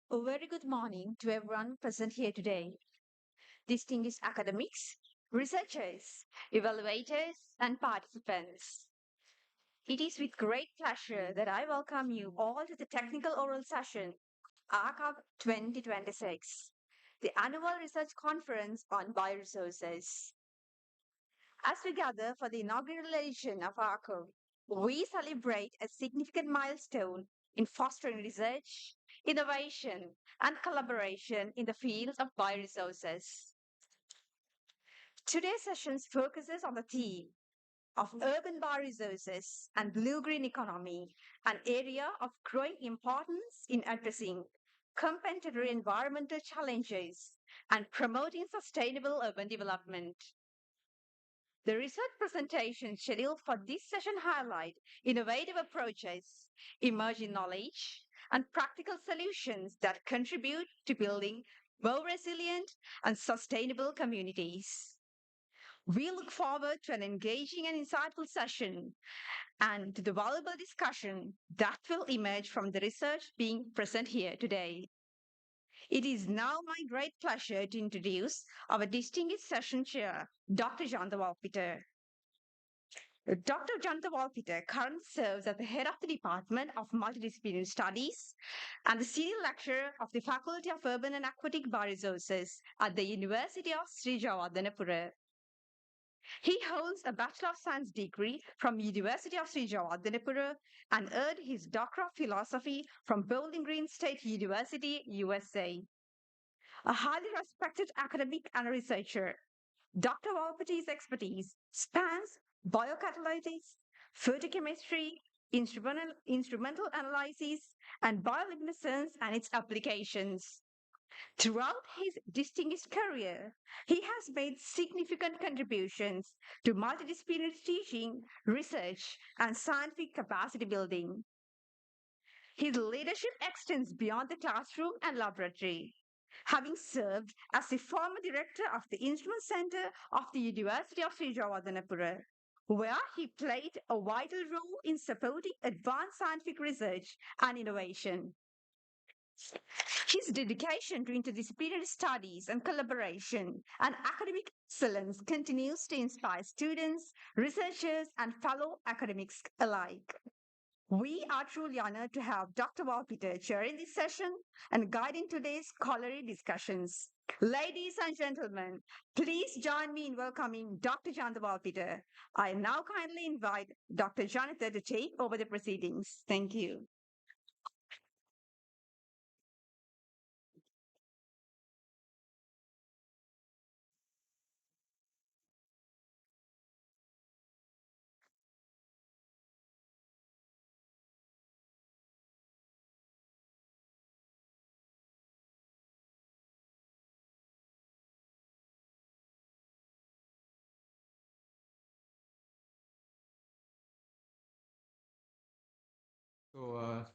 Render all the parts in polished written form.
A very good morning to everyone present here today. Distinguished academics, researchers, evaluators, and participants. It is with great pleasure that I welcome you all to the technical oral session, ARCUP 2026, the annual research conference on bioresources. As we gather for the inaugural edition of ARCUP, we celebrate a significant milestone in fostering research, innovation, and collaboration in the field of bioresources. Today's session focuses on the theme of urban bioresources and blue-green economy, an area of growing importance in addressing contemporary environmental challenges and promoting sustainable urban development. The research presentations scheduled for this session highlight innovative approaches, emerging knowledge, and practical solutions that contribute to building more resilient and sustainable communities. We look forward to an engaging and insightful session and to the valuable discussion that will emerge from the research being present here today. It is now my great pleasure to introduce our distinguished session chair, Dr. Janta Walpeter. Dr. Janta Walpeter currently serves as the head of the Department of Multidisciplinary Studies and the senior lecturer of the Faculty of Urban and Aquatic Bioresources at the University of Sri Jawadhanapura. He holds a Bachelor of Science degree from University of Sri Jawadhanapura and earned his Doctor of Philosophy from Bowling Green State University, USA. A highly respected academic and researcher, Dr. Walpeter's expertise spans biocatalysis, photochemistry, instrumental analysis, and bioluminescence and its applications. Throughout his distinguished career, he has made significant contributions to multidisciplinary teaching, research, and scientific capacity building. His leadership extends beyond the classroom and laboratory, having served as the former director of the Instrument Center of the University of Sri Jawadhanapura, where he played a vital role in supporting advanced scientific research and innovation. His dedication to interdisciplinary studies and collaboration and academic excellence continues to inspire students, researchers, and fellow academics alike. We are truly honored to have Dr. Walpeter chairing this session and guiding today's scholarly discussions. Ladies and gentlemen, please join me in welcoming Dr. Janta Walpeter. I now kindly invite Dr. Jonathan to take over the proceedings. Thank you.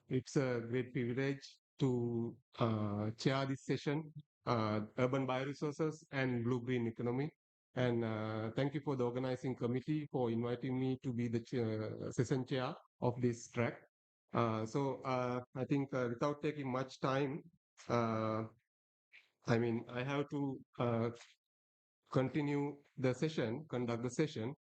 It's a great privilege to chair this session, Urban Bioresources and Blue-Green Economy. And thank you for the organizing committee for inviting me to be the session chair of this track. I think without taking much time, uh, I have to continue the session, conduct the session.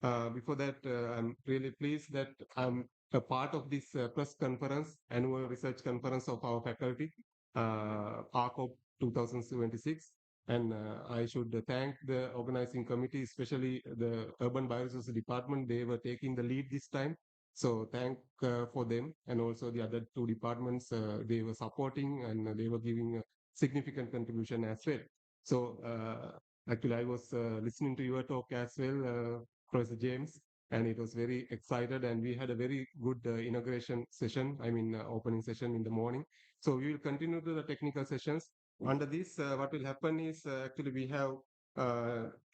Before that, I'm really pleased that I'm a part of this press conference, annual research conference of our faculty, ARCOP 2026. And I should thank the organizing committee, especially the Urban Bioresources Department. They were taking the lead this time. So thank for them, and also the other two departments, they were supporting and they were giving a significant contribution as well. So actually, I was listening to your talk as well, Professor James, and it was very excited. And we had a very good inauguration session, opening session in the morning. So we will continue to the technical sessions. Under this, what will happen is actually we have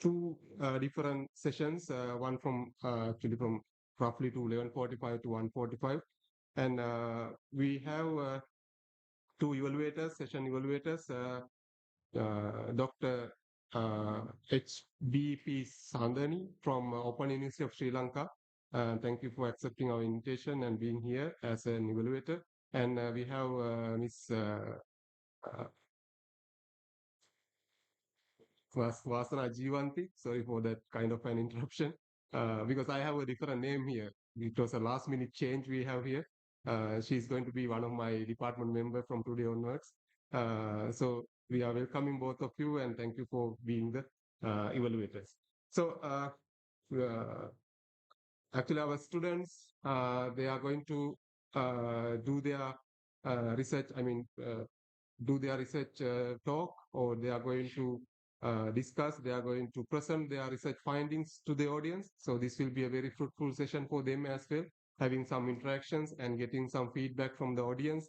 two different sessions, one from actually from roughly to 11:45 to 1:45. And we have two evaluators, session evaluators. Dr. HBP Sandani from Open University of Sri Lanka. Thank you for accepting our invitation and being here as an evaluator. And we have Ms. uh, Vasana Jivanti. Sorry for that kind of an interruption, because I have a different name here. It was a last minute change we have here. She's going to be one of my department member from today onwards. So we are welcoming both of you and thank you for being the evaluators. So uh, actually, our students, they are going to do their research. I mean, do their research talk, or they are going to discuss, they are going to present their research findings to the audience. So this will be a very fruitful session for them as well, having some interactions and getting some feedback from the audience,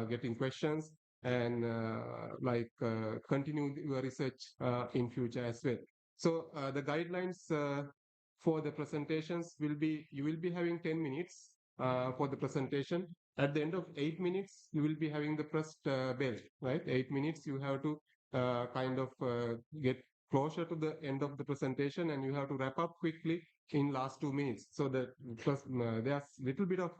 getting questions, and continue your research in future as well. So the guidelines for the presentations will be, you will be having 10 minutes for the presentation. At the end of 8 minutes, you will be having the pressed bell, right? 8 minutes, you have to get closer to the end of the presentation and you have to wrap up quickly in last 2 minutes. So that plus there's little bit of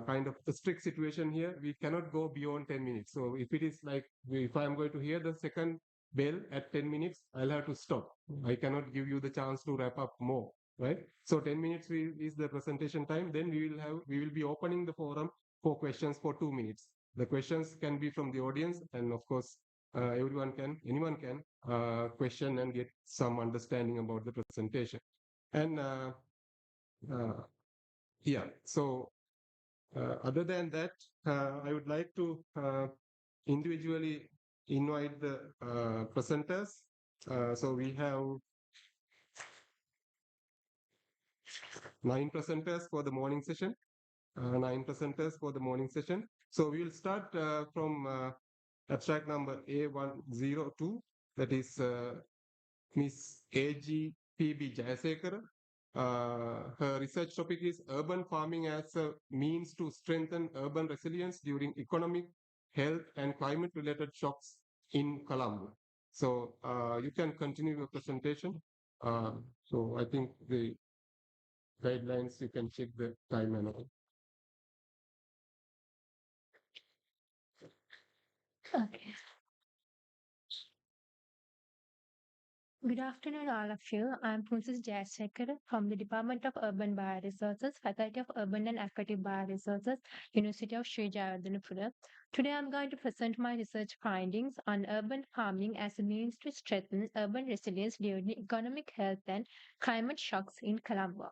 kind of a strict situation here. We cannot go beyond 10 minutes. So if it is like, if I'm going to hear the second bell at 10 minutes, I'll have to stop. I cannot give you the chance to wrap up more, right? So 10 minutes is the presentation time. Then we will be opening the forum for questions for 2 minutes. The questions can be from the audience, and of course, anyone can question and get some understanding about the presentation. And uh, yeah, so other than that, I would like to individually invite the presenters. So we have 9 presenters for the morning session. 9 presenters for the morning session. So we will start from abstract number A102, that is Miss A.G. P.B. Jayasekara. Her research topic is urban farming as a means to strengthen urban resilience during economic, health, and climate-related shocks in Colombo. So you can continue your presentation. So I think the guidelines, you can check the time and all. Okay. Good afternoon, all of you. I'm Princess Jayasekar from the Department of Urban Bioresources, Faculty of Urban and Aquatic Bioresources, University of Sri Jayawardhanapura. Today, I'm going to present my research findings on urban farming as a means to strengthen urban resilience during economic, health, and climate shocks in Colombo.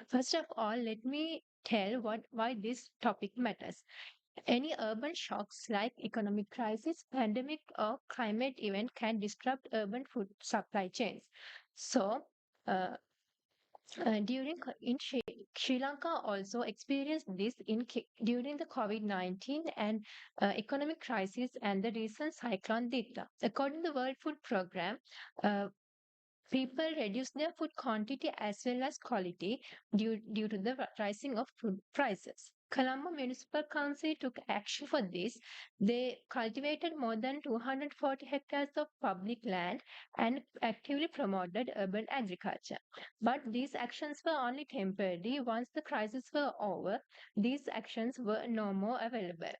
First of all, let me tell why this topic matters. Any urban shocks like economic crisis, pandemic, or climate event can disrupt urban food supply chains. So, uh, during in Sri Lanka also experienced this during the COVID-19 and economic crisis and the recent cyclone Dita. According to the World Food Programme, uh, people reduce their food quantity as well as quality due to the rising of food prices. Colombo Municipal Council took action for this. They cultivated more than 240 hectares of public land and actively promoted urban agriculture. But these actions were only temporary. Once the crisis were over, these actions were no more available.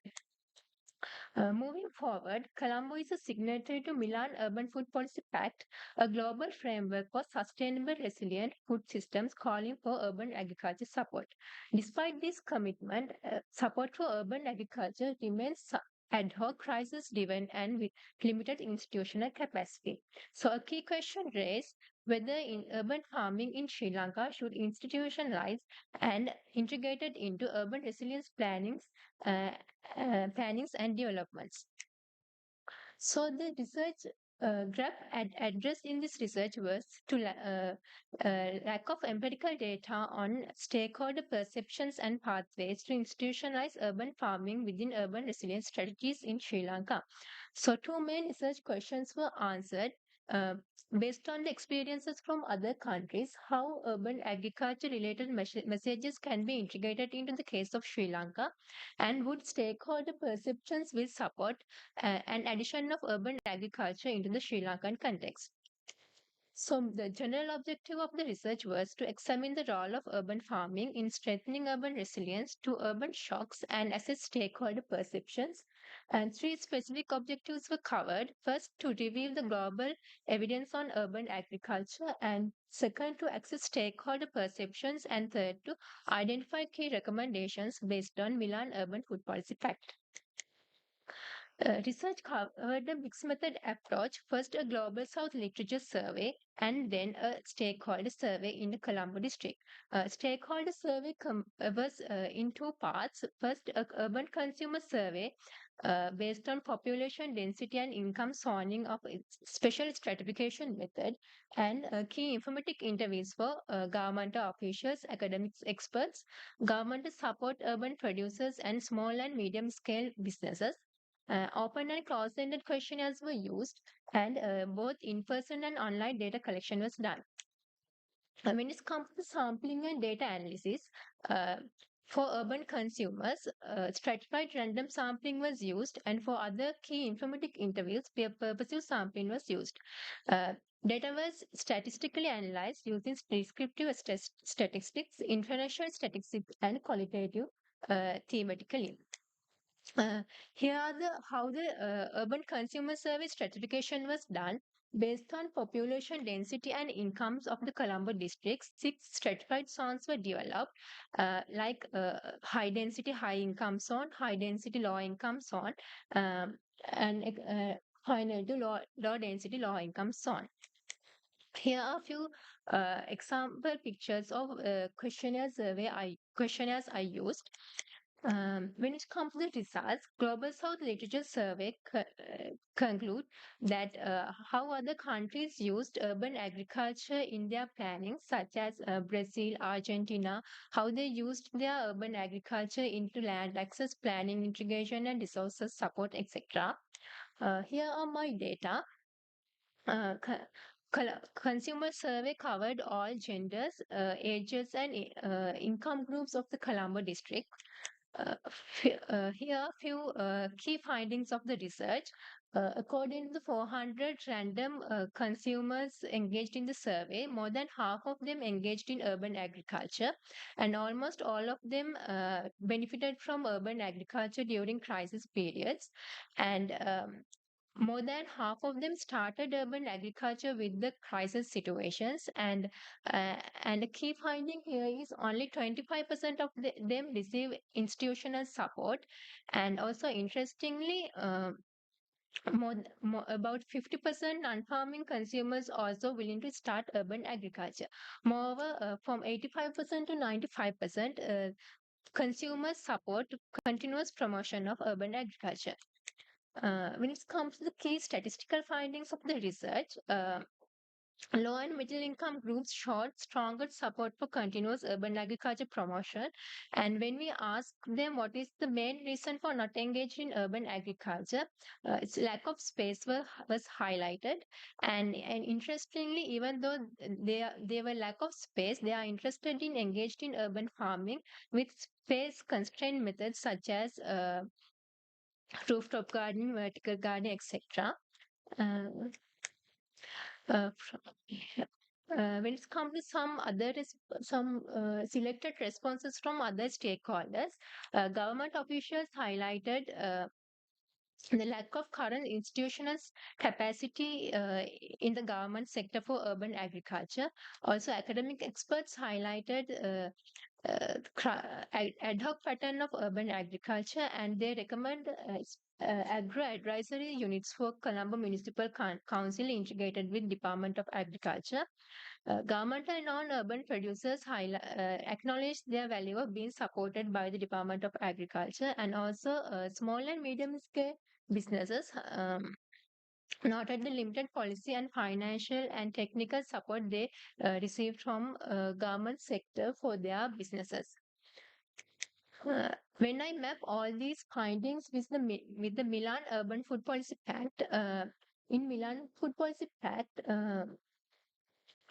Moving forward, Colombo is a signatory to Milan Urban Food Policy Pact, a global framework for sustainable, resilient food systems calling for urban agriculture support. Despite this commitment, support for urban agriculture remains ad hoc, crisis-driven, and with limited institutional capacity. So, a key question raised whether in urban farming in Sri Lanka should institutionalize and integrated into urban resilience uh, plannings and developments. So the research gap addressed in this research was to lack of empirical data on stakeholder perceptions and pathways to institutionalize urban farming within urban resilience strategies in Sri Lanka. So two main research questions were answered. Uh, Based on the experiences from other countries, how urban agriculture related messages can be integrated into the case of Sri Lanka, and would stakeholder perceptions will support an addition of urban agriculture into the Sri Lankan context. So, the general objective of the research was to examine the role of urban farming in strengthening urban resilience to urban shocks and assess stakeholder perceptions. And three specific objectives were covered. First, to review the global evidence on urban agriculture, and second, to assess stakeholder perceptions, and third, to identify key recommendations based on Milan Urban Food Policy Pact. Research covered a mixed method approach, first a global south literature survey and then a stakeholder survey in the Colombo district. Stakeholder survey was in two parts. First, a urban consumer survey based on population density and income zoning of its special stratification method, and key informatic interviews for governmental officials, academics experts, government to support urban producers and small and medium scale businesses. Open and closed-ended questionnaires were used, and both in-person and online data collection was done. When it comes to sampling and data analysis, uh, for urban consumers, stratified random sampling was used, and for other key informatic interviews, purposive sampling was used. Uh, Data was statistically analyzed using descriptive statistics, inferential statistics, and qualitative thematically. Uh, Here are the how the urban consumer survey stratification was done. Based on population density and incomes of the Colombo districts, six stratified zones were developed, high density, high income zone, high density, low income zone, um, and high to low density, low income zone. Here are a few example pictures of questionnaires I used. When it comes to the results, Global South Literature Survey conclude that how other countries used urban agriculture in their planning, such as Brazil, Argentina, how they used their urban agriculture into land access planning, integration, and resources support, etc. Here are my data. Uh, co- Consumer survey covered all genders, ages, and income groups of the Colombo district. Here are few key findings of the research. According to the 400 random consumers engaged in the survey, more than half of them engaged in urban agriculture, and almost all of them benefited from urban agriculture during crisis periods. And more than half of them started urban agriculture with the crisis situations, and the key finding here is only 25% of them receive institutional support, and also interestingly, about 50% non-farming consumers also willing to start urban agriculture. Moreover, from 85% to 95%, consumers support continuous promotion of urban agriculture. When it comes to the key statistical findings of the research, low and middle income groups showed stronger support for continuous urban agriculture promotion. And when we ask them what is the main reason for not engaging in urban agriculture, its lack of space was highlighted. And interestingly, even though they were lack of space, they are interested in engaged in urban farming with space constrained methods such as rooftop gardening, vertical gardening, etc. Uh, fr- when it comes to some selected responses from other stakeholders, government officials highlighted the lack of current institutional capacity in the government sector for urban agriculture. Also, academic experts highlighted ad hoc pattern of urban agriculture, and they recommend agro advisory units for Colombo Municipal Council integrated with Department of Agriculture. Government and non-urban producers acknowledge their value of being supported by the Department of Agriculture, and also small and medium scale businesses noted the limited policy and financial and technical support they received from government sector for their businesses. When I map all these findings with the Milan Urban Food Policy Pact, in Milan Food Policy Pact,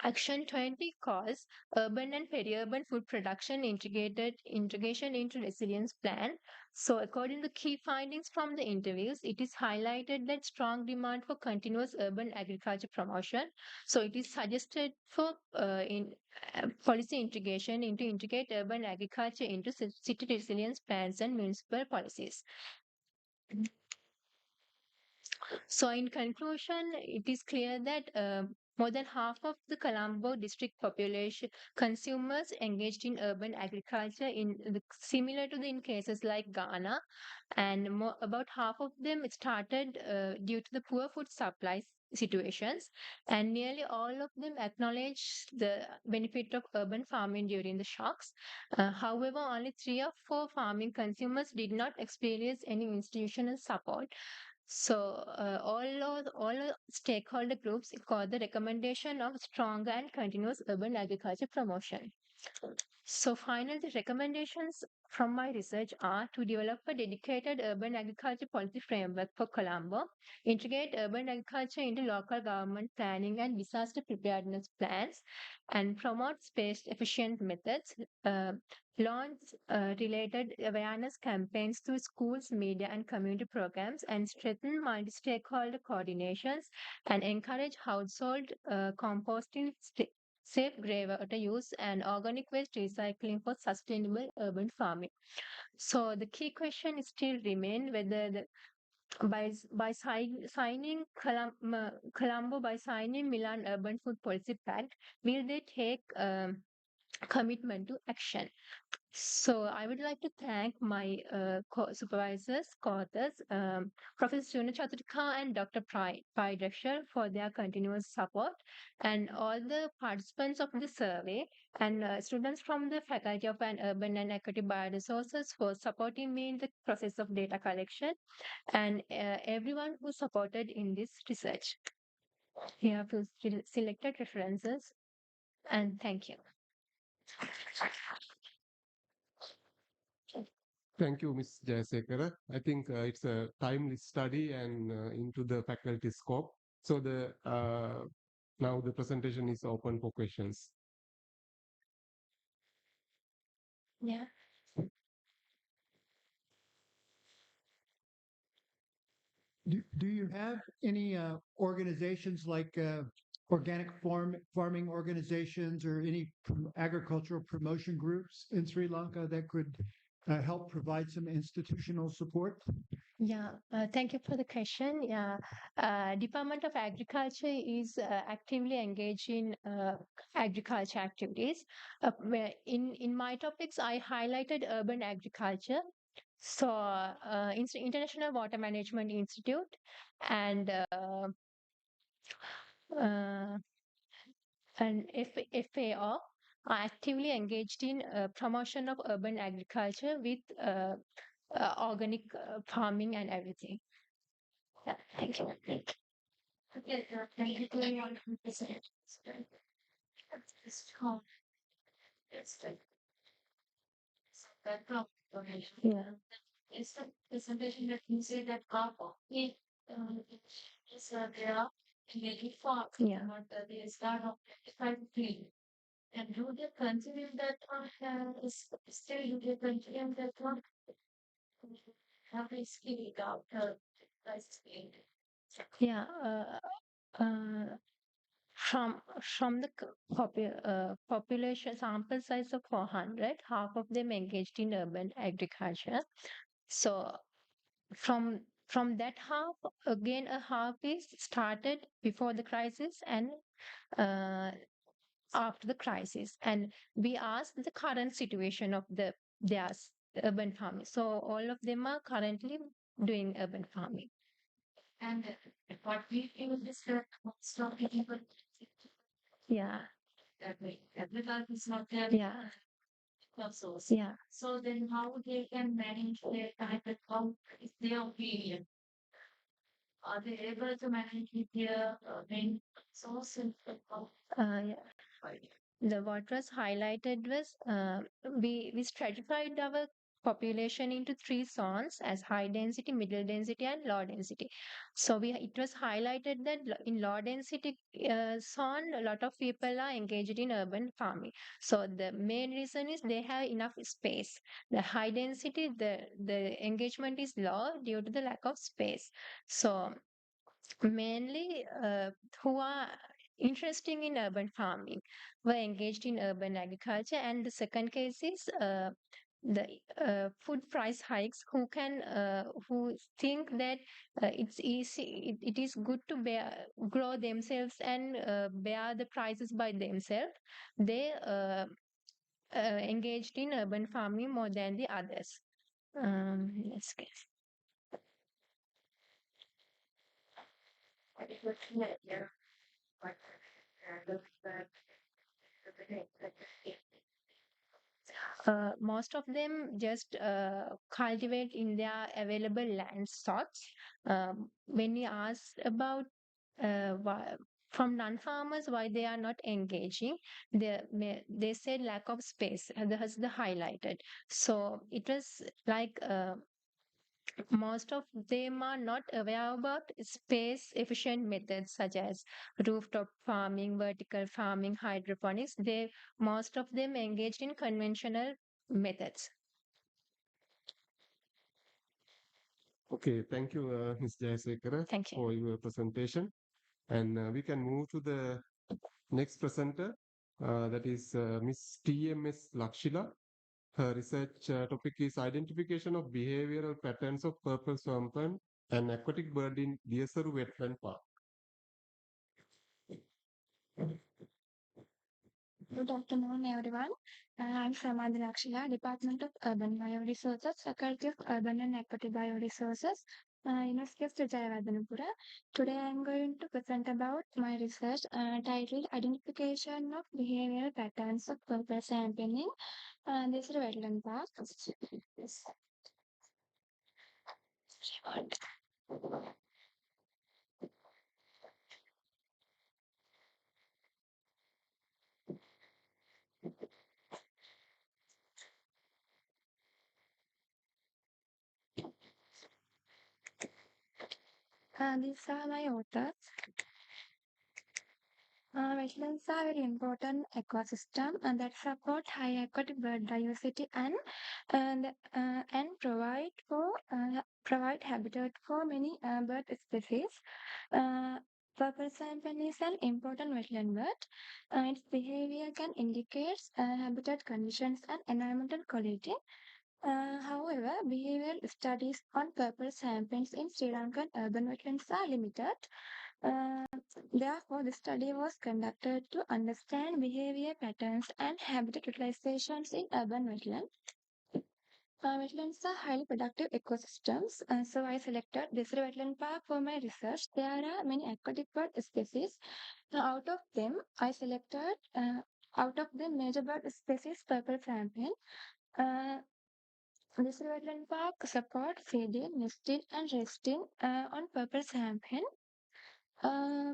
Action 20 calls urban and peri-urban food production integrated integration into resilience plan. So according to key findings from the interviews, it is highlighted that strong demand for continuous urban agriculture promotion. So it is suggested for in policy integration into integrate urban agriculture into city resilience plans and municipal policies. So, in conclusion, it is clear that more than half of the Colombo district population consumers engaged in urban agriculture similar to the in cases like Ghana, and about half of them started due to the poor food supply situations, and nearly all of them acknowledge the benefit of urban farming during the shocks. However, only 3 of 4 farming consumers did not experience any institutional support. So, all stakeholder groups call the recommendation of stronger and continuous urban agriculture promotion. So, finally, the recommendations from my research are to develop a dedicated urban agriculture policy framework for Colombo, integrate urban agriculture into local government planning and disaster preparedness plans, and promote space efficient methods, uh, launch related awareness campaigns through schools, media, and community programs, and strengthen multi stakeholder coordinations and encourage household composting. Safe grey water use and organic waste recycling for sustainable urban farming. So the key question is still remain whether signing Colombo by signing Milan Urban Food Policy Pact, will they take commitment to action? So I would like to thank my supervisors, co-authors, Professor Suna Chaturika and Dr. Pai Drekshar for their continuous support, and all the participants of the survey and students from the Faculty of Urban and Aquatic Bioresources for supporting me in the process of data collection, and everyone who supported in this research. Here have selected references, and thank you. Thank you, Ms. Jayasekara. I think it's a timely study and into the faculty scope. So now the presentation is open for questions. Yeah. Do you have any organizations like organic farming organizations or any agricultural promotion groups in Sri Lanka that could help provide some institutional support? Yeah, thank you for the question. Yeah, Department of Agriculture is actively engaged in agriculture activities. In my topics, I highlighted urban agriculture. So, International Water Management Institute and uh, FAO are actively engaged in promotion of urban agriculture with organic farming and everything. Yeah, thank you. Okay, thank you very much. Yeah. It's the presentation that you say that copper is there in the far. Yeah. But there is lot of different. And do they continue that one? Still, do they continue that one? Have they speak out? Yeah. From the population sample size of 400, half of them engaged in urban agriculture. So from that half, again a half is started before the crisis and uh, after the crisis, and we asked the current situation of their urban farming. So all of them are currently doing urban farming. And what we feel is that some people, yeah, that way, everybody is not there. Yeah. Households. Yeah. So then how they can manage their time at home is their opinion. Are they able to manage with their main source and yeah. The what was highlighted was we stratified our population into three zones as high density, middle density, and low density. So it was highlighted that in low density zone, a lot of people are engaged in urban farming. So the main reason is they have enough space. The high density, the engagement is low due to the lack of space. So mainly who are interested in urban farming were engaged in urban agriculture, and the second case is the food price hikes who think that it's easy, it is good to grow themselves and bear the prices by themselves. They engaged in urban farming more than the others. Let's guess. Most of them just cultivate in their available land sorts. When we ask about why, from non-farmers why they are not engaging, they said lack of space. That's the highlighted. So it was like most of them are not aware about space efficient methods such as rooftop farming, vertical farming, hydroponics. They most of them engaged in conventional methods. Okay, thank you, Ms. Jayasekara, Thank you. for your presentation. And we can move to the next presenter, that is Ms. TMS Lakshila. Her research topic is identification of behavioral patterns of purple swampland and aquatic bird in Deersaru Wetland Park. Good afternoon, everyone. I'm Samadhi Lakshya, Department of Urban Bioresources, Faculty of Urban and Aquatic Bioresources, University of Jayawardhanapura. Today I'm going to present about my research titled Identification of Behavioral Patterns of Purple Sampling in this wetland park. Yes. These are my authors. Wetlands are very important ecosystem that support high aquatic bird diversity and provide habitat for many bird species. Purple sampan is an important wetland bird. Its behavior can indicate habitat conditions and environmental quality. However, behavioral studies on purple sampans in Sri Lankan urban wetlands are limited. Uh, Therefore, the study was conducted to understand behavior patterns and habitat utilizations in urban wetlands. Wetlands are highly productive ecosystems, so I selected this wetland park for my research. There are many aquatic bird species. Out of them, out of the major bird species, purple sampan. This wetland park supports feeding, nesting, and resting on purple sampan. Uh,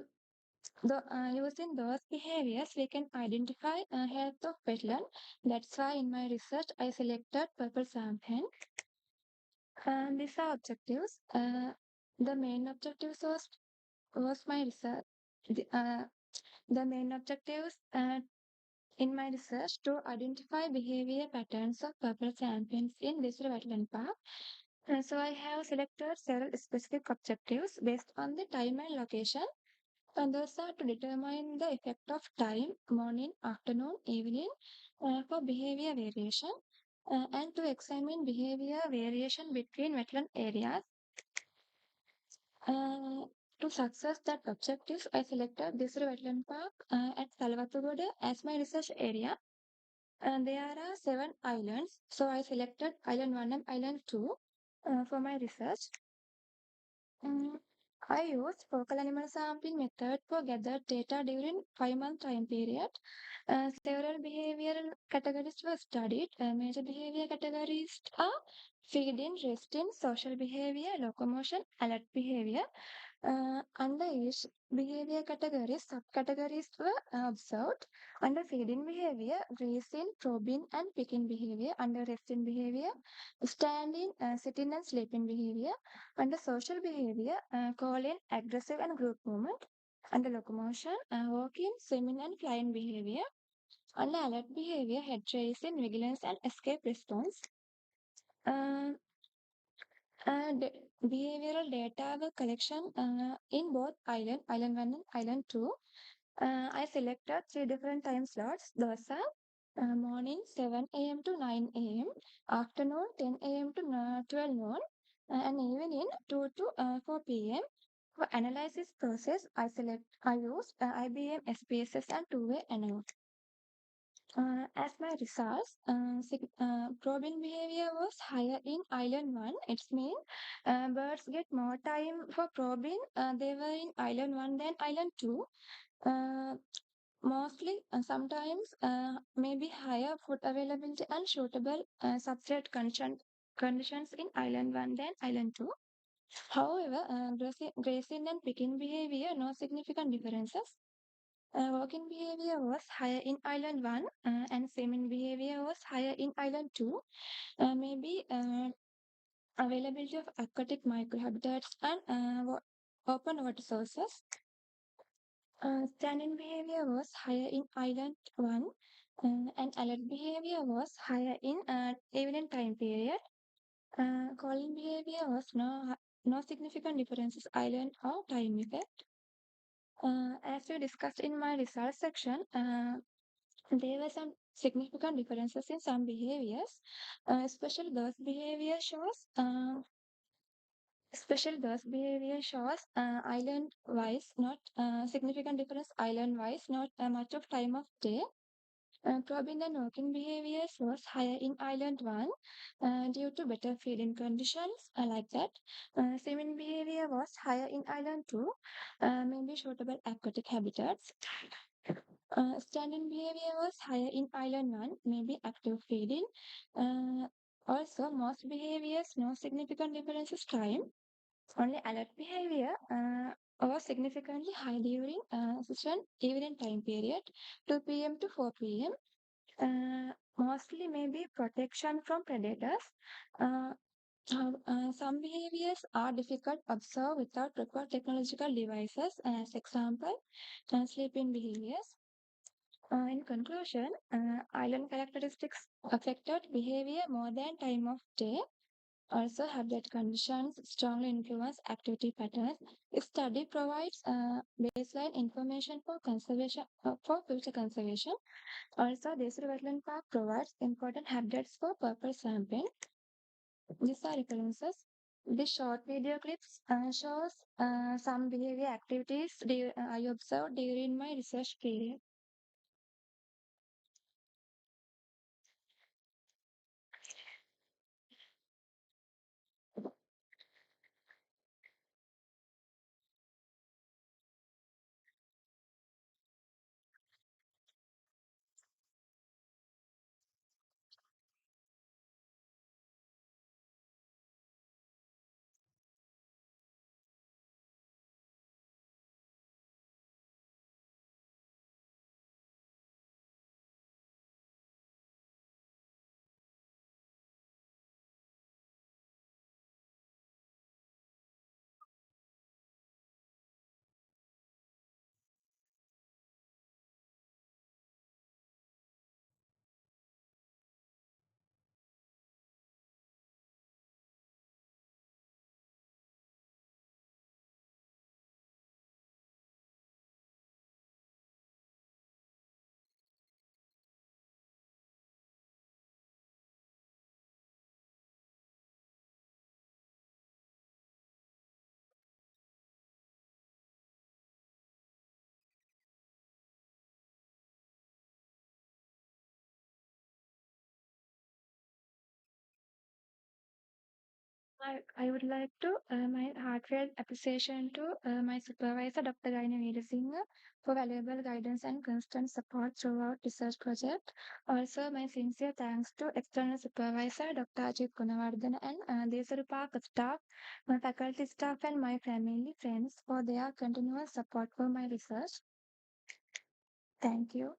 Using those behaviors, we can identify health of wetland. That's why in my research, I selected purple sampan. These are objectives. The main objectives was my research. The main objectives in my research to identify behavior patterns of purple sampans in this wetland park. So I have selected several specific objectives based on the time and location. And those are to determine the effect of time, morning, afternoon, evening, for behavior variation, and to examine behavior variation between wetland areas. To success that objective, I selected this wetland park at Salvathugoda as my research area. There are 7 islands, so I selected Island 1 and Island 2 for my research. I used focal animal sampling method for gathered data during 5-month time period. Several behavioral categories were studied. Major behavior categories are feeding, resting, social behavior, locomotion, alert behavior. Under each behavior category, subcategories were observed. Under feeding behavior, grazing, probing, and picking behavior. Under resting behavior, standing, sitting, and sleeping behavior. Under social behavior, calling, aggressive, and group movement. Under locomotion, walking, swimming, and flying behavior. Under alert behavior, head tracing, vigilance, and escape response. Uh, and behavioral data were collection in both island 1 and island 2. I selected three different time slots. Those are morning 7 a.m. to 9 a.m., afternoon 10 a.m. to 12 noon, and evening 2 to 4 p.m. For analysis process, I used IBM SPSS and two-way analysis. As my results, probing behavior was higher in island 1. It's mean birds get more time for probing. They were in island 1 than island 2. Uh, Mostly, sometimes, maybe higher food availability and suitable substrate conditions in island 1 than island 2. However, grazing and picking behavior, no significant differences. Walking behavior was higher in island 1 and swimming behavior was higher in island 2. Maybe availability of aquatic microhabitats and open water sources. Standing behavior was higher in island 1 and alert behavior was higher in evening time period. Calling behavior was no significant differences island or time effect. As we discussed in my results section, there were some significant differences in some behaviors, especially those behavior shows. Island wise, not significant difference island wise, not much of time of day. Probing and walking behaviors was higher in island 1 due to better feeding conditions, like that. Swimming behavior was higher in island 2, maybe suitable aquatic habitats. Standing behavior was higher in island 1, maybe active feeding. Also, most behaviors, no significant differences time. Only alert behavior was significantly high during session evening time period, 2 p.m. to 4 p.m. Mostly maybe protection from predators. Uh, some behaviors are difficult to observe without proper technological devices. As example, sleeping behaviors. In conclusion, island characteristics affected behavior more than time of day. Also, habitat conditions strongly influence activity patterns. This study provides baseline information for conservation for future conservation. Also, this wetland park provides important habitats for purple sampling. These are references. This short video clips shows some behavior activities I observed during my research period. I would like to my heartfelt appreciation to my supervisor, Dr. Gaina Veerasinghe, for valuable guidance and constant support throughout research project. Also, my sincere thanks to external supervisor, Dr. Ajit Gunawardena and Desaru Park staff, my faculty staff, and my family friends for their continuous support for my research. Thank you.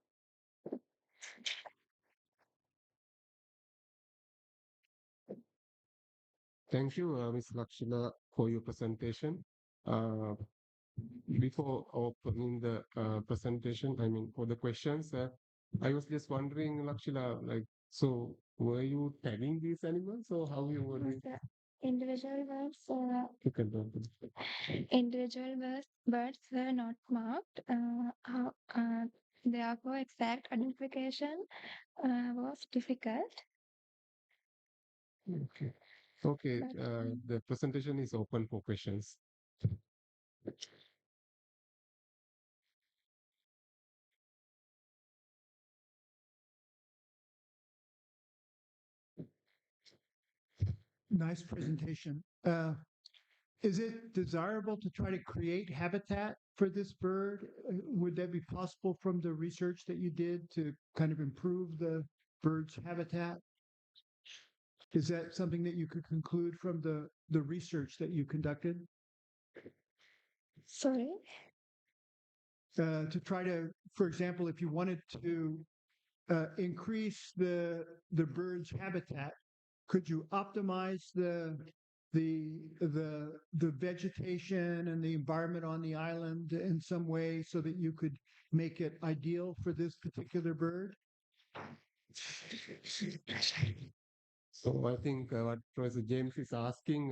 Thank you, Ms. Lakshila, for your presentation. Uh, Before opening the presentation, I mean, for the questions, I was just wondering, Lakshila, like, so were you tagging these animals or how you were doing? The individual birds, You can go to birds were not marked. Therefore, exact identification was difficult. Okay. Okay, But the presentation is open for questions. Nice presentation. Is it desirable to try to create habitat for this bird? Would that be possible from the research that you did to kind of improve the bird's habitat? Is that something that you could conclude from the research that you conducted? sorry, To try to, for example, if you wanted to increase the bird's habitat, could you optimize the vegetation and the environment on the island in some way so that you could make it ideal for this particular bird? So I think what Professor James is asking,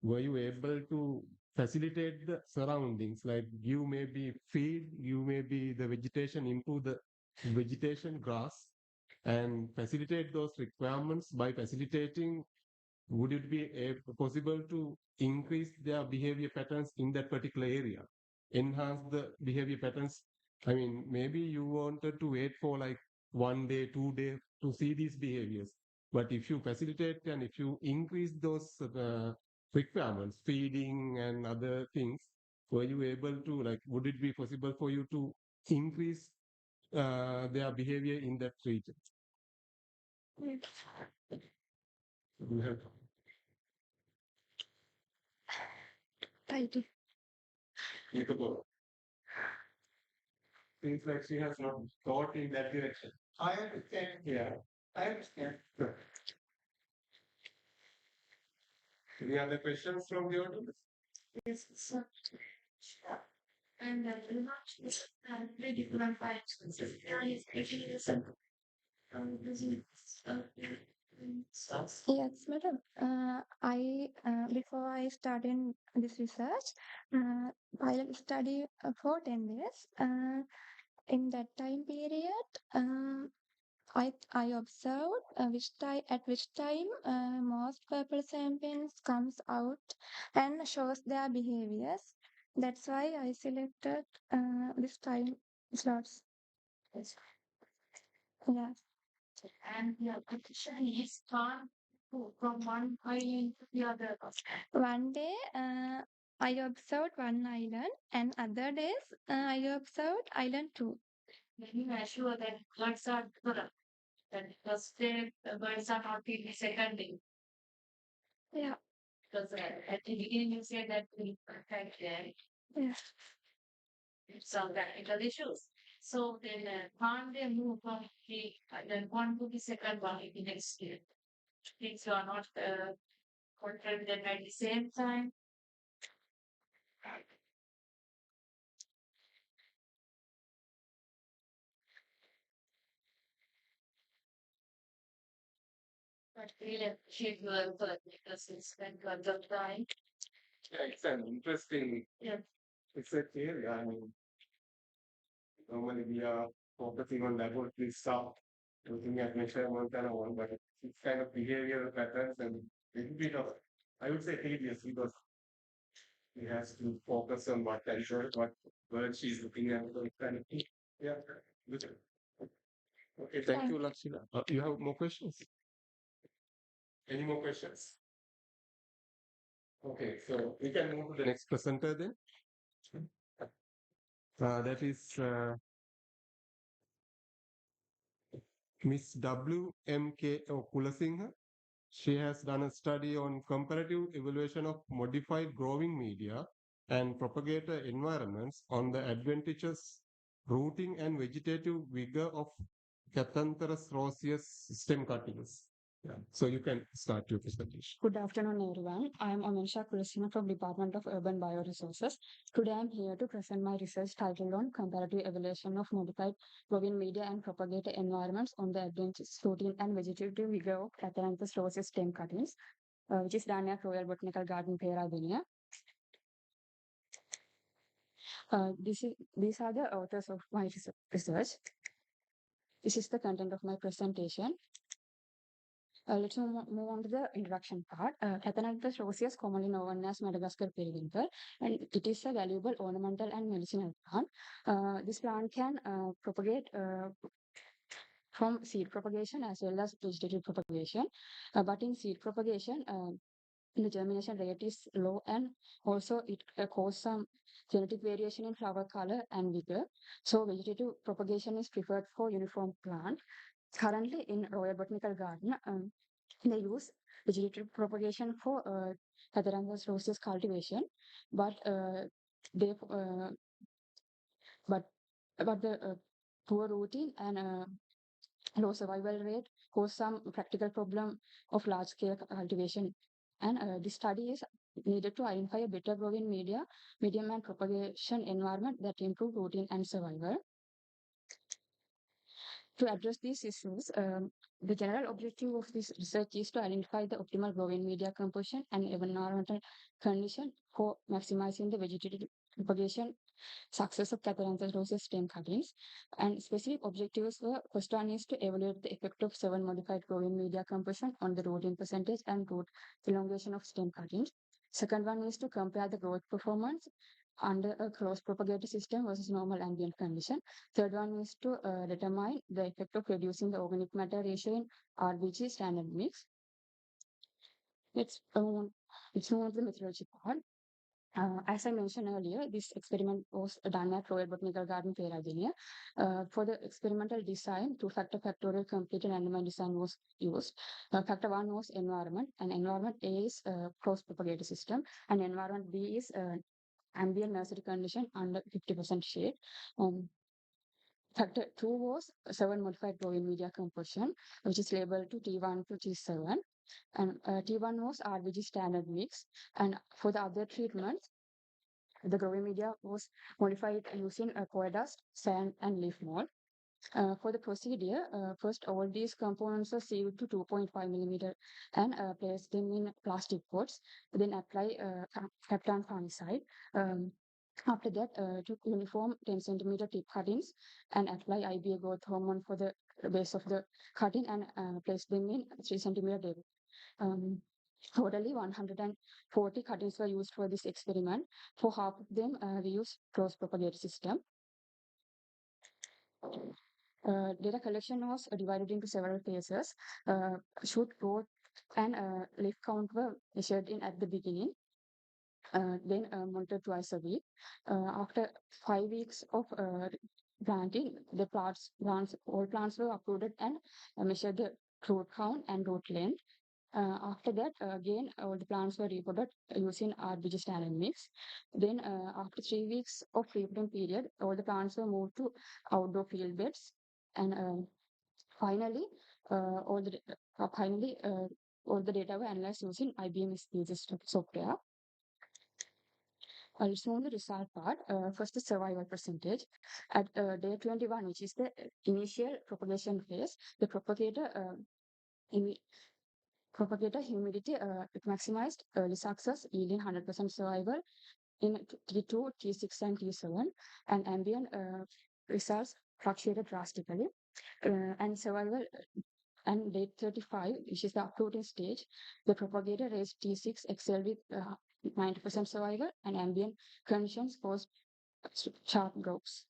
were you able to facilitate the surroundings, like you maybe feed, you maybe the vegetation, improve the vegetation, grass, and facilitate those requirements by facilitating, would it be possible to increase their behavior patterns in that particular area, enhance the behavior patterns? I mean, maybe you wanted to wait for like 1 day, 2 day to see these behaviors. But if you facilitate and if you increase those requirements, feeding and other things, were you able to, like, would it be possible for you to increase their behavior in that region? You have thank you. capable. Seems like she has not thought in that direction. I understand. Yeah, I understand. Any other questions from the audience? Yes, so, and very much very different types of yes, madam. I before I started this research, I studied for 10 days. In that time period, I observed which time most purple champions comes out and shows their behaviors. That's why I selected this time slots. Yes. And the competition is gone from one island to the other. One day, I observed one island, and other days, I observed island two. Then you are sure that birds are good. That first day, the birds are not in the second day. Yeah. Because at the beginning, you said that we perfect yeah. Some technical issues. So then, can't they move from the then one to the second one in the next year? Things are not contributed at the same time. But really appreciate your effort because it's spent a lot of time. Yeah, it's an interesting. Yeah. It's a theory. I mean, normally we are focusing on laboratory stuff, looking at measurements and all, but it's kind of behavioral patterns and a little bit of, I would say, tedious because he has to focus on what culture, what word she's looking at, those kind of thing. Yeah. Good. Okay, thank you, Lakshila. You have more questions? Any more questions? Okay, so we can move to the next presenter then. That is Miss W.M.K. Kulasinghe. She has done a study on comparative evaluation of modified growing media and propagator environments on the adventitious rooting and vegetative vigor of Cathanthus roseus stem cuttings. Yeah. So you can start your presentation. Good afternoon, everyone. I am Amensha Kulasima from Department of Urban Bioresources. Today, I am here to present my research titled on comparative evaluation of modified growing media and propagator environments on the adventitious rooting and vegetative vigor of Cathanthus roseus stem cuttings, which is done at Royal Botanical Garden, Peradeniya. These are the authors of my research. This is the content of my presentation. Let's move on to the introduction part. Cathanthus roseus, commonly known as Madagascar periwinkle, and it is a valuable ornamental and medicinal plant. This plant can propagate from seed propagation as well as vegetative propagation. But in seed propagation, the germination rate is low, and also it causes some genetic variation in flower color and vigor. So vegetative propagation is preferred for uniform plant. Currently in Royal Botanical Garden, they use vegetative propagation for Cathanthus roseus cultivation, but they but the poor rooting and low survival rate cause some practical problem of large scale cultivation. And this study is needed to identify a better growing medium and propagation environment that improve rooting and survival. To address these issues, the general objective of this research is to identify the optimal growing media composition and environmental condition for maximizing the vegetative propagation success of Cathanthus roseus stem cuttings. And specific objectives were: first one is to evaluate the effect of 7 modified growing media composition on the rooting percentage and root elongation of stem cuttings. Second one is to compare the growth performance under a closed propagator system versus normal ambient condition. Third one is to determine the effect of reducing the organic matter ratio in RBG standard mix. Let's move on to the methodology part. As I mentioned earlier, this experiment was done at Royal Botanical Garden, Peradeniya. For the experimental design, two-factor factorial complete and randomized design was used. Factor 1 was environment, and environment A is cross-propagator system, and environment B is ambient nursery condition under 50% shade. Factor 2 was 7 modified growing media composition, which is labeled to T1 to T7. And T1 was RBG standard mix. And for the other treatments, the growing media was modified using coal dust, sand, and leaf mold. For the procedure, first all these components are sealed to 2.5 millimeter and place them in plastic pots. Then apply Captan fungicide. After that, took uniform 10 centimeter tip cuttings and apply IBA growth hormone for the base of the cutting and place them in 3 centimeter depth. Totally 140 cuttings were used for this experiment. For half of them, we used closed propagator system. Data collection was divided into several phases. Shoot growth and leaf count were measured in at the beginning. Then monitored twice a week. After 5 weeks of planting, the all plants were uprooted and measured the root count and root length. After that, again, all the plants were repotted using RBG standard mix. Then, after 3 weeks of repotting period, all the plants were moved to outdoor field beds. And finally, all the data were analyzed using IBM SPSS software. Let's move on the result part. First, the survival percentage. At day 21, which is the initial propagation phase, the propagator humidity it maximized early success, yielding 100% survival in T2, T6, and T7, and ambient results fluctuated drastically. And survival and day 35, which is the uprooting stage, the propagator raised T6 excelled with 90% survival, and ambient conditions caused sharp drops.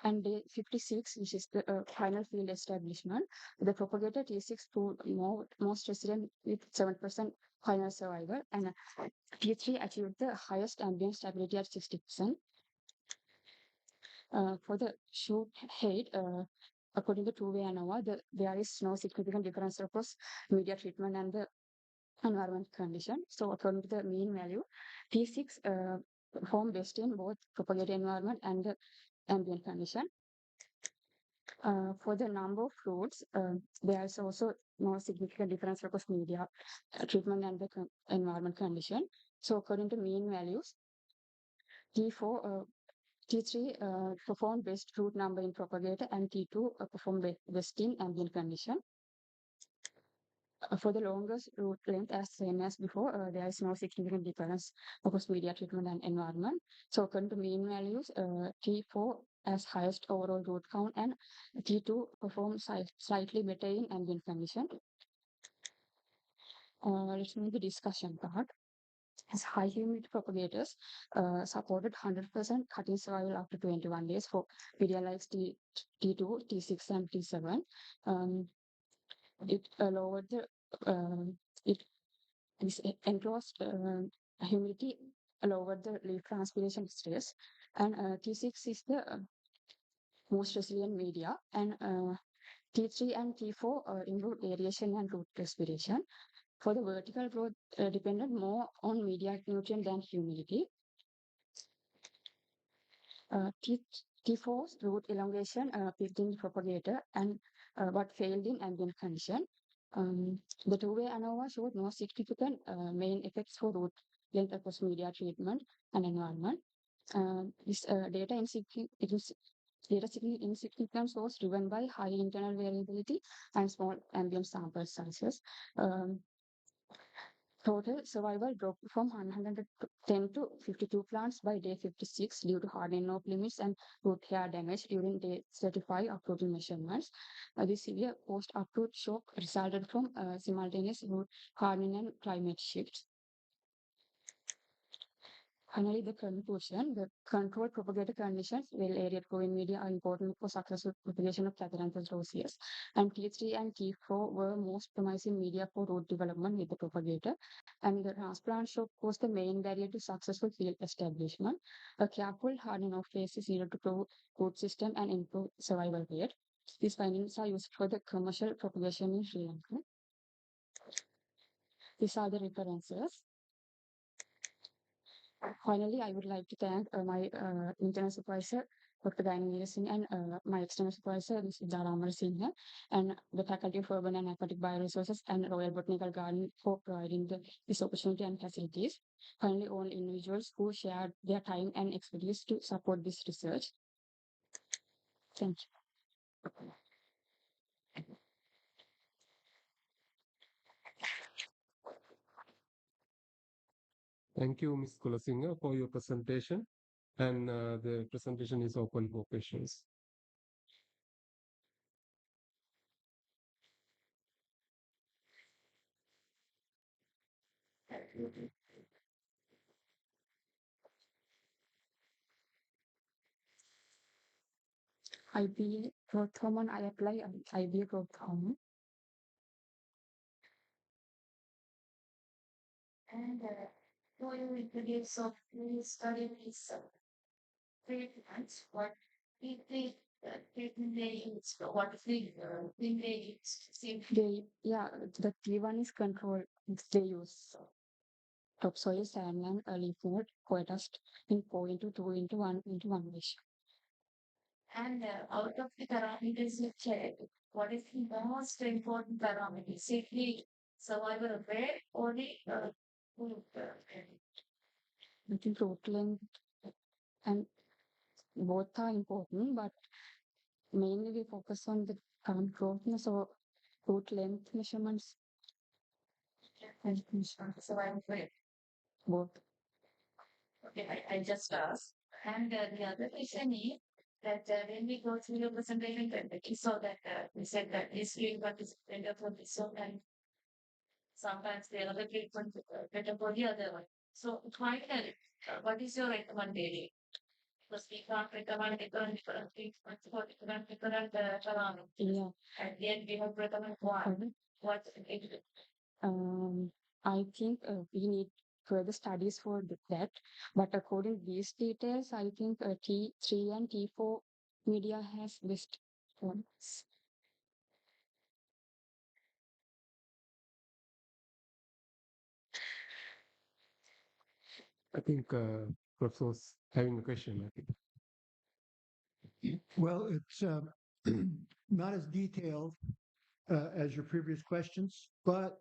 And day 56, which is the final field establishment, the propagator T6 proved most resilient with 7% final survival, and T3 achieved the highest ambient stability at 60%. For the shoot height, according to two-way ANOVA, there is no significant difference across media treatment and the environment condition. So according to the mean value, T6 perform best in both propagated environment and the ambient condition. For the number of fruits, there is also no significant difference across media treatment and the environment condition. So according to mean values, T4, T3 perform best fruit number in propagator, and T2 perform best in ambient condition. For the longest root length, as same as before, there is no significant difference across media treatment and environment. So according to mean values, T4 as highest overall root count, and T2 performs slightly better in ambient condition. Let's move the discussion part. As high humidity propagators supported 100% cutting survival after 21 days for media like T2, T6, and T7. It lowered the it this enclosed humidity lowered the leaf transpiration stress, and T6 is the most resilient media, and T3 and T4 improved aeration and root respiration. For the vertical growth, depended more on media nutrient than humidity. T4's root elongation peaked in propagator and but failed in ambient condition. The two-way ANOVA showed no significant main effects for root length across media treatment and environment. This data insignificance was driven by high internal variability and small ambient sample sizes. Total survival dropped from 110 to 52 plants by day 56 due to hardening of limits and root hair damage during day 35 uprooting measurements. This severe post-uproot shock resulted from simultaneous root hardening and climate shifts. Finally, the conclusion, the controlled propagator conditions, well-aerated growing media are important for successful propagation of Catharanthus roseus, and T3 and T4 were most promising media for root development with the propagator, and the transplant shock was the main barrier to successful field establishment. A careful hardening of phase is needed to grow root system and improve survival rate. These findings are used for the commercial propagation in Sri Lanka. These are the references. Finally, I would like to thank my internal supervisor, Dr. Gaini Singh, and my external supervisor, Ms. Daramar Singh, and the Faculty of Urban and Aquatic Bioresources and Royal Botanical Garden for providing this opportunity and facilities. Finally, all individuals who shared their time and expertise to support this research. Thank you. Thank you, Ms. Kulasinga, for your presentation. And the presentation is open for questions. IBA growth hormone, I apply IBA growth hormone. And going with the dates of the study is treatments, what the treatment they use, what the thing they use. The T1 is control. They use topsoil, sand, and leaf mold, dust in 4:2:1:1 ratio. And out of the parameters you check, what is the most important parameter? Safety, survival rate, or the food, I think root length and both are important, but mainly we focus on the current growthness or root length measurements and survival rate. both. Okay, I just asked. And the other question is that when we go through your presentation, we saw that we said that this treatment is better for this one, and sometimes the other treatment better for the other one. So finally, what is your recommendation? because we can't recommend different treatments for different parameters. Yeah. And then we have recommend one. What's it? Um, I think we need further studies for that. But according to these details, I think T3 and T4 media has best ones. I think Professor was having a question. I think. Well, it's not as detailed as your previous questions, but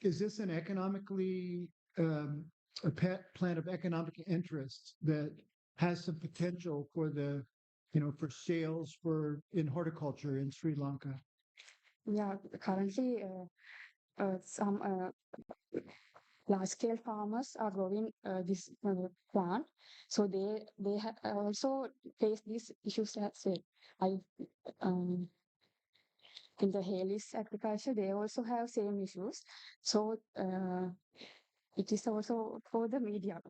is this an economically a pet plant of economic interest that has some potential for the, for sales for in horticulture in Sri Lanka? Yeah, currently some large scale farmers are growing this plant, so they also face these issues as well. I um, in the Halis agriculture, they also have same issues. So it is also for the media.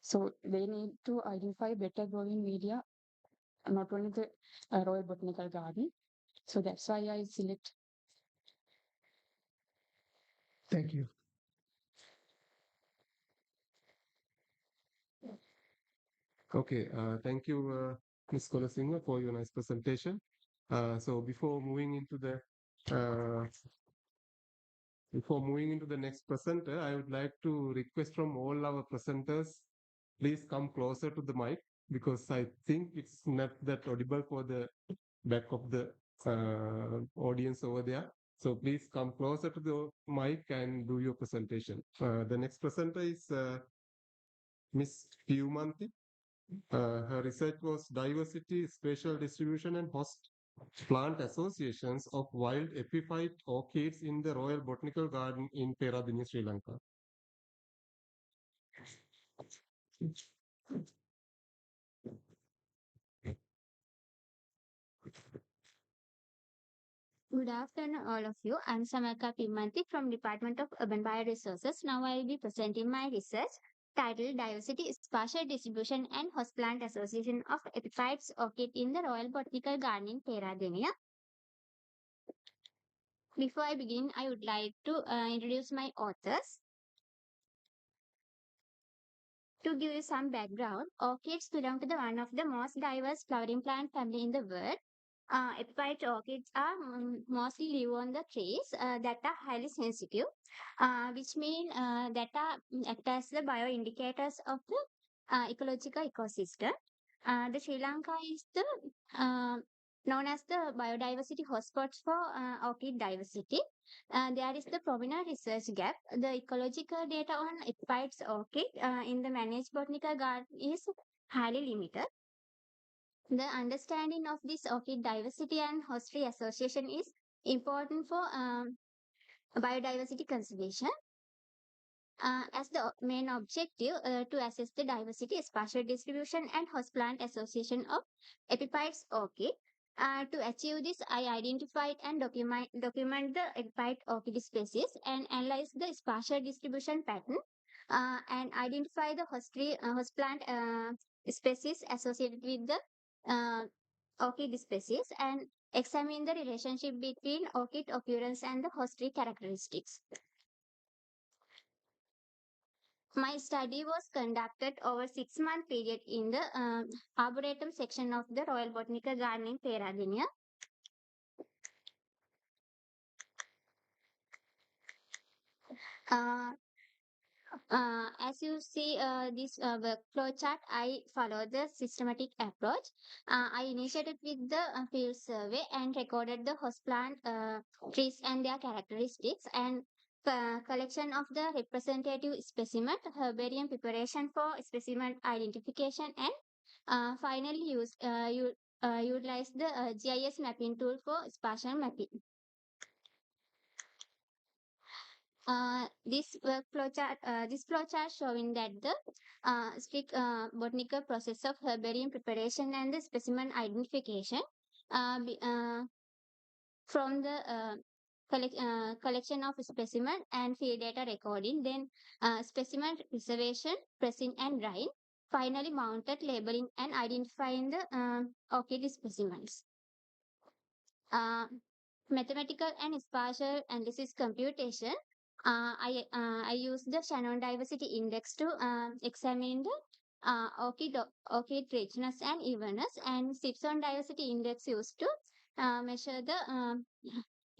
So they need to identify better growing media, not only the Royal Botanical Garden. So that's why I select. Thank you. Okay, thank you, Ms. Kolasinghe, for your nice presentation. So uh, before moving into the next presenter, I would like to request from all our presenters, please come closer to the mic because I think it's not that audible for the back of the audience over there. So please come closer to the mic and do your presentation. The next presenter is Ms. Piumanti. Her research was diversity, spatial distribution, and host plant associations of wild epiphyte orchids in the Royal Botanical Garden in Peradeniya, Sri Lanka. Good afternoon, all of you. I'm Samarka Pimanti from Department of Urban Bioresources. Now I will be presenting my research titled Diversity, Spatial Distribution and Host Plant Association of Epiphytes Orchid in the Royal Botanical Garden in Peradeniya. Before I begin, I would like to introduce my authors. To give you some background, orchids belong to one of the most diverse flowering plant family in the world. Epiphyte orchids are mostly live on the trees that are highly sensitive, which mean that are act as the bioindicators of the ecological ecosystem. The Sri Lanka is the known as the biodiversity hotspots for orchid diversity. There is the prominent research gap. The ecological data on epiphytes orchid in the managed botanical garden is highly limited. The understanding of this orchid diversity and host tree association is important for biodiversity conservation. As the main objective to assess the diversity, spatial distribution, and host plant association of epiphytes orchid. To achieve this, I identified and document the epiphyte orchid species and analyze the spatial distribution pattern and identify the host plant species associated with the orchid species and examine the relationship between orchid occurrence and the host tree characteristics. My study was conducted over 6-month period in the Arboretum section of the Royal Botanical Garden in Peradeniya. Uh, as you see this workflow chart, I follow the systematic approach. I initiated with the field survey and recorded the host plant trees and their characteristics and collection of the representative specimen, herbarium preparation for specimen identification, and finally utilize the GIS mapping tool for spatial mapping. This flowchart showing that the strict botanical process of herbarium preparation and the specimen identification from the collection of specimen and field data recording, then specimen preservation, pressing and drying, finally mounted labeling and identifying the orchid specimens. Uh, Mathematical and spatial analysis computation. I use the Shannon diversity index to examine the orchid richness and evenness, and Simpson diversity index used to measure the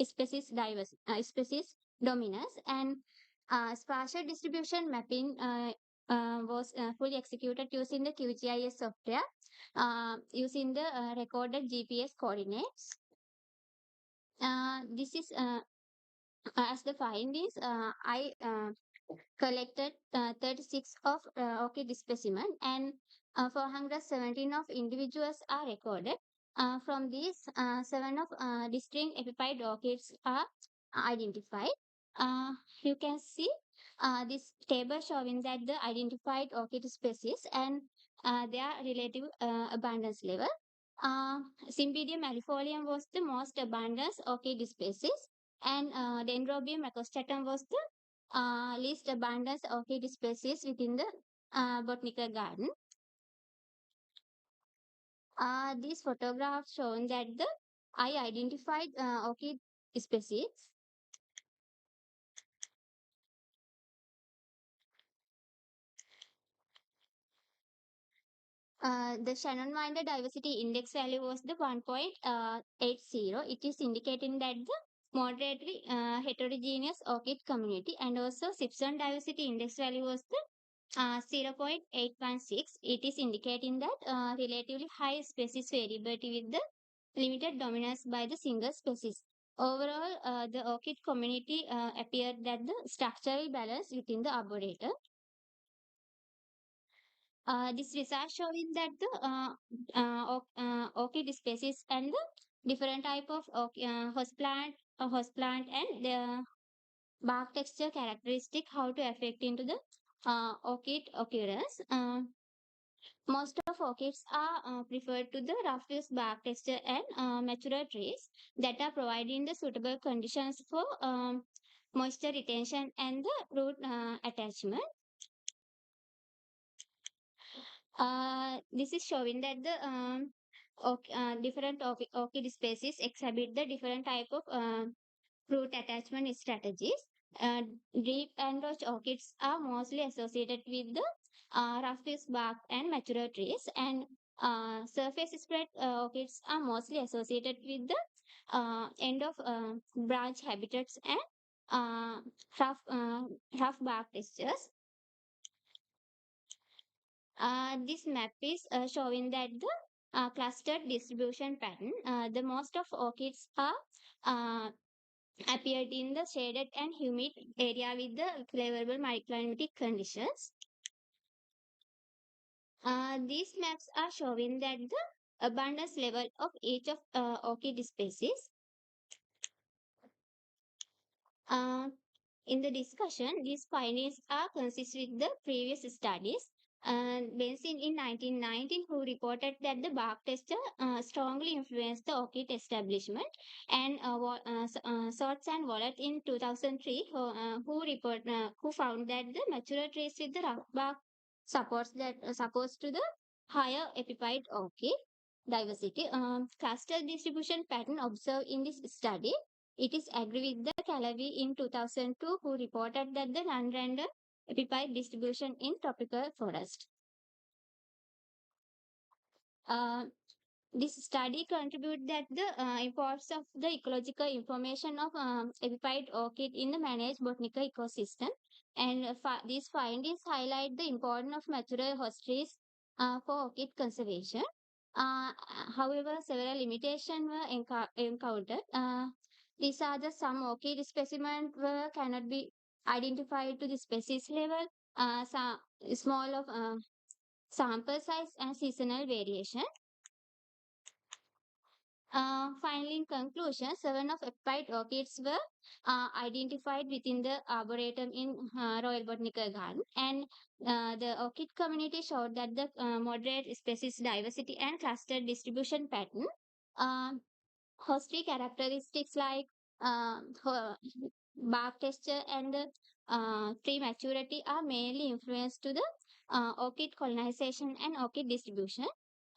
species dominance, and spatial distribution mapping was fully executed using the QGIS software using the recorded GPS coordinates. This is as the findings. I collected 36 of orchid specimen, and 417 of individuals are recorded. From these, 7 of distinct epiphyte orchids are identified. You can see this table showing that the identified orchid species and their relative abundance level. Cymbidium alifolium was the most abundant orchid species, and Dendrobium macrostatum was the least abundant orchid species within the botanical garden. These photographs shown that the I identified orchid species. The Shannon-Winder diversity index value was the 1.80. It is indicating that the moderately heterogeneous orchid community, and also Simpson diversity index value was the 0.816. It is indicating that relatively high species variability with the limited dominance by the single species. Overall, the orchid community appeared that the structural balance within the arboretum. This research showing that the orchid species and the different type of host plant and the bark texture characteristic how to affect into the orchid occurrence. Most of orchids are preferred to the rough leaf bark texture and mature trees that are providing the suitable conditions for moisture retention and the root attachment. This is showing that the different orchid species exhibit the different type of root attachment strategies. Uh, Deep and roach orchids are mostly associated with the rough leaf bark and mature trees, and surface spread orchids are mostly associated with the end of branch habitats and uh, rough, uh, rough bark textures. This map is showing that the clustered distribution pattern. The most of orchids are uh, appeared in the shaded and humid area with the favorable microclimatic conditions. These maps are showing that the abundance level of each of orchid species. Uh, In the discussion, these findings are consistent with the previous studies. Benson in 1919, who reported that the bark texture strongly influenced the orchid establishment, and Swartz and Wallet in 2003, who found that the mature trees with the rough bark supports to the higher epiphyte orchid diversity. Cluster distribution pattern observed in this study, it is agreed with the Calavi in 2002, who reported that the non-random epiphyte distribution in tropical forest. Uh, this study contributed that the importance of the ecological information of epiphyte orchid in the managed botanical ecosystem, and these findings highlight the importance of mature host trees for orchid conservation. However, several limitations were encountered. These are the some orchid specimens were cannot be identified to the species level, some small of sample size and seasonal variation. Finally, in conclusion, 7 of epiphyte orchids were identified within the arboretum in Royal Botanical Garden, and the orchid community showed that the moderate species diversity and cluster distribution pattern. Host tree characteristics like bark texture and tree maturity are mainly influenced to the orchid colonization and orchid distribution.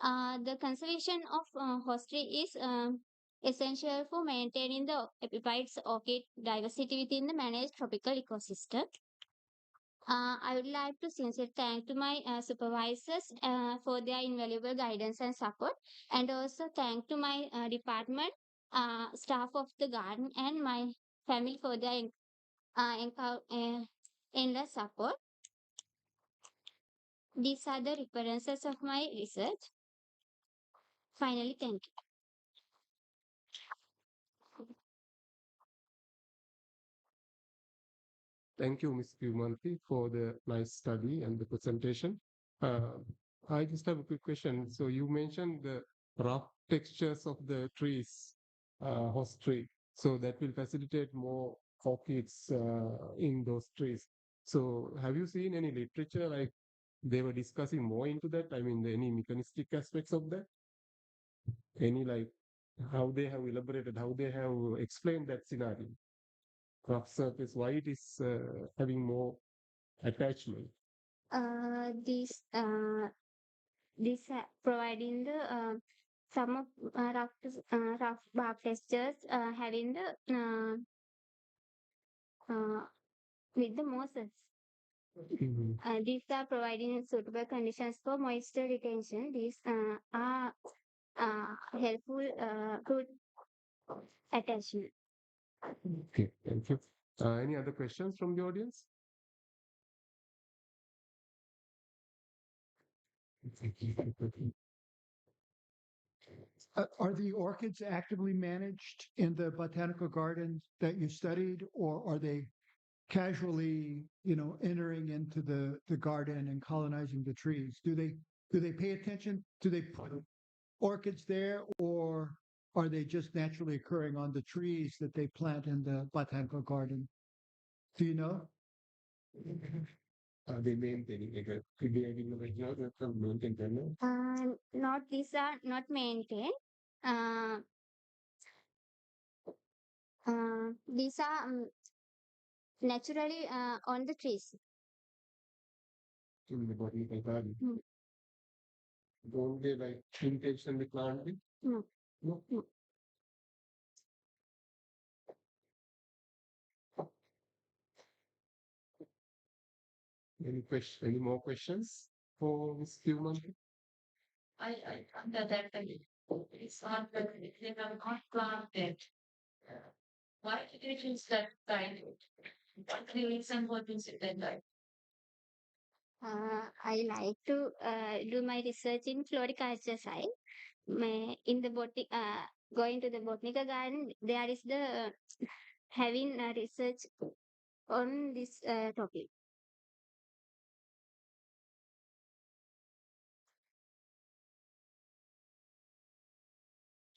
The conservation of host tree is essential for maintaining the epiphyte's orchid diversity within the managed tropical ecosystem. I would like to sincerely thank to my supervisors for their invaluable guidance and support, and also thank to my department, staff of the garden, and my family for their endless support. These are the references of my research. Finally, thank you. Thank you, Ms. Pumanti, for the nice study and the presentation. Uh, I just have a quick question. So you mentioned the rough textures of the trees, host tree. So that will facilitate more orchids in those trees. So have you seen any literature like they were discussing more into that? I mean, any mechanistic aspects of that? Any like how they have elaborated, how they have explained that scenario? Rough surface, why it is having more attachment. These providing the some of rough bark textures having the with the mosses. Mhm. These are providing suitable conditions for moisture retention. These are helpful to attachment. Okay, thank you. Any other questions from the audience? Are the orchids actively managed in the botanical gardens that you studied, or are they casually, entering into the garden and colonizing the trees? Do they pay attention? Do they put orchids there, or are they just naturally occurring on the trees that they plant in the botanical garden? Do you know? Are they maintaining it? Could be having a regular maintenance. Not these are not maintained. Uh, these are naturally on the trees. In the botanical garden. Mm. Don't they like intentionally plant it? No. No. Any question? Any more questions for Ms. Human? I under that it's not that they have not planted. Why did you choose that kind? What the reason for this that? I like to do my research in floriculture side. In the going to the botanical garden, there is the having research on this topic.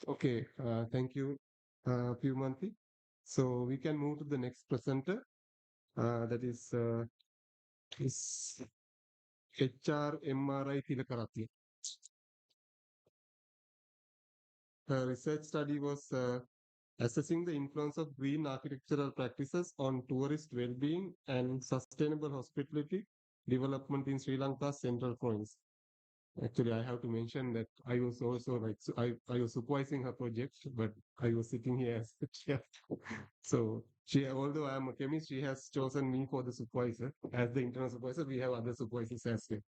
Okay, thank you, Pumanti. So we can move to the next presenter. That is HRMRI Tilakaratne. Her research study was assessing the influence of green architectural practices on tourist well-being and sustainable hospitality development in Sri Lanka's central province. Actually, I have to mention that I was also like I was supervising her project, but I was sitting here as the chair. So she, although I am a chemist, she has chosen me for the supervisor as the internal supervisor. We have other supervisors as well.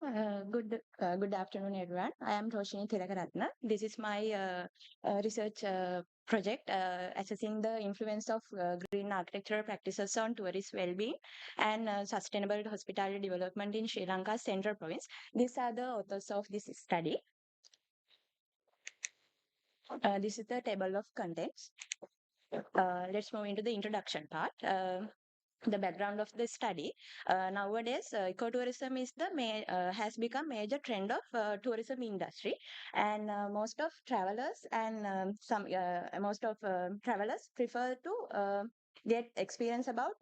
Good afternoon, everyone. I am Roshini Thilakaratna. This is my research project assessing the influence of green architectural practices on tourist well-being and sustainable hospitality development in Sri Lanka's central province. These are the authors of this study. This is the table of contents. Let's move into the introduction part. The background of the study. Nowadays, ecotourism is has become major trend of tourism industry, and most of travelers and most of travelers prefer to get experience about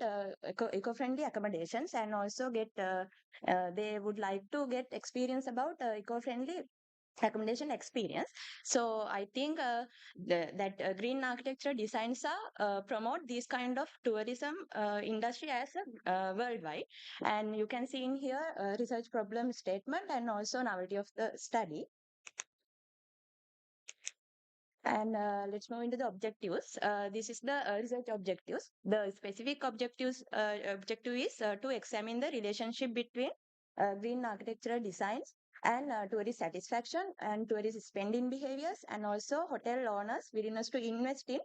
eco-friendly accommodations, and also they would like to get experience about eco-friendly accommodation experience. So I think that green architecture designs are promote this kind of tourism industry as a worldwide. And you can see in here research problem statement and also novelty of the study. And let's move into the objectives. This is the research objectives. The specific objective is to examine the relationship between green architectural designs and tourist satisfaction and tourist spending behaviors, and also hotel owners' willingness to invest in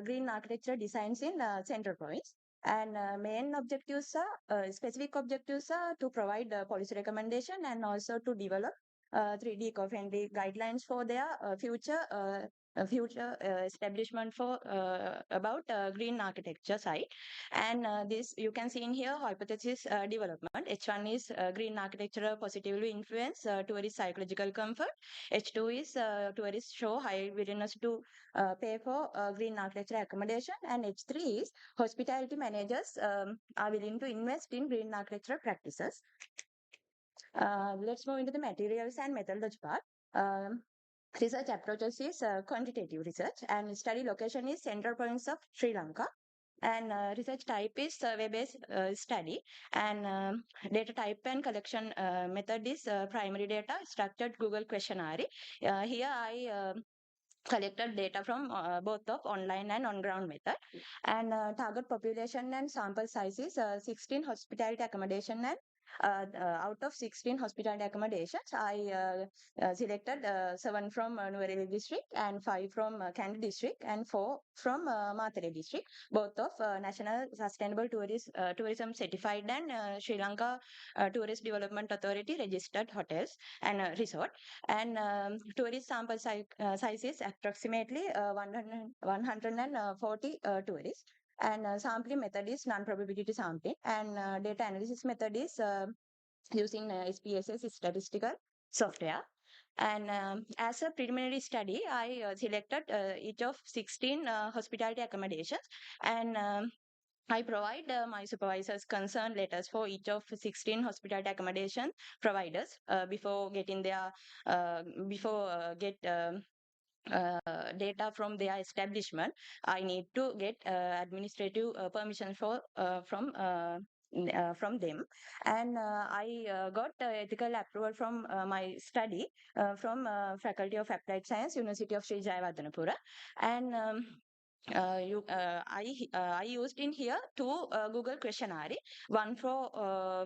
green architectural designs in central province. And main objectives are specific objectives are to provide policy recommendation and also to develop 3D eco-friendly guidelines for their future establishment for about green architecture side. And this you can see in here hypothesis development. H1 is green architecture positively influence tourist psychological comfort. H2 is tourists show high willingness to pay for green architecture accommodation. And H3 is hospitality managers are willing to invest in green architecture practices. Let's move into the materials and methodology part. Research approaches is quantitative research, and study location is central province of Sri Lanka. And research type is survey-based study, and data type and collection method is primary data structured Google questionnaire. Here I collected data from both of online and on-ground method. And target population and sample size is 16 hospitality accommodation, and out of 16 hospitality accommodations, I selected 7 from Nuwara district and 5 from Kandy district and 4 from Matale district, both of National Sustainable Tourism Certified and Sri Lanka Tourist Development Authority registered hotels and resort. And tourist sample size is approximately 140 tourists. And sampling method is non-probability sampling, and data analysis method is using SPSS statistical software. And as a preliminary study, I selected each of 16 hospitality accommodations, and I provide my supervisor's concern letters for each of 16 hospitality accommodation providers before getting their get data from their establishment. I need to get administrative permission from them. And I got ethical approval from my study from Faculty of Applied Science, University of Sri Jayawardenepura. And I used in here 2 Google questionnaire, one for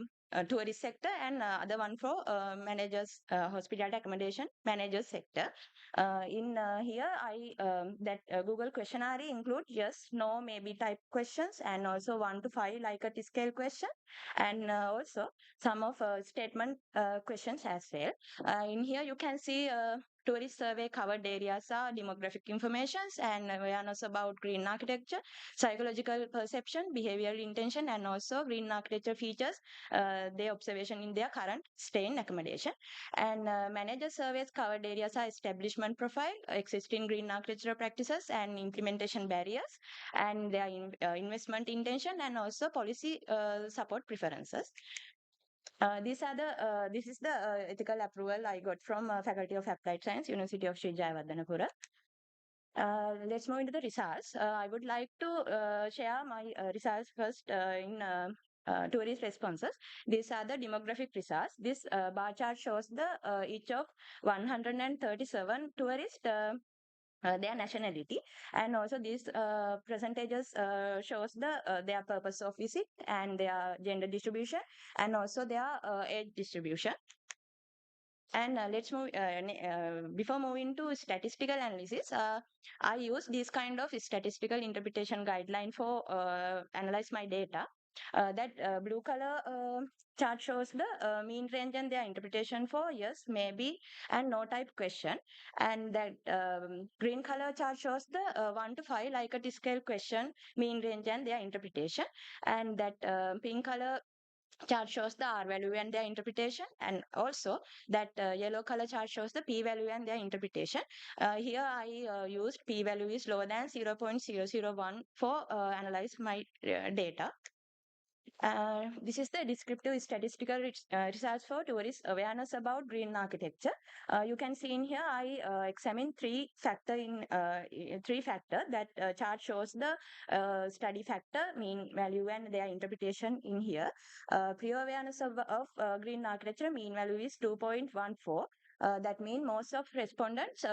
tourist sector and other one for managers hospitality accommodation managers sector. In here I that Google questionnaire include yes, no, maybe type questions, and also 1 to 5 Likert scale question, and also some of statement questions as well. In here you can see tourist survey covered areas are demographic informations and awareness about green architecture, psychological perception, behavioral intention, and also green architecture features, their observation in their current stay in accommodation. And manager surveys covered areas are establishment profile, existing green architectural practices and implementation barriers, and their investment intention, and also policy support preferences. This is the ethical approval I got from Faculty of Applied Science, University of Sri Jayawardenepura. Let's move into the results. I would like to share my results first in tourist responses. These are the demographic results. This bar chart shows the each of 137 tourists their nationality, and also these percentages shows their purpose of visit and their gender distribution and also their age distribution. And let's move before moving to statistical analysis. I use this kind of statistical interpretation guideline for analyze my data. That blue color chart shows the mean range and their interpretation for yes, maybe, and no type question. And that green color chart shows the 1 to 5 Likert scale question, mean range and their interpretation. And that pink color chart shows the R value and their interpretation, and also that yellow color chart shows the P value and their interpretation. Here I used P value is lower than 0.001 for analyze my data. This is the descriptive statistical results for tourist awareness about green architecture. You can see in here I examine three factor that chart shows the study factor, mean value and their interpretation in here. Prior awareness of green architecture mean value is 2.14. That means most of respondents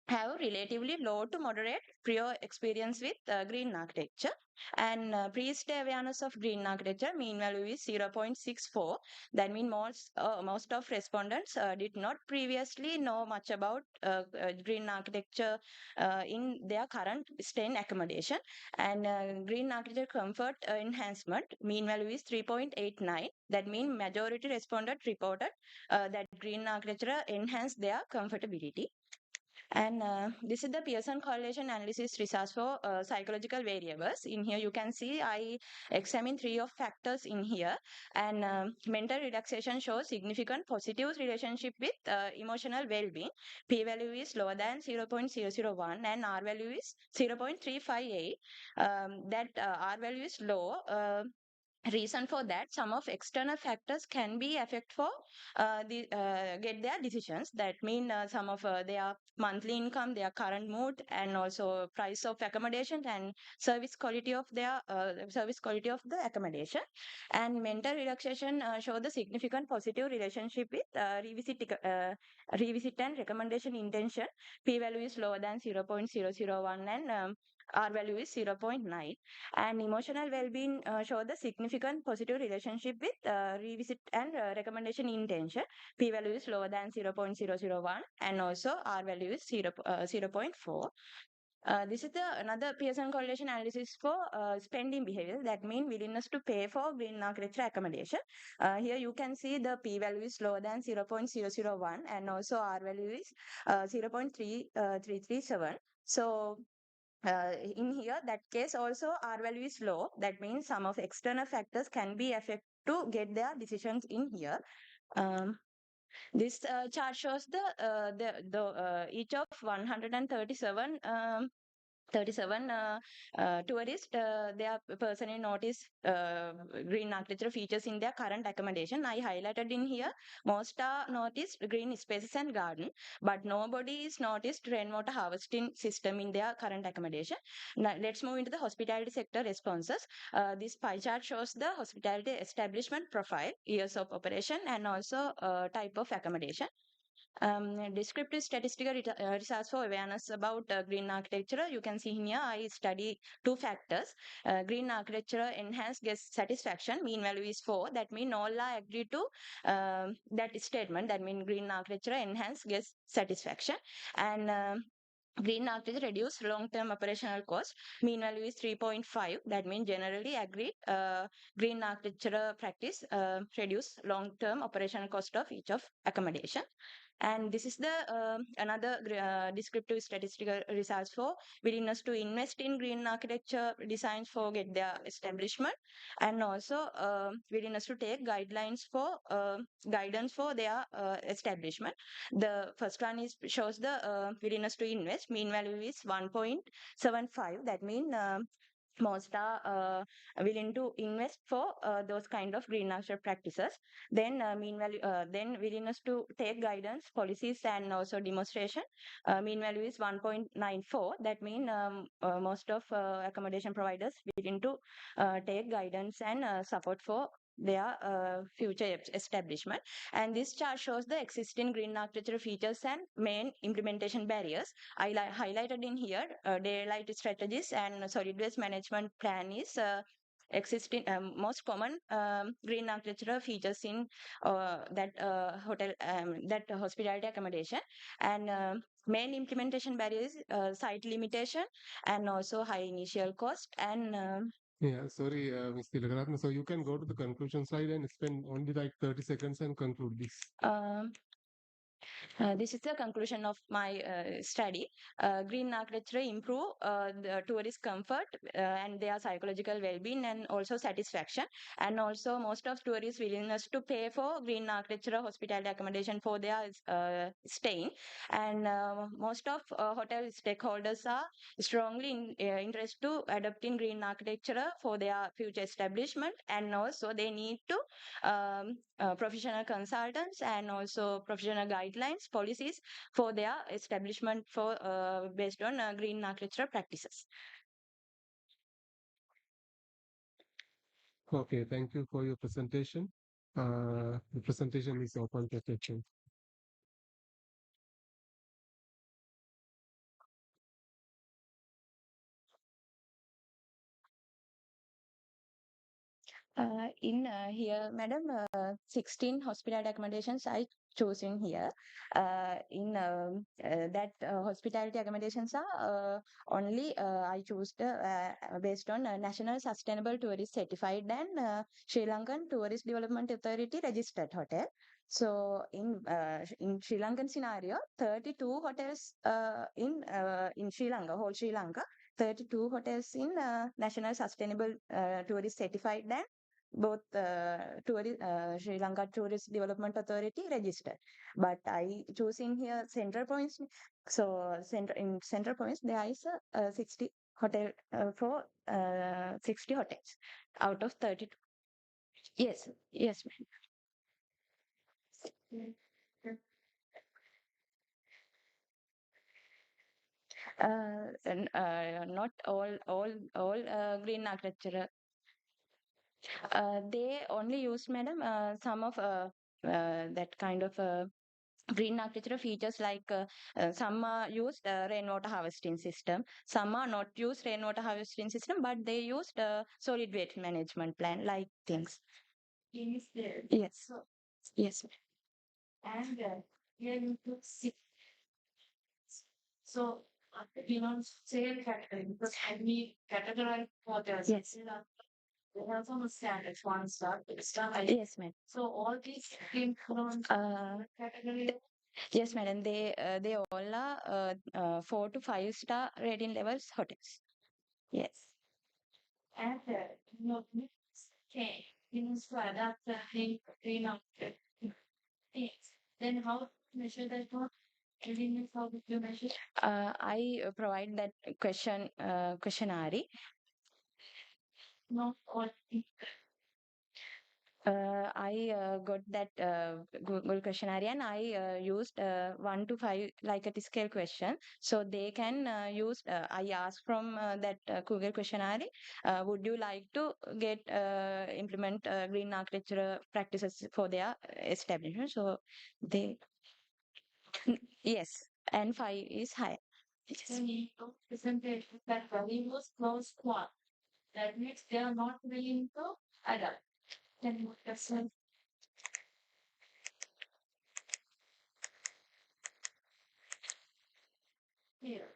have relatively low to moderate prior experience with green architecture. And pre-stay awareness of green architecture mean value is 0.64. That means most of respondents did not previously know much about green architecture in their current stay in accommodation. And green architecture comfort enhancement mean value is 3.89. That means majority respondent reported that green architecture enhanced their comfortability. And this is the Pearson correlation analysis results for psychological variables. In here, you can see I examine three of factors in here. And mental relaxation shows significant positive relationship with emotional well-being. P value is lower than 0.001 and R value is 0.358. That R value is low. Reason for that, some of external factors can be affect for get their decisions. That mean some of their monthly income, their current mood, and also price of accommodation and service quality of the accommodation. And mental relaxation show the significant positive relationship with revisit and recommendation intention. P value is lower than 0.001 and R value is 0.9. And emotional well-being show the significant positive relationship with revisit and recommendation intention. P value is lower than 0.001 and also R value is 0.4. This is another Pearson correlation analysis for spending behavior. That means willingness to pay for green architecture accommodation. Here you can see the P value is lower than 0.001 and also R value is 0.337. So in here, that case also R value is low. That means some of external factors can be affect to get their decisions in here. This chart shows the each of 137 tourists, their personally noticed green architecture features in their current accommodation. I highlighted in here, most are noticed green spaces and garden, but nobody is noticed rainwater harvesting system in their current accommodation. Now, let's move into the hospitality sector responses. This pie chart shows the hospitality establishment profile, years of operation, and also type of accommodation. Descriptive statistical results for awareness about green architecture. You can see here I study two factors. Green architecture enhanced guest satisfaction. Mean value is 4. That means all are agree to that statement. That means green architecture enhanced guest satisfaction. And green architecture reduce long-term operational cost. Mean value is 3.5. That means generally agreed green architecture practice reduce long-term operational cost of each of accommodation. And this is the another descriptive statistical results for willingness to invest in green architecture designs for get their establishment, and also willingness to take guidance for their establishment. The first one is shows the willingness to invest. Mean value is 1.75. That means most are willing to invest for those kind of green architecture practices. Then then willingness to take guidance, policies, and also demonstration. Mean value is 1.94. That means most of accommodation providers willing to take guidance and support for their future establishment. And this chart shows the existing green architecture features and main implementation barriers. I highlighted in here daylight strategies and solid waste management plan is existing most common green architectural features in that hotel that hospitality accommodation, and main implementation barriers, site limitation, and also high initial cost and Yeah, sorry, Ms. Tilakaratna. So you can go to the conclusion slide and spend only like 30 seconds and conclude this. um, this is the conclusion of my study. Green architecture improve the tourist comfort and their psychological well-being and also satisfaction. And also most of tourists willingness to pay for green architecture hospitality accommodation for their staying. And most of hotel stakeholders are strongly interested to adopting green architecture for their future establishment. And also they need to professional consultants and also professional guidelines, policies for their establishment for based on green architecture practices. Okay, thank you for your presentation. The presentation is open for questions. In here, madam, 16 hospitality accommodations I chosen here. In that hospitality accommodations are only I choose the based on National Sustainable Tourist Certified and Sri Lankan Tourist Development Authority registered hotel. So in Sri Lankan scenario, 32 hotels in Sri Lanka, whole Sri Lanka, 32 hotels in National Sustainable Tourist Certified and both Sri Lanka Tourist Development Authority registered. But I choosing here central points. So in central points there is a 60 hotel for 60 hotels out of 32. Yes, yes, ma'am. Not all green architecture. They only use, madam, some of that kind of green architecture features like some are used rainwater harvesting system, some are not used rainwater harvesting system, but they used solid waste management plan like things. Yes, yes. And here you could see. So we don't say category because we categorize hotels. Yes. There are some standards, one star, two star. Yes, ma'am. So all these came from category. Yes, madam. They all are 4 to 5 star rating levels hotels. Yes. And no okay, means to adapt the green outfit. Yes. Then how measure that one? Cleanliness, how do you measure? I provide that questionnaire. Not all. I got that Google questionnaire and I used 1 to 5 like a scale question. So they can use, I asked from that Google questionnaire, would you like to get implement green architecture practices for their establishment? So they, yes, and 5 is high. Yes. Presentation that value was close one. That means they are not willing to adapt. Then that's here.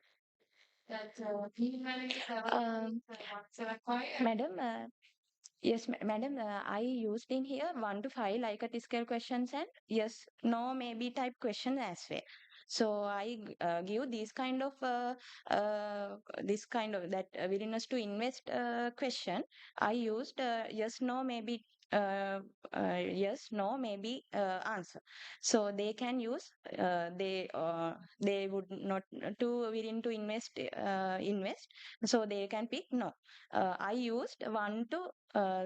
That madam, yes, madam, I used in here 1 to 5 like a scale questions and yes, no, maybe type question as well. So I give this kind of that willingness to invest question. I used yes, no, maybe yes, no, maybe answer. So they can use they would not too willing to invest. So they can pick no. I used 1 to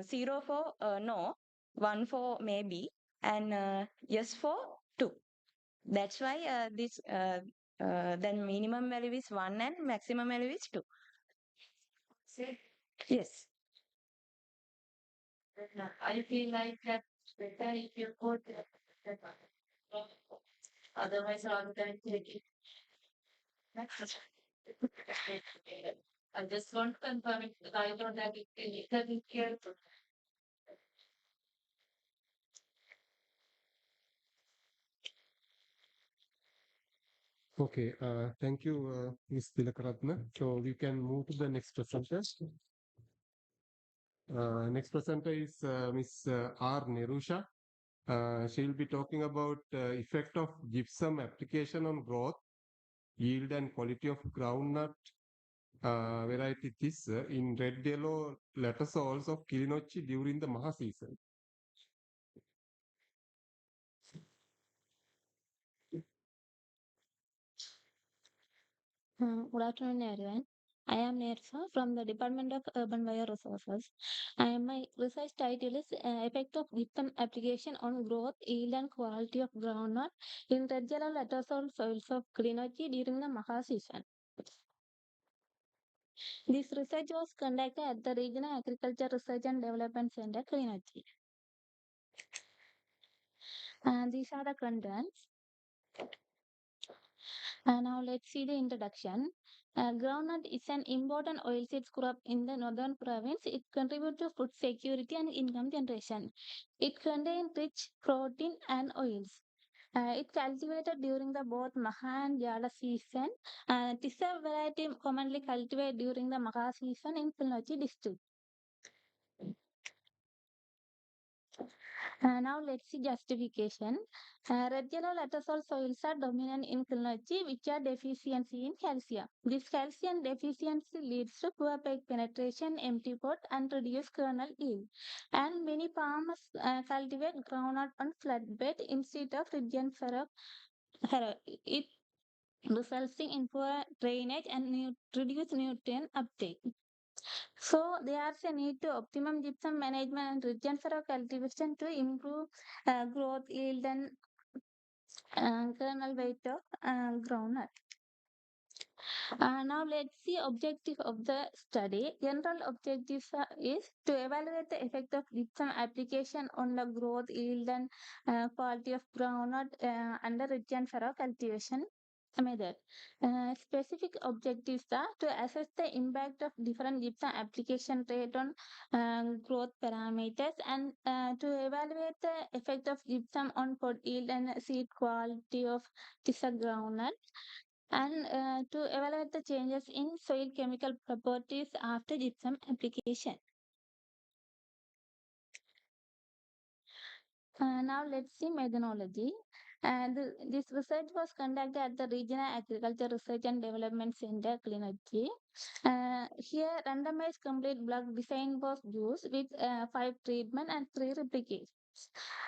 0 for no, 1 for maybe, and yes for 2. That's why this then minimum value is 1 and maximum value is 2. Yes. I feel like that better if you put that otherwise rather than take it. I just want to confirm it. I don't have it here. Okay, thank you, Ms. Tilakaratna. So we can move to the next presenter. Next presenter is Ms. R. Nerusha. She will be talking about effect of gypsum application on growth, yield and quality of groundnut variety this in red yellow lettuce of Kilinochi during the Maha season. Good afternoon, everyone. I am Nersa from the Department of Urban Bioresources. My research title is Effect of Gypsum Application on Growth, Yield and Quality of Groundnut in Red Yellow Lettuce Soils of Klinochi during the Maha season. This research was conducted at the Regional Agriculture Research and Development Center, Klinochi. And these are the contents. Now let's see the introduction. Groundnut is an important oilseed crop in the northern province. It contributes to food security and income generation. It contains rich protein and oils. It's cultivated during the both Maha and Jala season. It is a variety commonly cultivated during the Maha season in Kilnochi district. Now let's see justification. Red yellow lettuce soils are dominant in Kilnochi, which are deficiency in calcium. This calcium deficiency leads to poor peg penetration, empty pot, and reduced kernel yield. And many farmers cultivate groundnut on flatbed instead of ridge and furrow. It resulting in poor drainage and reduced nutrient uptake. So there's a need to optimum gypsum management and region for cultivation to improve growth, yield, and kernel weight of groundnut. Now let's see objective of the study. General objectives is to evaluate the effect of gypsum application on the growth, yield, and quality of groundnut under region furrow cultivation method. Specific objectives are to assess the impact of different gypsum application rate on growth parameters and to evaluate the effect of gypsum on pod yield and seed quality of tisa groundnut and to evaluate the changes in soil chemical properties after gypsum application. Now let's see methodology. This research was conducted at the Regional Agriculture Research and Development Center, Klinochi. Here, randomized complete block design was used with 5 treatment and 3 replicates.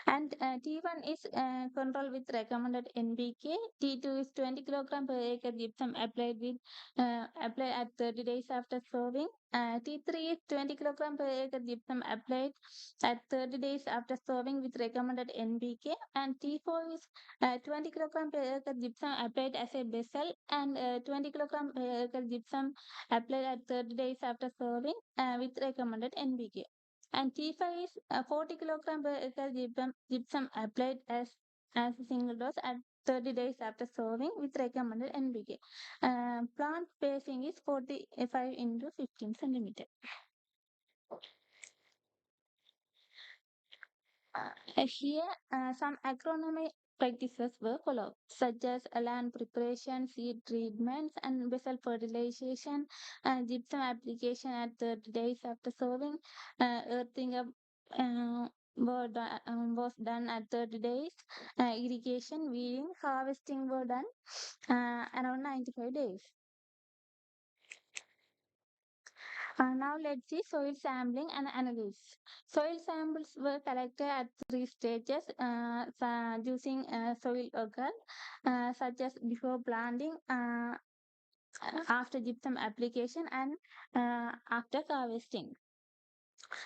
And T1 is control with recommended NPK. T2 is 20 kg per acre gypsum applied at 30 days after sowing. T3 is 20 kg per acre gypsum applied at 30 days after sowing with recommended NPK, and T4 is 20 kg per acre gypsum applied as a basal and 20 kg per acre gypsum applied at 30 days after sowing with recommended NPK. And T5 is 40 kg per acre gypsum applied as a single dose at 30 days after sowing with recommended NPK. Plant spacing is 45 into 15 centimeter. Here, some agronomy practices were followed, such as land preparation, seed treatments, and basal fertilization, gypsum application at 30 days after sowing, earthing up was done at 30 days, irrigation, weeding, harvesting were done around 95 days. Now let's see soil sampling and analysis. Soil samples were collected at 3 stages using soil organ such as before planting, after gypsum application, and after harvesting.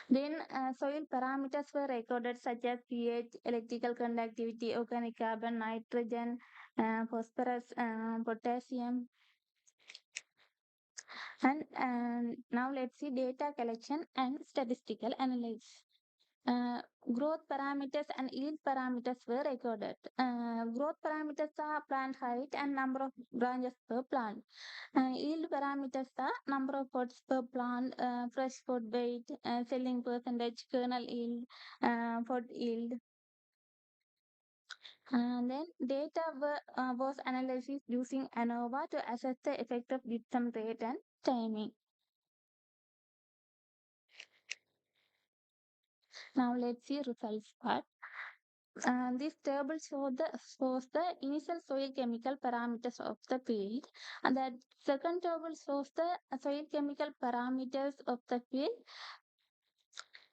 Then soil parameters were recorded such as pH, electrical conductivity, organic carbon, nitrogen, phosphorus, potassium, and now let's see data collection and statistical analysis. Uh, Growth parameters and yield parameters were recorded. Growth parameters are plant height and number of branches per plant. Yield parameters are number of pods per plant, fresh pod weight, selling percentage, kernel yield, pod yield. And then was analyzed using ANOVA to assess the effect of gypsum rate and timing. Now let's see results part. This table shows the initial soil chemical parameters of the field, and that second table shows the soil chemical parameters of the field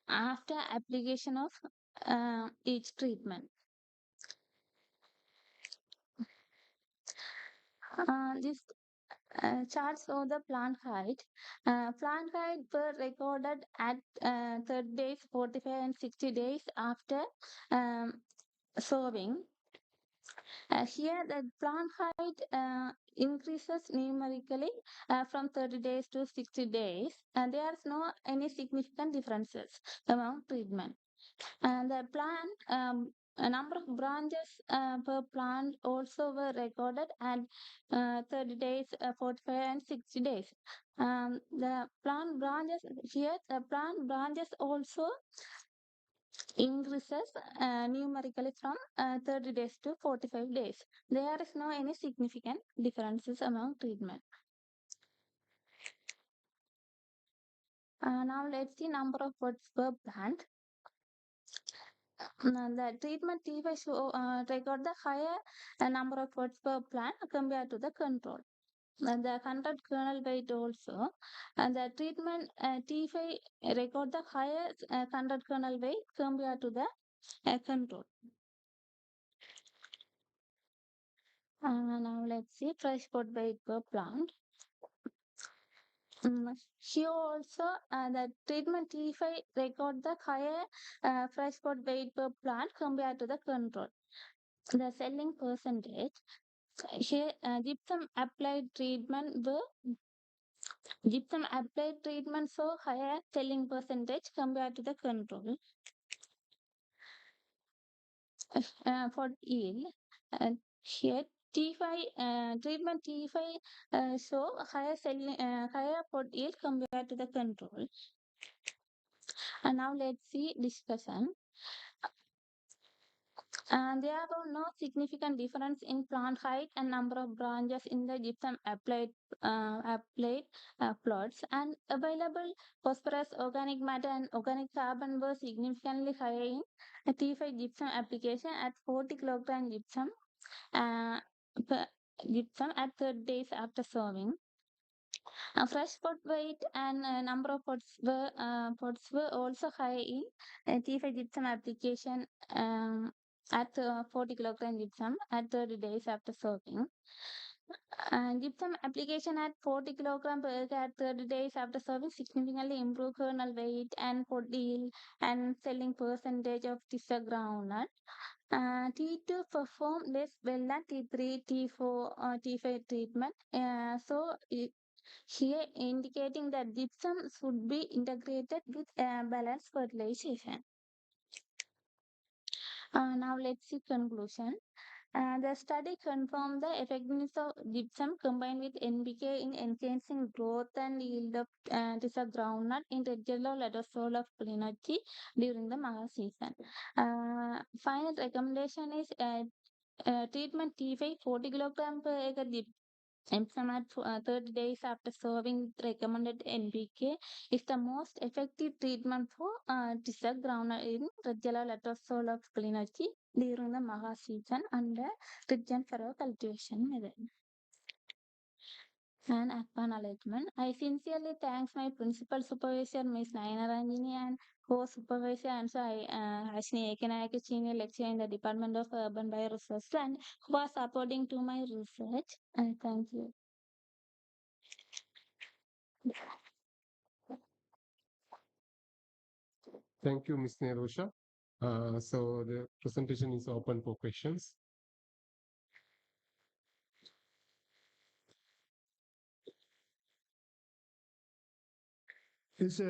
after application of each treatment. This charts show the plant height. Plant height were recorded at 30 days, 45 and 60 days after sowing. Here, the plant height increases numerically from 30 days to 60 days, and there is no any significant differences among treatment. And the plant a number of branches per plant also were recorded at 30 days, 45 and 60 days. The plant branches here, the plant branches also increases numerically from 30 days to 45 days. There is no any significant differences among treatment. Now let's see number of pods per plant. The treatment T5 record the higher number of pods per plant compared to the control. And the controlled kernel weight also, and the treatment T5 record the higher controlled kernel weight compared to the control. Now let's see fresh pod weight per plant. Here also the treatment T5 record the higher fresh pod weight per plant compared to the control. The selling percentage here gypsum applied treatment so higher selling percentage compared to the control. For yield, here T5 treatment T5 show higher for yield compared to the control. And now let's see discussion. There were no significant difference in plant height and number of branches in the gypsum applied plots, and available phosphorus, organic matter, and organic carbon were significantly higher in T5 gypsum application at 40 kilogram gypsum gypsum at 30 days after sowing. Fresh pot weight and number of pots were also high in T5 gypsum application at 40 kilogram gypsum at 30 days after sowing. Gypsum application at 40 kilogram per acre at 30 days after sowing significantly improved kernel weight and pod yield and selling percentage of tissa groundnut. T2 perform less well than T3, T4, T5 treatment. Here indicating that gypsum should be integrated with balanced fertilization. Now let's see conclusion. The study confirmed the effectiveness of gypsum combined with NPK in enhancing growth and yield of tissa groundnut in red yellow letter soil of Klinochi during the Maha season. Final recommendation is treatment T5 40 kilogram per acre gypsum at 30 days after sowing recommended NPK is the most effective treatment for tissa groundnut in red yellow letter soil of Klinochi during the Maha season under ridge and furrow cultivation method. And acknowledgement. I sincerely thank my principal supervisor, Ms. Nayana Ranjini, and co-supervisor and Ashni Ekanayake, senior lecturer in the Department of Urban Bioresources, and who are supporting to my research. And thank you. Thank you, Ms. Nerosha. So the presentation is open for questions. Is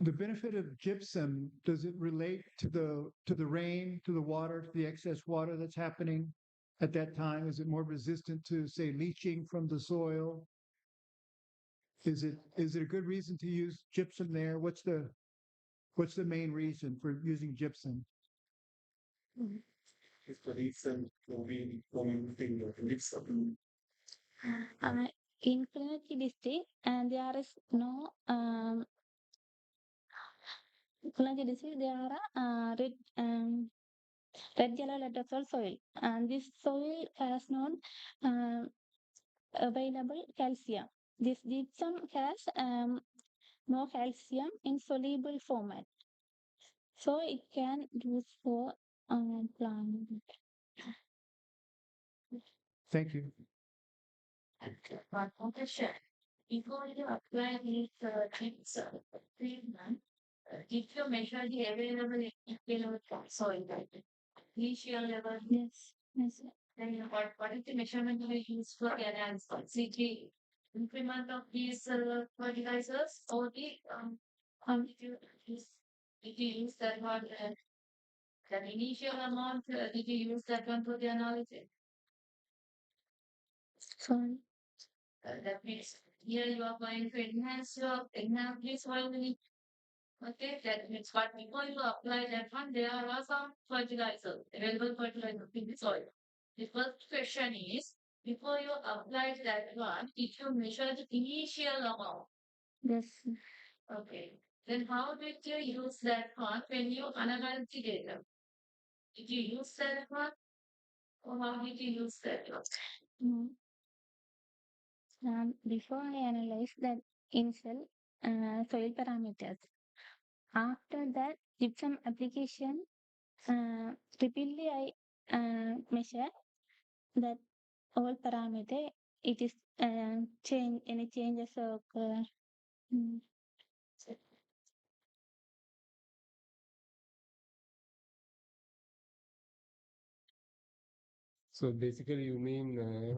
the benefit of gypsum, does it relate to the rain, to the water, to the excess water that's happening at that time? Is it more resistant to, say, leaching from the soil? Is it a good reason to use gypsum there? What's the main reason for using gypsum? It's the reason we using gypsum. Uh, in Kliniki district, and there is no Kliniki district. There are red yellow lettersoil soil, and this soil has no uh, available calcium. This gypsum has no calcium in soluble format, so it can use for plant. Thank you. One more question. Before you apply this treatment, did you measure the available soil type? Initial level? Yes, yes. Then what is the measurement you use for the analysis? See the increment of these fertilizers or the did you use that one that initial amount did you use that one for the analysis? Sorry. That means here you are going to enhance this soil. Okay, that means but before you apply that one, there are some fertilizers, available fertilizers in the soil. The first question is, before you apply that one, did you measure the initial amount? Yes. Okay. Then how did you use that one when you analyze the data? Did you use that one? Or how did you use that one? Mm. Before I analyze that initial soil parameters, after that gypsum application, repeatedly I measure that all parameter. It is change any changes occur. Mm. So basically, you mean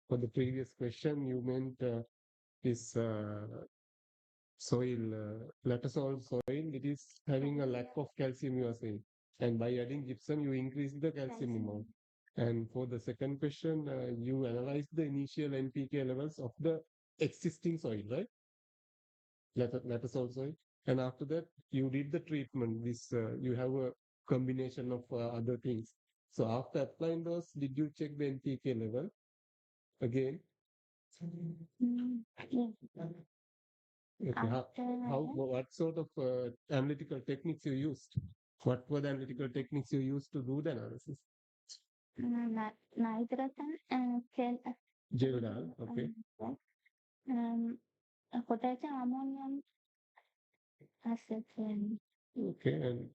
for the previous question, you meant this soil, latticeol soil, it is having a lack of calcium, you are saying. And by adding gypsum, you increase the calcium amount. And for the second question, you analyze the initial NPK levels of the existing soil, right? Latticeol soil. And after that, you did the treatment. This you have a combination of other things. So after applying those, did you check the NPK level again? Mm. Yes. Okay. What sort of analytical techniques you used? What were the analytical techniques you used to do the analysis? Nitrogen and Geodal, okay. um, potassium ammonium acids and Okay, and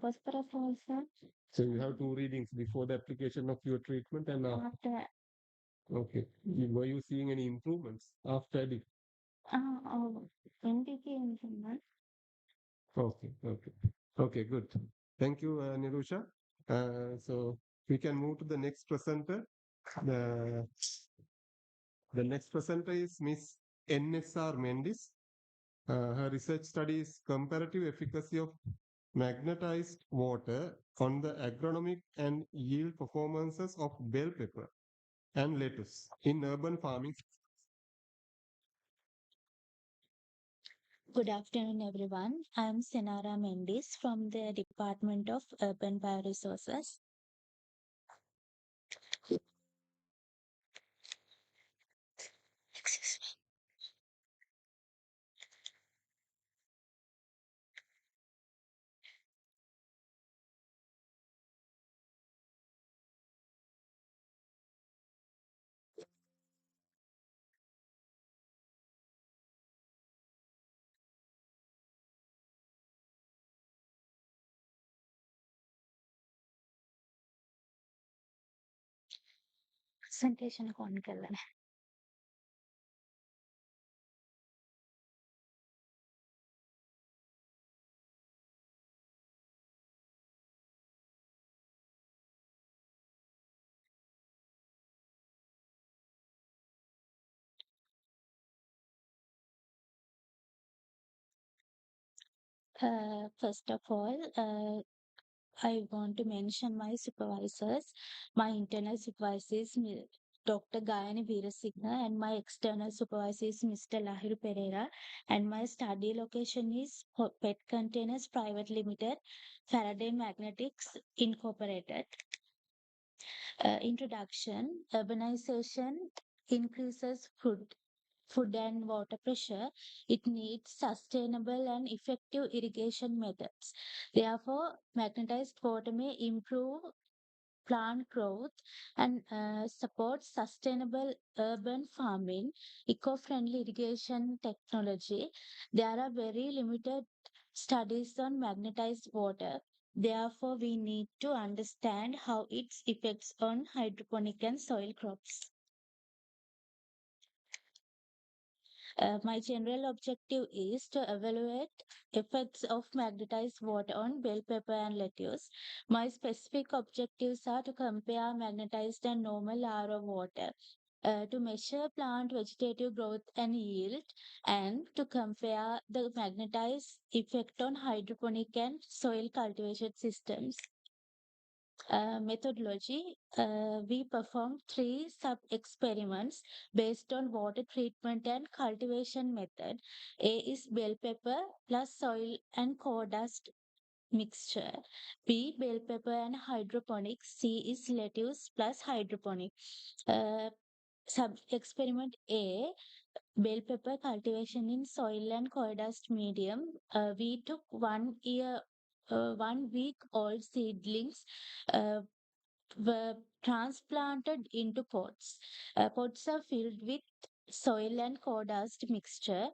phosphorus also. so you have two readings before the application of your treatment and after. After Okay. Were you seeing any improvements after adding? NPK insulin. Okay, okay. Okay, good. Thank you, Nirusha. So we can move to the next presenter. The, the next presenter is Miss NSR Mendis. Her research studies comparative efficacy of magnetized water on the agronomic and yield performances of bell pepper and lettuce in urban farming. Good afternoon, everyone. I'm Senara Mendis from the Department of Urban Bioresources. Excuse me. Presentation कौन कर रहा है? First of all, I want to mention my supervisors. My internal supervisor is Dr. Gayani Veerasigna, and my external supervisor is Mr. Lahiru Pereira. And my study location is PET Containers Private Limited, Faraday Magnetics Incorporated. Introduction: urbanization increases food and water pressure. It needs sustainable and effective irrigation methods. Therefore, magnetized water may improve plant growth and support sustainable urban farming, eco-friendly irrigation technology. There are very limited studies on magnetized water. Therefore, we need to understand how its effects on hydroponic and soil crops. My general objective is to evaluate effects of magnetized water on bell pepper and lettuce. My specific objectives are to compare magnetized and normal RO water, to measure plant vegetative growth and yield, and to compare the magnetized effect on hydroponic and soil cultivation systems. Methodology, we performed 3 sub-experiments based on water treatment and cultivation method. A is bell pepper plus soil and dust mixture. B, bell pepper and hydroponics. C is lettuce plus hydroponic. Sub-experiment A, bell pepper cultivation in soil and dust medium. We took 1 week old seedlings, uh, were transplanted into pots. Pots are filled with soil and sawdust mixture.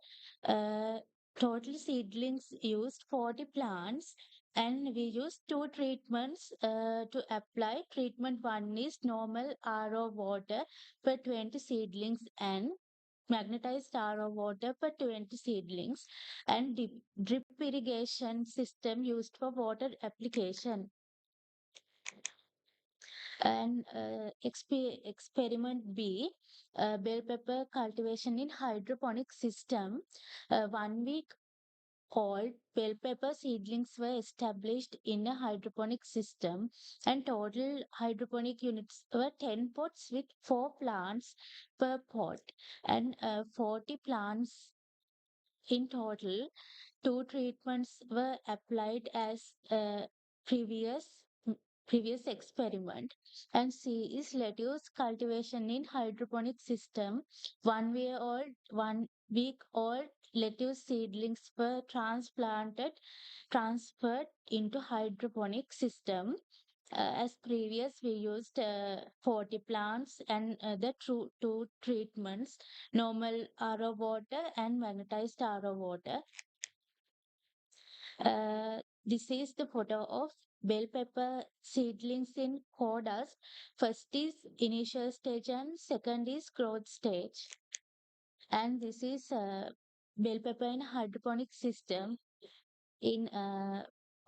Uh, Total seedlings used 40 plants, and we used 2 treatments to apply. Treatment 1 is normal RO water per 20 seedlings and magnetized RO water per 20 seedlings, and drip irrigation system used for water application. And experiment B, bell pepper cultivation in hydroponic system. 1 week old bell pepper seedlings were established in a hydroponic system, and total hydroponic units were 10 pots with 4 plants per pot, and 40 plants in total. 2 treatments were applied as previous previous experiment. And C is lettuce cultivation in hydroponic system. 1 week old lettuce seedlings were transferred into hydroponic system. As previous, we used 40 plants and the two treatments, normal RO water and magnetized RO water. This is the photo of bell pepper seedlings in dust. First is initial stage and second is growth stage. And this is bell pepper in hydroponic system in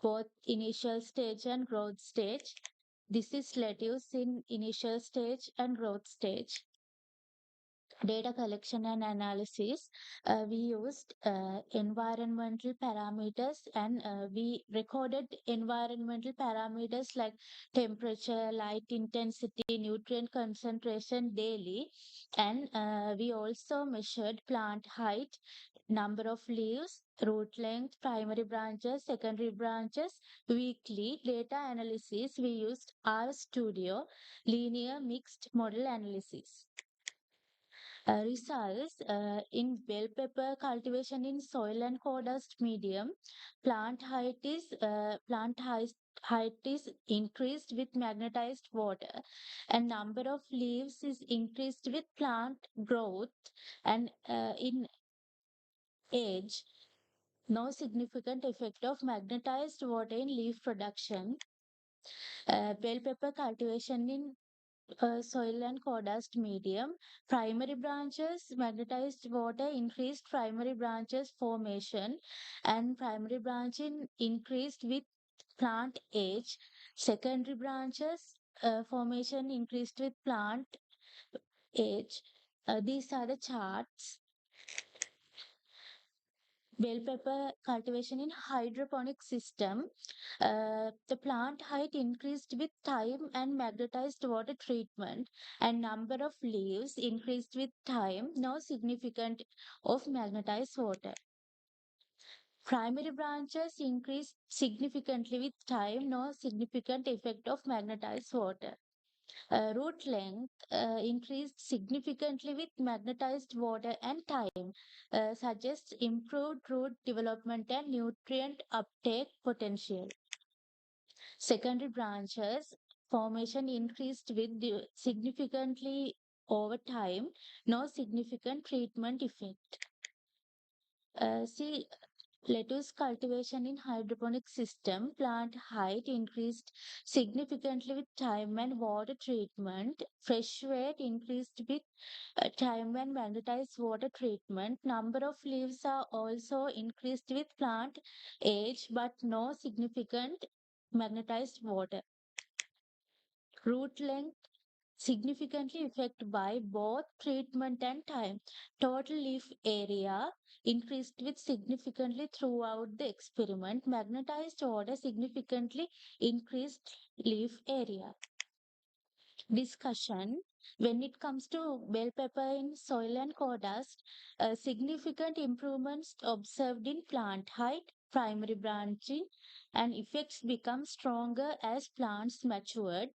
both initial stage and growth stage. This is lettuce in initial stage and growth stage. Data collection and analysis. We used environmental parameters, and we recorded environmental parameters like temperature, light intensity, nutrient concentration daily. And we also measured plant height, number of leaves, root length, primary branches, secondary branches weekly. Data analysis, we used RStudio, linear mixed model analysis. Results in bell pepper cultivation in soil and dust medium. Plant height is increased with magnetized water, and number of leaves is increased with plant growth, and in age, no significant effect of magnetized water in leaf production. Bell pepper cultivation in soil and dust medium. Primary branches, magnetized water increased primary branches formation, and primary branching increased with plant age. Secondary branches formation increased with plant age. These are the charts. bell pepper cultivation in hydroponic system. The plant height increased with time and magnetized water treatment, and number of leaves increased with time. No significant of magnetized water. Primary branches increased significantly with time. No significant effect of magnetized water. Root length increased significantly with magnetized water and time, suggests improved root development and nutrient uptake potential. Secondary branches formation increased with significantly over time, no significant treatment effect. See, lettuce cultivation in hydroponic system, plant height increased significantly with time and water treatment. Fresh weight increased with time and magnetized water treatment. Number of leaves are also increased with plant age, but no significant magnetized water. Root length significantly affected by both treatment and time. Total leaf area increased with significantly throughout the experiment. Magnetized water significantly increased leaf area. Discussion. When it comes to bell pepper in soil and dust, significant improvements observed in plant height, primary branching, and effects become stronger as plants matured.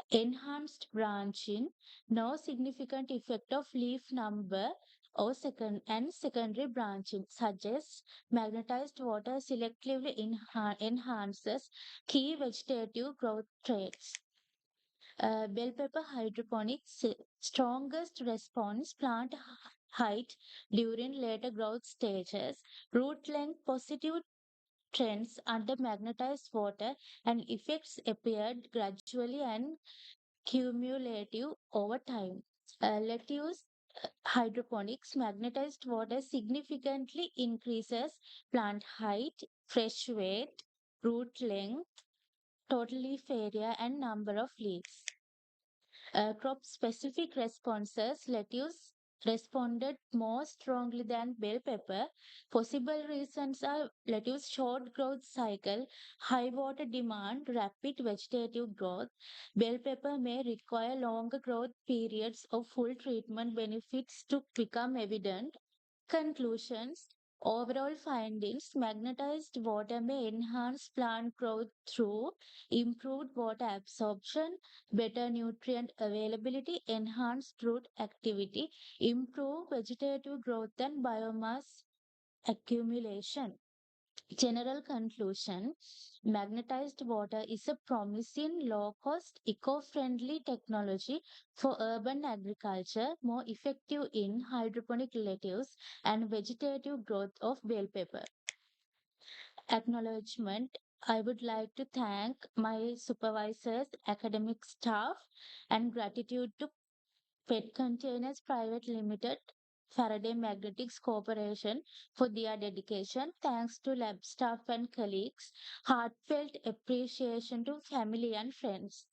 Enhanced branching, no significant effect of leaf number or secondary branching suggests magnetized water selectively enhances key vegetative growth traits. Bell pepper hydroponics strongest response plant height during later growth stages, root length positive trends under magnetized water, and effects appeared gradually and cumulative over time. Lettuce hydroponics magnetized water significantly increases plant height, fresh weight, root length, total leaf area, and number of leaves. Crop specific responses, lettuce responded more strongly than bell pepper. Possible reasons are lettuce short growth cycle, high water demand, rapid vegetative growth. Bell pepper may require longer growth periods of full treatment benefits to become evident. Conclusions. Overall findings, magnetized water may enhance plant growth through improved water absorption, better nutrient availability, enhanced root activity, improve vegetative growth and biomass accumulation. General conclusion. Magnetized water is a promising, low cost, eco friendly technology for urban agriculture, more effective in hydroponic lettuce and vegetative growth of bell pepper. Acknowledgement. I would like to thank my supervisors, academic staff, and gratitude to Pet Containers Private Limited, Faraday Magnetics Corporation for their dedication. Thanks to lab staff and colleagues. Heartfelt appreciation to family and friends.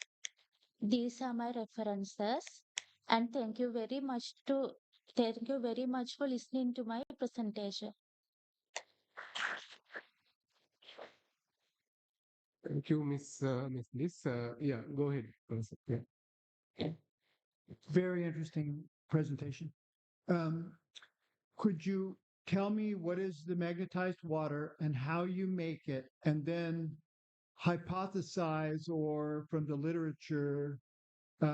These are my references. And thank you very much for listening to my presentation. Thank you, Miss Liz. Yeah, go ahead. Professor. Yeah. Very interesting presentation. Um, could you tell me what is the magnetized water and how you make it, and then hypothesize or from the literature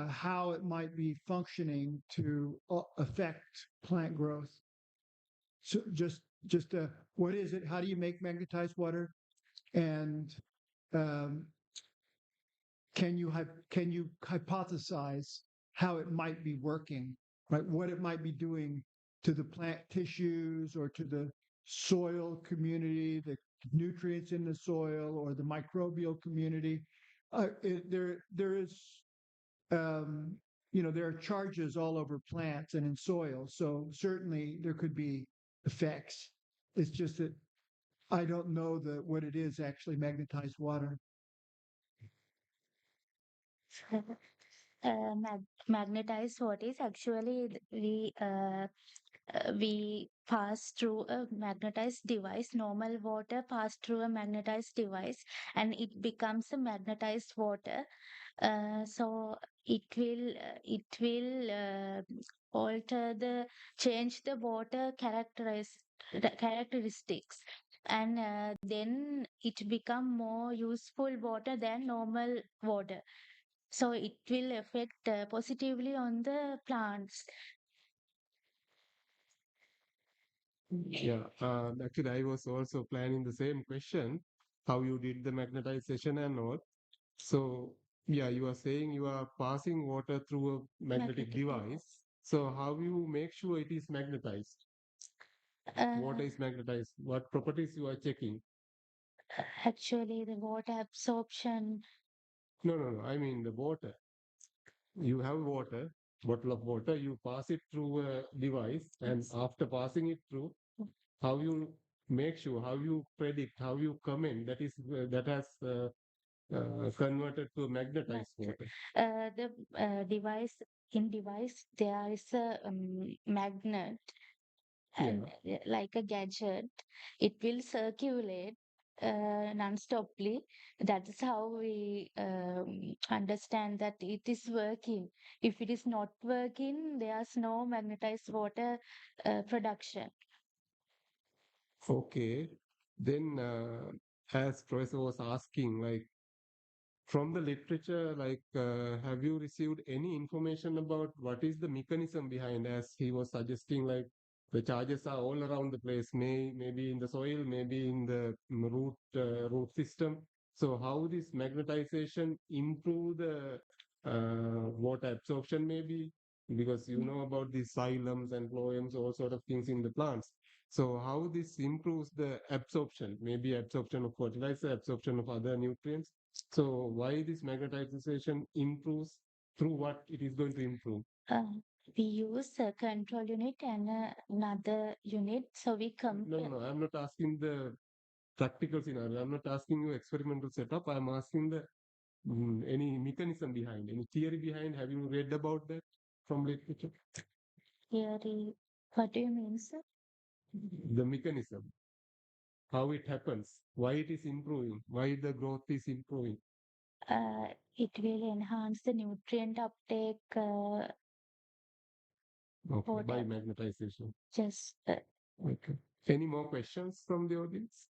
how it might be functioning to affect plant growth? So just what is it? How do you make magnetized water? And um, can you hypothesize how it might be working, right? What it might be doing to the plant tissues or to the soil community, the nutrients in the soil, or the microbial community. There is, um, there are charges all over plants and in soil, so certainly there could be effects. It's just that I don't know what it is actually magnetized water. Magnetized water is actually we we pass through a magnetized device. Normal water pass through a magnetized device, and it becomes a magnetized water. So it will alter the change the water characteristics, and then it become more useful water than normal water. So it will affect positively on the plants. Yeah, actually, I was also planning the same question, how you did the magnetization and all. So, yeah, you are saying you are passing water through a magnetic device. So, how you make sure it is magnetized? Water Uh, is magnetized. What properties you are checking? Actually, the water absorption. No, no, no. I mean the water. You have water, bottle of water. You pass it through a device, and after passing it through, how you make sure, how you predict, how you comment that has converted to magnetized water. The device in device there is a magnet, and like a gadget, it will circulate non-stoply. That is how we understand that it is working. If it is not working, there's no magnetized water production. Okay. Then, as professor was asking, like from the literature, like have you received any information about what is the mechanism behind, as he was suggesting, like the charges are all around the place, maybe in the soil, maybe in the root system. So how this magnetization improve the water absorption, maybe because you know about the xylums and phloems, all sort of things in the plants. So how this improves the absorption, maybe absorption of fertilizer, absorption of other nutrients. So why this magnetization improves, through what it is going to improve? Uh, we use a control unit and another unit, so we No, compare. no, I'm not asking the practical scenario. I'm not asking you experimental setup. I'm asking the any mechanism behind, any theory behind. Have you read about that from literature? Theory. What do you mean, sir? The mechanism, how it happens, why it is improving, why the growth is improving. It will enhance the nutrient uptake. Okay, by Whatever. magnetization. Just Okay. Any more questions from the audience?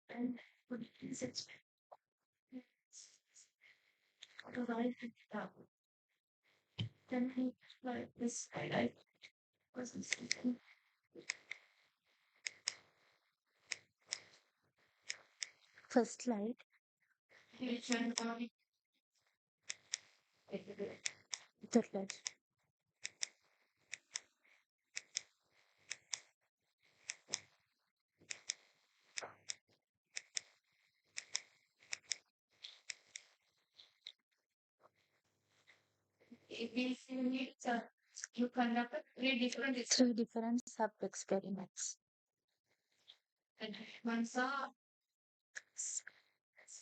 first slide. Third slide. You conducted three different sub experiments. And ones are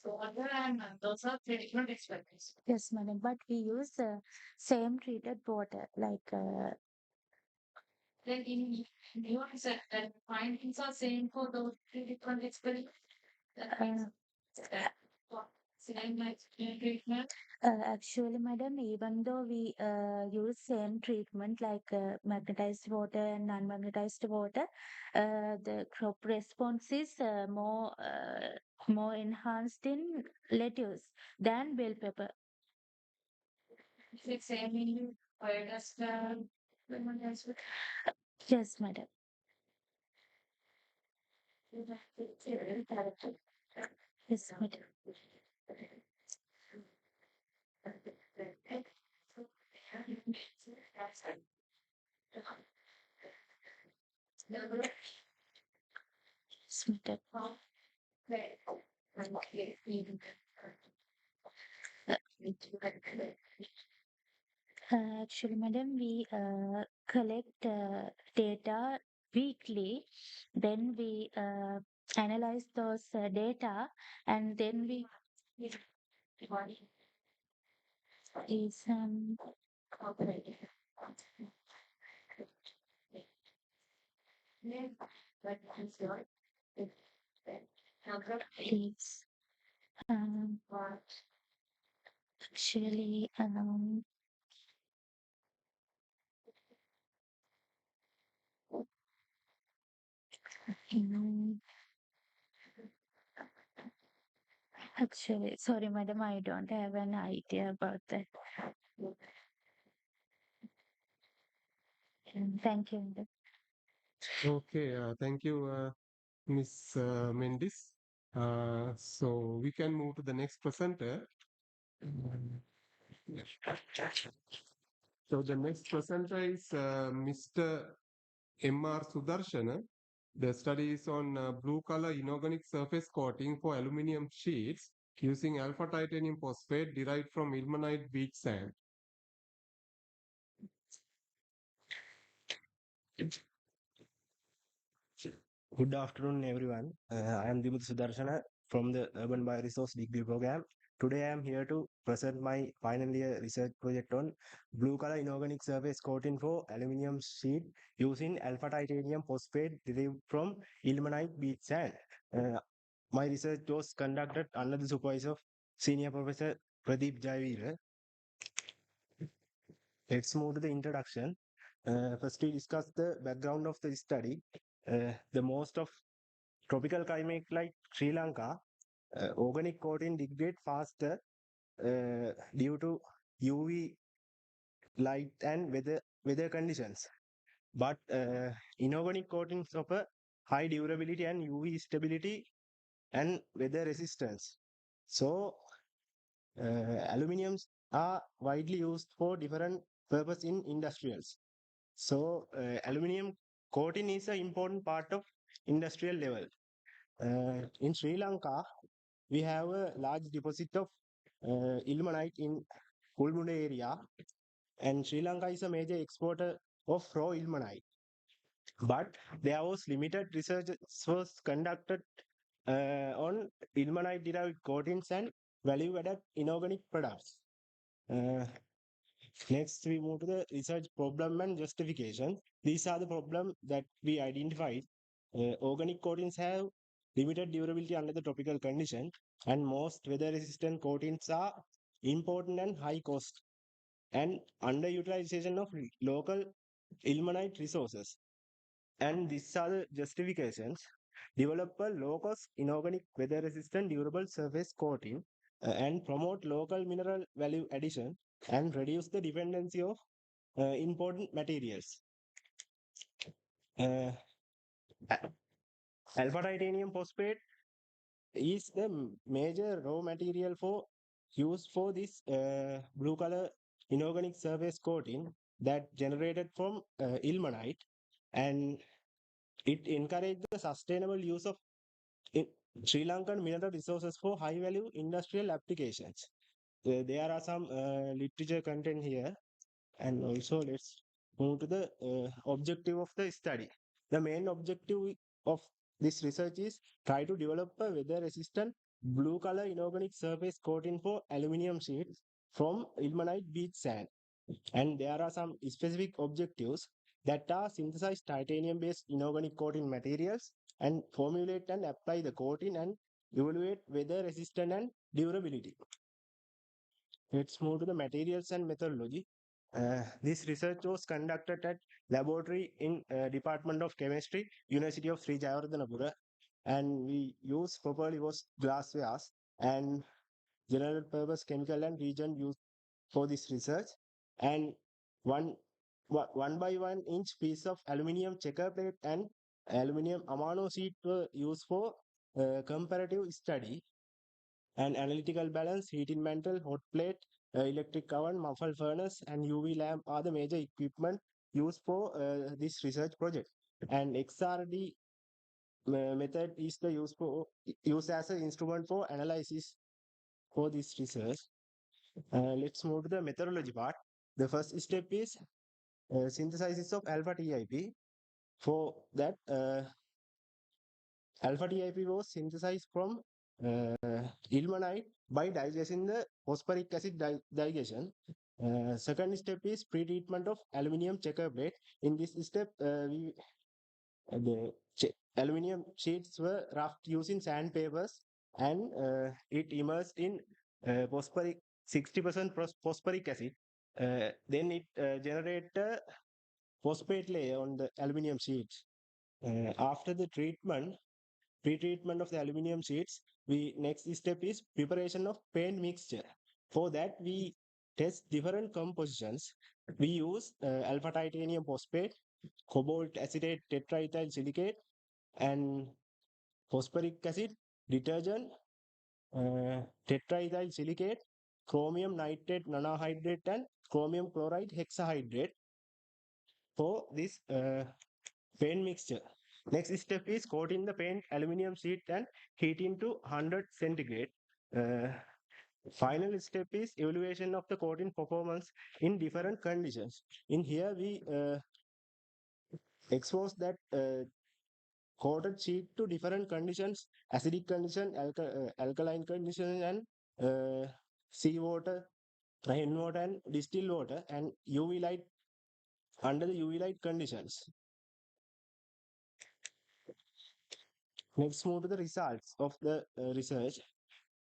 water and those are three different experiments. Yes, madam. But we use the same treated water, like. Then in your set, and findings are same for those three different experiments. That means same like treatment. Actually, madam, even though we use same treatment like magnetized water and non-magnetized water, the crop response is more enhanced in lettuce than bell pepper. Is it same in biodiversity? Yes, madam. Yes, madam. Yes, madam. Actually, madam, we collect data weekly, then we analyze those data, and then we is Please. Actually, mm, actually, sorry, madam, I don't have an idea about that. Thank you, madam. Okay, thank you, Miss Mendis. So we can move to the next presenter. So the next presenter is Mr. M.R. Sudarshana. The study is on blue color inorganic surface coating for aluminum sheets using alpha titanium phosphate derived from ilmenite beach sand. Good afternoon, everyone. I am Dimut Sudarshana from the Urban Bioresource degree program. Today I am here to present my final year research project on blue color inorganic surface coating for aluminium sheet using alpha titanium phosphate derived from ilmenite beach sand. Uh, my research was conducted under the supervision of Senior Professor Pradeep Jaivira. Let's move to the introduction. First, we discuss the background of the study. The most of tropical climate like Sri Lanka, organic coating degrade faster due to UV light and weather conditions. But inorganic coatings offer high durability and UV stability and weather resistance. So aluminiums are widely used for different purpose in industrials. So aluminium coating is an important part of industrial level. In Sri Lanka, we have a large deposit of ilmenite in Kulmunda area, and Sri Lanka is a major exporter of raw ilmenite. But there was limited research was conducted on ilmenite derived coatings and value added inorganic products. Uh, Next, we move to the research problem and justification. These are the problems that we identified. Organic coatings have limited durability under the tropical condition, and most weather-resistant coatings are important and high cost, and underutilization of local ilmenite resources. And these are the justifications. Develop a low-cost, inorganic, weather-resistant, durable surface coating and promote local mineral value addition and reduce the dependency of important materials. Uh, a- Alpha titanium phosphate is the major raw material for used for this blue color inorganic surface coating that generated from ilmenite, and it encouraged the sustainable use of in Sri Lankan mineral resources for high value industrial applications. There are some literature content here, and also let's move to the objective of the study. The main objective of this research is try to develop a weather resistant blue color inorganic surface coating for aluminium sheets from ilmenite beach sand. And there are some specific objectives that are synthesize titanium based inorganic coating materials and formulate and apply the coating and evaluate weather resistant and durability. Let's move to the materials and methodology. This research was conducted at laboratory in Department of Chemistry, University of Sri Jayawardhanapura, and we use properly was glasswares and general purpose chemical and reagent used for this research, and one 1 by 1 inch piece of aluminium checker plate and aluminium amino sheet were used for comparative study, and analytical balance, heating mantle, hot plate, electric oven, muffle furnace, and UV lamp are the major equipment used for this research project. And XRD method is the used as an instrument for analysis for this research. Let's move to the methodology part. The first step is synthesis of alpha TIP. For that, alpha TIP was synthesized from ilmenite by digesting the phosphoric acid digestion. Second step is pre-treatment of aluminium checker plate. In this step, we The aluminium sheets were roughed using sandpapers, and it immersed in phosphoric 60% phosphoric acid. Then it generated a phosphate layer on the aluminium sheets. After the pre-treatment of the aluminium sheets, we next step is preparation of paint mixture. For that, we test different compositions. We use alpha titanium phosphate, cobalt acetate tetraethyl silicate, and phosphoric acid, detergent, tetraethyl silicate, chromium nitrate nanohydrate, and chromium chloride hexahydrate for this paint mixture. Next step is coating the paint aluminium sheet and heating to 100 centigrade. Uh, Final step is evaluation of the coating performance in different conditions. In here, we expose that coated sheet to different conditions: acidic condition, alkaline condition, and seawater, rainwater, and distilled water, and UV light under the UV light conditions. Let's move to the results of the research.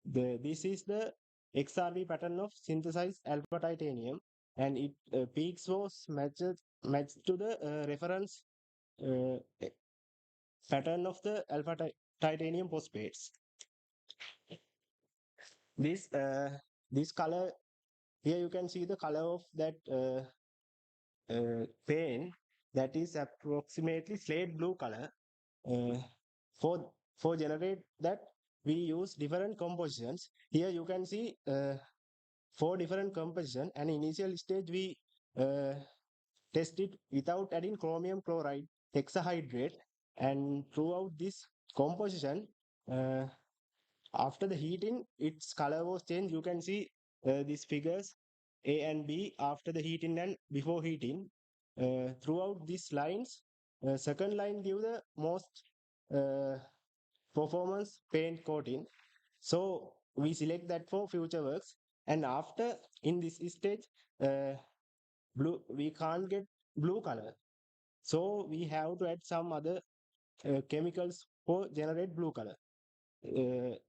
This is the XRV pattern of synthesized alpha titanium, and it peaks was matched to the reference uh, pattern of the alpha titanium phosphates. This this color here, you can see the color of that paint, that is approximately slate blue color. Uh, for generate that, we use different compositions. Here you can see 4 different composition, and initial stage we uh, test it without adding chromium chloride hexahydrate, and throughout this composition, uh, after the heating, its color was changed. You can see these figures A and B after the heating and before heating. Throughout these lines, second line give the most uh, performance paint coating. So we select that for future works. And after, in this stage, blue, we can't get blue color. So we have to add some other chemicals for generate blue color.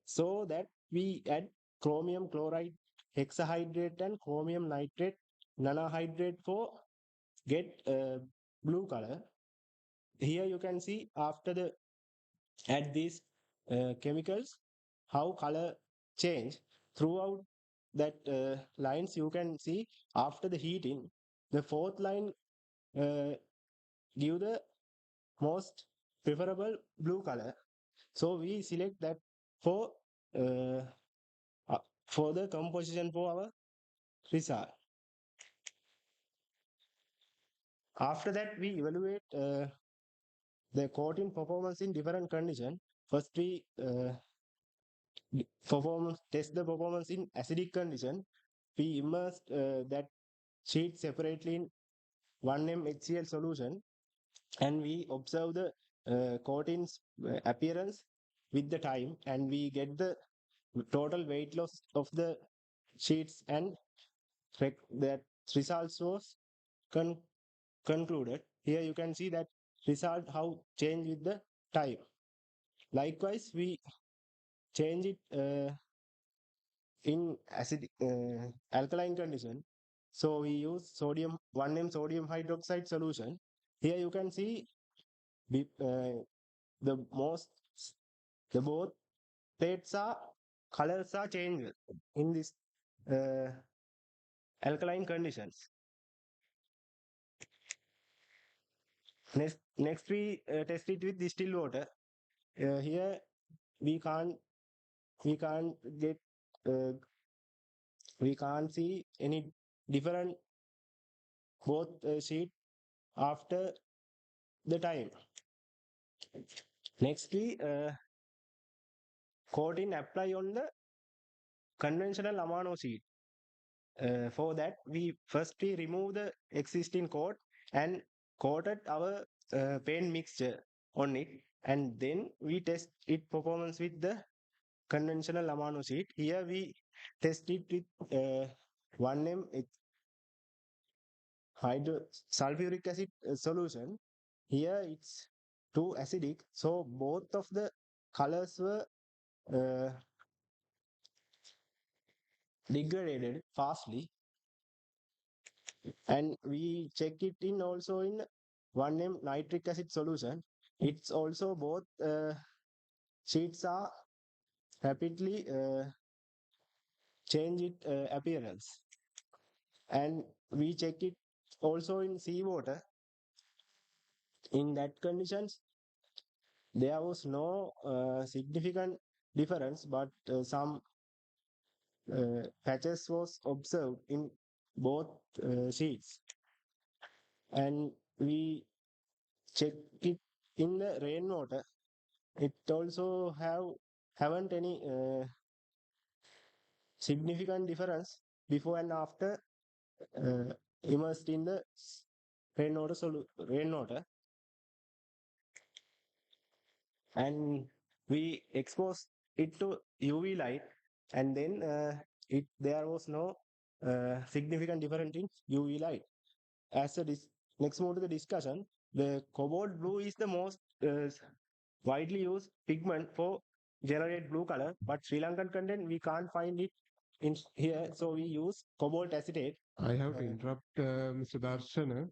So that we add chromium chloride hexahydrate and chromium nitrate nanohydrate for get blue color. Here you can see after the add these chemicals, how color change throughout that lines. You can see after the heating, the fourth line uh, give the most preferable blue color. So we select that for uh, for the composition for our result. After that, we evaluate the coating performance in different conditions. First, we test the performance in acidic condition. We immerse that sheet separately in 1m HCl solution, and we observe the coating's appearance with the time, and we get the total weight loss of the sheets, and that results was concluded. Here you can see that result how change with the time. Likewise, we change it in acid alkaline condition. So we use sodium 1m sodium hydroxide solution. Here you can see the most the both plates are colors are changed in this uh, alkaline conditions. Next we test it with distilled water. Here we can't we can't get uh, we can't see any different both sheet after the time. Next we coating apply on the conventional amano sheet. For that, we firstly remove the existing coat and coated our paint mixture on it, and then we test its performance with the conventional amano sheet. Here we test it with 1m hydro sulfuric acid solution. Here it's too acidic, so both of the colors were uh, degraded fastly, and we check it in also in 1M nitric acid solution. It's also both sheets are rapidly change its appearance, and we check it also in seawater. In that conditions, there was no significant difference, but some patches was observed in both sheets, and we check it in the rainwater. It also haven't any significant difference before and after immersed in the rainwater, and we expose it to UV light, and then there was no significant difference in UV light. As a next move to the discussion, the cobalt blue is the most widely used pigment for generate blue color, but Sri Lankan content we can't find it in here, so we use cobalt acetate. I have to interrupt Mr. Darshana.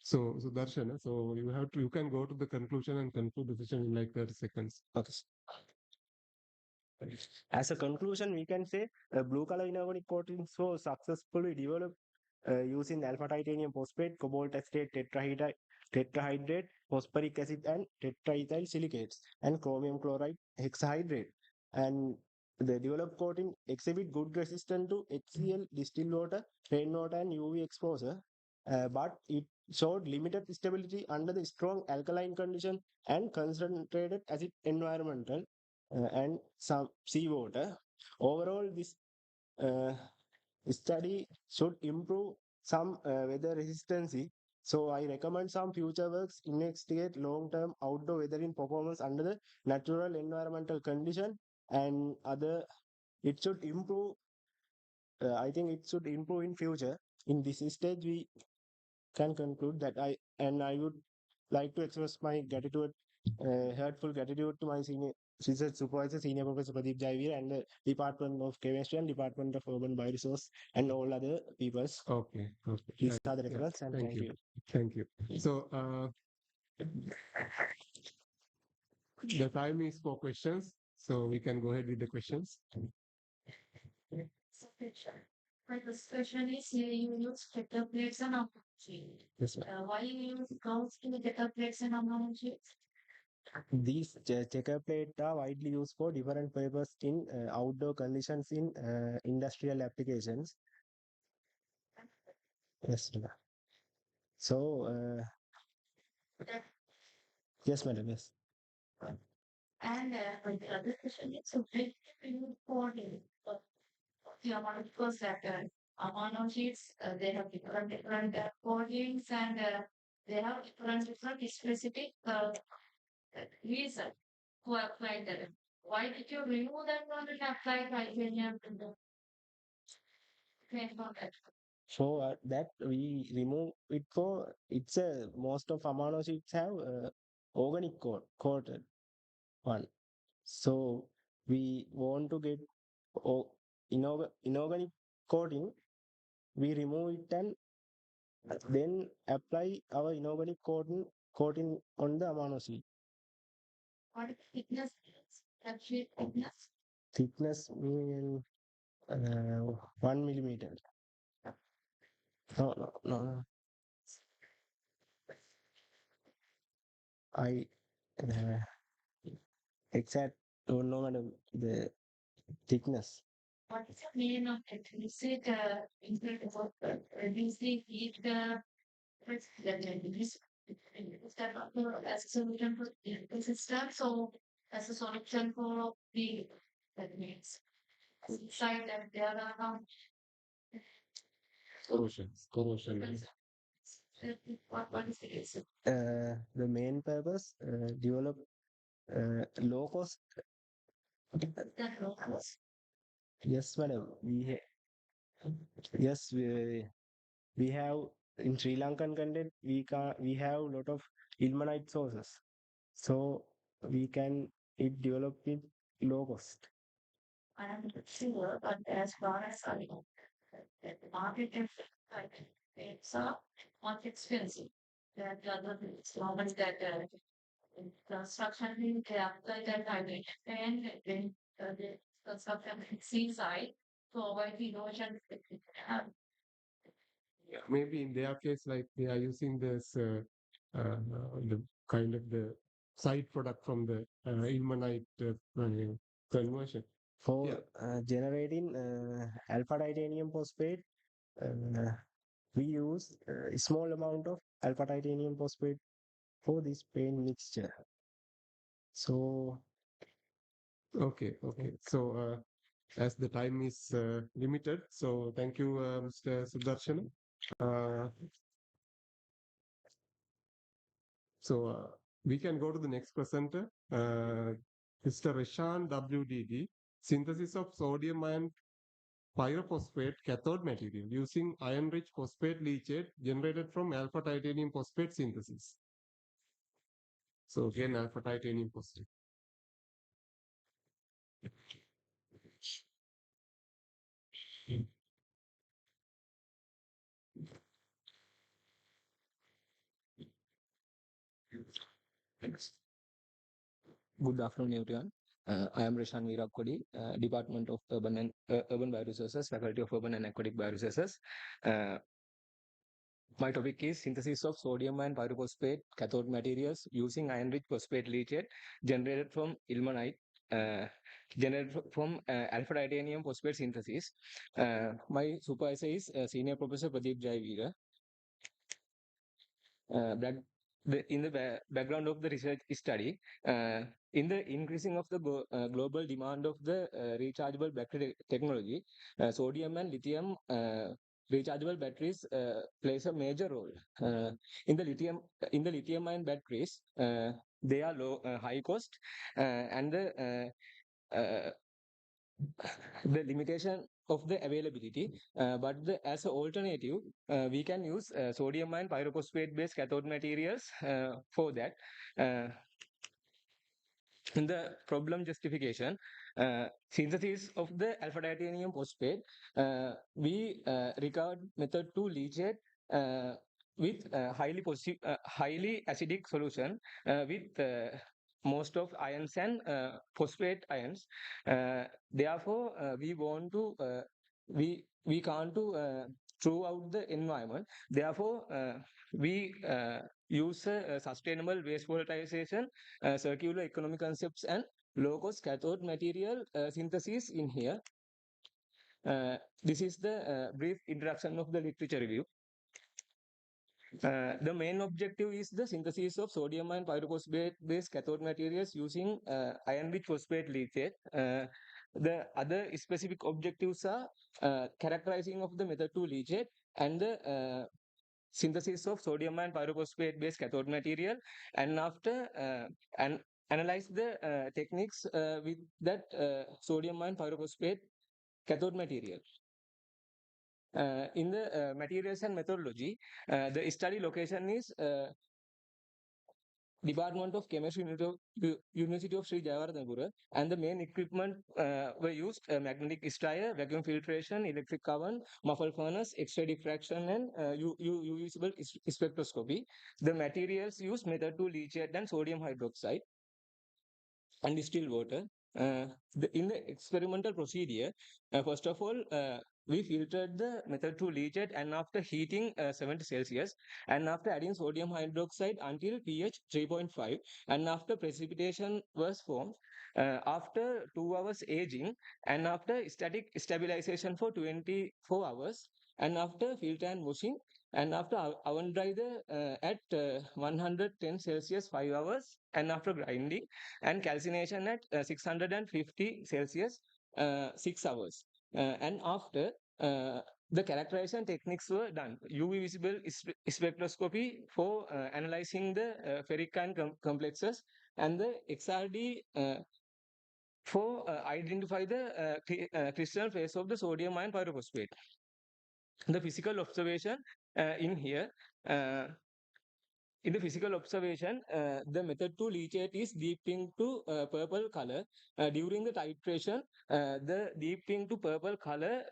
So Darshana, so you can go to the conclusion and conclude the session in like 30 seconds. Okay. As a conclusion, we can say blue color inorganic coatings were successfully developed using alpha titanium phosphate, cobalt acetate tetrahydrate, phosphoric acid, and tetraethyl silicates, and chromium chloride hexahydrate. And the developed coating exhibit good resistance to HCl, distilled water, rainwater, and UV exposure, but it showed limited stability under the strong alkaline condition and concentrated acid environmental and some seawater. Overall, this uh, study should improve some weather resistance. So I recommend some future works investigate long-term outdoor weathering performance under the natural environmental condition and other. It should improve. I think it should improve in future. In this stage, we can conclude that I would like to express my gratitude, heartful gratitude to my senior research supervisor, Senior Professor Pradeep Jaivir, and the Department of Chemistry and Department of Urban Bioresources and all other peoples. Okay. These are the reference, and Thank you. Thank you. So the time is for questions. So we can go ahead with the questions. My first question is you use filter plates and amount. Yes, ma'am. Why you use counts to filter plates and amount? These checker plate are widely used for different purposes in outdoor conditions in industrial applications. Yes, madam. So, yes, madam. Yes. And the other question is so big for the amount because that amount sheets they have different codings and they have different specific reason to apply that. Why did you remove that one and apply criteria to the claim for that? So that we remove it for it's a most of amino acids have organic coated one. So we want to get inorganic coating. We remove it and then apply our inorganic coating on the amino acid. What is thickness? Actually thickness. Thickness mean 1 millimeter. No. I uh, exact don't know madam the thickness. What is the meaning of it? Is it reduce the heat is that not as a solution for the system? So as a solution for the that means side that there are Corrosion. what is the reason? The main purpose develop low cost. That locals. Yes, madam. Yes, we have in Sri Lankan content we have lot of ilmenite sources. so we can it develop with low cost. I'm not sure, but as far as I know, the market is like it's not expensive. That other things, normally that construction in after that I will and then the construction seaside to avoid erosion. Yeah, maybe in their case, like they are using this the kind of the side product from the ilmenite conversion. For Yeah. generating alpha titanium phosphate, uh, we use a small amount of alpha titanium phosphate for this paint mixture. So Okay. Okay. So as the time is limited, so thank you, Mr. Sudarshan. Uh, so we can go to the next presenter, Mr. Reshan WDD, synthesis of sodium and pyrophosphate cathode material using iron-rich phosphate leachate generated from alpha titanium phosphate synthesis. So again, alpha titanium phosphate. Good afternoon, everyone. I am Reshan Veerakkodi, Department of Urban Bioresources, Faculty of Urban and Aquatic Bioresources. Uh, my topic is synthesis of sodium and pyrophosphate cathode materials using iron-rich phosphate leachate generated from ilmenite, generated from alpha titanium phosphate synthesis. My supervisor is Senior Professor Pradeep Jayavira. That in the background of the research study, in the increasing of the global demand of the rechargeable battery technology, sodium and lithium rechargeable batteries plays a major role. In the lithium ion batteries, they are high cost, and the limitation of the availability, but as an alternative, we can use sodium ion pyrophosphate based cathode materials for that. In the problem justification, synthesis of the alpha titanium phosphate, we regard method to leachate with highly acidic solution with most of ions and phosphate ions. Therefore, we want to we can't to throughout the environment. Therefore, we use sustainable waste volatilization, circular economic concepts, and low-cost cathode material synthesis in here. This is the brief introduction of the literature review. The main objective is the synthesis of sodium and pyrophosphate-based cathode materials using iron-rich phosphate leachate. The other specific objectives are characterizing of the method to leachate and the synthesis of sodium and pyrophosphate based cathode material, and after and analyze the techniques with that sodium and pyrophosphate cathode material. In the materials and methodology, the study location is Department of Chemistry, University of Sri Jayawardhanapura, and the main equipment were used: magnetic strier, vacuum filtration, electric oven, muffle furnace, X-ray diffraction, and UV visible spectroscopy. The materials used method to leachate and sodium hydroxide and distilled water. In the experimental procedure, first of all, we filtered the method to leachate, and after heating 70 Celsius, and after adding sodium hydroxide until pH 3.5, and after precipitation was formed, after 2 hours aging, and after static stabilization for 24 hours, and after filter and washing, and after oven dry at 110 Celsius 5 hours, and after grinding, and calcination at 650 Celsius 6 hours. And after the characterization techniques were done: UV visible spectroscopy for analyzing the ferric ion complexes, and the XRD for identify the crystal phase of the sodium ion pyrophosphate. The physical observation in here. in the physical observation, the method to leachate is deep pink to purple color. During the titration, the deep pink to purple color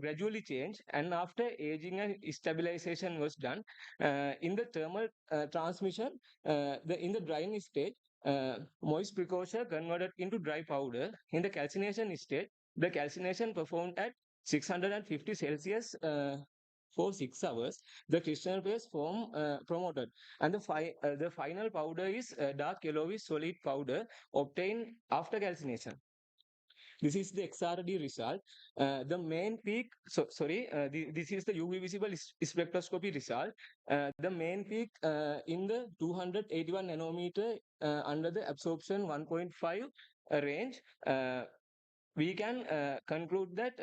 gradually changed, and after aging and stabilization was done, in the thermal transmission, in the drying stage, moist precursor converted into dry powder. In the calcination stage, the calcination performed at 650 Celsius for 6 hours. The crystal paste form promoted, and the final powder is dark yellowish solid powder obtained after calcination. This is the XRD result. The main peak, this is the UV visible spectroscopy result. The main peak in the 281 nanometer under the absorption 1.5 range. We can conclude that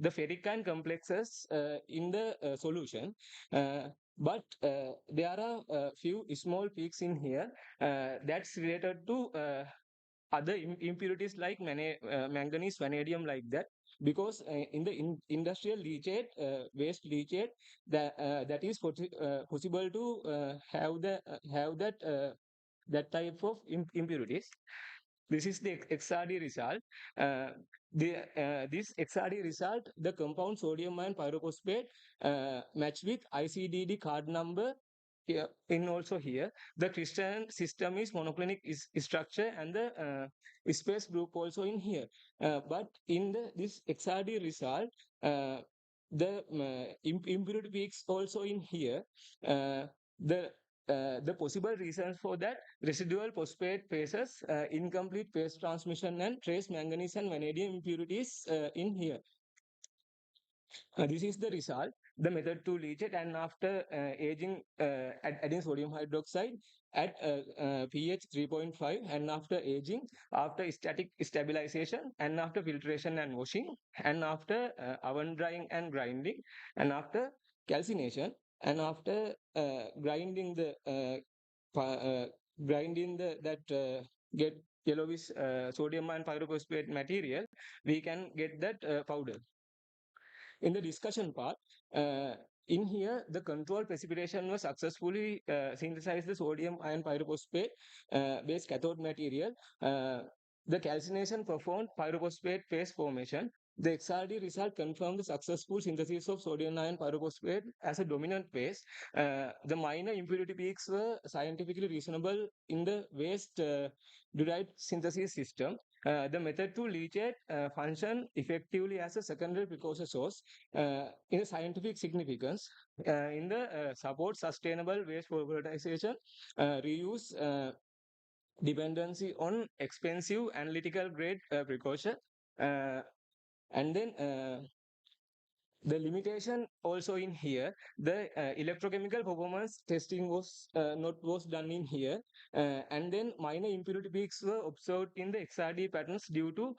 the ferric ion complexes in the solution, but there are a few small peaks in here that's related to other impurities like manganese, vanadium, like that. Because in the industrial leachate, waste leachate, that is possible to have that type of impurities. This is the XRD result. Uh, this XRD result, the compound sodium ion pyrophosphate match with ICDD card number here, in also here. The crystalline system is monoclinic structure, and the space group also in here. But in this XRD result, the impurity peaks also in here. Uh, the the possible reasons for that: residual phosphate phases, incomplete phase transmission, and trace manganese and vanadium impurities in here. This is the result, the method to leach it, and after aging, adding sodium hydroxide at pH 3.5, and after aging, after static stabilization, and after filtration and washing, and after oven drying and grinding, and after calcination, and after grinding the get yellowish sodium and pyrophosphate material, we can get that powder. In the discussion part, in here, the control precipitation was successfully synthesized the sodium ion pyrophosphate based cathode material. The calcination performed pyrophosphate phase formation. The XRD result confirmed the successful synthesis of sodium ion pyrophosphate as a dominant phase. The minor impurity peaks were scientifically reasonable in the waste derived synthesis system. The method to leachate function effectively as a secondary precursor source in scientific significance, in the support sustainable waste pulverization, reuse, dependency on expensive analytical grade precaution, and then the limitation also in here, the electrochemical performance testing was done in here, and then minor impurity peaks were observed in the XRD patterns due to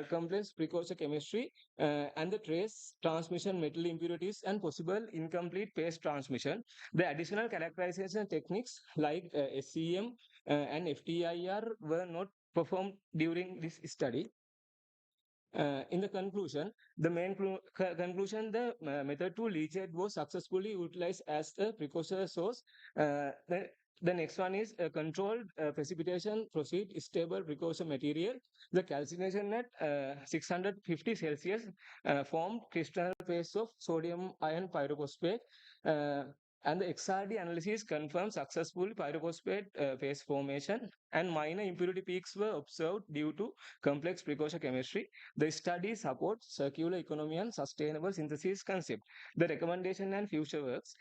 complex precursor chemistry and the trace transmission metal impurities and possible incomplete phase transmission. The additional characterization techniques like SEM and FTIR were not performed during this study. In the conclusion, the main conclusion, the method to leachate was successfully utilized as the precursor source. The next one is controlled precipitation proceed stable precursor material. The calcination at 650 Celsius formed crystal phase of sodium ion pyrophosphate. And the XRD analysis confirmed successful pyrophosphate phase formation, and minor impurity peaks were observed due to complex precursor chemistry. The study supports circular economy and sustainable synthesis concept. The recommendation and future works: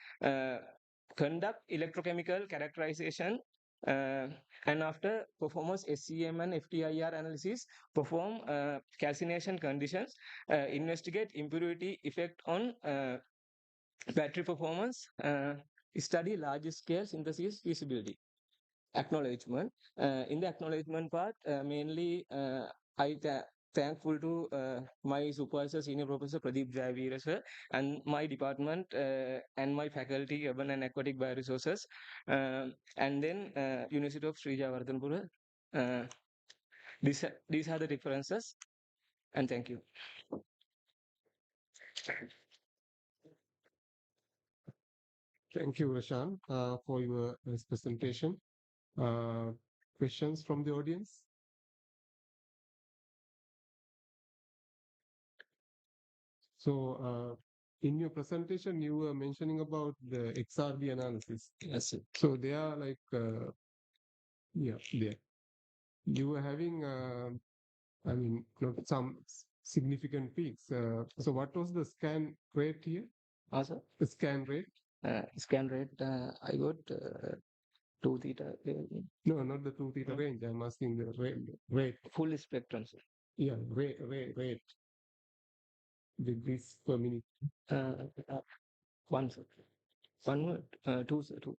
conduct electrochemical characterization, and after performance SEM and FTIR analysis, perform calcination conditions, investigate impurity effect on battery performance, study large scale synthesis feasibility. Acknowledgement. In the acknowledgement part, mainly I thankful to my supervisor, Senior Professor Pradeep Jayavira sir, and my department and my faculty, Urban and Aquatic Bioresources, and then University of Sri Jayewardenepura. These are the differences, and thank you. Thank you, Rashan, for your presentation. Questions from the audience? So, in your presentation, you were mentioning about the XRD analysis. Yes, sir. So they are like, yeah, there. You were having, I mean, not some significant peaks. So what was the scan rate here? Also, The scan rate? scan rate, I got 2 theta No, not the 2 theta range. I'm asking the rate. full spectrum, sir. Yeah, rate. Degrees per minute. One, sir. One word, two, sir, two.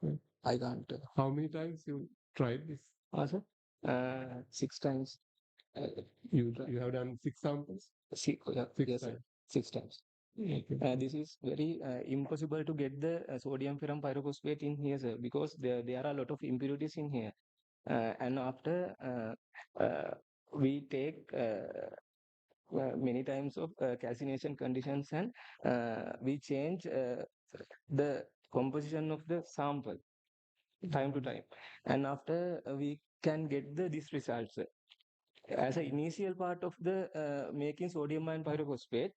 Okay. I can't. How many times you tried this? Also, 6 times. You have done 6 samples? Yeah, Six yes, sir. times. 6 times. Okay. This is very impossible to get the sodium ferrum pyrophosphate in here, sir, because there are a lot of impurities in here. And after we take many times of calcination conditions, and we change the composition of the sample time to time, and after we can get this results. As an initial part of the making sodium ion pyrophosphate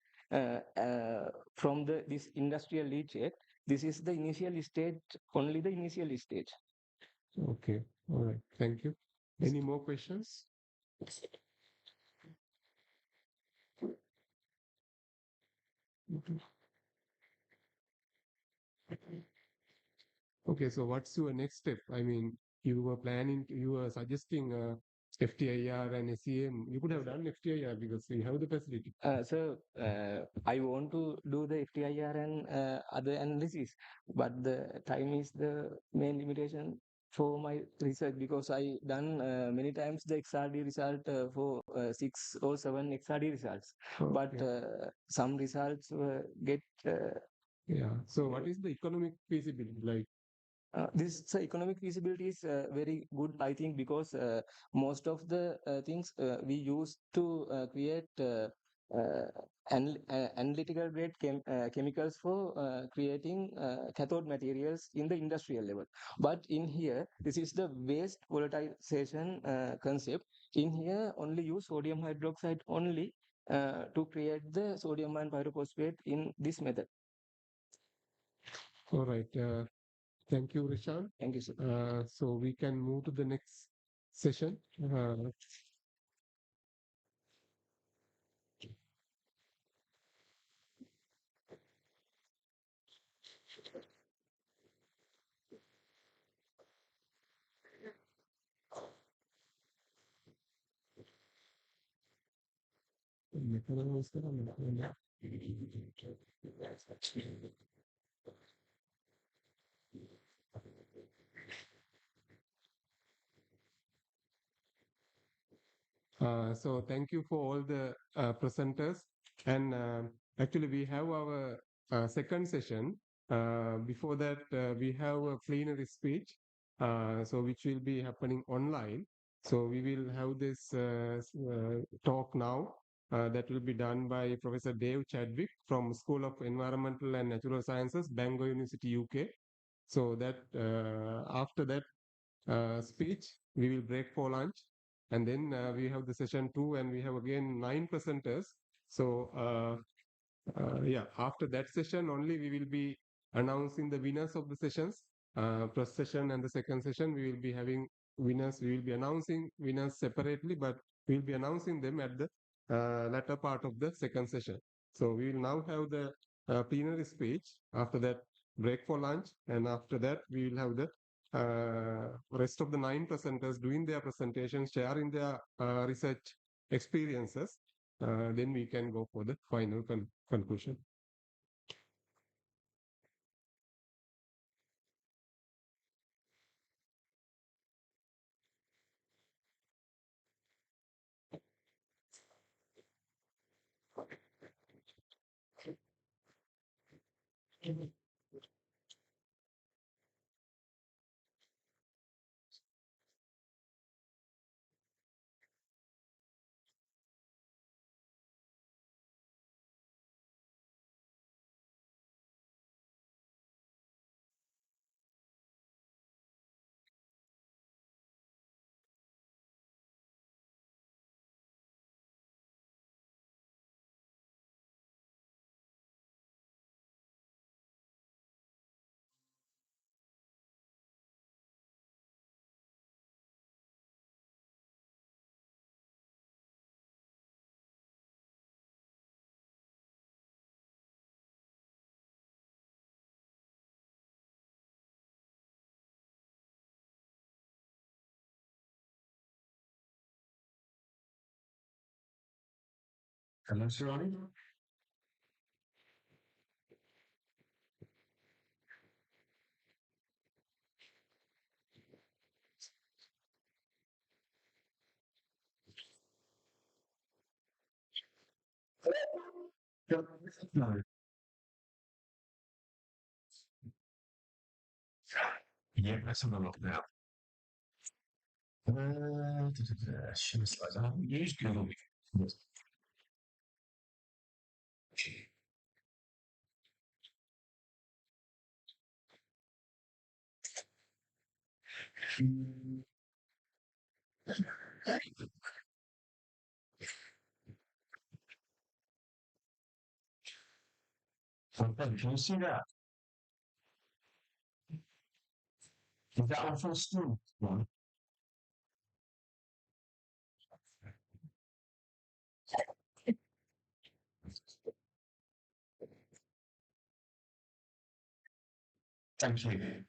from this industrial leachate, this is the initial stage, only the initial stage. Okay. All right. Thank you. Any more questions? Okay. So what's your next step? I mean, you were suggesting FTIR and SEM. You could have done FTIR because we have the facility. So I want to do the FTIR and other analysis, but the time is the main limitation for my research, because I done many times the XRD result for 6 or 7 XRD results, but Okay. some results get Yeah. So what is the economic feasibility like? this economic feasibility is very good, I think, because most of the things we use to create analytical grade chemicals for creating cathode materials in the industrial level. But in here, this is the waste volatilization concept. In here, only use sodium hydroxide only to create the sodium ion pyrophosphate in this method. All right. Thank you, Rishan. Thank you, sir. So we can move to the next session. So thank you for all the presenters. And actually, we have our second session. Before that, we have a plenary speech, so which will be happening online. So we will have this talk now. That will be done by Professor Dave Chadwick from School of Environmental and Natural Sciences, Bangor University, UK. So that after that speech, we will break for lunch, and then we have the session 2, and we have again 9 presenters. So yeah, after that session only we will be announcing the winners of the sessions. First session and the second session we will be having winners. We will be announcing winners separately, but we will be announcing them at the latter part of the second session. So we will now have the plenary speech. After that, break for lunch, and after that we will have the rest of the 9 presenters doing their presentations, sharing their research experiences. Then we can go for the final conclusion. Hello, Sarani. No. Yeah, let's have a look now. Share slides. I haven't used Google before. Okay, can you see that? Is that on full screen? One. Thank you.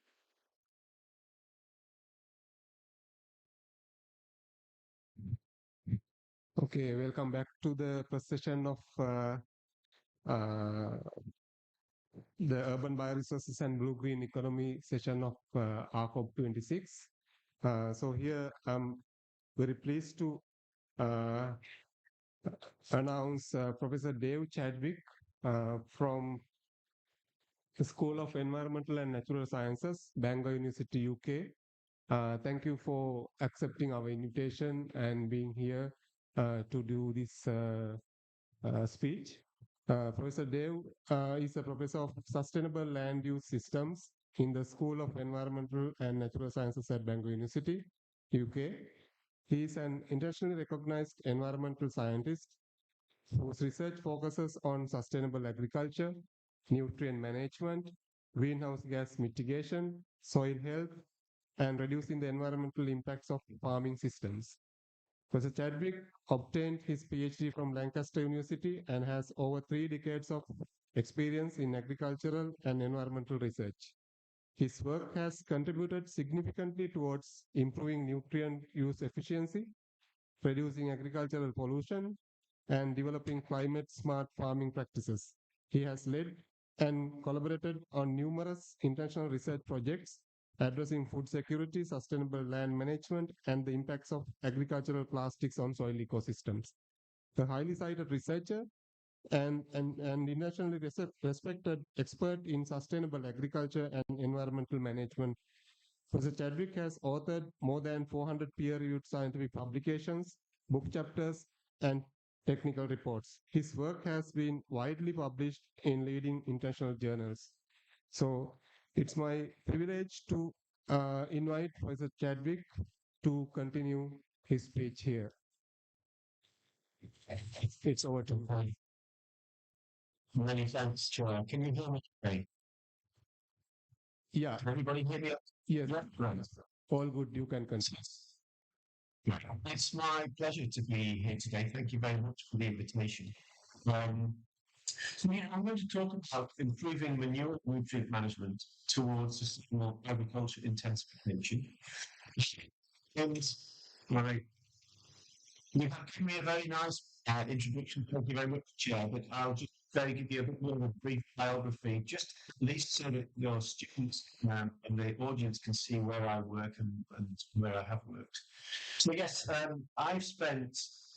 Okay, welcome back to the first session of uh, the Urban Bioresources and Blue-Green Economy session of RCOP 26. So here I'm very pleased to uh, announce Professor Dave Chadwick from the School of Environmental and Natural Sciences, Bangor University, UK. Thank you for accepting our invitation and being here to do this speech. Professor Dev is a professor of sustainable land use systems in the School of Environmental and Natural Sciences at Bangor University, UK. He is an internationally recognized environmental scientist whose research focuses on sustainable agriculture, nutrient management, greenhouse gas mitigation, soil health, and reducing the environmental impacts of farming systems. Professor Chadwick obtained his PhD from Lancaster University and has over 3 decades of experience in agricultural and environmental research. His work has contributed significantly towards improving nutrient use efficiency, reducing agricultural pollution, and developing climate-smart farming practices. He has led and collaborated on numerous international research projects addressing food security, sustainable land management, and the impacts of agricultural plastics on soil ecosystems. The highly cited researcher and internationally respected expert in sustainable agriculture and environmental management, Professor Chadwick has authored more than 400 peer-reviewed scientific publications, book chapters, and technical reports. His work has been widely published in leading international journals. So it's my privilege to invite Professor Chadwick to continue his speech here. It's over to you. Many thanks, Chair. Can you hear me okay? Yeah. Can everybody hear me? Yes. Yeah, right. All good. You can continue. It's my pleasure to be here today. Thank you very much for the invitation. So yeah, I'm going to talk about improving manure nutrient management towards sustainable agriculture intensification. And my you've given me a very nice introduction. Thank you very much, Chair. But I'll just give you a bit more of a brief biography, just at least so that your students and the audience can see where I work and where I have worked. So yes, I've spent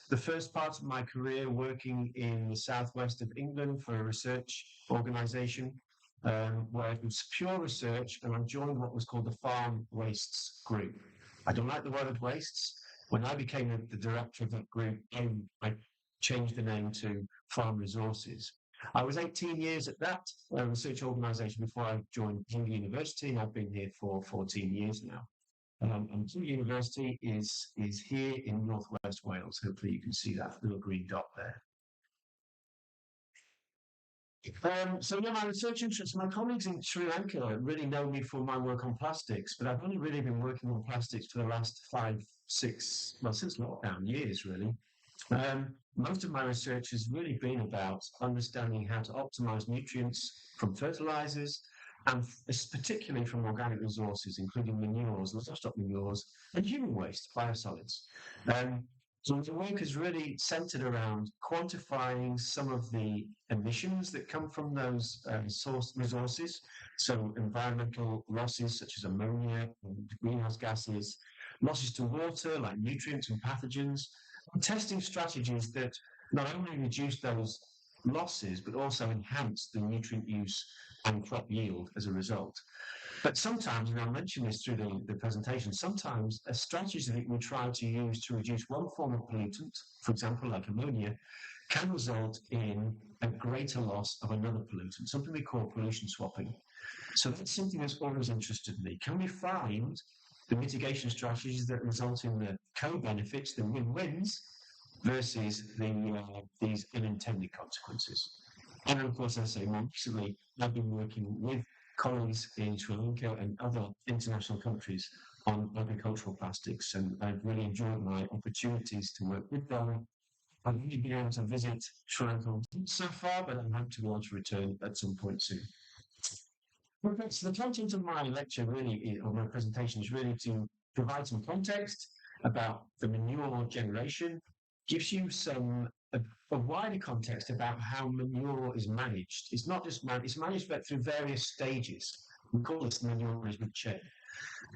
the first part of my career working in the southwest of England for a research organisation where it was pure research, and I joined what was called the Farm Wastes Group. I don't like the word wastes. When I became the director of that group, I changed the name to Farm Resources. I was 18 years at that research organisation before I joined King University, and I've been here for 14 years now. And King University is here in Northwest Wales. Hopefully you can see that little green dot there. So yeah, my research interests, my colleagues in Sri Lanka really know me for my work on plastics, but I've only really been working on plastics for the last 5, 6, well, since lockdown years, really. Most of my research has really been about understanding how to optimize nutrients from fertilizers and particularly from organic resources, including manures, livestock manures, and human waste, biosolids. So the work is really centered around quantifying some of the emissions that come from those source resources. So environmental losses such as ammonia and greenhouse gases, losses to water like nutrients and pathogens, and testing strategies that not only reduce those losses but also enhance the nutrient use and crop yield as a result. But sometimes, and I'll mention this through the presentation, sometimes a strategy that we try to use to reduce one form of pollutant, for example, like ammonia, can result in a greater loss of another pollutant, something we call pollution swapping. So that's something that's always interested me. Can we find the mitigation strategies that result in the co-benefits, the win-wins, versus these unintended consequences? And of course, as I say, more recently, I've been working with colleagues in Sri Lanka and other international countries on agricultural plastics, and I've really enjoyed my opportunities to work with them. I've only been able to visit Sri Lanka so far, but I hope to be able to return at some point soon. Okay, so the content of my lecture really, or my presentation, is really to provide some context about the manure generation, gives you a wider context about how manure is managed. It's not just managed, it's managed but through various stages. We call this the manure management chain.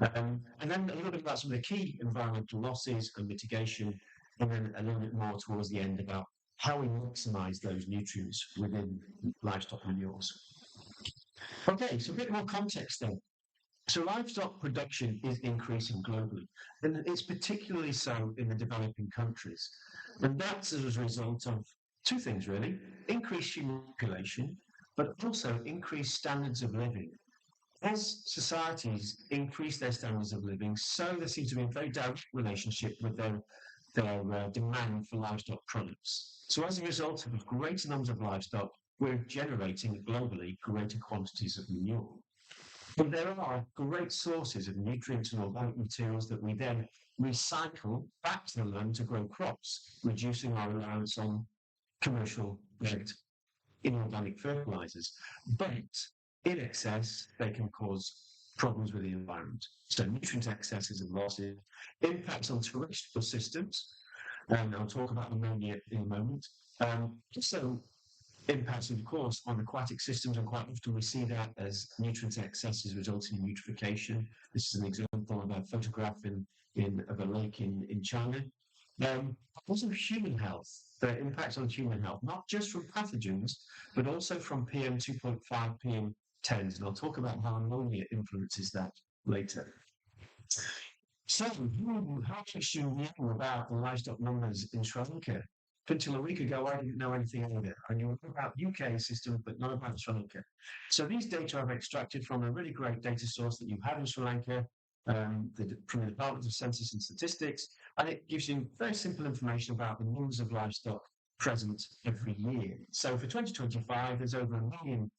And then a little bit about some of the key environmental losses and mitigation, and then a little bit more towards the end about how we maximize those nutrients within livestock manures. Okay, so a bit more context then. So livestock production is increasing globally, and it's particularly so in the developing countries. And that's as a result of two things, really: increased human population, but also increased standards of living. As societies increase their standards of living, so there seems to be a very direct relationship with their demand for livestock products. So as a result of greater numbers of livestock, we're generating globally greater quantities of manure. But there are great sources of nutrients and organic materials that we then recycle back to the land to grow crops, reducing our reliance on commercial grade inorganic fertilizers. But in excess, they can cause problems with the environment. So nutrient excesses and losses, impacts on terrestrial systems, and I'll talk about ammonia in a moment. Also impacts, of course, on aquatic systems, and quite often we see that as nutrient excesses resulting in eutrophication. This is an example of a photograph of a lake in China. Also human health, the impacts on human health, not just from pathogens, but also from PM 2.5, PM10s, and I'll talk about how ammonia influences that later. So, how much do you know about the livestock numbers in Sri Lanka? Until a week ago, I didn't know anything about it. I knew about UK systems, but not about Sri Lanka. So these data I've extracted from a really great data source that you have in Sri Lanka, from the Department of Census and Statistics, and it gives you very simple information about the numbers of livestock present every year. So for 2025, there's over 1 million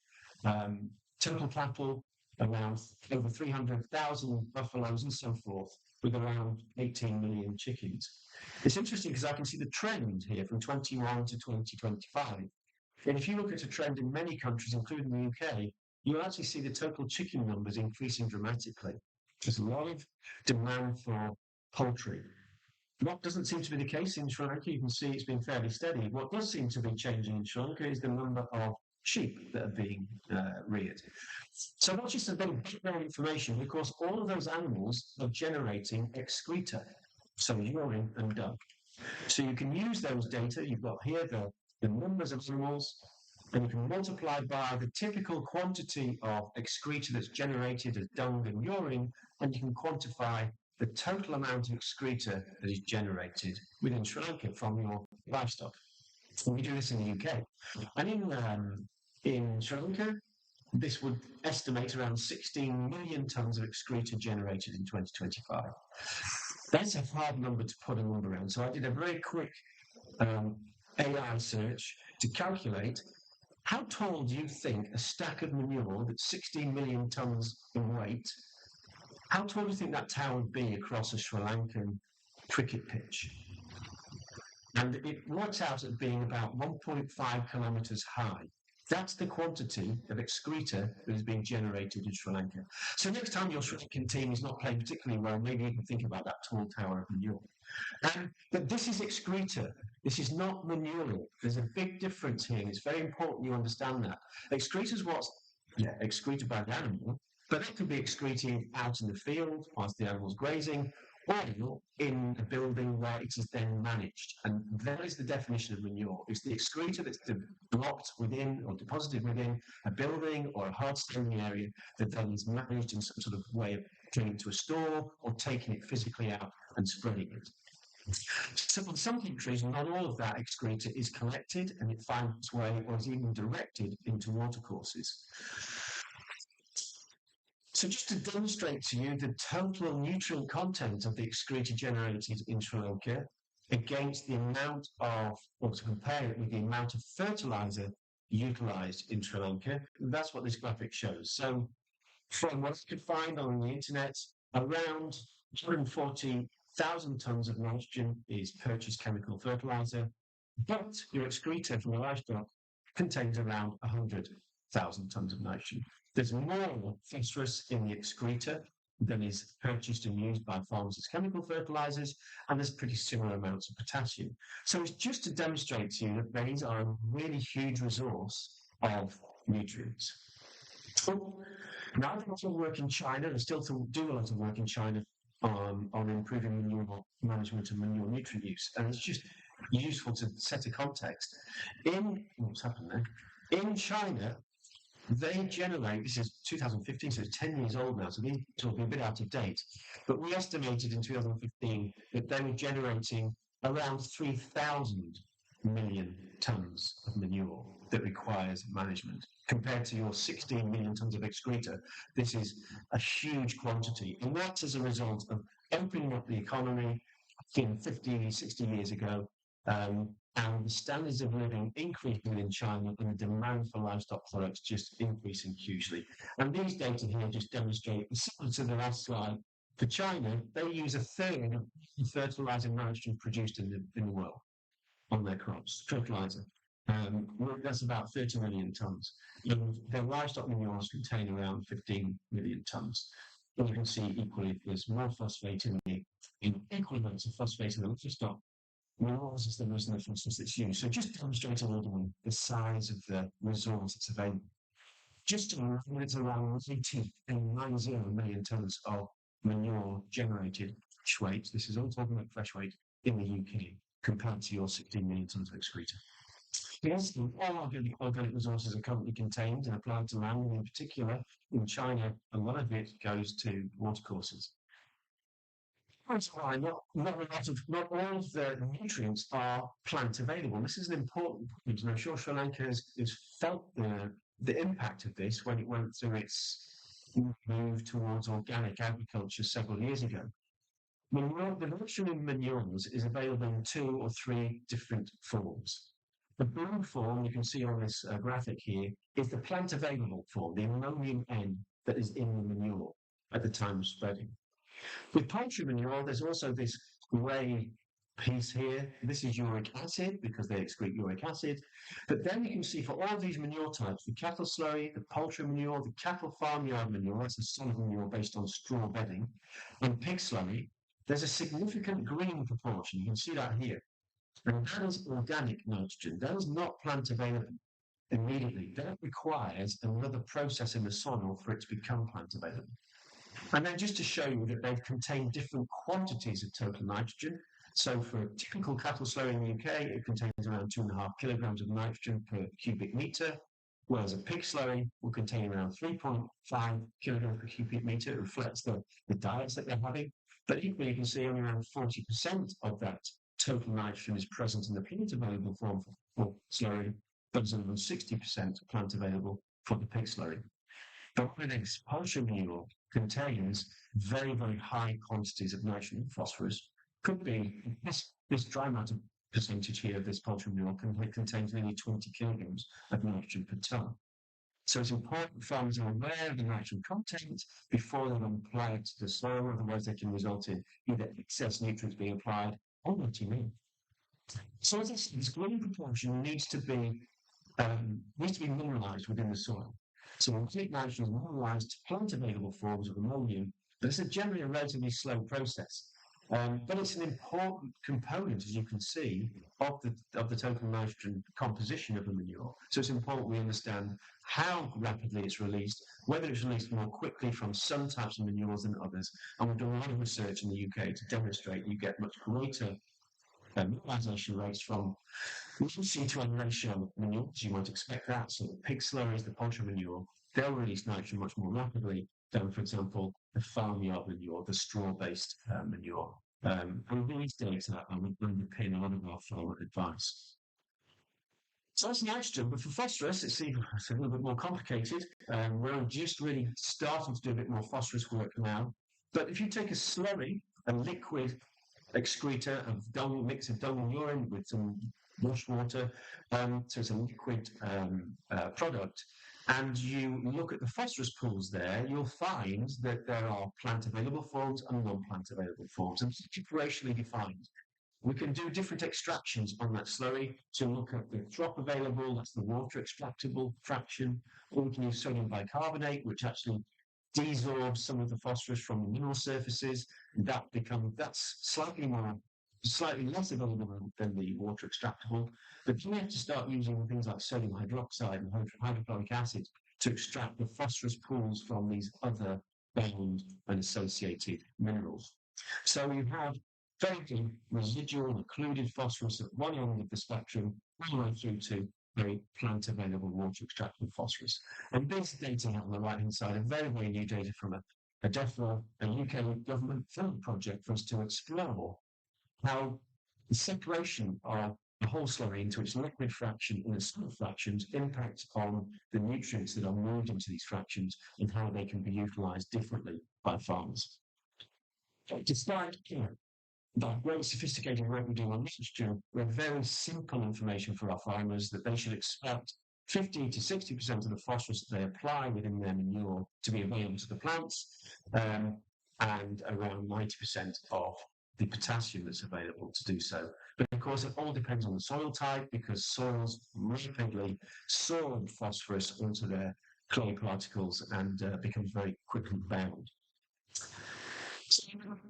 total cattle, around over 300,000 buffaloes and so forth, with around 18 million chickens. It's interesting because I can see the trend here from 21 to 2025. And if you look at a trend in many countries, including the UK, you'll actually see the total chicken numbers increasing dramatically. There's a lot of demand for poultry. What doesn't seem to be the case in Sri Lanka, you can see it's been fairly steady. What does seem to be changing in Sri Lanka is the number of sheep that are being reared. So not just a bit of background information, because all of those animals are generating excreta, so urine and dung. So you can use those data, you've got here the numbers of animals, and you can multiply by the typical quantity of excreta that's generated as dung and urine, and you can quantify the total amount of excreta that is generated within Sri Lanka from your livestock. And we do this in the UK. And in Sri Lanka, this would estimate around 16 million tonnes of excreta generated in 2025. That's a hard number to put a number around. So I did a very quick AI search to calculate how tall do you think a stack of manure that's 16 million tonnes in weight, how tall do you think that tower would be across a Sri Lankan cricket pitch? And it works out at being about 1.5 kilometres high. That's the quantity of excreta that is being generated in Sri Lanka. So next time your Sri Lankan team is not playing particularly well, maybe you can think about that tall tower of manure. But this is excreta. This is not manure. There's a big difference here, and it's very important you understand that. Excreta is what's excreted by the animal, but it could be excreting out in the field whilst the animal's grazing, or in a building where it is then managed. And that is the definition of manure. It's the excreta that's blocked within or deposited within a building or a hard standing area that then is managed in some sort of way of going into a store or taking it physically out and spreading it. So in some countries, not all of that excreta is collected and it finds its way or is even directed into watercourses. So just to demonstrate to you the total nutrient content of the excreta generated in Sri Lanka against the amount of, or to compare it with the amount of fertilizer utilised in Sri Lanka, that's what this graphic shows. So from what I could find on the internet, around 140,000 tonnes of nitrogen is purchased chemical fertilizer, but your excreta from the livestock contains around 100,000 tonnes of nitrogen. There's more phosphorus in the excreta than is purchased and used by farmers as chemical fertilizers, and there's pretty similar amounts of potassium. So it's just to demonstrate to you that these are a really huge resource of nutrients. Now, I've done a lot of work in China, and still do a lot of work in China on improving manure management and manure nutrient use, and it's just useful to set a context. What's happened there? In China, they generate, this is 2015, so it's 10 years old now, so these will be a bit out of date, but we estimated in 2015 that they were generating around 3,000 million tonnes of manure that requires management. Compared to your 16 million tonnes of excreta, this is a huge quantity, and that's as a result of opening up the economy 50, 60 years ago, and the standards of living increasing in China and the demand for livestock products just increasing hugely. And these data here just demonstrate, similar to the last slide, for China, they use a third of the fertilizer nitrogen produced in the world on their crops, fertilizer. That's about 30 million tonnes. And their livestock manures contain around 15 million tonnes. And you can see equally there's more phosphate in equal amounts of phosphate in the livestock manures is the reason the phosphorus that's used. So just demonstrating a little the size of the resource that's available. Just it's around 90 million tonnes of manure generated fresh weight. This is all talking about fresh weight in the UK compared to your 16 million tonnes of excreta. Yes, all organic resources are currently contained and applied to land, and in particular, in China, a lot of it goes to watercourses. That's why not all of the nutrients are plant available. This is an important point, and I'm sure Sri Lanka has felt the impact of this when it went through its move towards organic agriculture several years ago. The nitrogen in manures is available in 2 or 3 different forms. The blue form, you can see on this graphic here, is the plant available form, the ammonium N that is in the manure at the time of spreading. With poultry manure, there's also this grey piece here. This is uric acid because they excrete uric acid. But then you can see for all of these manure types, the cattle slurry, the poultry manure, the cattle farmyard manure, that's a solid manure based on straw bedding, and pig slurry, there's a significant green proportion. You can see that here. And that is organic nitrogen. That is not plant available immediately. That requires another process in the soil for it to become plant available. And then just to show you that they've contained different quantities of total nitrogen. So for a typical cattle slurry in the UK, it contains around 2.5 kilograms of nitrogen per cubic metre, whereas a pig slurry will contain around 3.5 kilograms per cubic metre. It reflects the diets that they're having. But equally, you can see only around 40% of that total nitrogen is present in the plant available form for slurry, but it's around 60% plant available for the pig slurry. But with this poultry manure contains very, very high quantities of nitrogen and phosphorus. Could be this dry matter percentage here of this poultry manure contains nearly 20 kilograms of nitrogen per tonne. So it's important farmers are aware of the nitrogen content before they apply it to the soil, otherwise they can result in either excess nutrients being applied or not enough. So as I said, this green proportion needs to be needs to be mineralized within the soil. So organic nitrogen is mineralized to plant available forms of ammonium, but it's generally a relatively slow process. But it's an important component, as you can see, of the total nitrogen composition of the manure. So it's important we understand how rapidly it's released, whether it's released more quickly from some types of manures than others. And we've done a lot of research in the UK to demonstrate you get much greater mineralization rates from C2N ratio manure, as you might expect that. So the pig slurries, the poultry manure, they'll release nitrogen much more rapidly than, for example, the farmyard manure, the straw-based manure. And these data would underpin a lot of our farmer advice. So that's nitrogen, but for phosphorus, it's a little bit more complicated. We're just really starting to do a bit more phosphorus work now. But if you take a slurry, a liquid excreta of dung, mix of dung and urine with some wash water, so it's a liquid product, and you look at the phosphorus pools there, you'll find that there are plant available forms and non-plant available forms, and racially defined. We can do different extractions on that slurry to look at the drop available, that's the water extractable fraction, or we can use sodium bicarbonate, which actually desorbs some of the phosphorus from the mineral surfaces. That's slightly less available than the water extractable. But you have to start using things like sodium hydroxide and hydrochloric acid to extract the phosphorus pools from these other bound and associated minerals. So you have very residual occluded phosphorus at one end of the spectrum, all the way through to very plant available water extracted phosphorus. And this data on the right hand side are very, very new data from a DEFRA, a UK government film project for us to explore how the separation of the whole slurry into its liquid fraction and its solid fractions impacts on the nutrients that are moved into these fractions and how they can be utilised differently by farmers. Despite that very sophisticated work we do on nitrogen, we have very simple information for our farmers that they should expect 50 to 60% of the phosphorus that they apply within their manure to be available to the plants, and around 90% of the potassium that's available to do so. But of course, it all depends on the soil type, because soils rapidly sorb phosphorus onto their clay particles and becomes very quickly bound. So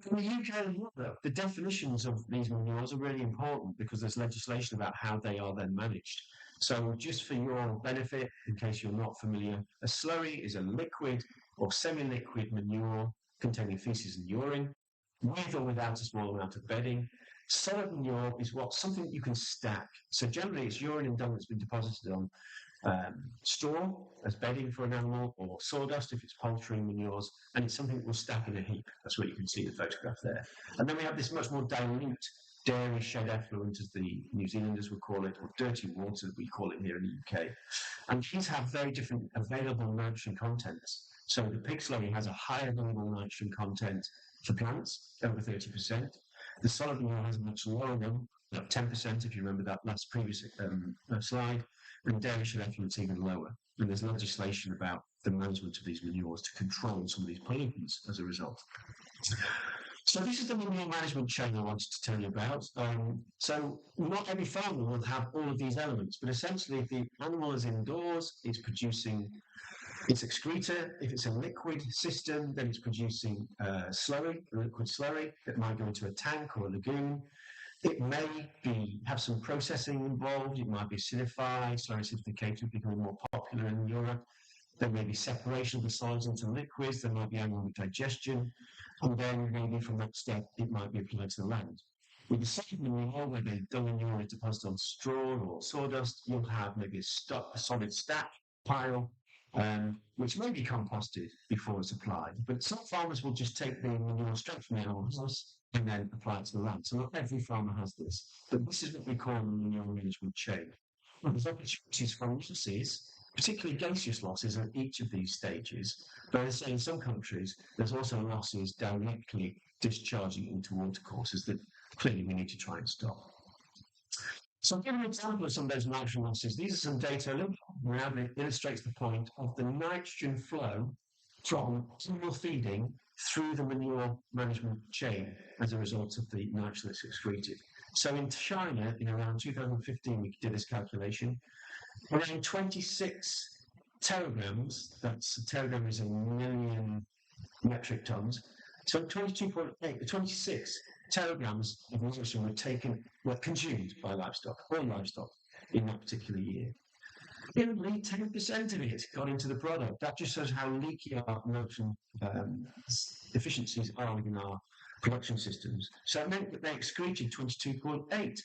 in the UK and Europe, the definitions of these manures are really important because there's legislation about how they are then managed. So just for your benefit, in case you're not familiar, a slurry is a liquid or semi-liquid manure containing feces and urine, with or without a small amount of bedding. Solid manure is something you can stack. So generally it's urine and dung that's been deposited on straw as bedding for an animal, or sawdust if it's poultry manures, and it's something that will stack in a heap. That's what you can see in the photograph there. And then we have this much more dilute dairy shed effluent, as the New Zealanders would call it, or dirty water we call it here in the UK. And these have very different available nitrogen contents. So the pig slurry has a higher available nitrogen content for plants, over 30%. The solid manure has a much lower one, about 10%, if you remember that last previous slide, and dairy shed effluent's even lower. And there's legislation about the management of these manures to control some of these pollutants as a result. So this is the manure management chain I wanted to tell you about. So not every farmer will have all of these elements, but essentially if the animal is indoors, it's producing its excreta. If it's a liquid system, then it's producing slurry, a liquid slurry that might go into a tank or a lagoon. It may have some processing involved. It might be acidified. Slurry acidification becoming more popular in Europe. There may be separation of the solids into liquids. There might be anaerobic digestion. And then maybe from that step, it might be applied to the land. With the solid manure, where the dung and urine is deposited on straw or sawdust, you'll have maybe a solid stack pile, which may be composted before it's applied. But some farmers will just take the manure straight from the animal's and then apply it to the land. So not every farmer has this. But this is what we call a manure management chain. Well, there's opportunities for losses, particularly gaseous losses at each of these stages. But as I say, in some countries, there's also losses directly discharging into watercourses that clearly we need to try and stop. So I'll give you an example of some of those nitrogen losses. These are some data that illustrates the point of the nitrogen flow from animal feeding through the manure management chain as a result of the nitrogen that's excreted. So in China, in around 2015, we did this calculation. around 26 teragrams, that's a teragram is a million metric tons, so 22.8, 26 teragrams of nitrogen were consumed by livestock, all livestock, in that particular year. Only 10% of it got into the product. That just shows how leaky our nitrogen deficiencies are in our production systems. So it meant that they excreted 22.8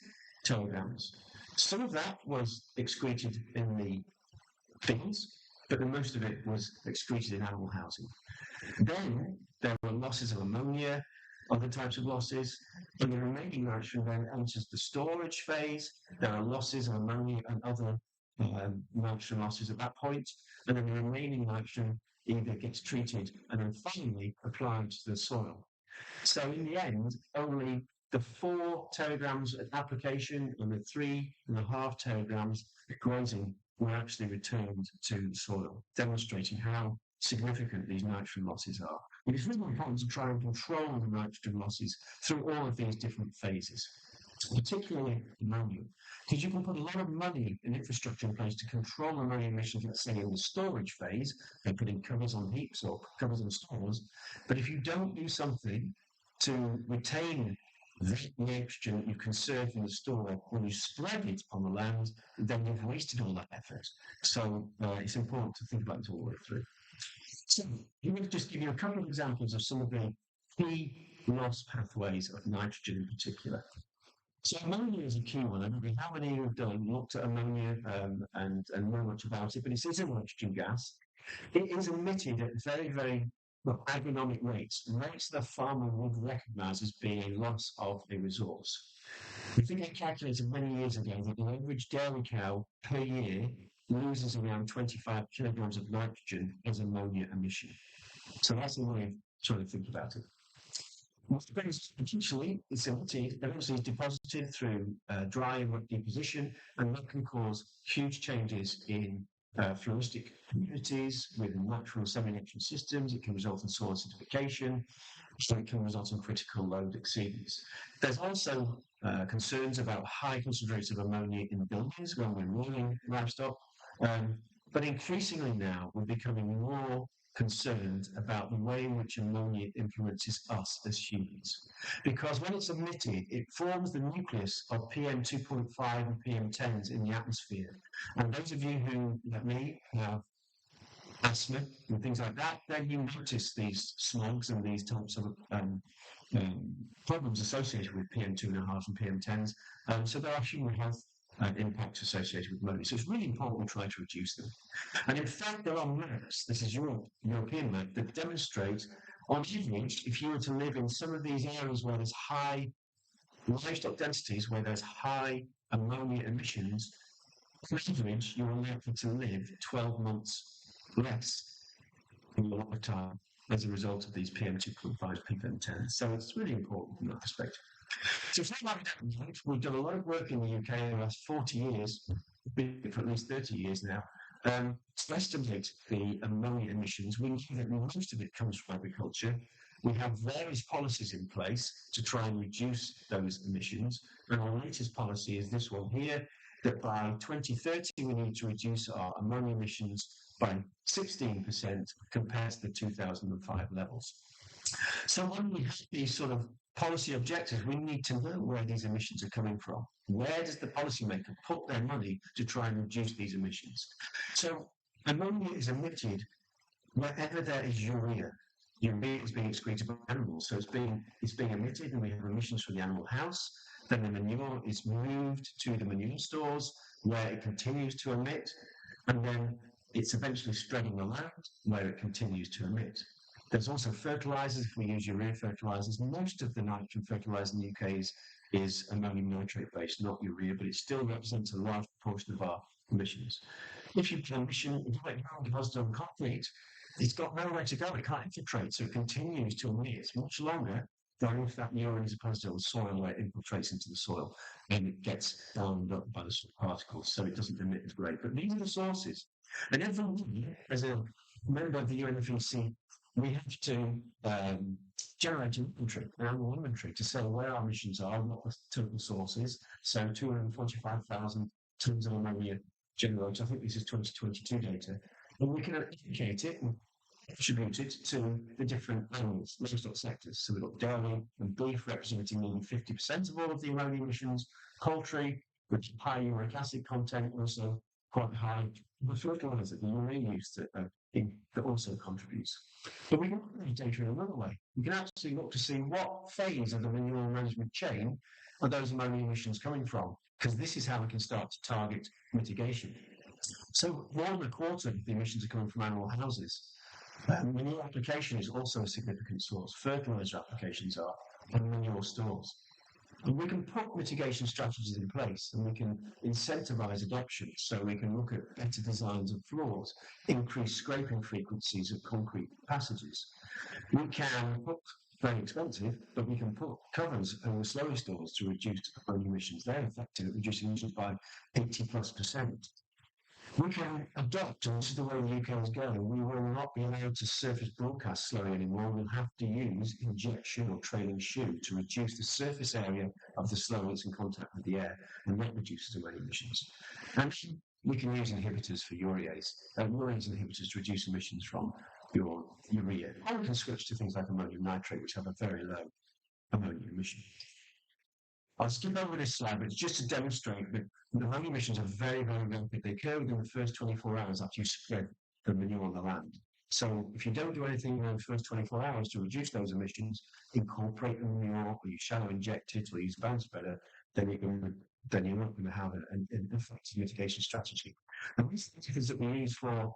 kilograms. Some of that was excreted in the fields, but the most of it was excreted in animal housing. Then there were losses of ammonia, other types of losses, and the remaining nitrogen then enters the storage phase. There are losses of ammonia and other nitrogen losses at that point, and then the remaining nitrogen either gets treated and then finally applied to the soil. So in the end, only the 4 teragrams at application and the 3.5 teragrams at grazing were actually returned to the soil, demonstrating how significant these nitrogen losses are. It is really important to try and control the nitrogen losses through all of these different phases, particularly ammonia, because you can put a lot of money and infrastructure in place to control ammonia emissions, let's say in the storage phase, by putting covers on heaps or covers on stores, but if you don't do something to retain the nitrogen that you conserved in the store when you spread it on the land, then you've wasted all that effort. So it's important to think about it all the way through. So I'm going to just give you a couple of examples of some of the key loss pathways of nitrogen in particular. So ammonia is a key one. I don't know how many of you have looked at ammonia and know much about it, but it is a nitrogen gas. It is emitted at very, very agronomic rates that the farmer would recognise as being a loss of a resource. I think I calculated many years ago that the average dairy cow per year loses around 25 kilograms of nitrogen as ammonia emission. So that's the way of trying to think about it. Potentially, it's emitted, eventually is deposited through dry and wet deposition, and that can cause huge changes in floristic communities with natural semi-natural systems. It can result in soil acidification, so it can result in critical load exceedance. There's also concerns about high concentrations of ammonia in buildings when we're running livestock, but increasingly now we're becoming more concerned about the way in which ammonia influences us as humans. Because when it's emitted, it forms the nucleus of PM 2.5 and PM 10s in the atmosphere. And those of you who, like me, have asthma and things like that, then you notice these smogs and these types of problems associated with PM 2.5 and PM 10s. So there are human health impacts associated with ammonia. So it's really important we try to reduce them. And in fact, there are maps, this is European map, that demonstrate, on average, if you were to live in some of these areas where there's high livestock densities, where there's high ammonia emissions, on average, you're likely to live 12 months less in your lifetime as a result of these PM 2.5, PM 10. So it's really important from that perspective. So we've done a lot of work in the UK in the last 40 years, been for at least 30 years now, to estimate the ammonia emissions. We know that most of it comes from agriculture. We have various policies in place to try and reduce those emissions. And our latest policy is this one here, that by 2030 we need to reduce our ammonia emissions by 16% compared to the 2005 levels. So when we have these sort of policy objectives, we need to know where these emissions are coming from. Where does the policymaker put their money to try and reduce these emissions? So ammonia is emitted wherever there is urea. Urea is being excreted by animals, so it's being emitted, and we have emissions from the animal house. Then the manure is moved to the manure stores, where it continues to emit, and then it's eventually spreading the land, where it continues to emit. There's also fertilizers. If we use urea fertilizers, most of the nitrogen fertilizer in the UK is ammonium nitrate based, not urea, but it still represents a large proportion of our emissions. If you put emission, if you let ground deposit on concrete, it's got nowhere to go. It can't infiltrate, so it continues to emit much longer than if that urine is deposited on the soil, where it infiltrates into the soil and it gets bound up by the particles, so it doesn't emit as great. But these are the sources. And every year, as a member of the UNFEC, we have to generate an annual inventory to say where our emissions are, what the total source is. So 245,000 tonnes of ammonia generated. I think this is 2022 data. And we can allocate it and attribute it to the different animals, livestock sectors. So we've got dairy and beef representing more than 50% of all of the ammonia emissions, poultry, with high uric acid content, also quite high, the fertilizer, the urea use that also contributes. But we can look at data in another way. We can actually look to see what phase of the manure management chain are those ammonia emissions coming from, because this is how we can start to target mitigation. So 1.25 of the emissions are coming from animal houses. Manure application is also a significant source. Fertilizer applications are, and manure stores. And we can put mitigation strategies in place and we can incentivize adoption. So we can look at better designs of floors, increase scraping frequencies of concrete passages. We can put, very expensive, but we can put covers over slurry stores to reduce ammonia emissions. They're effective at reducing emissions by 80+%. We can adopt, and this is the way the UK is going, we will not be allowed to surface broadcast slurry anymore. We'll have to use injection or trailing shoe to reduce the surface area of the slurry that's in contact with the air, and that reduces ammonia emissions. And we can use inhibitors for urease, urease inhibitors to reduce emissions from your urea. And we can switch to things like ammonium nitrate, which have a very low ammonia emission. I'll skip over this slide, but it's just to demonstrate that the ammonia emissions are very, very rapid. They occur within the first 24 hours after you spread the manure on the land. So if you don't do anything in the first 24 hours to reduce those emissions, incorporate the manure, or you shallow inject it, or use bound spreader, then you're not going to have an effective mitigation strategy. And these methods that we use for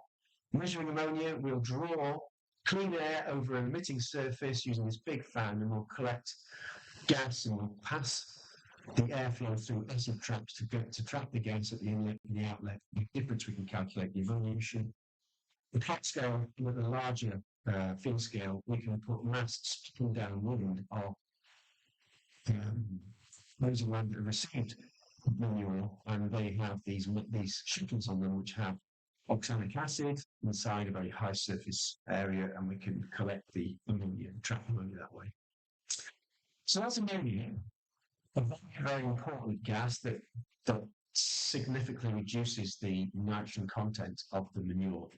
measuring ammonia, we'll draw clean air over an emitting surface using this big fan, and we'll collect gas and we'll pass the airflow through acid traps to trap the gas at the inlet and the outlet. The difference we can calculate the ammonia emission. The plot scale, with a larger field scale, we can put masts spinning downwind of those around that have received manure, and they have these shuttles on them which have oxalic acid inside a very high surface area, and we can collect the ammonia and trap ammonia that way. So that's ammonia, a very important gas that significantly reduces the nitrogen content of the manure.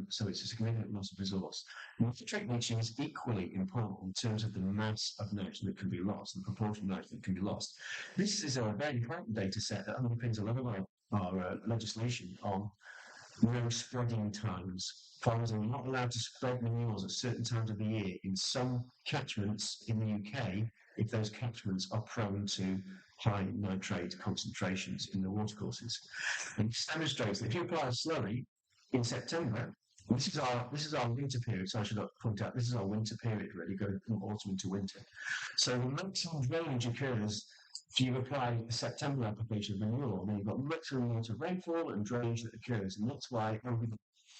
So it's a significant loss of resource. Nitrate leaching is equally important in terms of the mass of nitrogen that can be lost, the proportion of nitrogen that can be lost. This is a very important data set that underpins a lot of our legislation on no spreading times. Farmers are not allowed to spread manures at certain times of the year in some catchments in the UK if those catchments are prone to high nitrate concentrations in the watercourses. And this demonstrates that if you apply a slurry in September, this is our winter period, so I should point out this is our winter period really, going from autumn into winter. So the maximum drainage occurs if you apply a September application of manure, then you've got maximum amount of rainfall and drainage that occurs, and that's why over the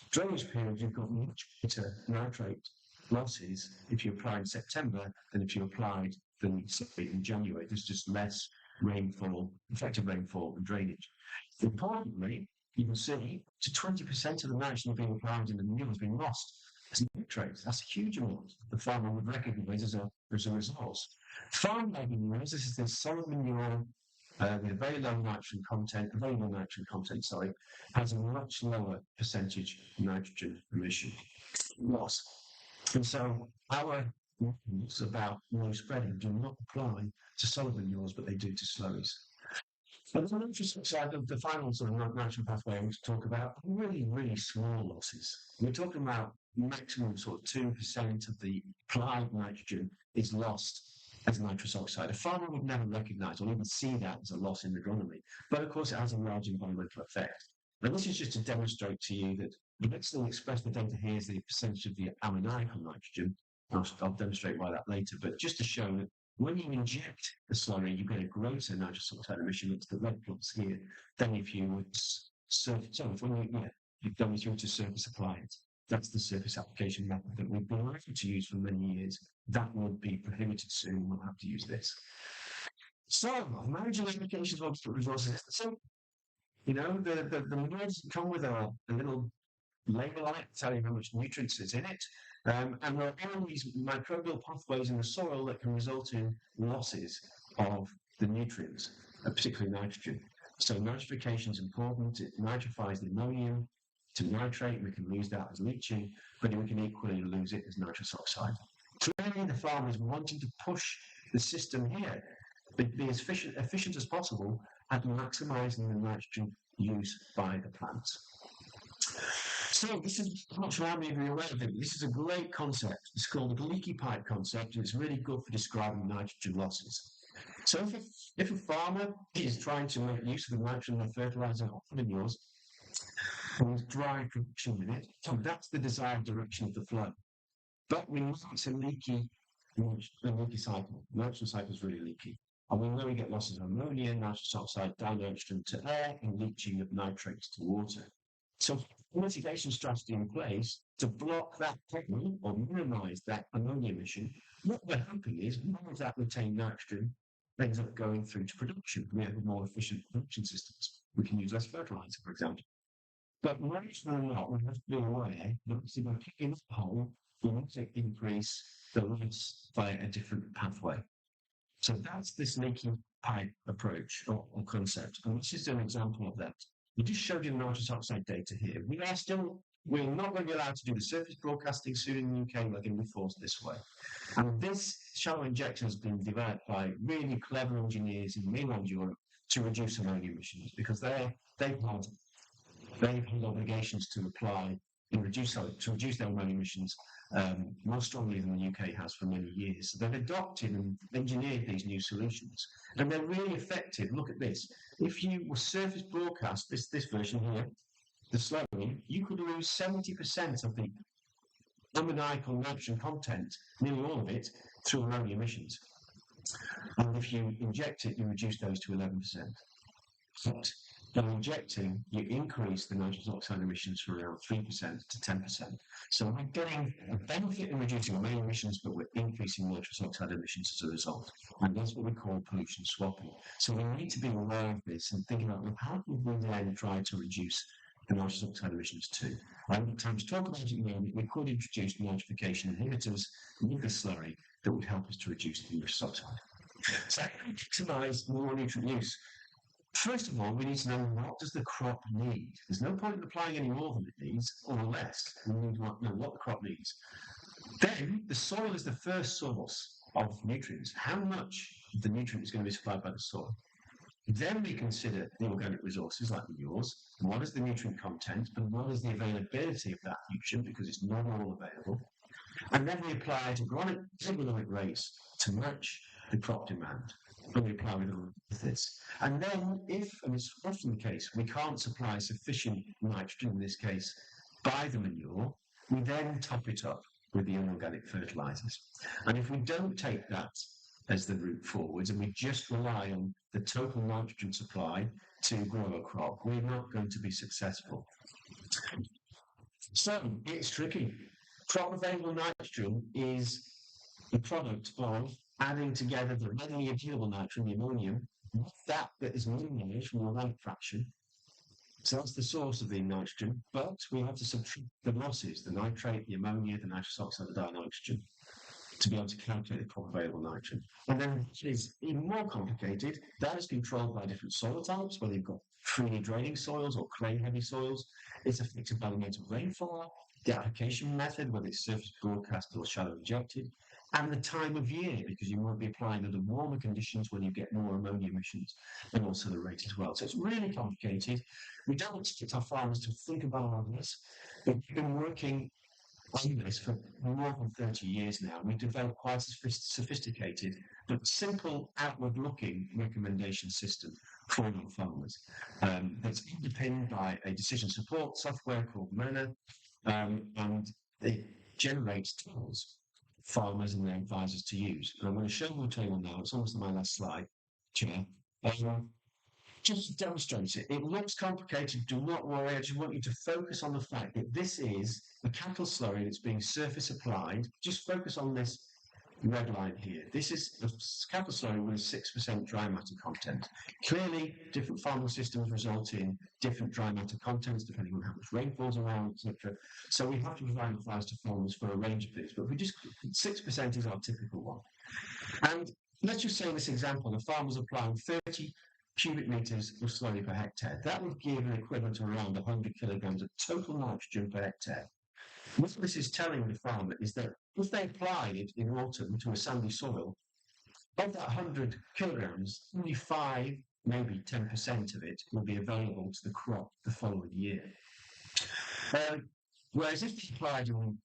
drainage period you've got much greater nitrate losses if you apply in September than if you applied in January. There's just less rainfall, effective rainfall and drainage. Importantly, you can see to 20% of the nitrogen being applied in the manure has been lost as nitrates. That's a huge amount the farmer would recognise as a resource. Farm-made manures, this is the solid manure with very low nitrogen content, available nitrogen content, has a much lower percentage nitrogen emission loss. And so our rules about no spreading do not apply to solid manures, but they do to slurries. But there's an interesting side of the final sort of nitrogen pathway I want to talk about, really, really small losses. We're talking about maximum sort of 2% of the applied nitrogen is lost as nitrous oxide. A farmer would never recognise or even see that as a loss in agronomy, but of course it has a large environmental effect. And this is just to demonstrate to you that the next thing expressed the data here is the percentage of the ammoniacal nitrogen. I'll demonstrate why that later, but just to show that when you inject the slurry, you get a greater nitrous oxide emission. That's the red plots here. Then if you would you've done through to surface apply it. That's the surface application method that we've been able to use for many years. That would be prohibited soon. We'll have to use this. So, managing applications of resources. So, the manures come with a little label on it to tell you how much nutrients is in it. And there are all these microbial pathways in the soil that can result in losses of the nutrients, particularly nitrogen. So nitrification is important. It nitrifies the ammonium to nitrate. We can lose that as leaching, but we can equally lose it as nitrous oxide. Clearly, the farmer is wanting to push the system here, be as efficient as possible at maximising the nitrogen use by the plants. So this is, I'm not sure how many of you are aware of it. This is a great concept. It's called the leaky pipe concept, and it's really good for describing nitrogen losses. So if a farmer is trying to make use of the nitrogen and fertilizer or manures and drive production with it, so that's the desired direction of the flow. But we know it's a leaky cycle. Nitrogen cycle is really leaky. And we know we get losses of ammonia, nitrous oxide, dinitrogen to air, and leaching of nitrates to water. So mitigation strategy in place to block that problem or minimize that ammonia emission, what we're hoping is more of that retained nitrogen ends up going through to production. We have more efficient production systems. We can use less fertilizer, for example. But more often than not, we have to be aware that by picking up the hole, we want to increase the loss via a different pathway. So that's this leaky pipe approach or concept. And this is an example of that. We just showed you the nitrous oxide data here. We're not going to be allowed to do the surface broadcasting soon in the UK. We're going to be forced this way. And this shallow injection has been developed by really clever engineers in mainland Europe to reduce ammonia emissions because they've had obligations to apply and reduce their ammonia emissions more strongly than the UK has for many years. So they've adopted and engineered these new solutions, and they're really effective. Look at this. If you were surface broadcast this version here, the slurry, you could lose 70% of the ammoniacal nitrogen content, nearly all of it, through ammonia emissions. And if you inject it, you reduce those to 11%. But by injecting, you increase the nitrous oxide emissions from around 3% to 10%. So we're getting a benefit in reducing ammonia emissions, but we're increasing nitrous oxide emissions as a result. And that's what we call pollution swapping. So we need to be aware of this and think about, well, how can we then try to reduce the nitrous oxide emissions too? I haven't time to talk about it at the moment. We could introduce nitrification inhibitors with the slurry that would help us to reduce the nitrous oxide. So how do we maximize more nutrient use? First of all, we need to know what does the crop need. There's no point in applying any more than it needs or less. We need to know what the crop needs. Then the soil is the first source of nutrients. How much of the nutrient is going to be supplied by the soil? Then we consider the organic resources like manures. What is the nutrient content and what is the availability of that nutrient, because it's not all available. And then we apply agronomic rates to match the crop demand. And we apply with this. And then if, and it's often the case, we can't supply sufficient nitrogen, in this case, by the manure, we then top it up with the inorganic fertilizers. And if we don't take that as the route forwards and we just rely on the total nitrogen supply to grow a crop, we're not going to be successful. So it's tricky. Crop available nitrogen is the product of adding together the readily available nitrogen, the ammonium, with that is minimized from organic fraction. So that's the source of the nitrogen, but we have to subtract the losses, the nitrate, the ammonia, the nitrous oxide, the dinitrogen, to be able to calculate the crop available nitrogen. And then it is even more complicated. That is controlled by different soil types, whether you've got freely draining soils or clay-heavy soils. It's affected by the amount of rainfall, the application method, whether it's surface broadcast or shallow injected, and the time of year, because you might be applying under warmer conditions when you get more ammonia emissions, and also the rate as well. So it's really complicated. We don't expect our farmers to think about all this, but we've been working on this for more than 30 years now. We've developed quite a sophisticated but simple outward-looking recommendation system for our farmers that's underpinned by a decision support software called Manna, and it generates tools farmers and their advisors to use. And I'm going to show you a table now. It's almost on my last slide, Chair. Just to demonstrate it. It looks complicated. Do not worry. I just want you to focus on the fact that this is a cattle slurry that's being surface applied. Just focus on this red line here. This is a cattle slurry with a 6% dry matter content. Clearly, different farming systems result in different dry matter contents depending on how much rainfall is around, etc. So we have to provide advice to farmers for a range of things, but we just 6% is our typical one. And let's just say in this example, the farmer's applying 30 cubic meters of slurry per hectare. That would give an equivalent of around 100 kilograms of total nitrogen per hectare. What this is telling the farmer is that if they applied it in autumn to a sandy soil, of that 100 kilograms, only 5, maybe 10% of it will be available to the crop the following year. Whereas if they applied in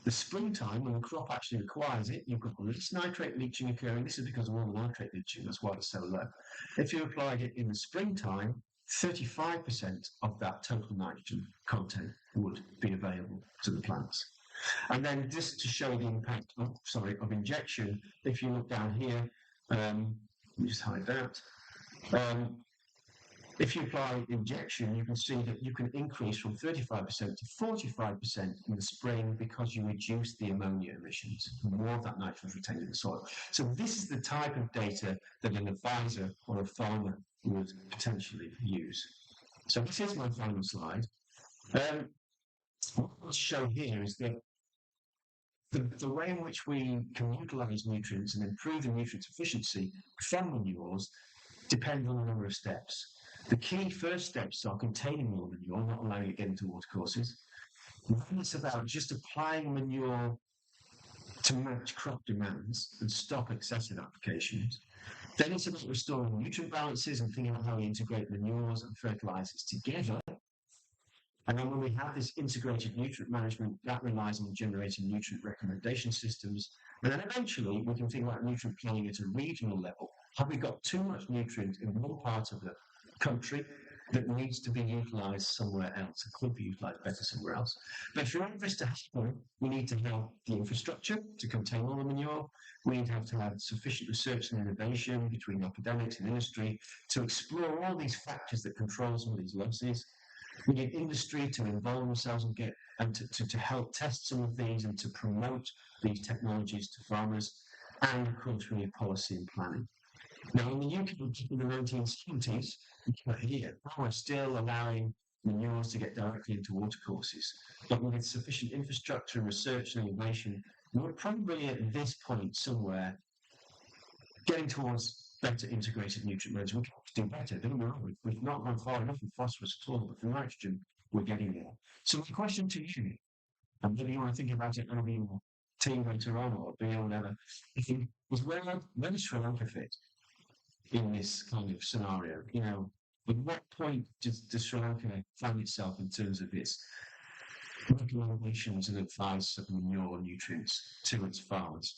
the springtime, when the crop actually requires it, you've got less nitrate leaching occurring. This is because of all the nitrate leaching, that's why it's so low. If you applied it in the springtime, 35% of that total nitrogen content would be available to the plants. And then just to show the impact of injection, if you look down here, let me just hide that. If you apply injection, you can see that you can increase from 35% to 45% in the spring because you reduce the ammonia emissions. More of that nitrogen is retained in the soil. So this is the type of data that an advisor or a farmer would potentially use. So this is my final slide. What I'll show here is that the way in which we can utilise nutrients and improve the nutrient efficiency from manures depends on a number of steps. The key first steps are containing more manure, not allowing it to get into watercourses. Then it's about just applying manure to match crop demands and stop excessive applications. Then it's about restoring nutrient balances and thinking about how we integrate manures and fertilizers together. And then when we have this integrated nutrient management, that relies on generating nutrient recommendation systems. And then eventually we can think about nutrient planning at a regional level. Have we got too much nutrient in one part of the country that needs to be utilised somewhere else? It could be utilised better somewhere else. But for all of this to happen, we need to have the infrastructure to contain all the manure. We need to have sufficient research and innovation between academics and industry to explore all these factors that control some of these losses. We need industry to involve themselves and to help test some of these and to promote these technologies to farmers. And of course, we need policy and planning. Now, in the UK in the 1970s, here, we're still allowing manures to get directly into watercourses. But with sufficient infrastructure, research, and innovation, we're probably at this point somewhere getting towards better integrated nutrient management. We can do better, don't we? We've not gone far enough with phosphorus at all, but for nitrogen, we're getting there. So the question to you, and whether you want to think about it and be your team later on or be or whatever, is where does Sri Lanka fit in this kind of scenario? You know, at what point does Sri Lanka find itself in terms of its recommendations and advice of manure nutrients to its farmers?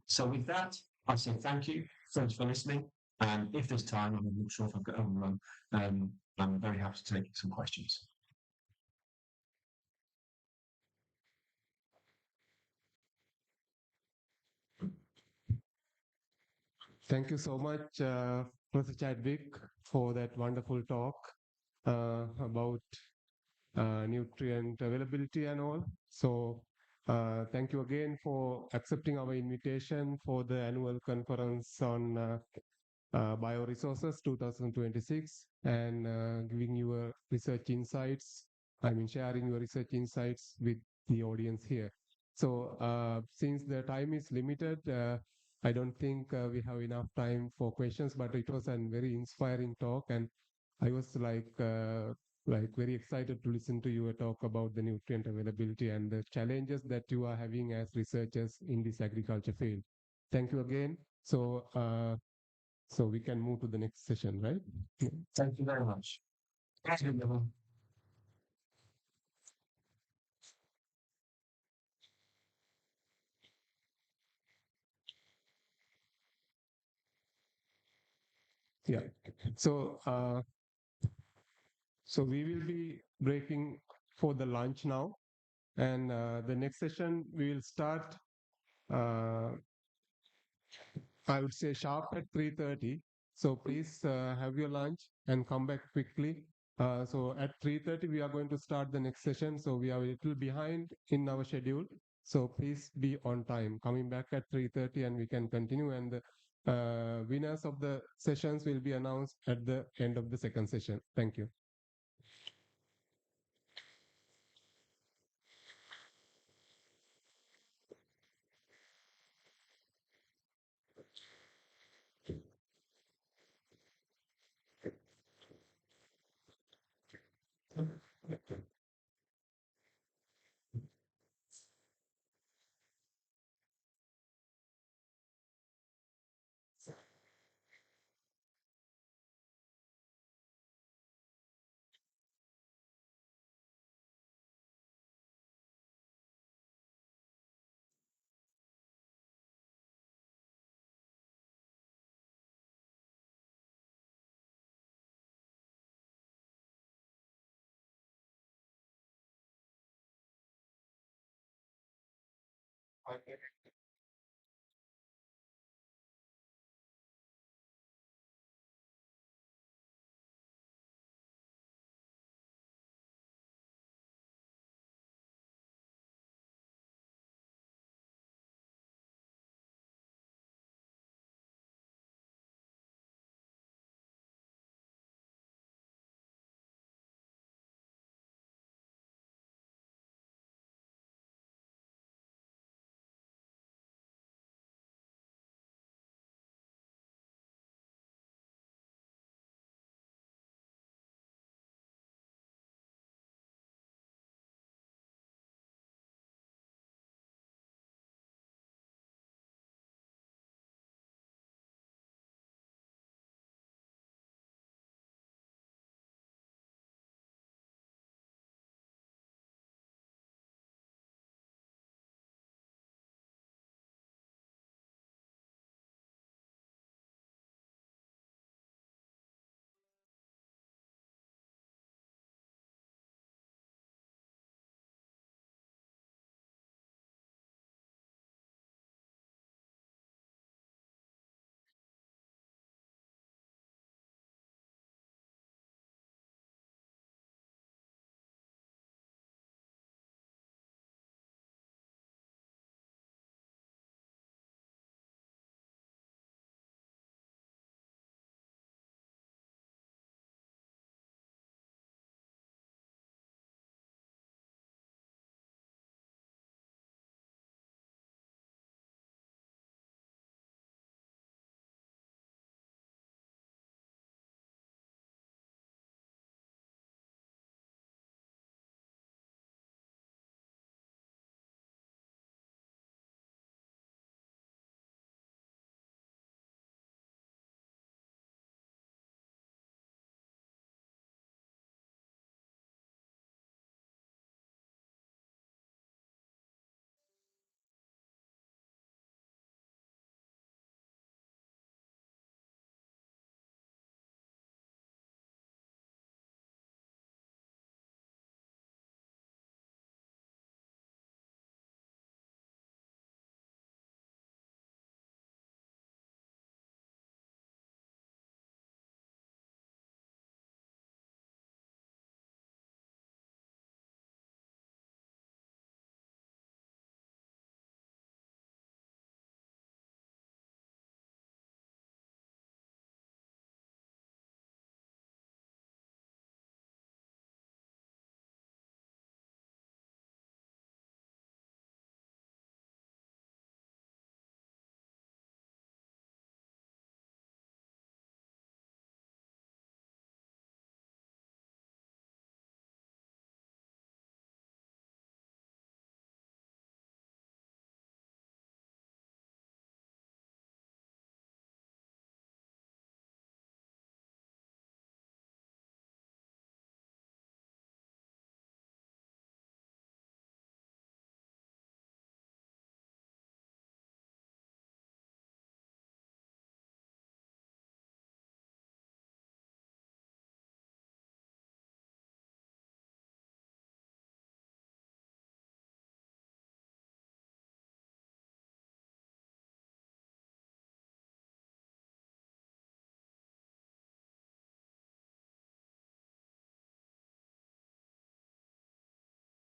So with that, I say thank you. Thanks for listening. And if there's time, I'm not sure if I've got overrun, I'm very happy to take some questions. Thank you so much, Professor Chadwick, for that wonderful talk about nutrient availability and all. So thank you again for accepting our invitation for the annual conference on Bioresources 2026 and giving your research insights, sharing your research insights with the audience here. So since the time is limited, I don't think we have enough time for questions, but it was a very inspiring talk, and I was like very excited to listen to your talk about the nutrient availability and the challenges that you are having as researchers in this agriculture field. Thank you again. So we can move to the next session, right? Thank you very much. Thank you. Yeah. So we will be breaking for the lunch now, and the next session we will start. I would say sharp at 3:30. So please have your lunch and come back quickly. So at 3:30 we are going to start the next session. So we are a little behind in our schedule. So please be on time. Coming back at 3:30 and we can continue. And the winners of the sessions will be announced at the end of the second session. Thank you.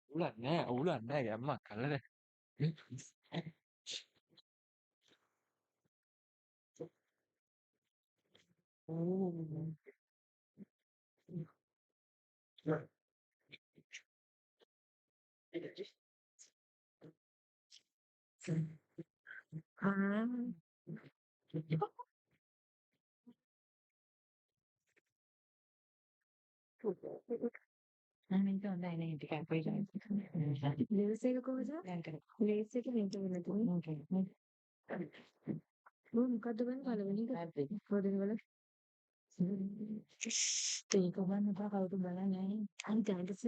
Ulan nè, kìa mặt cảnh lên đây. Leesega cosa? Leesega hinta මොකද්ද වෙන පළවෙනි එක? පොඩි වල ඒක ගන්න බා කවුරු බලන්නේ අනිත් ඇයිදස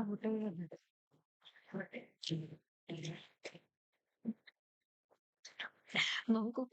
පුටේ මොකෝ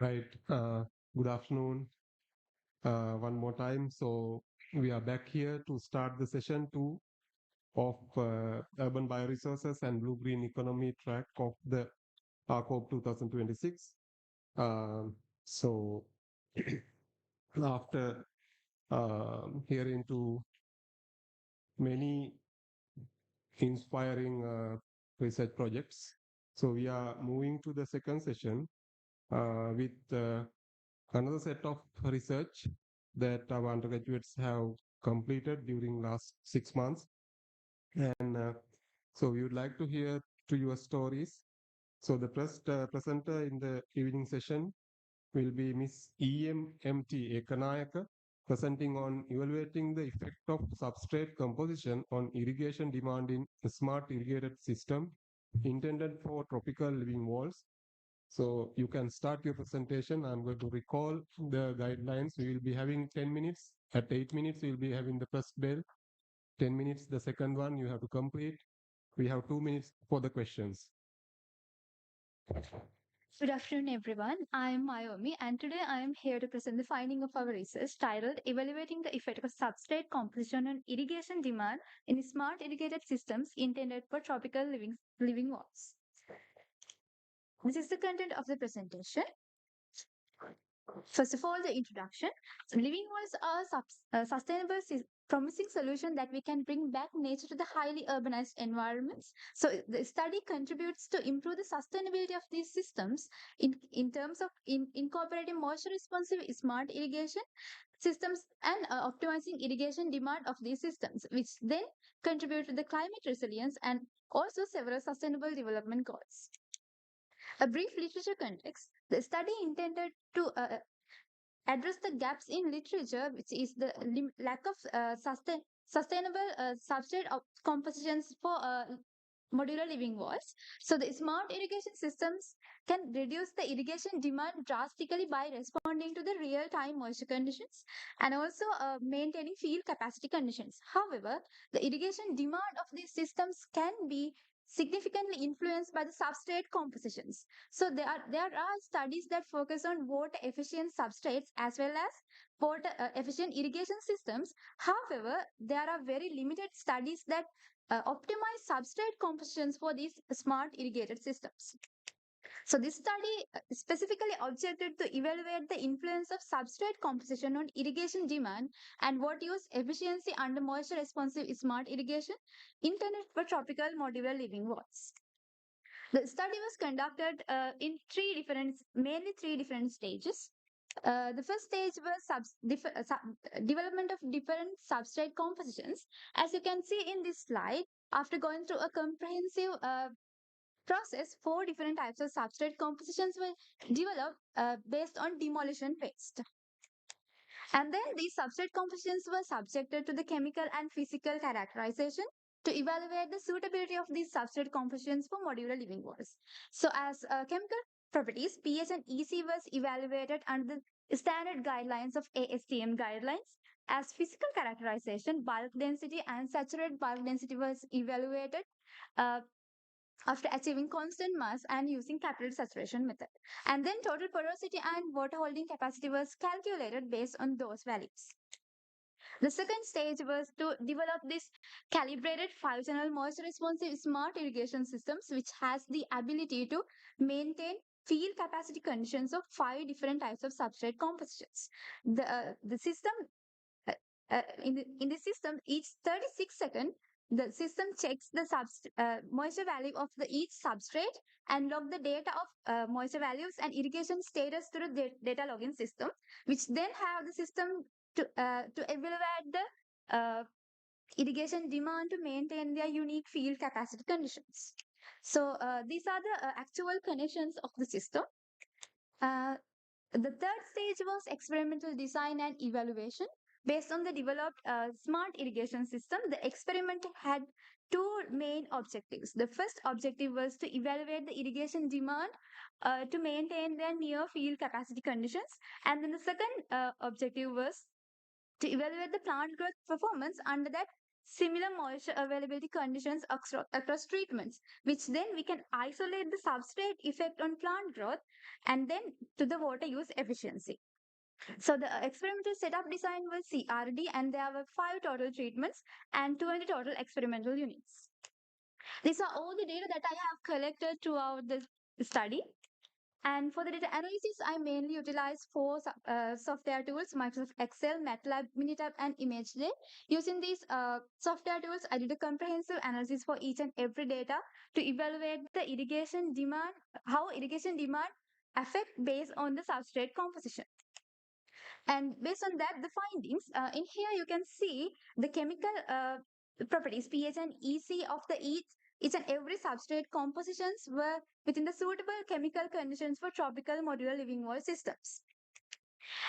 Right. Good afternoon. One more time. So we are back here to start the session two of urban bioresources and blue-green economy track of the COP 2026. So after hearing to many inspiring research projects, so we are moving to the second session with another set of research that our undergraduates have completed during last 6 months. And so we would like to hear to your stories. So the first presenter in the evening session will be Miss EMMT Ekanayaka, presenting on evaluating the effect of substrate composition on irrigation demand in a smart irrigated system intended for tropical living walls. So you can start your presentation. I'm going to recall the guidelines. We will be having 10 minutes. At 8 minutes, we'll be having the first bell. 10 minutes, the second one you have to complete. We have 2 minutes for the questions. Good afternoon, everyone. I am Mayomi, and today I am here to present the finding of our research titled Evaluating the Effect of Substrate Composition on Irrigation Demand in Smart Irrigated Systems Intended for Tropical Living Walls. This is the content of the presentation. First of all, the introduction. So living walls are sustainable, promising solution that we can bring back nature to the highly urbanized environments. So the study contributes to improve the sustainability of these systems in terms of incorporating moisture responsive smart irrigation systems and optimizing irrigation demand of these systems, which then contribute to the climate resilience and also several sustainable development goals. A brief literature context. The study intended to address the gaps in literature, which is the lack of sustainable substrate compositions for modular living walls. So the smart irrigation systems can reduce the irrigation demand drastically by responding to the real-time moisture conditions and also maintaining field capacity conditions. However, the irrigation demand of these systems can be significantly influenced by the substrate compositions. So there are studies that focus on water efficient substrates as well as water efficient irrigation systems. However, there are very limited studies that optimize substrate compositions for these smart irrigated systems. So this study specifically objected to evaluate the influence of substrate composition on irrigation demand and what use efficiency under moisture responsive smart irrigation intended for tropical modular living walls. The study was conducted in mainly three different stages. The first stage was development of different substrate compositions. As you can see in this slide, after going through a comprehensive process, 4 different types of substrate compositions were developed based on demolition paste. And then these substrate compositions were subjected to the chemical and physical characterization to evaluate the suitability of these substrate compositions for modular living walls. So as chemical properties, pH and EC was evaluated under the standard guidelines of ASTM guidelines. As physical characterization, bulk density and saturated bulk density was evaluated after achieving constant mass and using capillary saturation method. And then total porosity and water holding capacity was calculated based on those values. The second stage was to develop this calibrated 5-channel moisture responsive smart irrigation systems, which has the ability to maintain field capacity conditions of 5 different types of substrate compositions. The system in the system, each 36 seconds, the system checks the moisture value of each substrate and log the data of moisture values and irrigation status through the data logging system, which then have the system to evaluate the irrigation demand to maintain their unique field capacity conditions. So these are the actual connections of the system. The third stage was experimental design and evaluation. Based on the developed smart irrigation system, the experiment had 2 main objectives. The first objective was to evaluate the irrigation demand to maintain their near field capacity conditions. And then the second objective was to evaluate the plant growth performance under that similar moisture availability conditions across treatments, which then we can isolate the substrate effect on plant growth and then to the water use efficiency. So the experimental setup design was CRD and there were 5 total treatments and 20 total experimental units. These are all the data that I have collected throughout the study. And for the data analysis, I mainly utilize 4 software tools: Microsoft Excel, MATLAB, Minitab, and ImageJ. Using these software tools, I did a comprehensive analysis for each and every data to evaluate the irrigation demand, how irrigation demand affect based on the substrate composition. And based on that, the findings, in here you can see the chemical properties, pH and EC of the each and every substrate compositions were within the suitable chemical conditions for tropical modular living wall systems.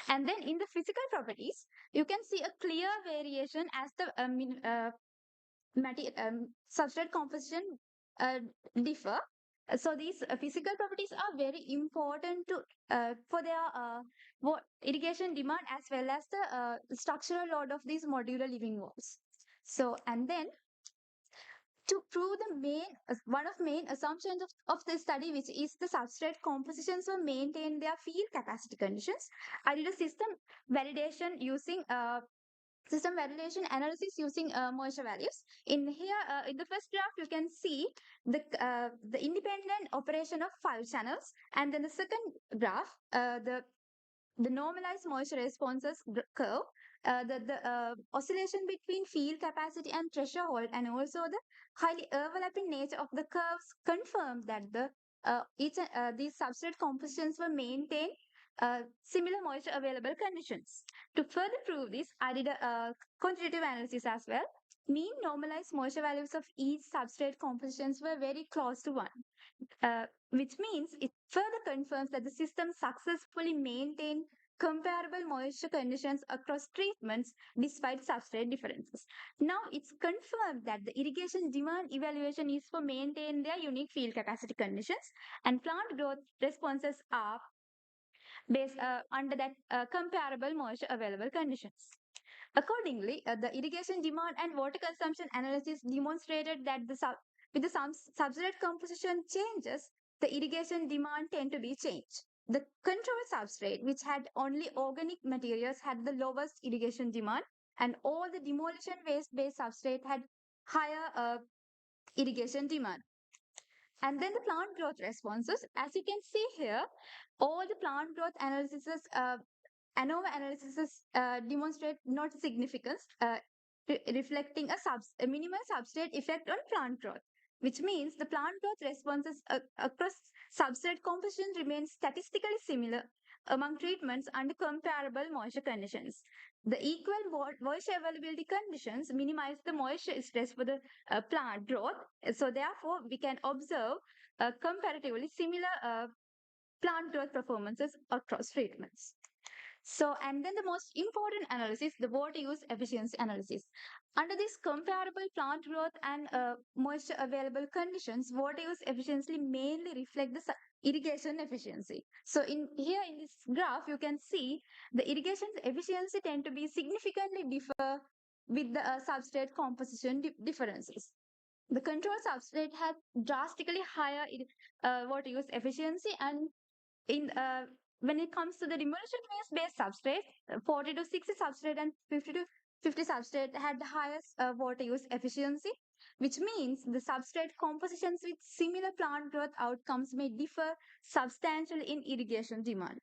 And then in the physical properties, you can see a clear variation as the substrate composition differ. So these physical properties are very important to for their irrigation demand as well as the structural load of these modular living walls. So and then to prove the one of main assumptions of the study, which is the substrate compositions will maintain their field capacity conditions, I did a validation using system validation analysis using moisture values. In here, in the first graph, you can see the independent operation of 5 channels, and then the second graph, the normalized moisture responses curve, the oscillation between field capacity and threshold, and also the highly overlapping nature of the curves confirm that these substrate compositions were maintained similar moisture available conditions. To further prove this, I did a quantitative analysis as well. Mean normalized moisture values of each substrate compositions were very close to 1. Which means it further confirms that the system successfully maintained comparable moisture conditions across treatments despite substrate differences. Now it's confirmed that the irrigation demand evaluation is for maintain their unique field capacity conditions, and plant growth responses are based under that comparable moisture available conditions. Accordingly, the irrigation demand and water consumption analysis demonstrated that with the substrate composition changes, the irrigation demand tend to be changed. The control substrate, which had only organic materials, had the lowest irrigation demand, and all the demolition waste-based substrate had higher irrigation demand. And then the plant growth responses, as you can see here, all the plant growth analyses ANOVA analysis demonstrate not significance, reflecting a minimal substrate effect on plant growth, which means the plant growth responses across substrate composition remain statistically similar among treatments under comparable moisture conditions. The equal moisture availability conditions minimize the moisture stress for the plant growth. So therefore, we can observe comparatively similar plant growth performances across treatments. So, and then the most important analysis, the water use efficiency analysis. Under this comparable plant growth and moisture available conditions, water use efficiency mainly reflect the irrigation efficiency. So in here in this graph, you can see the irrigation efficiency tend to be significantly differ with the substrate composition differences. The control substrate had drastically higher water use efficiency, and in when it comes to the demolition waste-based substrate, 40 to 60 substrate and 50 to 50 substrate had the highest water use efficiency, which means the substrate compositions with similar plant growth outcomes may differ substantially in irrigation demand.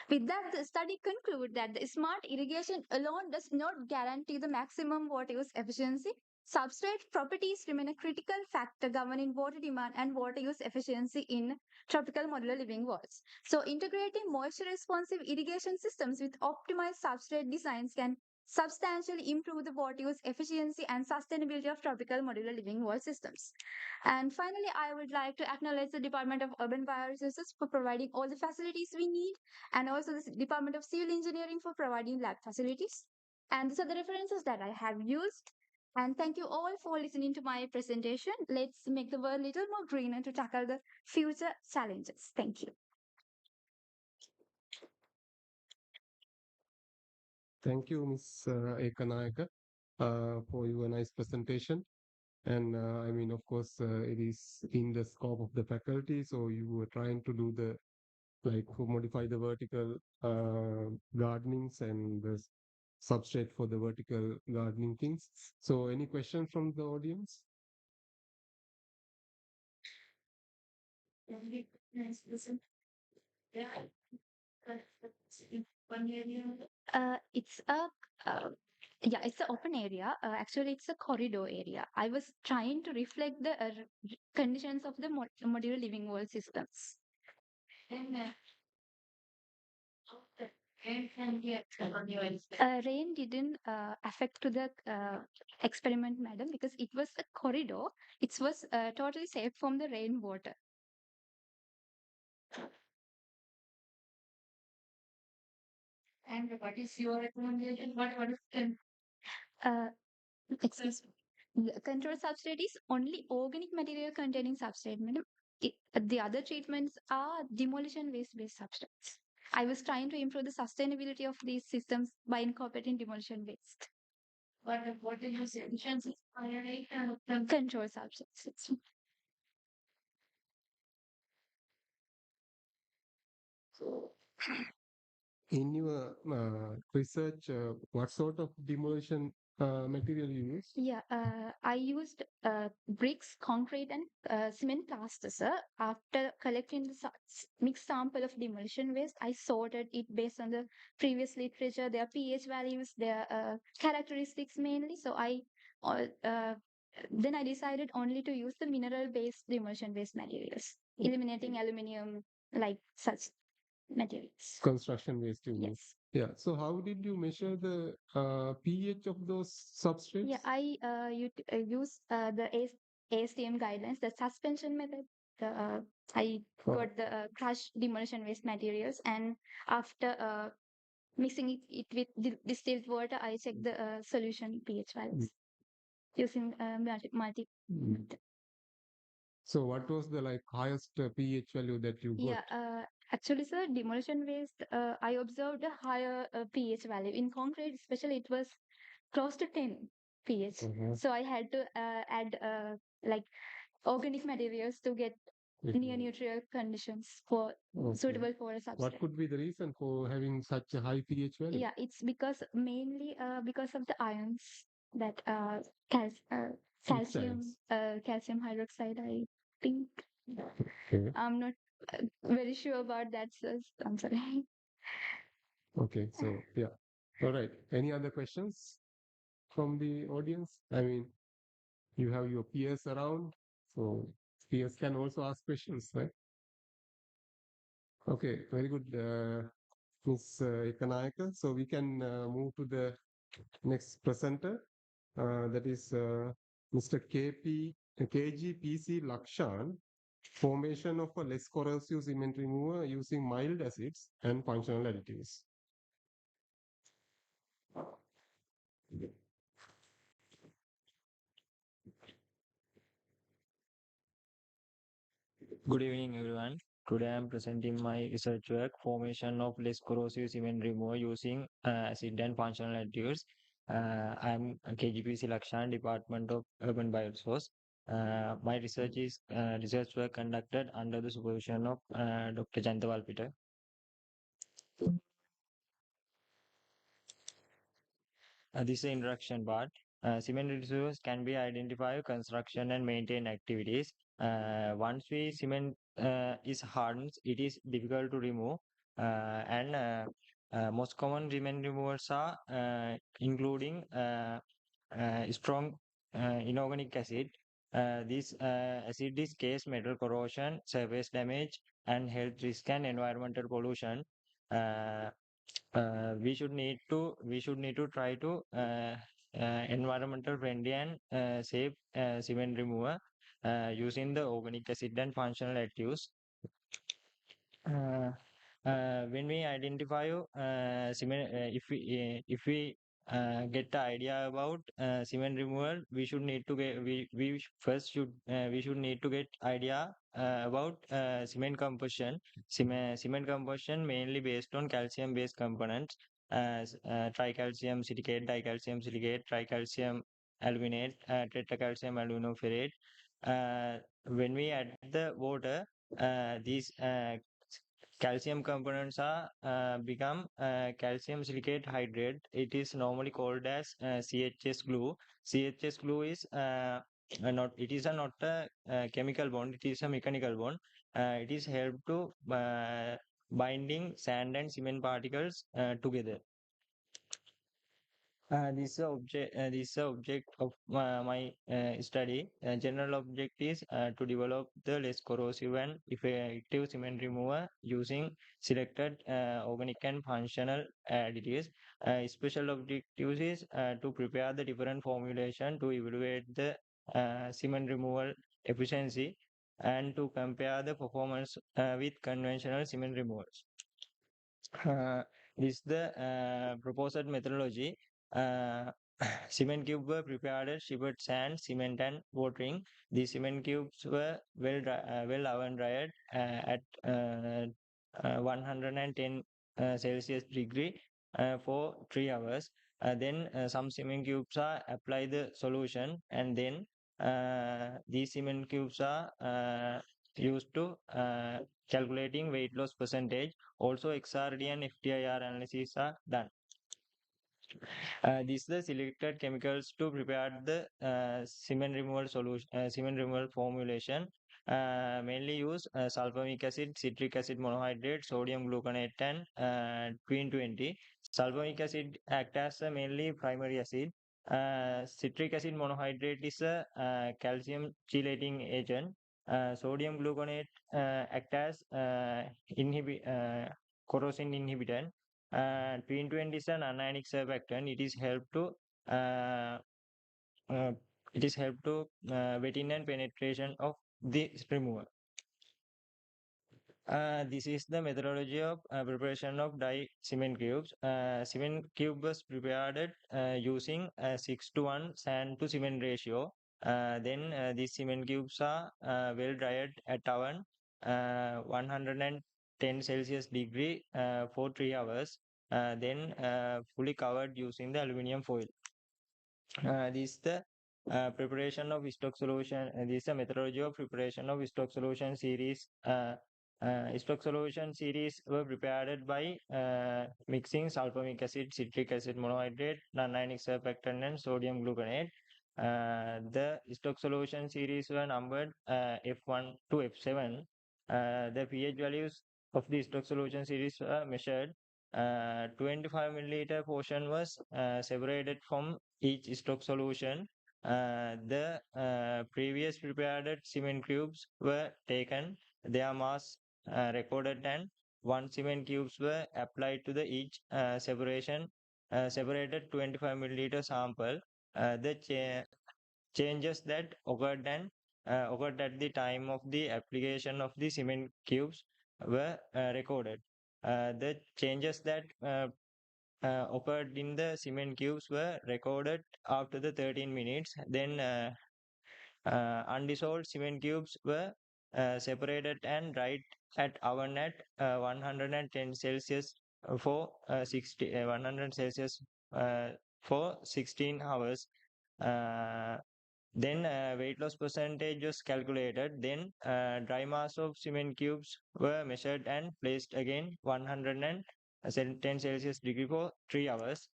With that, the study conclude that the smart irrigation alone does not guarantee the maximum water use efficiency. Substrate properties remain a critical factor governing water demand and water use efficiency in tropical modular living walls. So integrating moisture responsive irrigation systems with optimized substrate designs can substantially improve the water use efficiency and sustainability of tropical modular living wall systems. And finally, I would like to acknowledge the Department of Urban Bioresources for providing all the facilities we need, and also the Department of Civil Engineering for providing lab facilities. And these are the references that I have used. And thank you all for listening to my presentation. Let's make the world a little more greener to tackle the future challenges. Thank you. Thank you, Ms. Ekanayaka. for your nice presentation. And I mean, of course, it is in the scope of the faculty. So you were trying to do the like to modify the vertical gardenings and the substrate for the vertical gardening things. So any questions from the audience? It's a uh, yeah, it's an open area. Actually, it's a corridor area. I was trying to reflect the conditions of the modular living world systems. Rain didn't affect to the experiment, madam, because it was a corridor. It was totally safe from the rainwater. And what is your recommendation? What is excuse me. The control substrate is only organic material containing substrate, madam. The other treatments are demolition waste based substrates. I was trying to improve the sustainability of these systems by incorporating demolition waste. What did you say? Control substrates. In your research, what sort of demolition material you use? Yeah, I used bricks, concrete, and cement plaster, sir. After collecting the mixed sample of demolition waste, I sorted it based on the previous literature, their pH values, their characteristics mainly. So then I decided only to use the mineral-based demolition waste materials, eliminating aluminium, like such materials. Construction waste you use. Yes. Yeah. So how did you measure the pH of those substrates? Yeah, I use the ASTM guidelines, the suspension method. I got the crushed demolition waste materials, and after mixing it with distilled water, I check the solution pH values using multi. So what was the like highest pH value that you got? Yeah, actually, sir, demolition waste, I observed a higher pH value. In concrete, especially, it was close to 10 pH. So I had to add like organic materials to get near neutral conditions for suitable for a substrate. What could be the reason for having such a high pH value? Yeah, it's because mainly because of the ions that cal calcium calcium hydroxide, I think. Okay. I'm not very sure about that, so I'm sorry. Okay. So yeah. All right. Any other questions from the audience? I mean, you have your peers around, so peers can also ask questions, right? Okay, very good, Ms. Ekanayaka. So we can move to the next presenter. That is Mr. KGPC Lakshan, formation of a less corrosive cement remover using mild acids and functional additives. Good evening, everyone. Today I am presenting my research work, formation of less corrosive cement remover using acid and functional additives. I am KGPC Lakshan, Department of Urban Bioresources. My research work conducted under the supervision of Dr. Chantawal Peter. This is the introduction part. Cement resources can be identified construction and maintain activities. Once we cement is hardened, it is difficult to remove. And most common cement removers are including strong inorganic acid. This acid is case metal corrosion, surface damage, and health risk and environmental pollution. Uh, we should need to try to environmental friendly and safe cement remover using the organic acid and functional additives. Uh, when we identify cement, if we get the idea about cement removal, we should need to get we first should we should need to get idea about cement composition. Cement composition mainly based on calcium based components. tricalcium silicate, dicalcium silicate, tricalcium aluminate, tetracalcium aluminoferrate. When we add the water, these calcium components are become calcium silicate hydrate. It is normally called as CHS glue. CHS glue is not it is a not a chemical bond. It is a mechanical bond. It is help to binding sand and cement particles together. This is the object of my study. General object is to develop the less corrosive and effective cement remover using selected organic and functional additives. Special objectives is to prepare the different formulation to evaluate the cement removal efficiency and to compare the performance with conventional cement removers. Uh, this is the proposed methodology. Uh, Cement cubes were prepared, shipped sand, cement, and watering. The cement cubes were well oven dried at 110 Celsius degree for 3 hours. Then some cement cubes are apply the solution, and then these cement cubes are used to calculating weight loss percentage. Also, XRD and FTIR analysis are done. These are the selected chemicals to prepare the cement removal solution, cement removal formulation. Mainly use sulfuric acid, citric acid monohydrate, sodium gluconate, and twin 20. Sulfuric acid act as a mainly primary acid. Citric acid monohydrate is a calcium chelating agent. Sodium gluconate act as corrosion inhibitor. Twin 20 is an anionic surfactant. Uh, uh, it is help to wetting and penetration of the remover. This is the methodology of preparation of die cement cubes. Cement cube was prepared using 6:1 sand to cement ratio. Then these cement cubes are well dried at oven 110 Celsius degree for 3 hours. Then fully covered using the aluminum foil. This is the preparation of stock solution. This is a methodology of preparation of stock solution series. Stock solution series were prepared by mixing sulfuric acid, citric acid monohydrate, non-ionic surfactant, and sodium gluconate. The stock solution series were numbered F1 to F7. The pH values of the stock solution series were measured. 25 milliliter portion was separated from each stock solution. The previous prepared cement cubes were taken, their mass recorded, and one cement cubes were applied to the each separated 25 milliliter sample. The changes that occurred at the time of the application of the cement cubes were recorded. The changes that occurred in the cement cubes were recorded after the 13 minutes. Then undissolved cement cubes were separated and dried at oven at 110 Celsius for 100 Celsius for 16 hours. Then weight loss percentage was calculated. Then dry mass of cement cubes were measured and placed again 110 Celsius degree for 3 hours.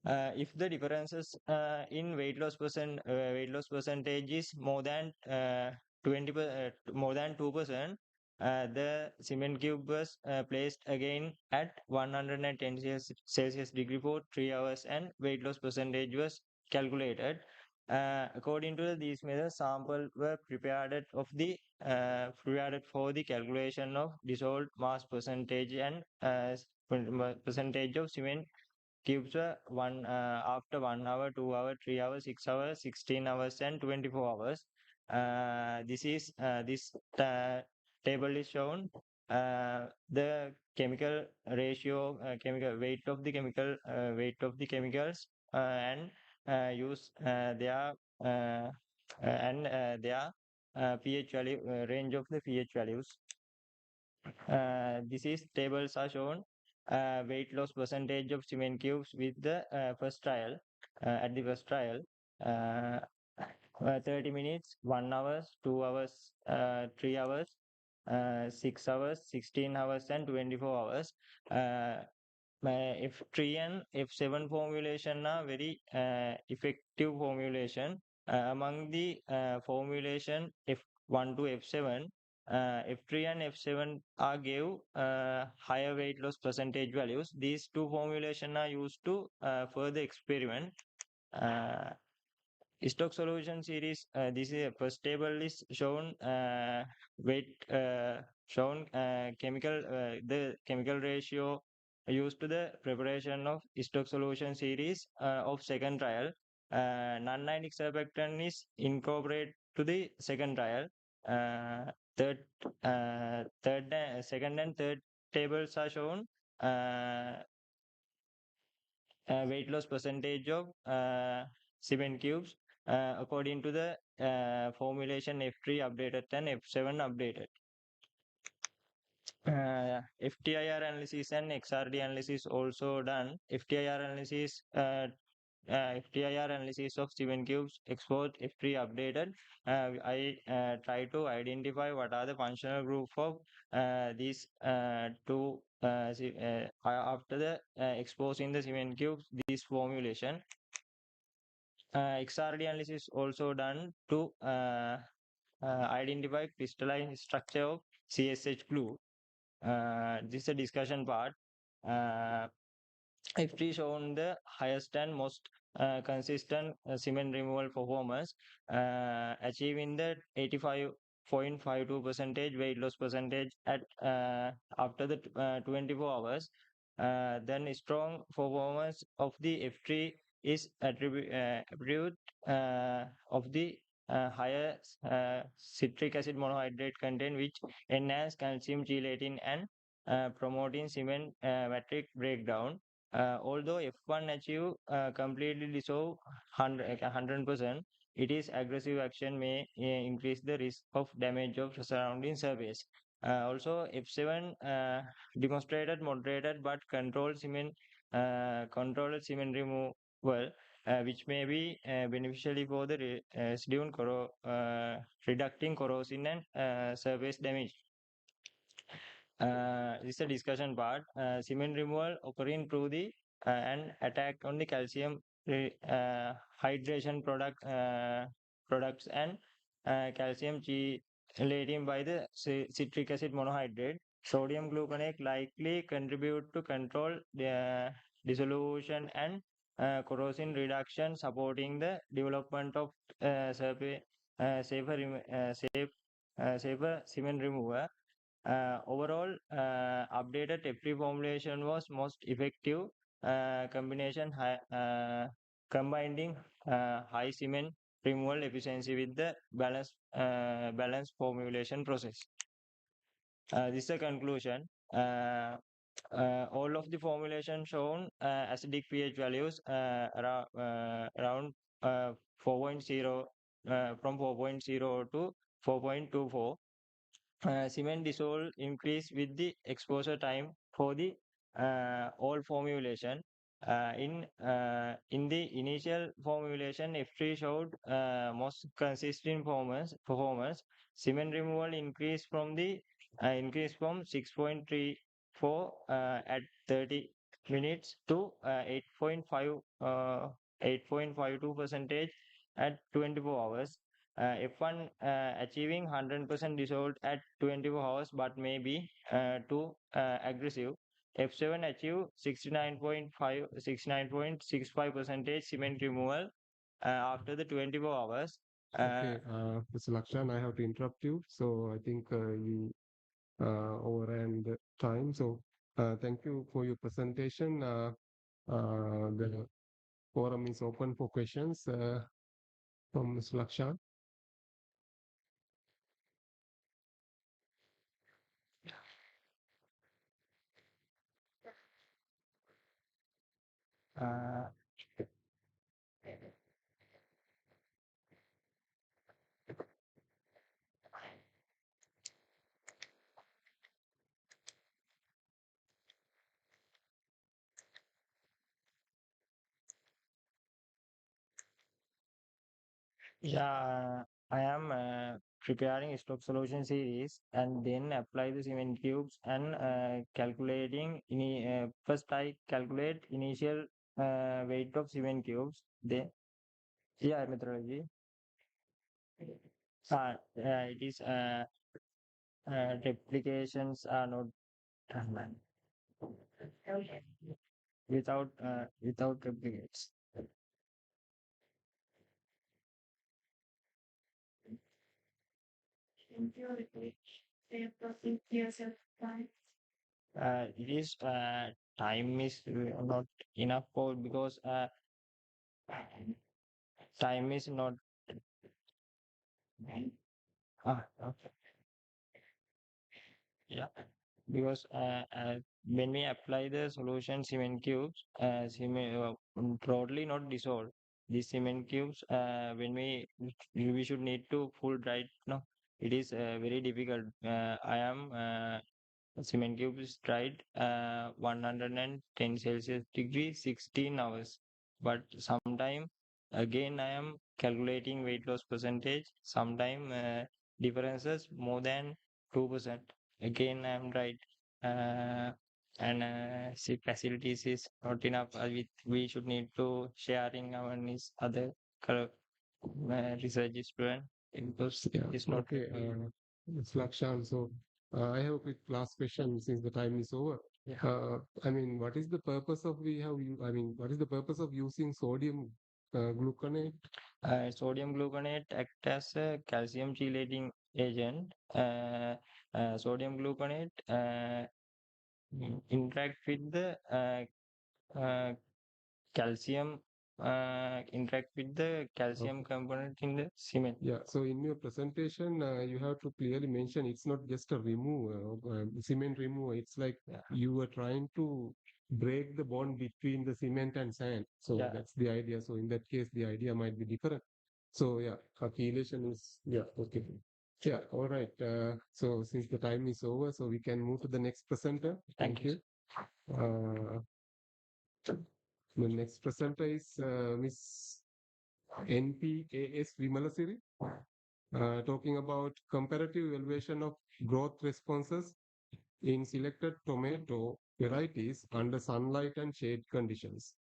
If the differences in weight loss percentage is more than 2%, the cement cube was placed again at 110 Celsius degree for 3 hours, and weight loss percentage was calculated. According to these methods, sample were prepared for the calculation of dissolved mass percentage and percentage of cement cubes were after 1 hour, 2 hour, 3 hours, 6 hours, 16 hours, and 24 hours. This table is shown the chemical ratio, chemical weight of the chemicals, and use their pH value range of the pH values. This is tables are shown weight loss percentage of cement cubes with the first trial. At the first trial, uh, 30 minutes, 1 hour, 2 hours, 3 hours, 6 hours, 16 hours, and 24 hours. F3 and F7 formulation are very effective formulation. Among the formulation F1 to F7, F3 and F7 are gave higher weight loss percentage values. These two formulation are used to further experiment. Stock solution series, this is first table is shown weight shown the chemical ratio used to the preparation of stock solution series of second trial. Non-ionic surfactant is incorporated to the second trial. Third, second and third tables are shown weight loss percentage of cement cubes according to the formulation F3 updated and F7 updated. FTIR analysis and XRD analysis also done. FTIR analysis of cement cubes export F3 updated. I try to identify what are the functional group of these two after the exposing the cement cubes this formulation. XRD analysis also done to identify crystalline structure of CSH glue. This is a discussion part. F3 shown the highest and most consistent cement removal performance, achieving the 85.52 percentage weight loss percentage at after the 24 hours. Then strong performance of the F3 is attribute of the higher citric acid monohydrate content, which enhance calcium chelating and promoting cement matrix breakdown. Although F1 achieve completely dissolve 100%, it is aggressive action may increase the risk of damage of surrounding surface. Also, F7 demonstrated moderated but controlled cement removal, which may be beneficially for the reducing reducting corrosion and surface damage. This is a discussion part. Cement removal occurring through the an attack on the calcium hydration products and calcium chelating by the citric acid monohydrate. Sodium gluconate likely contribute to control the dissolution and corrosion reduction, supporting the development of safer cement remover. Overall, updated F3 formulation was most effective combining high cement removal efficiency with the balanced formulation process. This is a conclusion. All of the formulation shown acidic pH values around 4.0 from 4.0 to 4.24. Cement dissolve increase with the exposure time for the all formulation. In the initial formulation, F3 showed most consistent performance. Cement removal increased from 6.34 at 30 minutes to 8.52 percentage at 24 hours. F1 achieving 100% dissolved at 24 hours but may be too aggressive. F7 achieve 69.65 percentage cement removal after the 24 hours. Okay, Mr. Lakshan, I have to interrupt you. So I think you overran the time. So thank you for your presentation. The forum is open for questions from Mr. Lakshan. Uh, Yeah, I am preparing stock solution series and then apply the cement cubes and calculating first I calculate initial weight of cement cubes. Then yeah, methodology. It is replications are not done without replicates. It is time is not enough for because time is not okay. Yeah, because when we apply the solution cement cubes, broadly not dissolved. These cement cubes, when we should need to full dry. No, it is very difficult. I am cement cube is dried 110 Celsius degree 16 hours. But sometime again I am calculating weight loss percentage. Sometime differences more than 2%. Again I am right. And see facilities is not enough. We should need to sharing our needs other research student because Yeah, it's not okay. It's Lakshan. So I have a quick last question since the time is over. yeah. I mean, what is the purpose of I mean, what is the purpose of using sodium gluconate? Sodium gluconate act as a calcium chelating agent. Sodium gluconate interact with the uh, calcium interact with the calcium Okay. component in the cement. Yeah, so in your presentation, you have to clearly mention it's not just a remover, cement remover. It's like Yeah. you are trying to break the bond between the cement and sand. So Yeah. that's the idea. So in that case, the idea might be different. So yeah, calculation is, yeah, okay. Yeah, all right. So since the time is over, so we can move to the next presenter. Thank you. Uh, the next presenter is Miss NPAS Vimalasiri, talking about comparative evaluation of growth responses in selected tomato varieties under sunlight and shade conditions.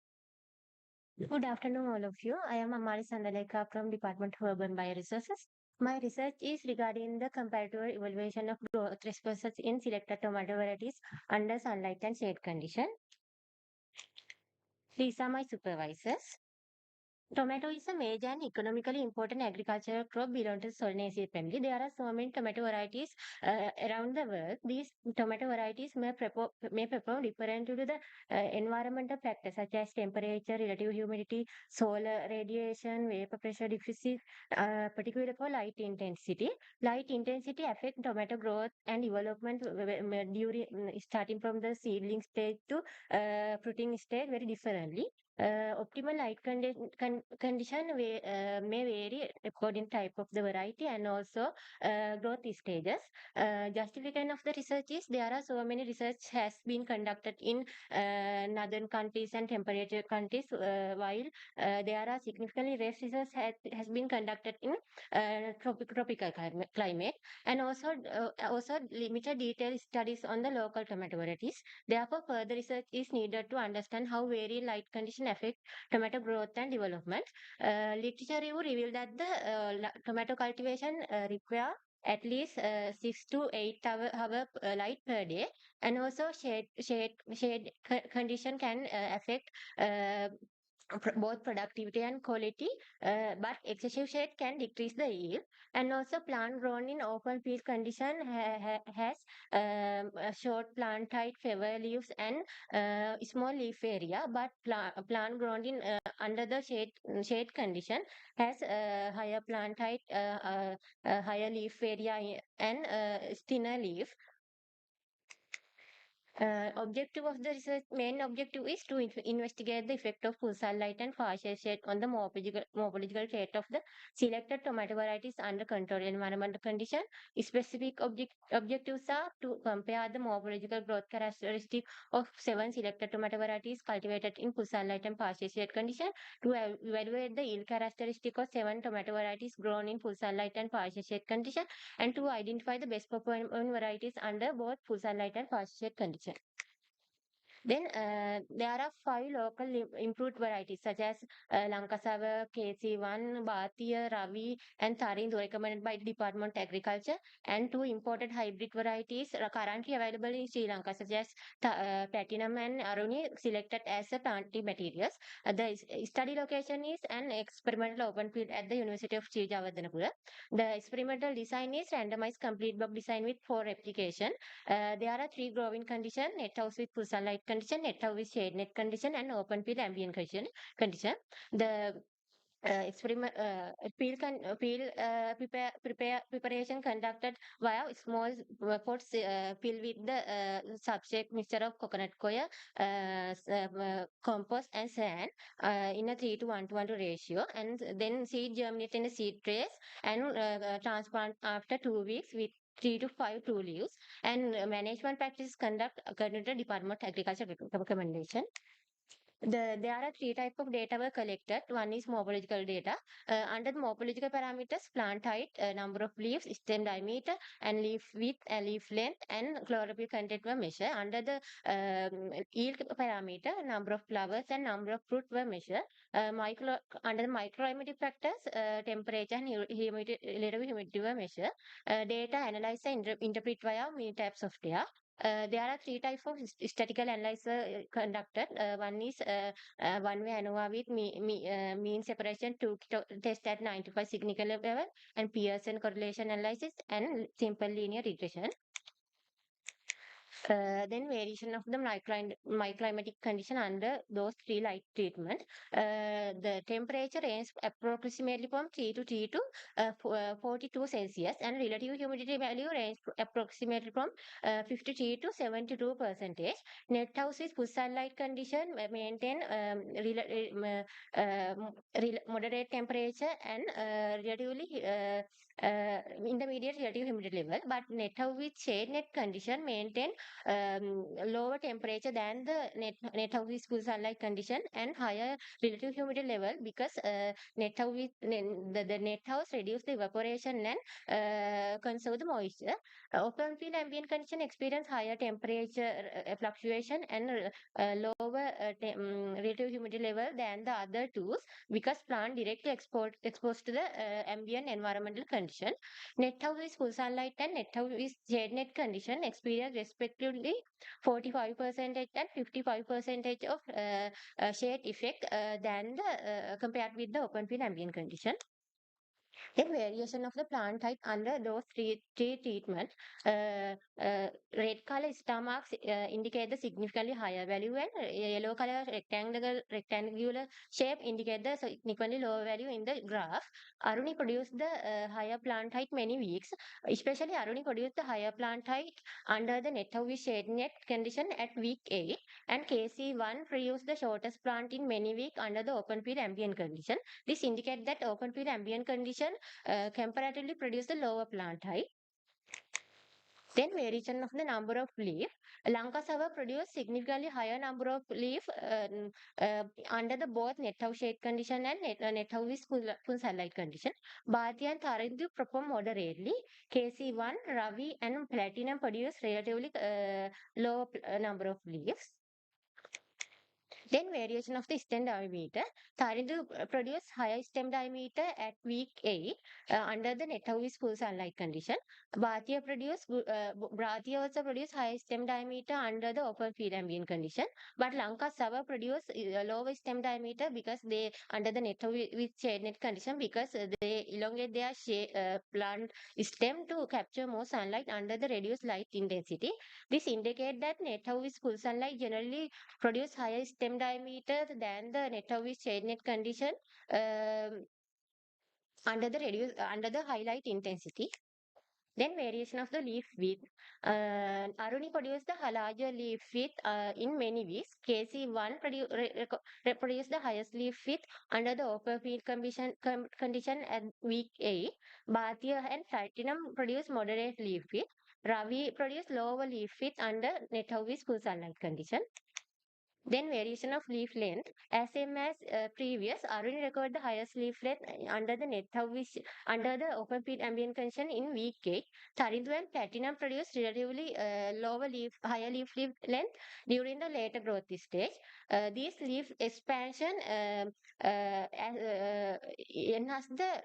Good afternoon, all of you. I am Amari Sandaleka from Department of Urban Bioresources. My research is regarding the comparative evaluation of growth responses in selected tomato varieties under sunlight and shade condition. These are my supervisors. Tomato is a major and economically important agricultural crop belonging to Solanaceae family. There are so many tomato varieties around the world. These tomato varieties may perform different due to the environmental factors such as temperature, relative humidity, solar radiation, vapor pressure deficit, particularly for light intensity. Light intensity affect tomato growth and development during starting from the seedling stage to fruiting stage very differently. Optimal light condition may vary according type of the variety and also growth stages. Justification of the research is there are so many research has been conducted in northern countries and temperature countries, while there are significantly less research has been conducted in tropical climate, and also limited detailed studies on the local tomato varieties. Therefore, further research is needed to understand how very light conditions affect tomato growth and development. Literature review revealed that the tomato cultivation require at least 6 to 8 hour light per day, and also shade condition can affect both productivity and quality, but excessive shade can decrease the yield. And also plant grown in open field condition has a short plant height, fewer leaves, and small leaf area, but plant grown in under the shade condition has higher plant height, higher leaf area, and thinner leaf. Objective of the research, main objective is to investigate the effect of full sunlight and partial shade on the morphological trait of the selected tomato varieties under controlled environmental condition. Specific objectives are to compare the morphological growth characteristic of 7 selected tomato varieties cultivated in full sunlight and partial shade condition, to evaluate the yield characteristic of 7 tomato varieties grown in full sunlight and partial shade condition, and to identify the best performing varieties under both full sunlight and partial shade condition. Then there are 5 local improved varieties such as Lankasava, KC1, Bhatia, Ravi, and Tarindu recommended by the Department of Agriculture, and 2 imported hybrid varieties are currently available in Sri Lanka such as Platinum and Aruni, selected as a planting materials. The study location is an experimental open field at the University of Sri Jawadanapura. The experimental design is randomized complete block design with 4 replication. There are 3 growing condition: net house with full sunlight condition, net house with shade net condition, and open field ambient condition. The experiment preparation conducted via small pots filled with the substrate mixture of coconut coir, compost, and sand in a 3:1:1 ratio, and then seed germinate in a seed trays and transplant after 2 weeks with 3 to 5 true leaves, and management practices conduct according to Department of Agriculture recommendation. There are 3 types of data were collected. One is morphological data. Under the morphological parameters, plant height, number of leaves, stem diameter, and leaf width, and leaf length, and chlorophyll content were measured. Under the yield parameter, number of flowers and number of fruit were measured. Under the microclimatic factors, temperature and relative humidity were measured. Data analyzer interpret via many types of data. There are 3 types of statistical analysis conducted. One is one-way ANOVA with mean separation to test at 95 significant level, and Pearson correlation analysis, and simple linear regression. Then variation of the microclimatic condition under those 3 light treatment. The temperature range approximately from 3 to 42 Celsius, and relative humidity value range approximately from 53 to 72 percentage. Net house is full sunlight condition maintain moderate temperature and relatively intermediate relative humidity level, but net house with shade net condition maintain lower temperature than the net house with full sunlight condition and higher relative humidity level, because net house with the net house reduce the evaporation and conserve the moisture. Open field ambient condition experience higher temperature fluctuation and lower relative humidity level than the other tools, because plant directly exposed to the ambient environmental condition. Net house with full sunlight and net house with shade net condition experience respectively 45% and 55% of shade effect than the compared with the open field ambient condition. Then variation of the plant type under those three treatment. Red color star marks indicate the significantly higher value, and yellow color rectangular shape indicate the significantly lower value in the graph. Aruni produced the higher plant height many weeks. Especially Aruni produced the higher plant height under the net house with shade net condition at week 8, and KC1 produced the shortest plant in many weeks under the open field ambient condition. This indicates that open field ambient condition comparatively produce the lower plant height. Then variation of the number of leaf. Lankasava produce significantly higher number of leaf under the both net house shade condition and net house with full sunlight condition. Bhatia and Tarindu perform moderately. KC1, Ravi, and Platinum produce relatively lower number of leaves. Then variation of the stem diameter. Tarindu produce higher stem diameter at week 8 under the net house with full sunlight condition. Bhatia also produce higher stem diameter under the open field ambient condition. But Lanka Sava produce lower stem diameter because they under the net house with shade net condition, because they elongate their plant stem to capture more sunlight under the reduced light intensity. This indicates that net house with full sunlight generally produce higher stem diameter than the net house with shade net condition under the high light intensity. Then variation of the leaf width. Aruni produced the larger leaf width in many weeks. KC1 produced the highest leaf width under the open field condition at week 8. Bhatia and Platinum produced moderate leaf width. Ravi produced lower leaf width under net with full sunlight condition. Then variation of leaf length. As same as previous, Arun recorded the highest leaf length under the net under the open pit ambient condition in week 8. Tarindu and Platinum produced relatively higher leaf length during the later growth stage. These leaf expansion enhance the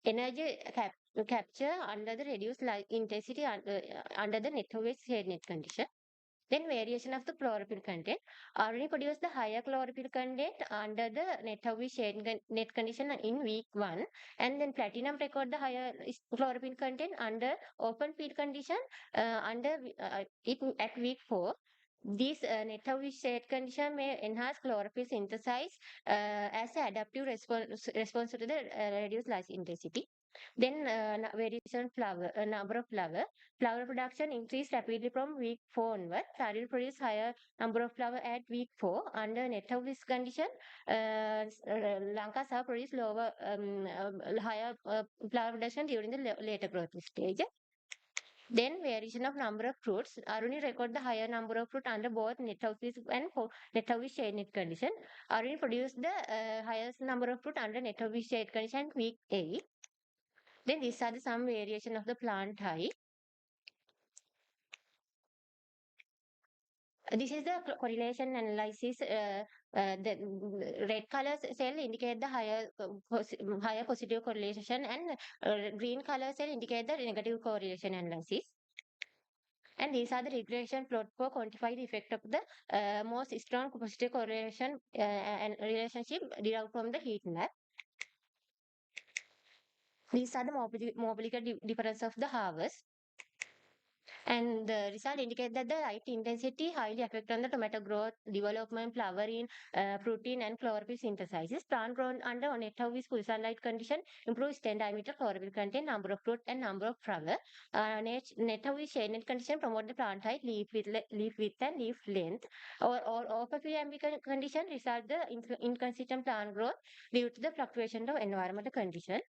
energy capture under the reduced light intensity under the net shade net condition. Then variation of the chlorophyll content. Already produced the higher chlorophyll content under the net condition in week 1, and then platinum record the higher chlorophyll content under open field condition it at week 4. This net shade condition may enhance chlorophyll synthesis as an adaptive response to the reduced light intensity. Then variation number of flower. Flower production increased rapidly from week 4 onward. Started produce higher number of flower at week 4 under net condition. Lanka South produced higher flower production during the later growth stage. Then variation of number of fruits. Aruni record the higher number of fruit under both net and net shade net condition. Aruni produced the highest number of fruit under net shade condition week 8. Then these are some variation of the plant type. This is the correlation analysis. The red color cell indicate the higher positive correlation, and green color cell indicate the negative correlation analysis. And these are the regression plot for quantify the effect of the most strong positive correlation and relationship derived from the heat map. These are the molecular difference of the harvest. And the result indicate that the light intensity highly affect on the tomato growth, development, flowering, fruiting, and chlorophyll synthesis. Plant grown under net with full sunlight condition improves stem diameter, chlorophyll content, number of fruit, and number of flower. Net with shade net condition promote the plant height, leaf width, and leaf length. Or open ambient condition result the inconsistent plant growth due to the fluctuation of environmental condition.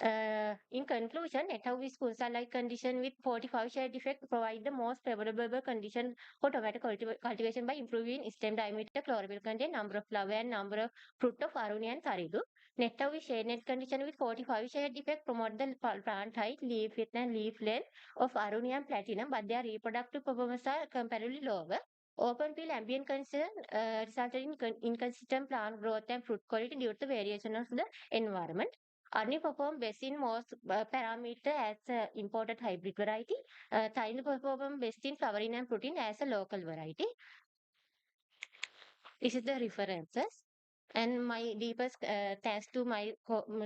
In conclusion, net with full sunlight condition with 45 shade effect provide the most favorable condition for tomato cultivation by improving stem diameter, chlorophyll content, number of flower, and number of fruit of Aruni and Taridu. Net with shade net condition with 45 shade effect promote the plant height, leaf width, and leaf length of Aruni and Platinum, but their reproductive performance are comparatively lower. Open field ambient condition resulted in inconsistent plant growth and fruit quality due to the variation of the environment. Arni perform best in most parameter as imported hybrid variety. Thailand perform best in flowering and fruiting as a local variety. This is the references. And my deepest thanks to my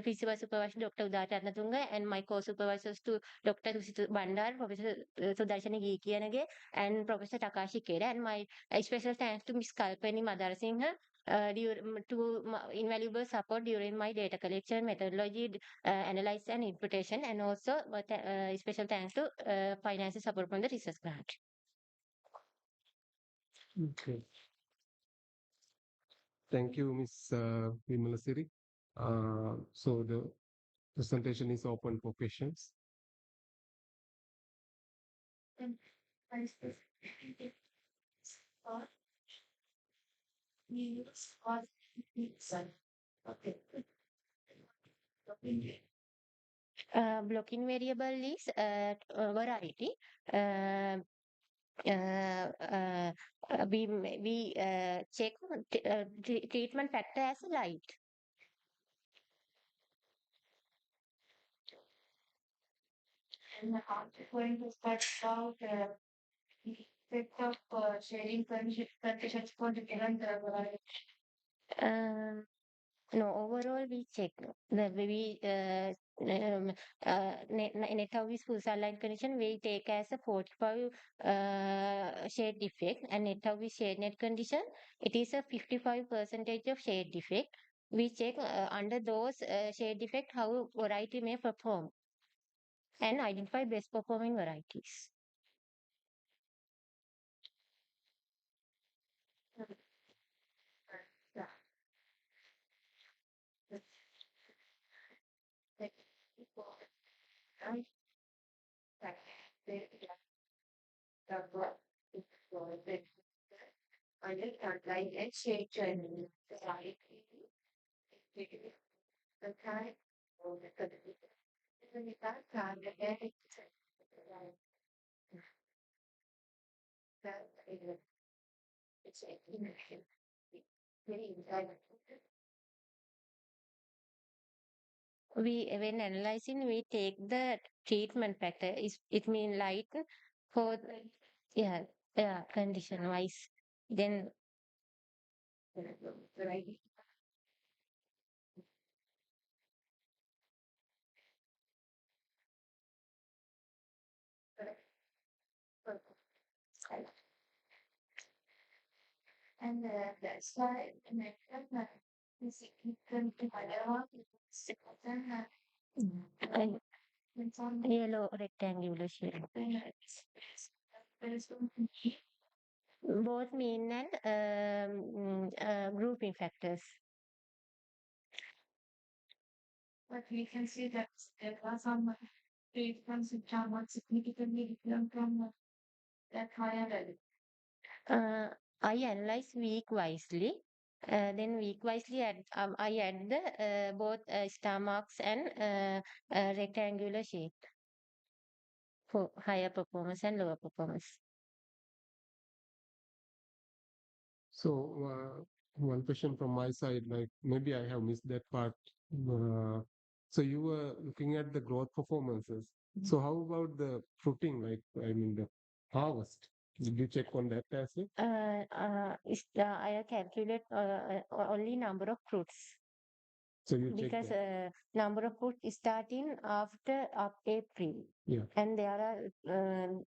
principal supervisor, Dr. Udata Ratnatunga, and my co-supervisors to Dr. Susitu Bandar, Professor Sudarshana Geekiyanage, and Professor Takashi Keda, and my special thanks to Ms. Kalpani Madarasinghe to invaluable support during my data collection, methodology, analysis and interpretation, and also special thanks to financial support from the research grant. Okay. Thank you, Ms. Vimalasiri. So the presentation is open for questions. Blocking variable is variety. We check treatment factor as light. And I'm going to start about effect of shading conditions for different variety. No, overall we check the net with full sunlight condition we take as a 45 shade defect, and net with shade net condition it is a 55% of shade defect. We check under those shade defect how variety may perform. and identify best performing varieties. When analyzing, we take the treatment factor. Is it mean light for yeah condition wise. Then and yellow rectangular shape. Both mean and grouping factors. But we can see that there are some treatments which are not significantly different from that higher level. I analyze week wisely. Then week wisely, I add the both star marks and rectangular shape for higher performance and lower performance. So, one question from my side, like maybe I have missed that part. So you were looking at the growth performances. So how about the fruiting, like I mean the harvest? Did you check on that as well? I calculate only number of fruits. So you check Because that. number of fruits is starting after up April. Yeah. And there are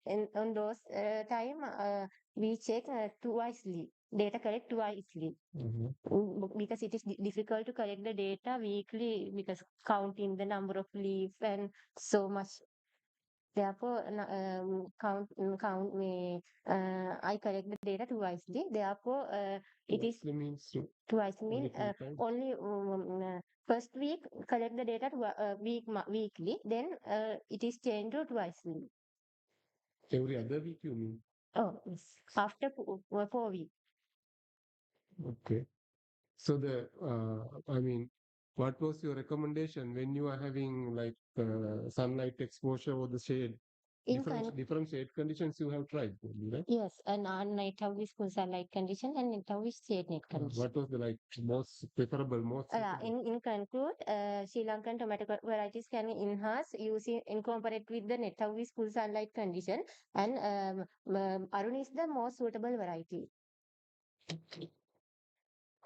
in on those time we check twicely data collect twicely. Because it is difficult to collect the data weekly because counting the number of leaf and so much. Therefore, count me. I collect the data twicely. Therefore, it is means twice mean every 2 times. only first week collect the data weekly. Then it is changed to twice. Every other week you mean? Oh, yes. After 4 weeks. Okay. So I mean, what was your recommendation when you are having like sunlight exposure or the shade? In Different shade conditions you have tried, right? Yes, and on night how is full sunlight condition and night how is shade net condition. What was the like most preferable, most suitable? In conclude, Sri Lankan tomato varieties can enhance using incorporate with the net how is full sunlight condition, and Arun is the most suitable variety.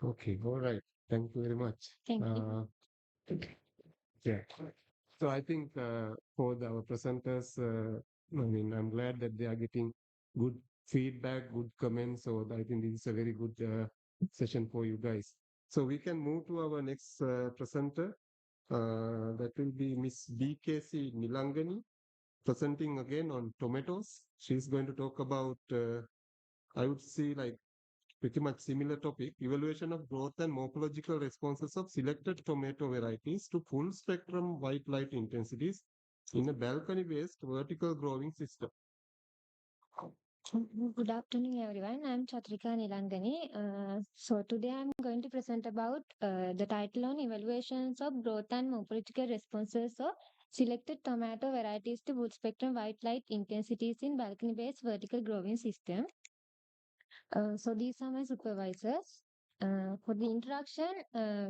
Okay, all right. Thank you very much. Thank you. Yeah. So I think for our presenters, I mean, I'm glad that they are getting good feedback, good comments. So I think this is a very good session for you guys. So we can move to our next presenter. That will be Miss BKC Nilangani, presenting again on tomatoes. She's going to talk about, I would say, like pretty much similar topic, evaluation of growth and morphological responses of selected tomato varieties to full spectrum white light intensities in a balcony-based vertical growing system. Good afternoon, everyone. I'm Chatrika Nilangani. So today I'm going to present about the title on evaluations of growth and morphological responses of selected tomato varieties to full spectrum white light intensities in balcony-based vertical growing system. So these are my supervisors. For the introduction,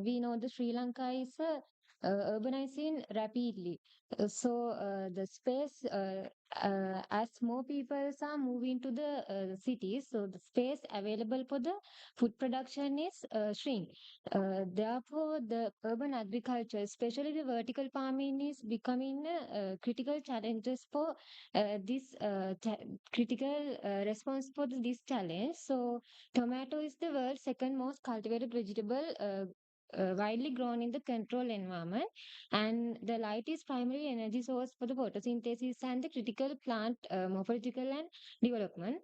we know that Sri Lanka is urbanizing rapidly. The space, as more people are moving to the cities, so the space available for the food production is shrink. Therefore, the urban agriculture, especially the vertical farming, is becoming critical challenges for this critical response for this challenge. So, tomato is the world's second most cultivated vegetable widely grown in the control environment, and the light is primary energy source for the photosynthesis and the critical plant morphological and development.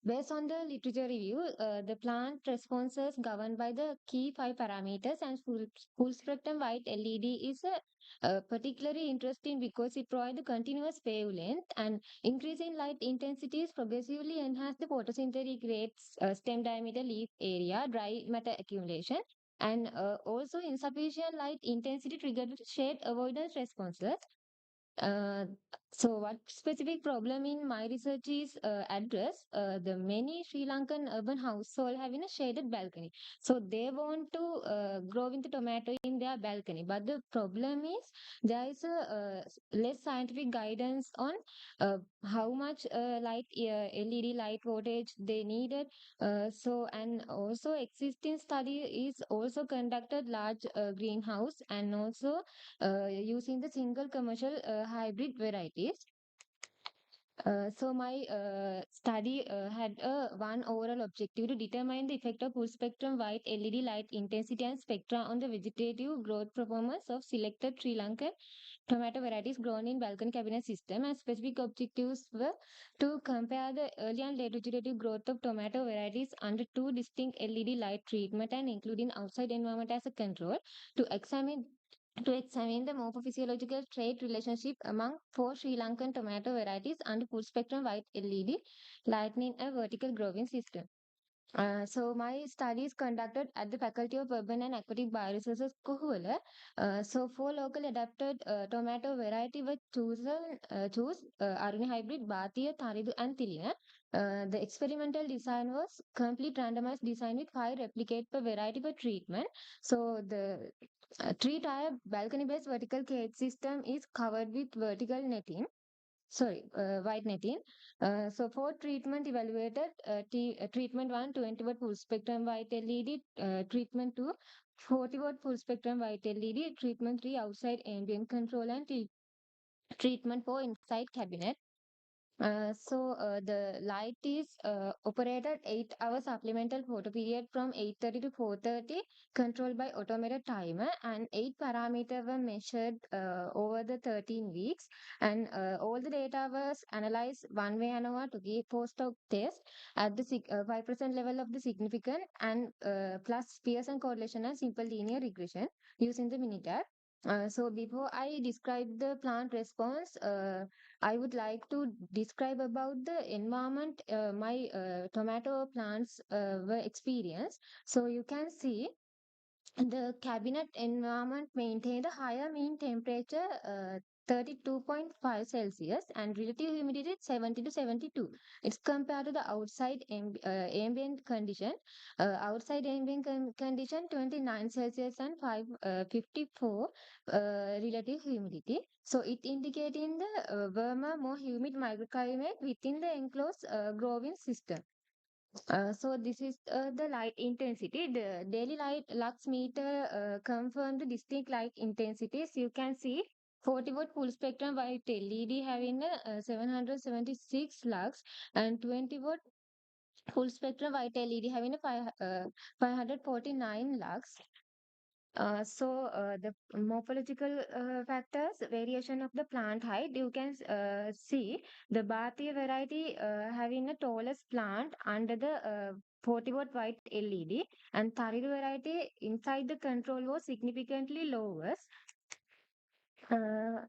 Based on the literature review, the plant responses governed by the key five parameters, and full spectrum white LED is particularly interesting because it provides the continuous wavelength, and increase in light intensities progressively enhance the photosynthetic rates, stem diameter, leaf area, dry matter accumulation, and also insufficient light intensity triggered shade avoidance responses. uh, so what specific problem in my research is address the many Sri Lankan urban household having a shaded balcony. So they want to grow in the tomato in their balcony, but the problem is there is a less scientific guidance on how much light LED light voltage they needed. So and also existing study is also conducted large greenhouse and also using the single commercial hybrid varieties. So my study had one overall objective to determine the effect of full spectrum white LED light intensity and spectra on the vegetative growth performance of selected Sri Lankan tomato varieties grown in balcony cabinet system, and specific objectives were to compare the early and late vegetative growth of tomato varieties under two distinct LED light treatment and including outside environment as a control, to examine the morphophysiological trait relationship among four Sri Lankan tomato varieties under full spectrum white LED light in a vertical growing system. So my studies conducted at the Faculty of Urban and Aquatic Bioresources, Kuhuala. So four local adapted tomato variety were Aruni hybrid, Bhatia, Tharidu and Tilina. The experimental design was complete randomized design with 5 replicate per variety per treatment. So the three-tier balcony-based vertical cage system is covered with vertical netting, white netting. So for treatment evaluated, treatment 1 20-watt full spectrum white LED, treatment 2 40-watt full spectrum white LED, treatment 3 outside ambient control, and treatment 4 inside cabinet. The light is operated 8 hours supplemental photo period from 8:30 to 4:30, controlled by automated timer, and 8 parameters were measured over the 13 weeks, and all the data was analyzed one way ANOVA to give post-hoc test at the 5% level of the significant, and plus Pearson correlation and simple linear regression using the Minitab. So before I describe the plant response, I would like to describe about the environment my tomato plants were experienced. So you can see the cabinet environment maintained a higher mean temperature, 32.5 Celsius, and relative humidity 70 to 72. It's compared to the outside ambient condition. Outside ambient condition 29 Celsius and 54 relative humidity. So it indicating the warmer, more humid microclimate within the enclosed growing system. So this is the light intensity. The daily light lux meter confirm the distinct light intensities. You can see 40-watt full spectrum white LED having a 776 lux, and 20-watt full spectrum white LED having a 549 lux. The morphological factors, variation of the plant height, you can see the Bharatiya variety having a tallest plant under the 40-watt white LED, and Tharidu variety inside the control was significantly lower. Uh,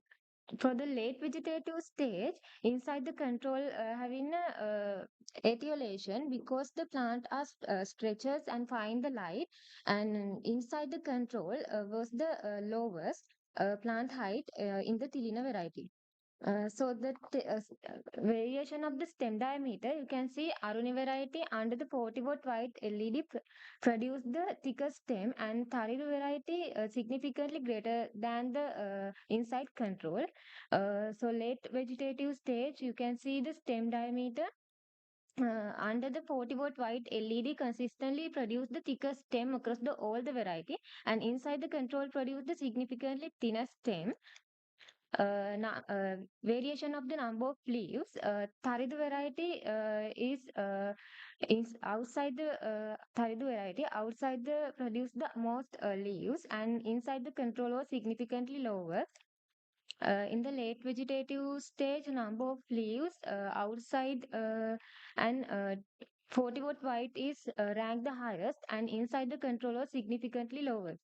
for the late vegetative stage, inside the control having a etiolation because the plant are stretches and find the light, and inside the control was the lowest plant height in the Tilina variety. Variation of the stem diameter, you can see Aruni variety under the 40-watt white LED produce the thicker stem, and Tharidu variety significantly greater than the inside control. Late vegetative stage, you can see the stem diameter under the 40-watt white LED consistently produce the thicker stem across all the variety, and inside the control produce the significantly thinner stem. Variation of the number of leaves. Tharidu variety is is outside the Tharidu variety, outside the produce the most leaves, and inside the control was significantly lower. In the late vegetative stage, number of leaves outside and 40-watt white is ranked the highest, and inside the control was significantly lower.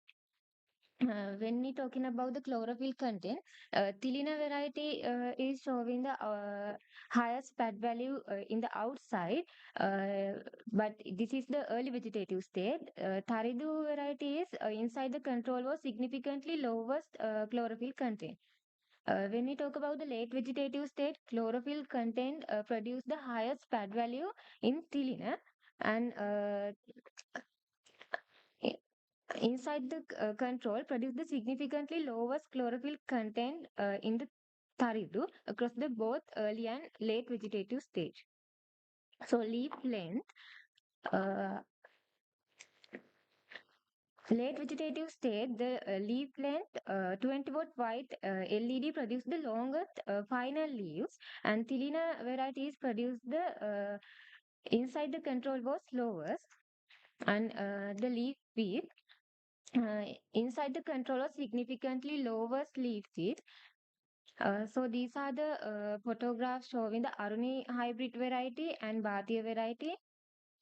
When we talking about the chlorophyll content, Thelina variety is showing the highest fat value in the outside, but this is the early vegetative state. Tharidu variety is inside the control was significantly lowest chlorophyll content. When we talk about the late vegetative state, chlorophyll content produce the highest fat value in Thelina, and inside the control produce the significantly lowest chlorophyll content in the Tharidu across the both early and late vegetative stage. So leaf length, uh, late vegetative state, the leaf length 20-watt white LED produce the longest final leaves, and Thelina varieties produce the inside the control was lowest, and the leaf width inside the control was significantly lowest leaf width. So these are the photographs showing the Aruni hybrid variety and Bhatia variety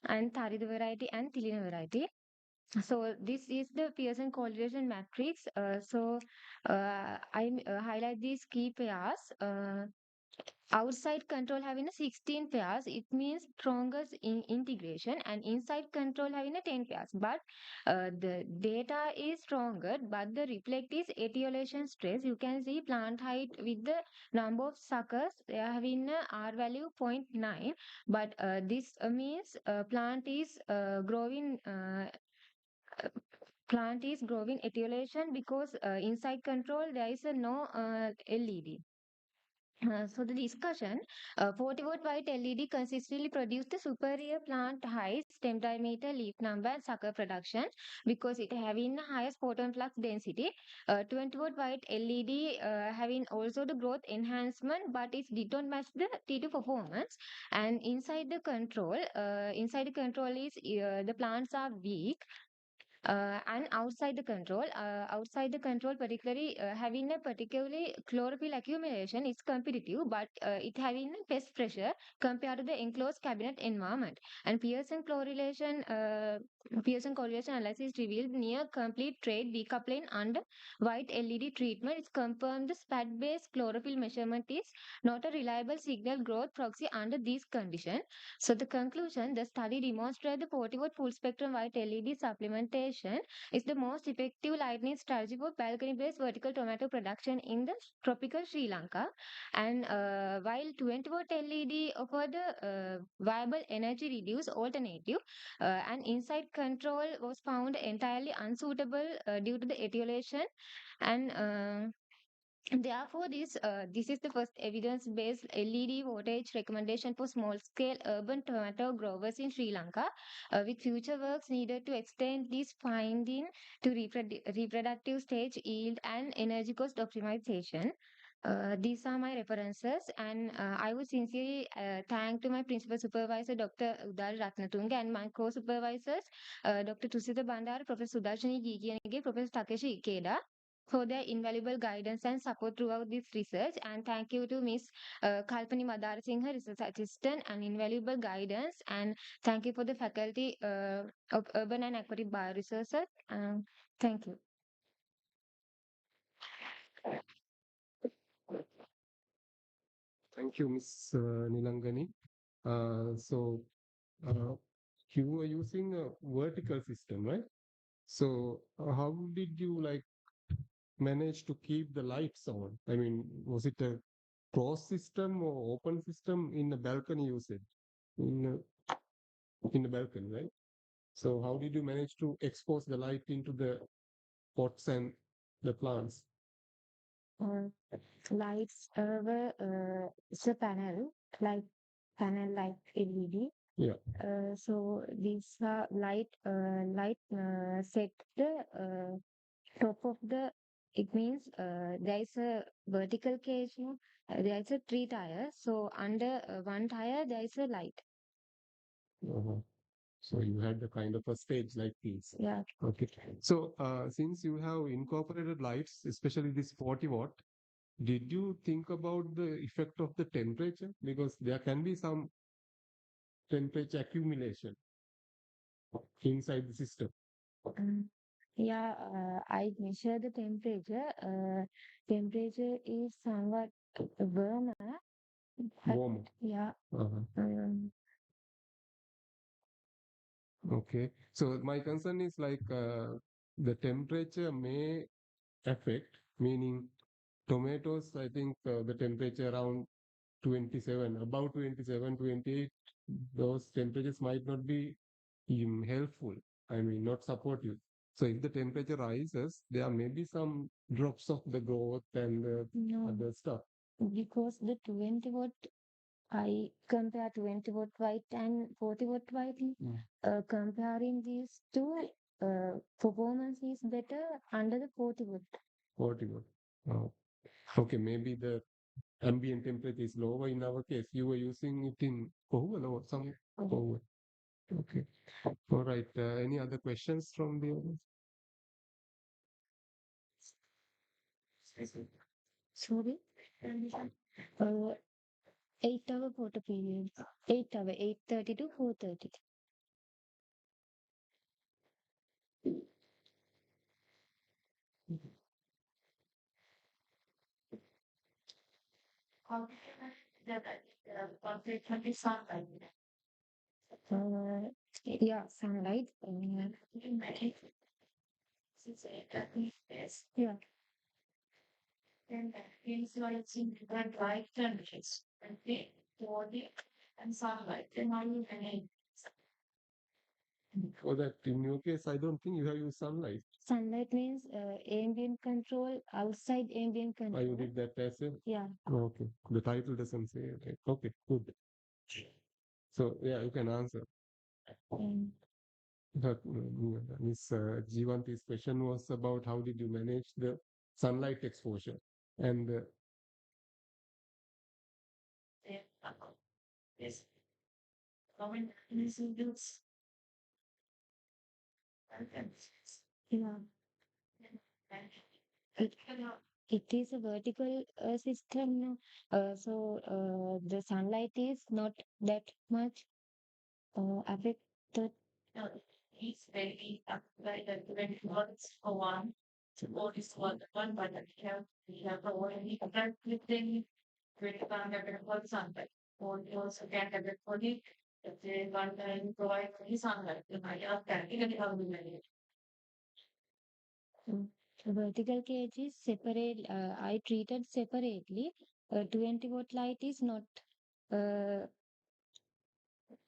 and Tharidu variety and Thelina variety. So this is the Pearson correlation matrix. I highlight these key pairs. Outside control having a 16 pairs, it means strongest in integration, and inside control having a 10 pairs. But the data is stronger, but the reflect is etiolation stress. You can see plant height with the number of suckers, they are having a R value 0.9, but this means plant is growing etiolation because inside control there is a no LED. So the discussion, 40-watt white LED consistently produce the superior plant height, stem diameter, leaf number, and sucker production because it having the highest photon flux density. 20-watt white LED having also the growth enhancement, but it did not match the T2 performance. And inside the control is the plants are weak, and outside the control particularly having a particularly chlorophyll accumulation is competitive, but it having a pest pressure compared to the enclosed cabinet environment. And Pearson correlation analysis revealed near complete trade decoupling under white LED treatment. It's confirmed the spat based chlorophyll measurement is not a reliable signal growth proxy under these conditions. So the conclusion, the study demonstrated the 40-watt full spectrum white LED supplementation is the most effective lighting strategy for balcony-based vertical tomato production in the tropical Sri Lanka. And while 20-watt LED offer the viable energy reduce alternative, and inside control was found entirely unsuitable due to the etiolation, and therefore, this is the first evidence-based LED voltage recommendation for small-scale urban tomato growers in Sri Lanka, with future works needed to extend this finding to reproductive stage yield and energy cost optimization. These are my references, and I would sincerely thank to my principal supervisor, Dr. Udal Ratnatunga, and my co-supervisors, Dr. Tusita Bandara, Professor Sudarshani Gigiyanage, Professor Takeshi Ikeda, for their invaluable guidance and support throughout this research. And thank you to Ms. Kalpani Madara Singh, research assistant, and invaluable guidance. And thank you for the faculty of Urban and Aquatic Bioresources. Thank you. Thank you, Ms. Nilangani. So you were using a vertical system, right? So how did you like manage to keep the lights on? I mean, was it a closed system or open system in the balcony you said? In the balcony, right? So how did you manage to expose the light into the pots and the plants? Uh, Lights were it's a panel like LED. Yeah. So these light set the top of the, it means there is a vertical cage, no? There is a three tire, so under one tire there is a light. Uh-huh. So you had the kind of a stage like this. Yeah. Okay. So since you have incorporated lights, especially this 40 watt, did you think about the effect of the temperature? Because there can be some temperature accumulation inside the system. Yeah, I measure the temperature. Temperature is somewhat warmer. Warm. Yeah. Uh-huh. Okay. So my concern is like the temperature may affect, meaning tomatoes, I think the temperature around 27, about 27, 28, those temperatures might not be helpful. I mean, not supportive. So if the temperature rises, there may be some drops of the growth and No, other stuff. because the 20 watt, I compare 20 watt white and 40 watt white. Comparing these two, performance is better under the 40 watt. 40 watt. Oh. Okay, maybe the ambient temperature is lower in our case. You were using it in Kohuala or some Kohuala. Okay. All right. Any other questions from the audience? Sorry. 8 hour photo period. 8 hour, 8:30 to 4:30. Yeah, sunlight. Yeah. And visualizing different light temperatures and body and sunlight. For that, in your case, I don't think you have used sunlight. Sunlight means ambient control, outside ambient Oh, you control. did that as well? Yeah. Okay. The title doesn't say it. Okay, good. So, yeah, you can answer. But Miss Jivanti's question was about how did you manage the sunlight exposure? And Yes. This is yeah. It, it is a vertical system, so the sunlight is not that much affected. No, it's very like the 20 watts for one. Support is one, but we have already done with them 2500 for sunlight. Or you also can have it for the if they want to provide the sunlight, you might have practically how we manage. Vertical cage is separate. I treated separately. 20 watt light is not uh,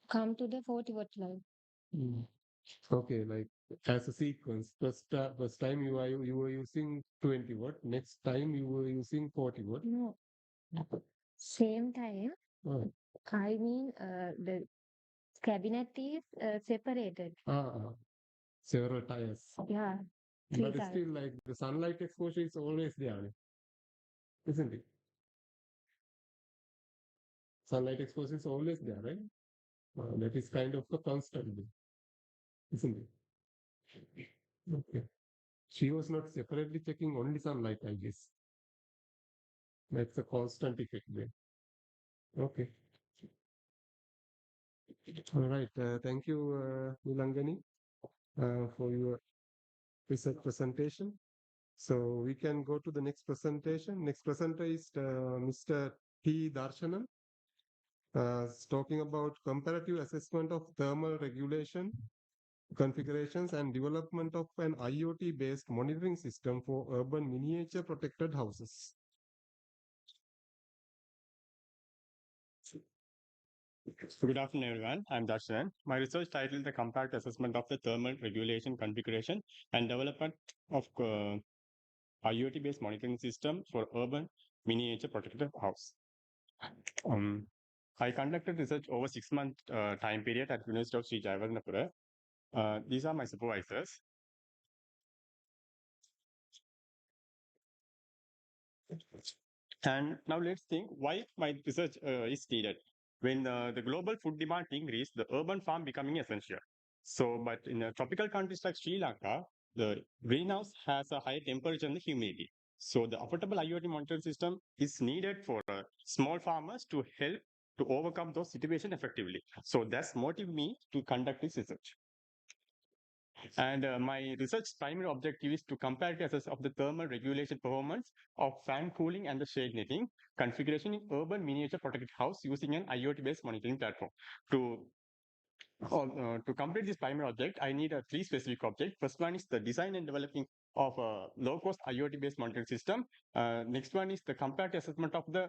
come to the 40 watt light. okay, like as a sequence, first time you were using 20 watt, next time you were using 40 watt. No, same time. Oh. I mean, the cabinet is separated. Several tires. Yeah, But it's still like the sunlight exposure is always there, isn't it? Sunlight exposure is always there, right? That is kind of a constant, isn't it? Okay. She was not separately checking only sunlight, I guess. That's a constant effect there. Okay. All right. Thank you, Nilangani, for your research presentation. So we can go to the next presentation. Next presenter is Mr. T. Darshanam. Talking about comparative assessment of thermal regulation, configurations, and development of an IoT-based monitoring system for urban miniature protected houses. Good afternoon, everyone. I'm Darshan. My research title is the compact assessment of the thermal regulation configuration and development of IoT-based monitoring system for urban miniature protected house. I conducted research over 6 month time period at University of Sri Jayawardenepura. These are my supervisors. And now let's think why my research is needed. when the global food demand increased, the urban farm becoming essential. So, but in tropical countries like Sri Lanka, the greenhouse has a high temperature and humidity. So the affordable IoT monitoring system is needed for small farmers to help to overcome those situations effectively. So that's motivated me to conduct this research. And my research primary objective is to compare the assess of the thermal regulation performance of fan cooling and the shade netting configuration in urban miniature protected house using an IoT-based monitoring platform. To complete this primary object, I need three specific objects. First one is the design and developing of a low-cost IoT-based monitoring system. Next one is the comparative assessment of the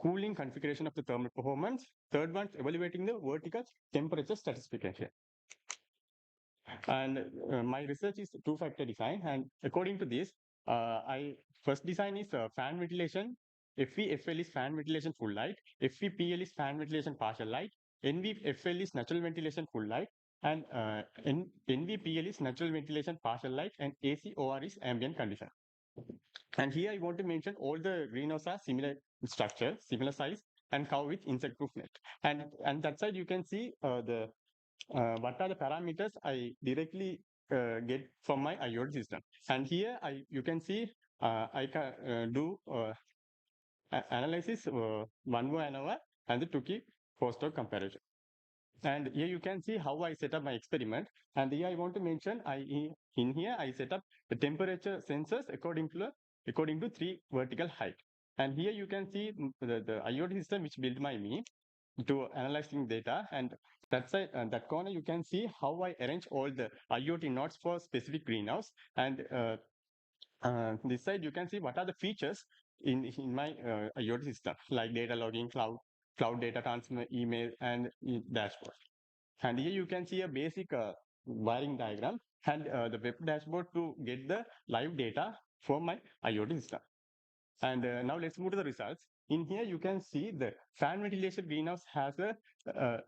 cooling configuration of the thermal performance. Third one, evaluating the vertical temperature stratification. And my research is two-factor design. And according to this, I first design is fan ventilation. FVFL is fan ventilation full light. FVPL is fan ventilation partial light. NVFL is natural ventilation full light. And NVPL is natural ventilation partial light. And ACOR is ambient condition. And here I want to mention all the greenhouses are similar structure, similar size, and cover with insect-proof net. And that side you can see what are the parameters I directly get from my IoT system. And here you can see I can do analysis one more ANOVA and the Tukey post-hoc comparison. And here you can see how I set up my experiment. And here I want to mention in here I set up the temperature sensors according to three vertical height. And here you can see the IoT system which built by me to analyzing data, and that side that corner you can see how I arrange all the IoT nodes for specific greenhouse, and this side you can see what are the features in my IoT system like data logging, cloud data transfer, email, and dashboard. And here you can see a basic wiring diagram and the web dashboard to get the live data for my IoT system. And now let's move to the results. In here, you can see the fan ventilation greenhouse has a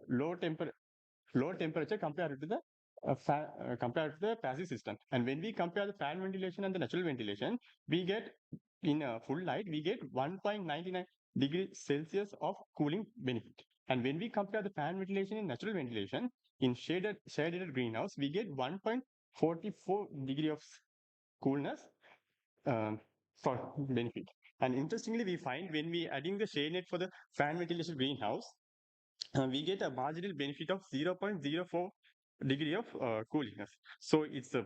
low temperature compared to the compared to the passive system. And when we compare the fan ventilation and the natural ventilation, we get in full light we get 1.99 degrees Celsius of cooling benefit. And when we compare the fan ventilation and natural ventilation in shaded greenhouse, we get 1.44 degree of coolness for benefit. And interestingly, we find when we adding the shade net for the fan ventilation greenhouse, we get a marginal benefit of 0.04 degree of cooliness. So it's a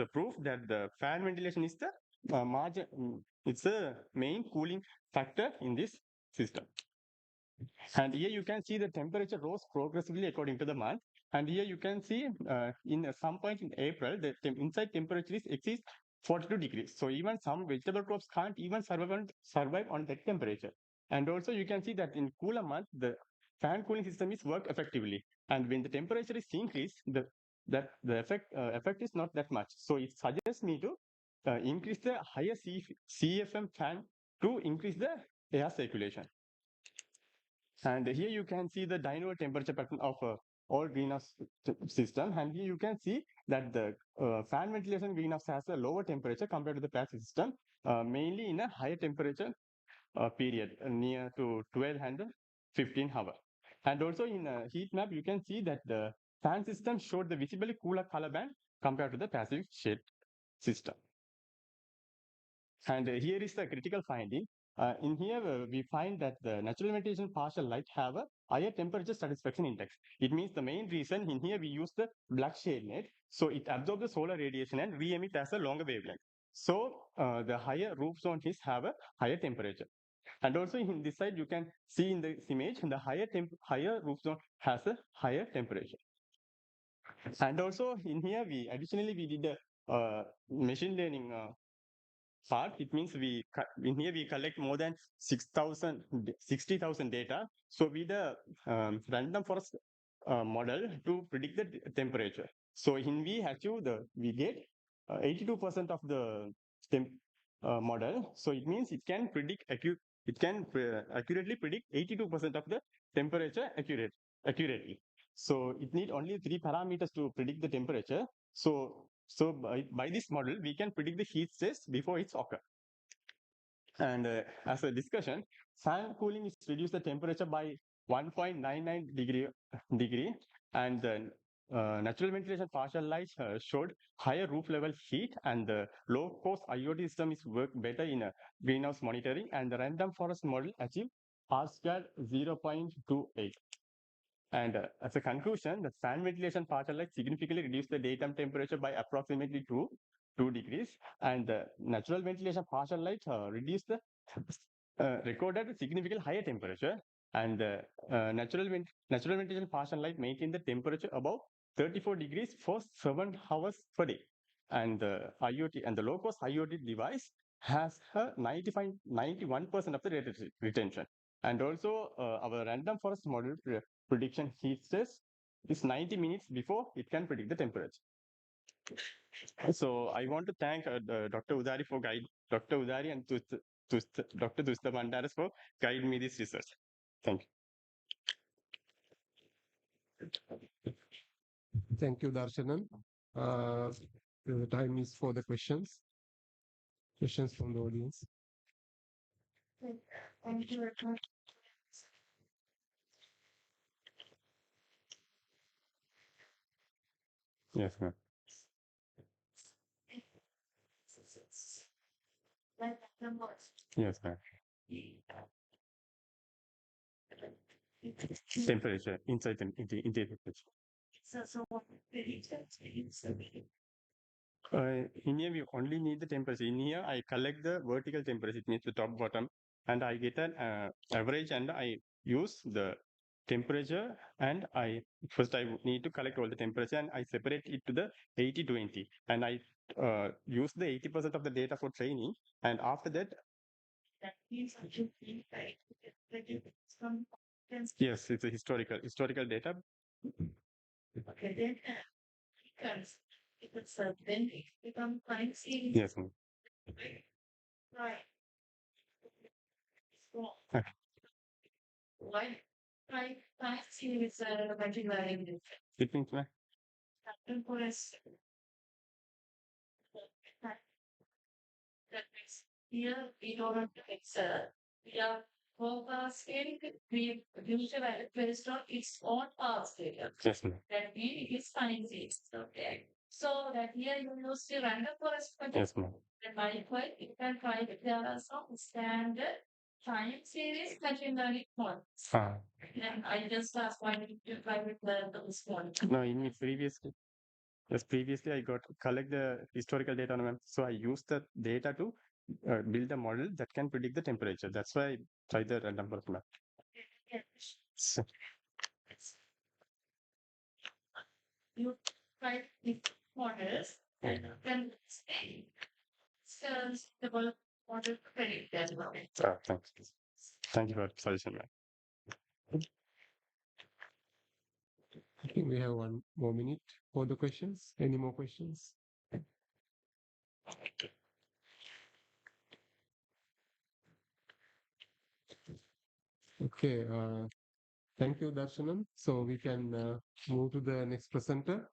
proof that the fan ventilation is the it's a main cooling factor in this system. And here you can see the temperature rose progressively according to the month. And here you can see in some point in April, the inside temperature is exceeds 42 degrees. So even some vegetable crops can't even survive on that temperature. And also you can see that in cooler month, the fan cooling system is work effectively. And when the temperature is increased, the effect is not that much. So it suggests me to increase the higher CFM fan to increase the air circulation. And here you can see the dynamic temperature pattern of all greenhouse system. And here you can see that the fan ventilation greenhouse has a lower temperature compared to the passive system, mainly in a higher temperature period near to 12 and 15 hours. And also in a heat map, you can see that the fan system showed the visibly cooler color band compared to the passive shade system. And here is the critical finding. In here, we find that the natural ventilation partial light have a higher temperature satisfaction index. It means the main reason in here we use the black shade net. So it absorbs the solar radiation and re-emit as a longer wavelength. So the higher roof zone is have a higher temperature. And also in this side, you can see in this image, the higher roof zone has a higher temperature. And also in here, additionally we did a machine learning part. It means in here we collect more than 60,000 data. So with the random forest model to predict the temperature. So in we get 82% of the model. So it means it can accurately predict 82% of the temperature accurately. So it need only 3 parameters to predict the temperature. So by this model, we can predict the heat stress before it's occur. And as a discussion, fan cooling is reduce the temperature by 1.99 degree, and the natural ventilation partial light showed higher roof level heat, and the low cost IoT system is work better in greenhouse monitoring, and the random forest model achieved R-square 0.28. And as a conclusion, the fan ventilation partial light significantly reduced the daytime temperature by approximately 2 degrees, and the natural ventilation partial light reduced the recorded a significantly higher temperature, and natural ventilation partial light maintained the temperature above 34 degrees for 7 hours per day. And the IoT and the low cost IoT device has a 91% of the retention. And also our random forest model prediction heat stress is 90 minutes before it can predict the temperature. So I want to thank Dr. Udari for guide Dr. Udari and Dr. Dusta Bandaras for guiding me this research. Thank you. Thank you, Darshanan. The time is for the questions. Questions from the audience. Thank you. Yes, ma'am. Yes, ma'am. Temperature inside the temperature. In here, we only need the temperature. In here, I collect the vertical temperature, it means the top, bottom, and I get an average, and I use the temperature, and I need to collect all the temperature, and I separate it to the 80-20, and I use the 80% of the data for training, and after that, yes, it's a historical data. Okay, then then it become time series. Yes, ma'am. Right. Okay. Why time series machine learning? It means what? That means here we don't have to excel. We are forecasting we usually based on its own past data. Yes, ma'am. That means it is time series. Okay. So that here you use the random forest method. Yes, ma'am. And by default, you can try it. There are some standard time series machine learning models. And I just asked why did you try with this one? No, in my previously. Yes, previously I got collect the historical data on them. So I use the data to build a model that can predict the temperature. That's why I tried the random forest map. So, you try the models and then the model predict as well. Thanks. Thank you for the suggestion, ma'am. I think we have 1 more minute for the questions. Any more questions? Okay. Thank you, Darshanan. So we can move to the next presenter.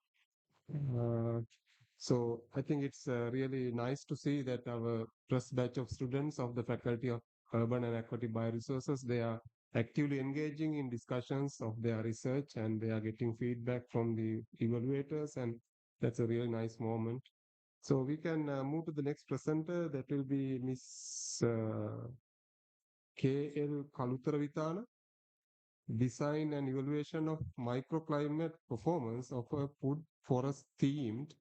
So I think it's really nice to see that our first batch of students of the Faculty of Urban and Aquatic Bioresources, they are actively engaging in discussions of their research, and they are getting feedback from the evaluators, and that's a really nice moment. So we can move to the next presenter. That will be Miss K.L. Kalutaravitana. Design and evaluation of microclimate performance of a food forest themed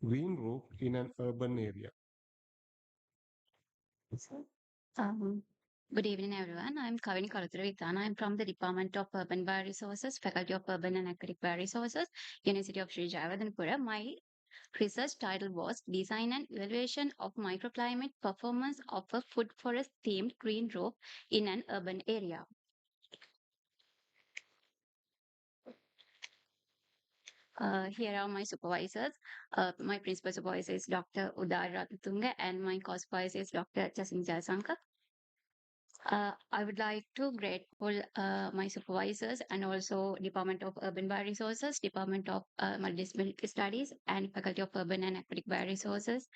green roof in an urban area. Good evening, everyone. I'm Kavini Kalutharavithana. I'm from the Department of Urban Bioresources, Faculty of Urban and Aquatic Bioresources, University of Sri Jayawardenepura. My research title was Design and Evaluation of Microclimate Performance of a Food Forest Themed Green Roof in an Urban Area. Here are my supervisors. My principal supervisor is Dr. Udar Ratnatunga, and my co-supervisor is Dr. Jasin Jayasankar. I would like to grateful my supervisors and also Department of Urban Bioresources, Department of Multidisciplinary Studies, and Faculty of Urban and Aquatic Bioresources,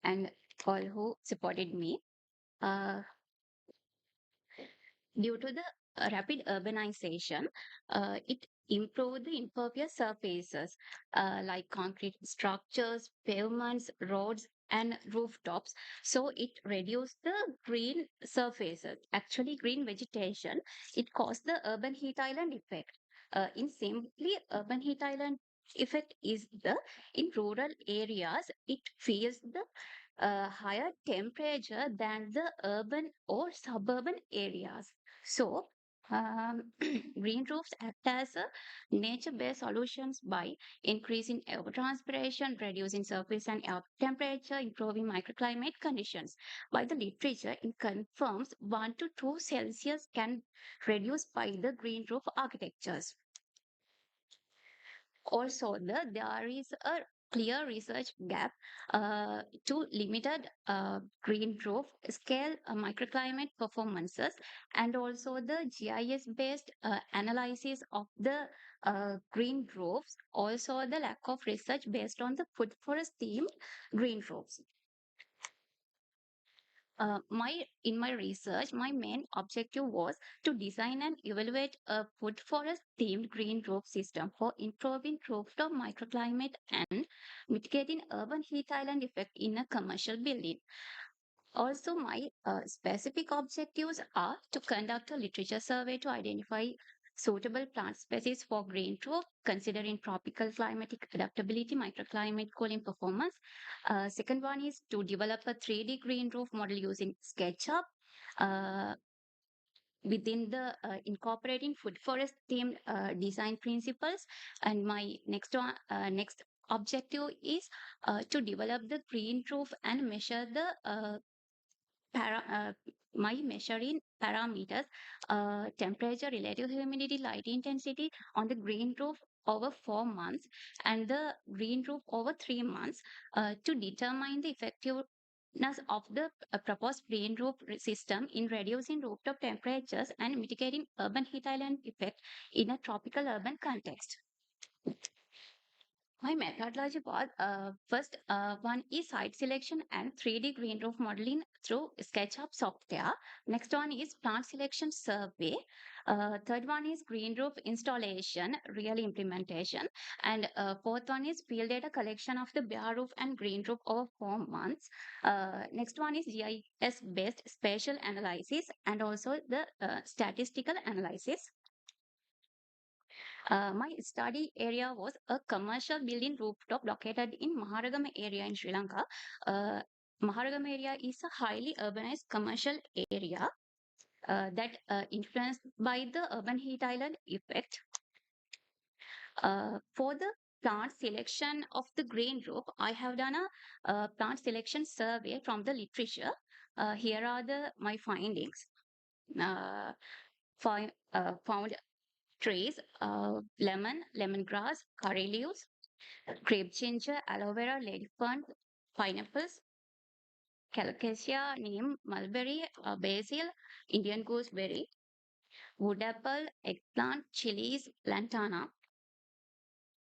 and all who supported me. Due to the rapid urbanization, it improved the impervious surfaces like concrete structures, pavements, roads, and rooftops. So it reduced the green surfaces, actually green vegetation. It caused the urban heat island effect. In simply, urban heat island effect is the in rural areas it feels the higher temperature than the urban or suburban areas. So, green roofs act as a nature-based solutions by increasing evapotranspiration, reducing surface and air temperature, improving microclimate conditions. By the literature, it confirms 1 to 2 Celsius can reduce by the green roof architectures. Also, there is a clear research gap to limited green roof scale microclimate performances, and also the GIS based analysis of the green roofs, also the lack of research based on the food forest themed green roofs. In my research, my main objective was to design and evaluate a food forest themed green roof system for improving rooftop microclimate and mitigating urban heat island effect in a commercial building. Also, my specific objectives are to conduct a literature survey to identify suitable plant species for green roof, considering tropical climatic adaptability, microclimate cooling performance. Second one is to develop a 3D green roof model using SketchUp. Within the incorporating food forest themed design principles, and my next objective is to develop the green roof and measure the my measuring parameters, temperature, relative humidity, light intensity on the green roof over 4 months and the green roof over 3 months to determine the effectiveness of the proposed green roof system in reducing rooftop temperatures and mitigating urban heat island effect in a tropical urban context. My methodology was first one is site selection and 3D green roof modeling through SketchUp software. Next one is plant selection survey. Third one is green roof installation, real implementation. And fourth one is field data collection of the bare roof and green roof over 4 months. Next one is GIS based spatial analysis and also the statistical analysis. My study area was a commercial building rooftop located in Maharagama area in Sri Lanka. Maharagama area is a highly urbanized commercial area that influenced by the urban heat island effect. For the plant selection of the green roof, I have done a plant selection survey from the literature. Here are my findings. Found trees, lemon, lemongrass, curry leaves, grape ginger, aloe vera, ladyfern, pineapples, colocasia, neem, mulberry, basil, Indian gooseberry, wood apple, eggplant, chilies, lantana,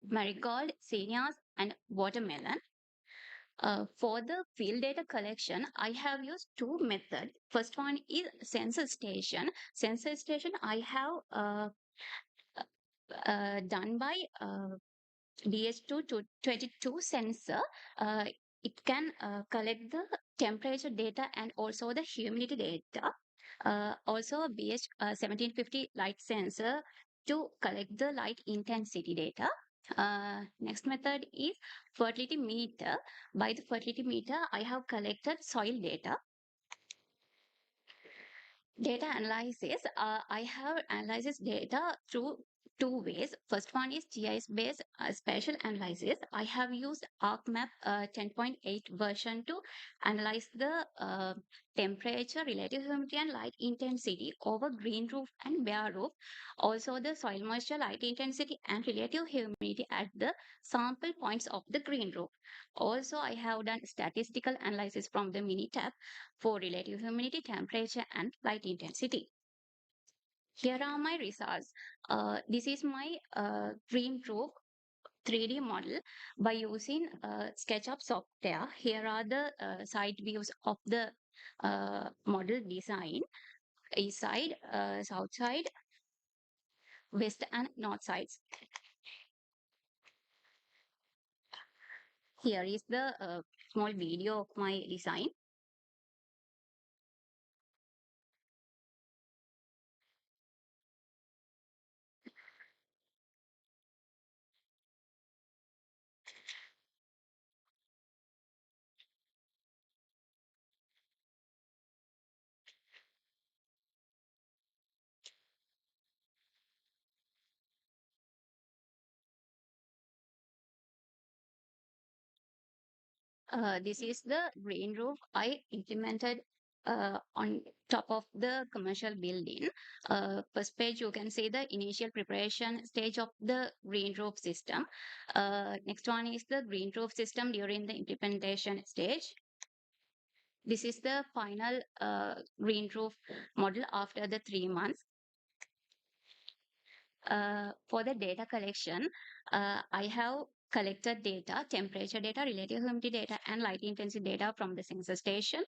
marigold, zinnias, and watermelon. For the field data collection, I have used two methods. First one is sensor station. Sensor station I have done by DH222 sensor. It can collect the temperature data and also the humidity data. Also a BH1750 light sensor to collect the light intensity data. Next method is fertility meter. By the fertility meter, I have collected soil data. Data analysis, I have analyzed data through two ways. First one is GIS based spatial analysis. I have used ArcMap 10.8 version to analyze the temperature, relative humidity, and light intensity over green roof and bare roof. Also, the soil moisture, light intensity, and relative humidity at the sample points of the green roof. Also, I have done statistical analysis from the Minitab for relative humidity, temperature, and light intensity. Here are my results. This is my green roof 3D model by using SketchUp software. Here are the side views of the model design. east side, south side, west and north sides. Here is the small video of my design. This is the green roof I implemented on top of the commercial building. First page, you can see the initial preparation stage of the green roof system. Next one is the green roof system during the implementation stage. This is the final green roof model after the 3 months. For the data collection, I have collected data, temperature data, relative humidity data, and light intensity data from the sensor station.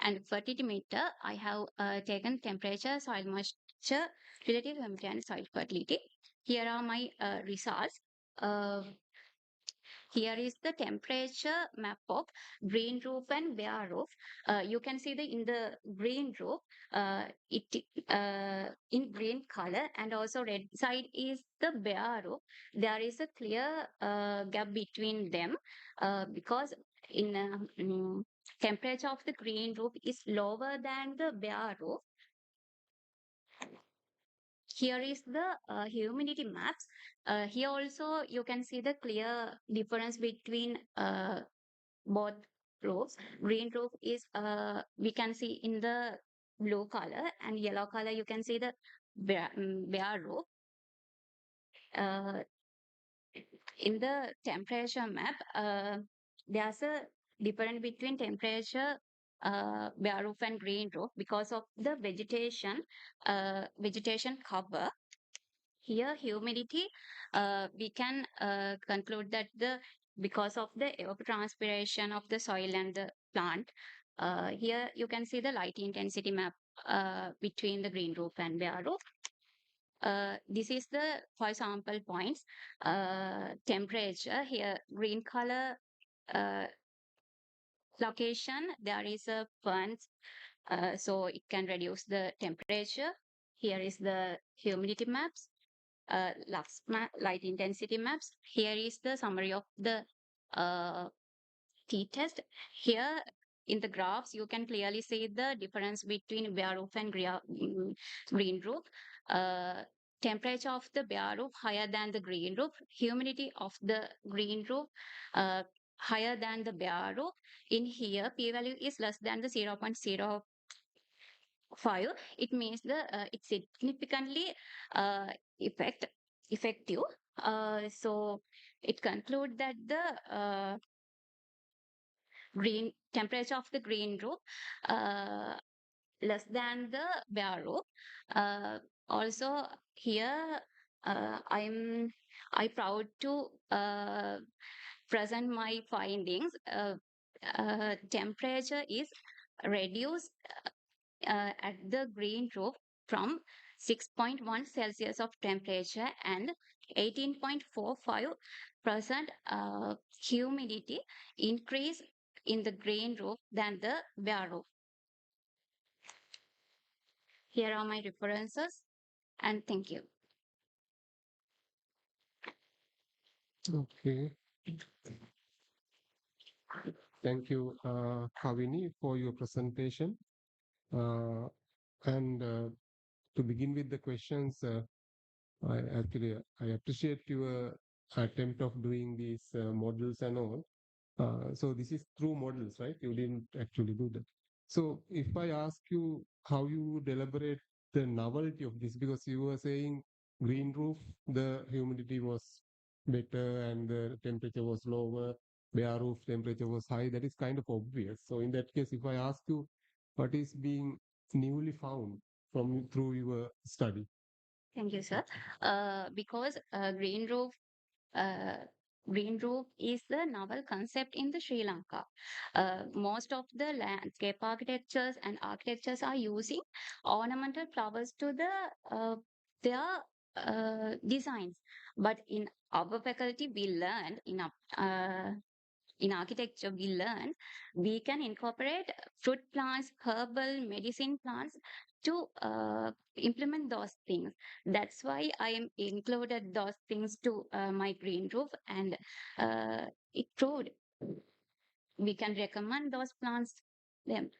And fertility meter, I have taken temperature, soil moisture, relative humidity, and soil fertility. Here are my results. Here is the temperature map of green roof and bare roof. You can see the in the green roof, it in green color, and also red side is the bare roof. There is a clear gap between them because in temperature of the green roof is lower than the bare roof. Here is the humidity maps. Here also you can see the clear difference between both roofs. Green roof is we can see in the blue color, and yellow color you can see the bare roof. In the temperature map, there's a difference between temperature bare roof and green roof because of the vegetation cover. Here humidity, we can conclude that the because of the evapotranspiration of the soil and the plant. Here you can see the light intensity map between the green roof and bare roof. This is the 5 sample points. Temperature here, green color location, there is a furnace, so it can reduce the temperature. Here is the humidity maps, light intensity maps. Here is the summary of the t-test. Here in the graphs, you can clearly see the difference between bare roof and green roof. Temperature of the bare roof higher than the green roof. Humidity of the green roof higher than the bare roof. In here, p-value is less than the 0.05. It means the it's significantly effective. So it concludes that the green temperature of the green roof less than the bare roof. Also here I proud to present my findings. Temperature is reduced at the green roof from 6.1 Celsius of temperature and 18.45% humidity increase in the green roof than the bare roof. Here are my references, and thank you. Okay. Thank you, Kavini, for your presentation. And to begin with the questions, I appreciate your attempt of doing these models and all. So this is through models, right? You didn't actually do that. So if I ask you how you would elaborate the novelty of this, because you were saying green roof, the humidity was better and the temperature was lower, bare roof temperature was high, that is kind of obvious. So in that case, if I ask you what is being newly found from through your study? Thank you, sir. Because green roof green roof is the novel concept in the Sri Lanka. Most of the landscape architectures and architectures are using ornamental flowers to their designs. But in our faculty, we learned in architecture, we learn we can incorporate fruit plants, herbal medicine plants to implement those things. That's why I am included those things to my green roof, and it proved we can recommend those plants them.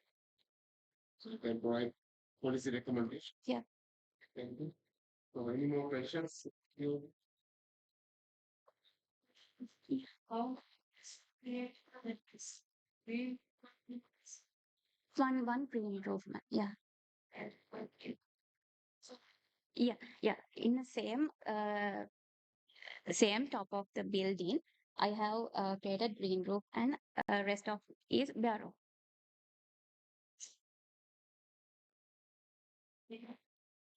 So you can provide policy recommendation. Yeah. Thank you. So any more questions? You One green roof, yeah. Yeah. In the same top of the building, I have created green roof, and rest of is barrow.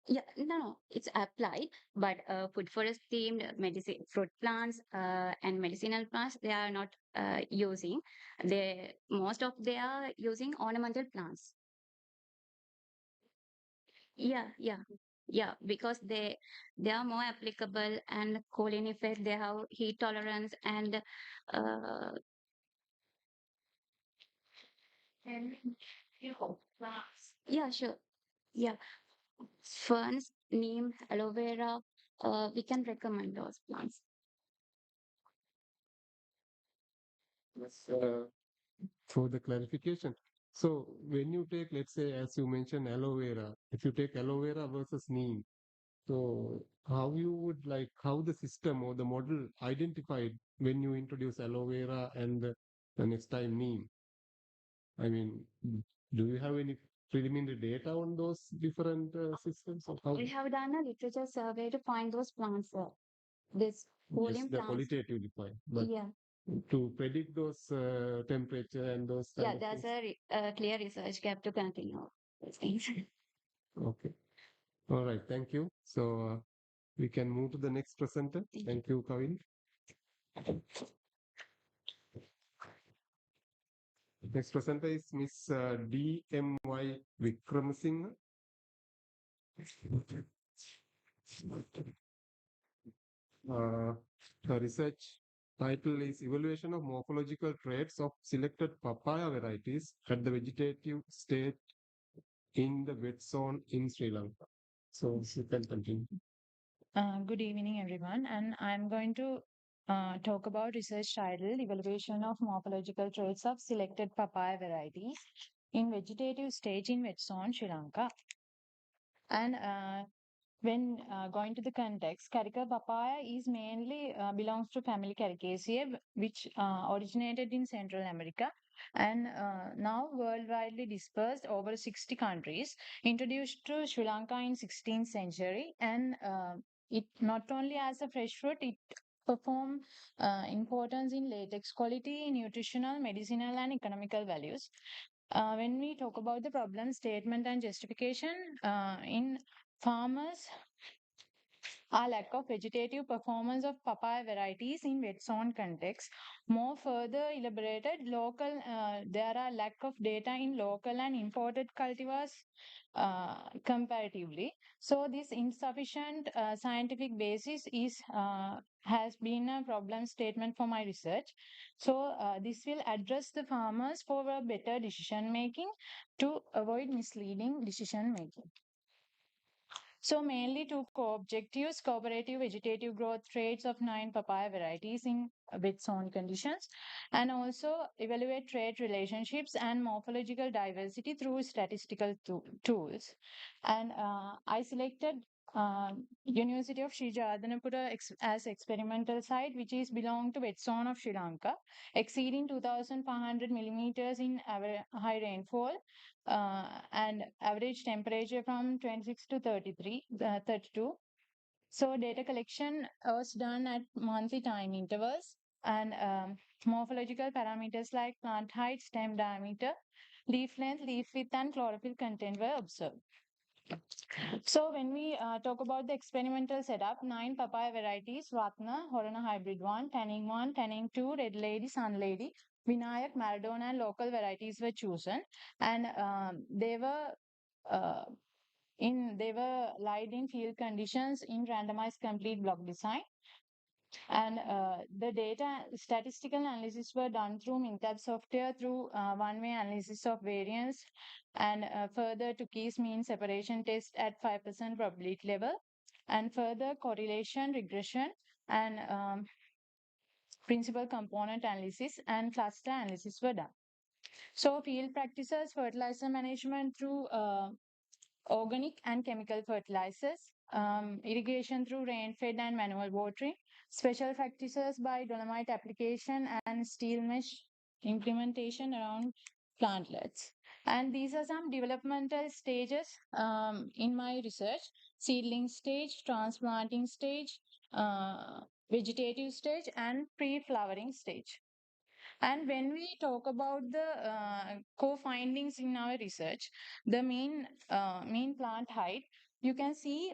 Yeah, no, it's applied, but food forest themed medicine, fruit plants, and medicinal plants, they are not using. Most of they are using ornamental plants. Yeah, because they are more applicable and cooling effect. They have heat tolerance and uh, yeah, sure. Yeah, ferns, neem, aloe vera. We can recommend those plants. Yes, for the clarification. So when you take, let's say, as you mentioned, aloe vera, if you take aloe vera versus neem, so how you would like, how the system or the model identified when you introduce aloe vera and the next time neem? I mean, do you have any preliminary data on those different systems or how? We have done a literature survey to find those plants. This Yes, cooling the plants. qualitatively fine, but Yeah. to predict those temperature and those Yeah, kind of there's things. a clear research gap to continue these things. Okay. All right. Thank you. So we can move to the next presenter. Thank you, Kavin. Next presenter is Miss D.M.Y. Vikramasinghe. Her research title is Evaluation of Morphological Traits of Selected Papaya Varieties at the Vegetative State in the Wet Zone in Sri Lanka. So you can continue. Good evening, everyone, and I'm going to talk about research titled Evaluation of Morphological Traits of Selected Papaya Varieties in Vegetative Stage in Wet Zone, Sri Lanka. And when going to the context, Carica papaya is mainly belongs to family Caricaceae, which originated in Central America and now worldwide dispersed over 60 countries, introduced to Sri Lanka in 16th century, and it not only as a fresh fruit, it perform importance in latex quality, nutritional, medicinal, and economical values. When we talk about the problem statement and justification in farmers are lack of vegetative performance of papaya varieties in wet zone context. More further elaborated, there are lack of data in local and imported cultivars comparatively. So this insufficient scientific basis is has been a problem statement for my research. So this will address the farmers for a better decision making to avoid misleading decision making. So mainly two co-objectives, cooperative vegetative growth traits of 9 papaya varieties in wet zone conditions, and also evaluate trait relationships and morphological diversity through statistical tools. And I selected University of Sri Jadanapura as experimental site, which is belong to wet zone of Sri Lanka, exceeding 2,500 millimeters in high rainfall and average temperature from 26 to 32. So data collection was done at monthly time intervals, and morphological parameters like plant height, stem diameter, leaf length, leaf width, and chlorophyll content were observed. So when we talk about the experimental setup, 9 papaya varieties, Ratna, Horana Hybrid 1, Tanning 2, Red Lady, Sun Lady, Vinayak, Maradona and local varieties were chosen, and uh, they were lied in field conditions in randomized complete block design. And the data statistical analysis were done through Mintab software through one-way analysis of variance and further to Key's mean separation test at 5% probability level and further correlation, regression and principal component analysis and cluster analysis were done. So field practices, fertilizer management through organic and chemical fertilizers, irrigation through rain-fed and manual watering, special practices by dolomite application and steel mesh implementation around plantlets. And these are some developmental stages in my research: seedling stage, transplanting stage, vegetative stage, and pre-flowering stage. And when we talk about the co-findings in our research, the mean plant height, you can see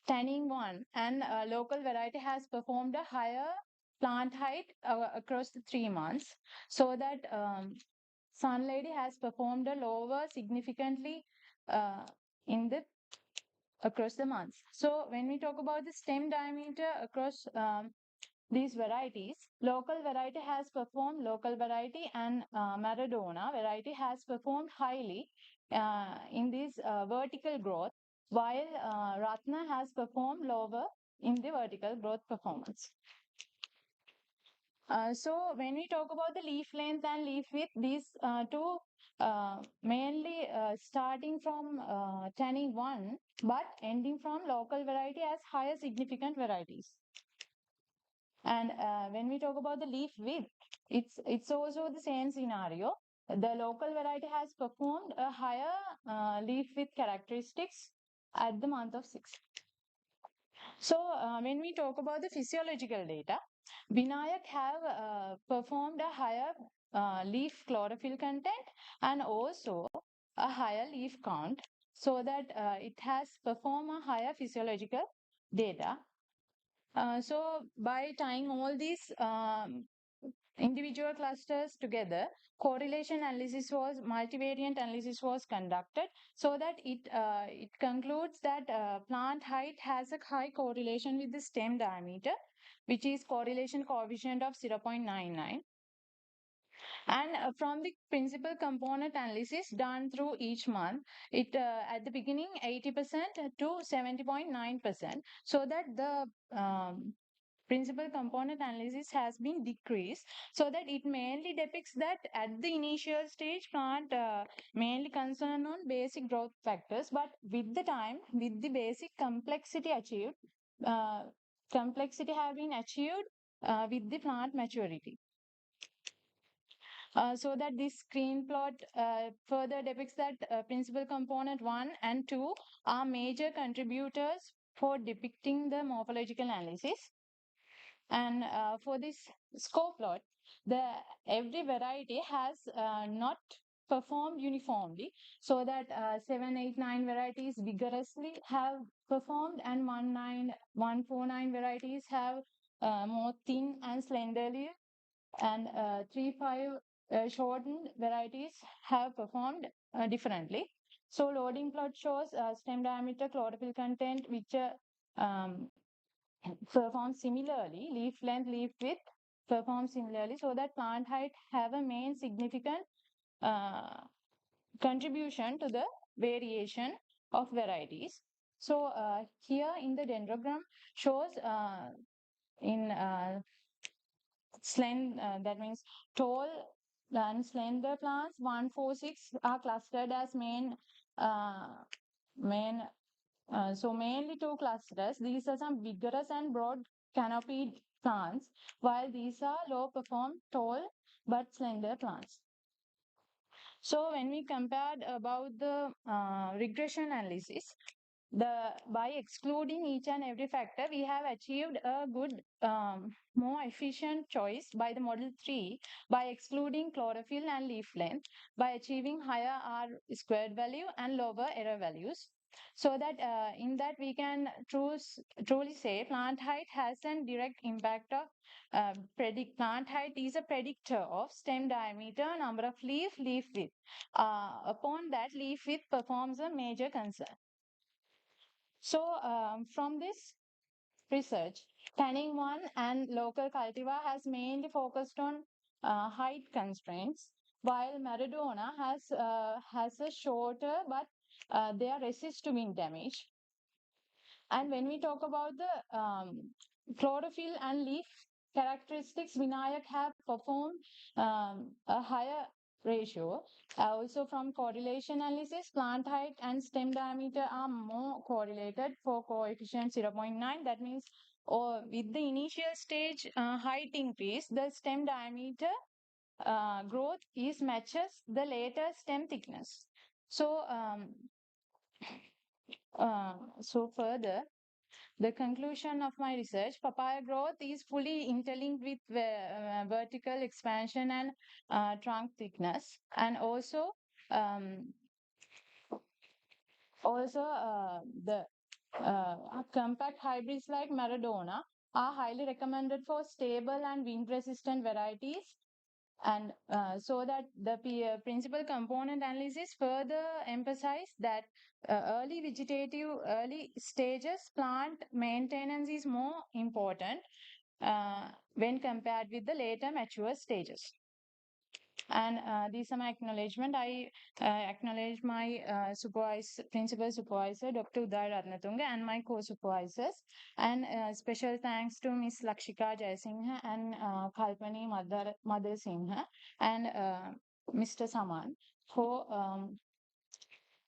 tanning 1 and local variety has performed a higher plant height across the 3 months, so that Sun Lady has performed a lower significantly in the across the months. So when we talk about the stem diameter across these varieties, local variety has performed local variety and Maradona variety has performed highly in this vertical growth, while Ratna has performed lower in the vertical growth performance. So when we talk about the leaf length and leaf width, these two mainly starting from tanning 1 but ending from local variety as higher significant varieties. And when we talk about the leaf width, it's also the same scenario. The local variety has performed a higher leaf width characteristics at the month of 6. So when we talk about the physiological data, Vinayak have performed a higher leaf chlorophyll content and also a higher leaf count, so that it has performed a higher physiological data. So by tying all these individual clusters together, correlation analysis was multivariant analysis was conducted, so that it concludes that plant height has a high correlation with the stem diameter, which is correlation coefficient of 0.99. And from the principal component analysis done through each month, it at the beginning 80% to 70.9%, so that the principal component analysis has been decreased, so that it mainly depicts that at the initial stage plant mainly concerned on basic growth factors, but with the time, with the basic complexity achieved, complexity have been achieved with the plant maturity. So that this screen plot further depicts that principal component 1 and 2 are major contributors for depicting the morphological analysis. And for this score plot, every variety has not performed uniformly, so that 7, 8, 9 varieties vigorously have performed, and 1, 9, 1, 4, 9 varieties have more thin and slenderly, and 3, 5 shortened varieties have performed differently. So loading plot shows stem diameter, chlorophyll content, which perform similarly, leaf length, leaf width perform similarly, so that plant height have a main significant contribution to the variation of varieties. So here in the dendrogram shows in that means tall and slender plants 1, 4, 6 are clustered as main so mainly 2 clusters. These are some vigorous and broad canopied plants, while these are low perform tall but slender plants. So when we compared about the regression analysis, by excluding each and every factor, we have achieved a good, more efficient choice by the model 3 by excluding chlorophyll and leaf length, by achieving higher R squared value and lower error values. So that in that we can truly say plant height has a direct impact of plant height is a predictor of stem diameter, number of leaf width. Upon that, leaf width performs a major concern. So from this research, Canning 1 and local cultivar has mainly focused on height constraints, while Maradona has a shorter, but they are resist to wind damage. And when we talk about the chlorophyll and leaf characteristics, Vinayak have performed a higher ratio. Also from correlation analysis, plant height and stem diameter are more correlated for coefficient 0.9. That means or with the initial stage height increase, the stem diameter growth is matches the later stem thickness. So further, the conclusion of my research, papaya growth is fully interlinked with vertical expansion and trunk thickness, and also the compact hybrids like Maradona are highly recommended for stable and wind-resistant varieties. And so that the principal component analysis further emphasize that early stages plant maintenance is more important when compared with the later mature stages. And these are my acknowledgement. I acknowledge my principal supervisor, Dr. Uday Ratnatunga, and my co-supervisors. And special thanks to Miss Lakshika Jayasinghe and Kalpani Madhur Singha and Mr. Saman for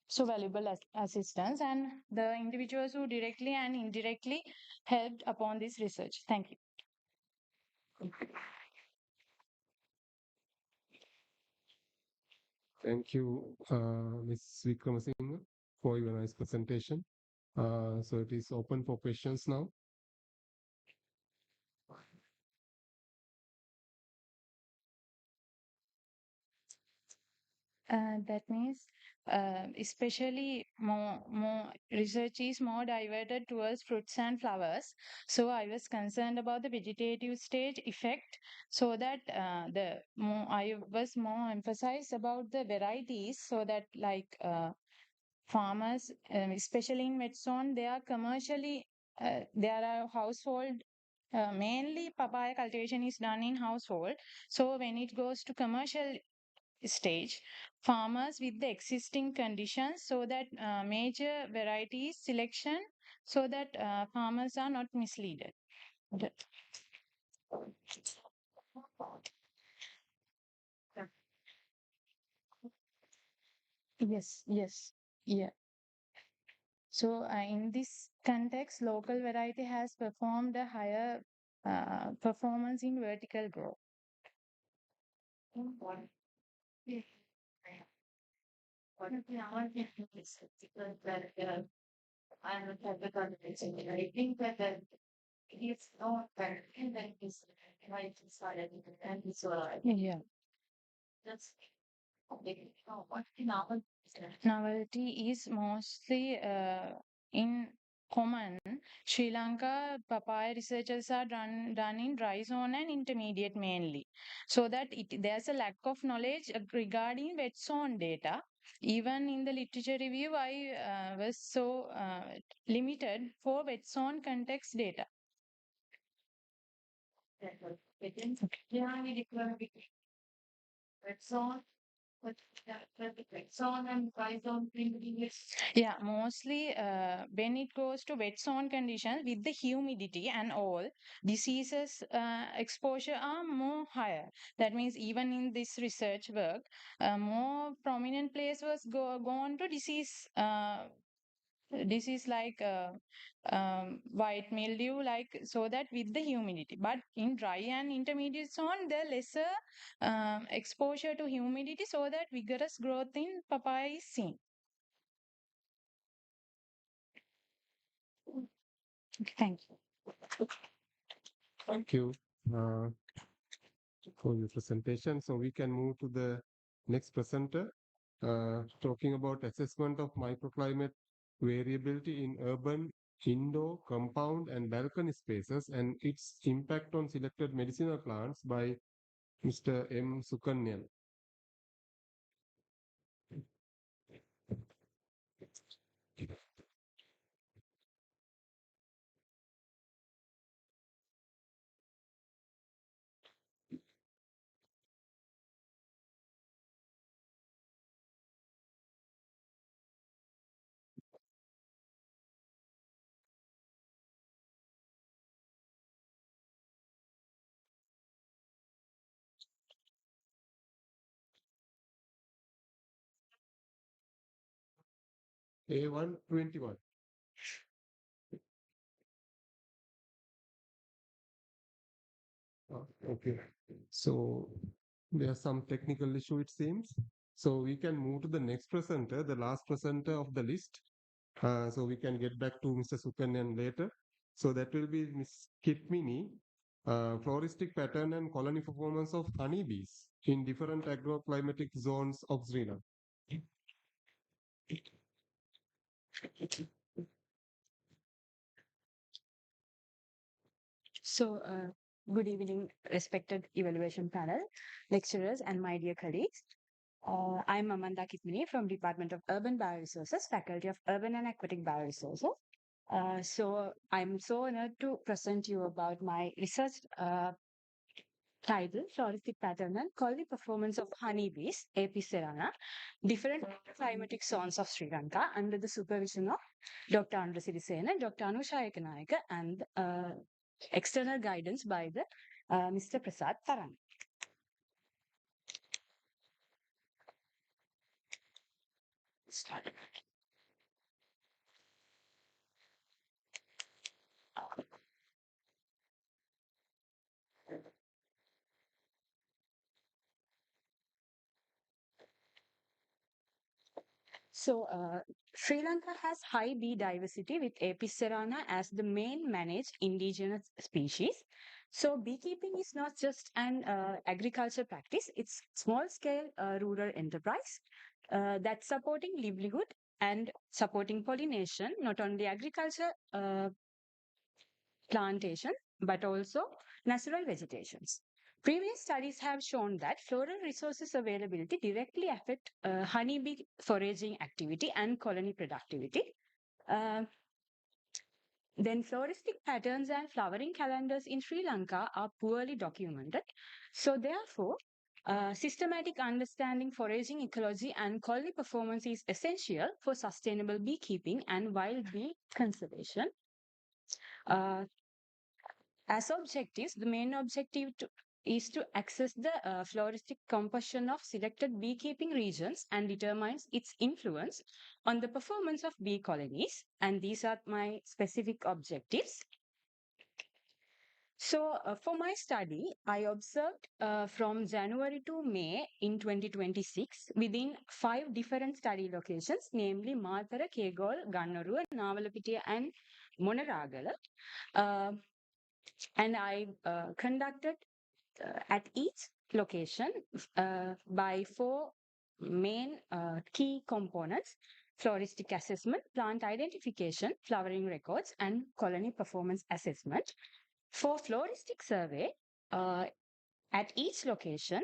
so valuable assistance and the individuals who directly and indirectly helped upon this research. Thank you. Thank you, Ms. Vikramasinghe, for your nice presentation. So it is open for questions now. That means especially more research is more diverted towards fruits and flowers. So I was concerned about the vegetative stage effect, so that I was more emphasized about the varieties, so that like farmers, especially in wet zone, they are commercially there are household. Mainly papaya cultivation is done in household. So when it goes to commercial stage, farmers with the existing conditions, so that major varieties selection, so that farmers are not misleaded. Yes, yeah. So in this context, local variety has performed a higher performance in vertical growth. I think that it's not fair, and then it's right inside and it's yeah. That's what novelty is mostly in common. Sri Lanka papaya researchers are done in dry zone and intermediate mainly, so that there's a lack of knowledge regarding wet zone data. Even in the literature review, I was so limited for wet zone context data. Yeah, mostly when it goes to wet zone conditions with the humidity and all, diseases exposure are more higher. That means even in this research work, more prominent place was gone to disease like white mildew, like so that with the humidity. But in dry and intermediate zone, the lesser exposure to humidity, so that vigorous growth in papaya is seen. Okay, thank you. Thank you for your presentation. So we can move to the next presenter, talking about assessment of microclimate variability in urban, indoor, compound, and balcony spaces and its impact on selected medicinal plants by Mr. M. Sukanyan. A121. Okay. So there's some technical issue, it seems. So we can move to the next presenter, the last presenter of the list. So we can get back to Mr. Sukanyan later. So that will be Ms. Kitmini, floristic pattern and colony performance of honeybees in different agroclimatic zones of Sri Lanka. So, good evening, respected evaluation panel, lecturers, and my dear colleagues. I'm Amanda Kitmini from Department of Urban Bioresources, Faculty of Urban and Aquatic Bioresources. So I'm so honored to present you about my research title, Floristic Pattern and Colony Performance of Honeybees, Serana, different climatic zones of Sri Lanka under the supervision of Dr. Andra Sirisena, Dr. Anusha Ekanayaka, and external guidance by the Mr. Prasad Taran. Start. So, Sri Lanka has high bee diversity with Apis cerana as the main managed indigenous species. So, beekeeping is not just an agriculture practice, it's small-scale rural enterprise that's supporting livelihood and supporting pollination, not only agriculture plantation, but also natural vegetations. Previous studies have shown that floral resources availability directly affect honeybee foraging activity and colony productivity. Uh, then floristic patterns and flowering calendars in Sri Lanka are poorly documented. So therefore, systematic understanding foraging ecology and colony performance is essential for sustainable beekeeping and wild bee conservation. Uh, As objectives, the main objective is to assess the floristic composition of selected beekeeping regions and determines its influence on the performance of bee colonies. And these are my specific objectives. So, for my study, I observed from January to May in 2026 within 5 different study locations, namely Matara, Kegol, Gannaruwa, Navalapitiya, and Monaragala. And I conducted at each location by 4 main key components: floristic assessment, plant identification, flowering records, and colony performance assessment. For floristic survey, at each location,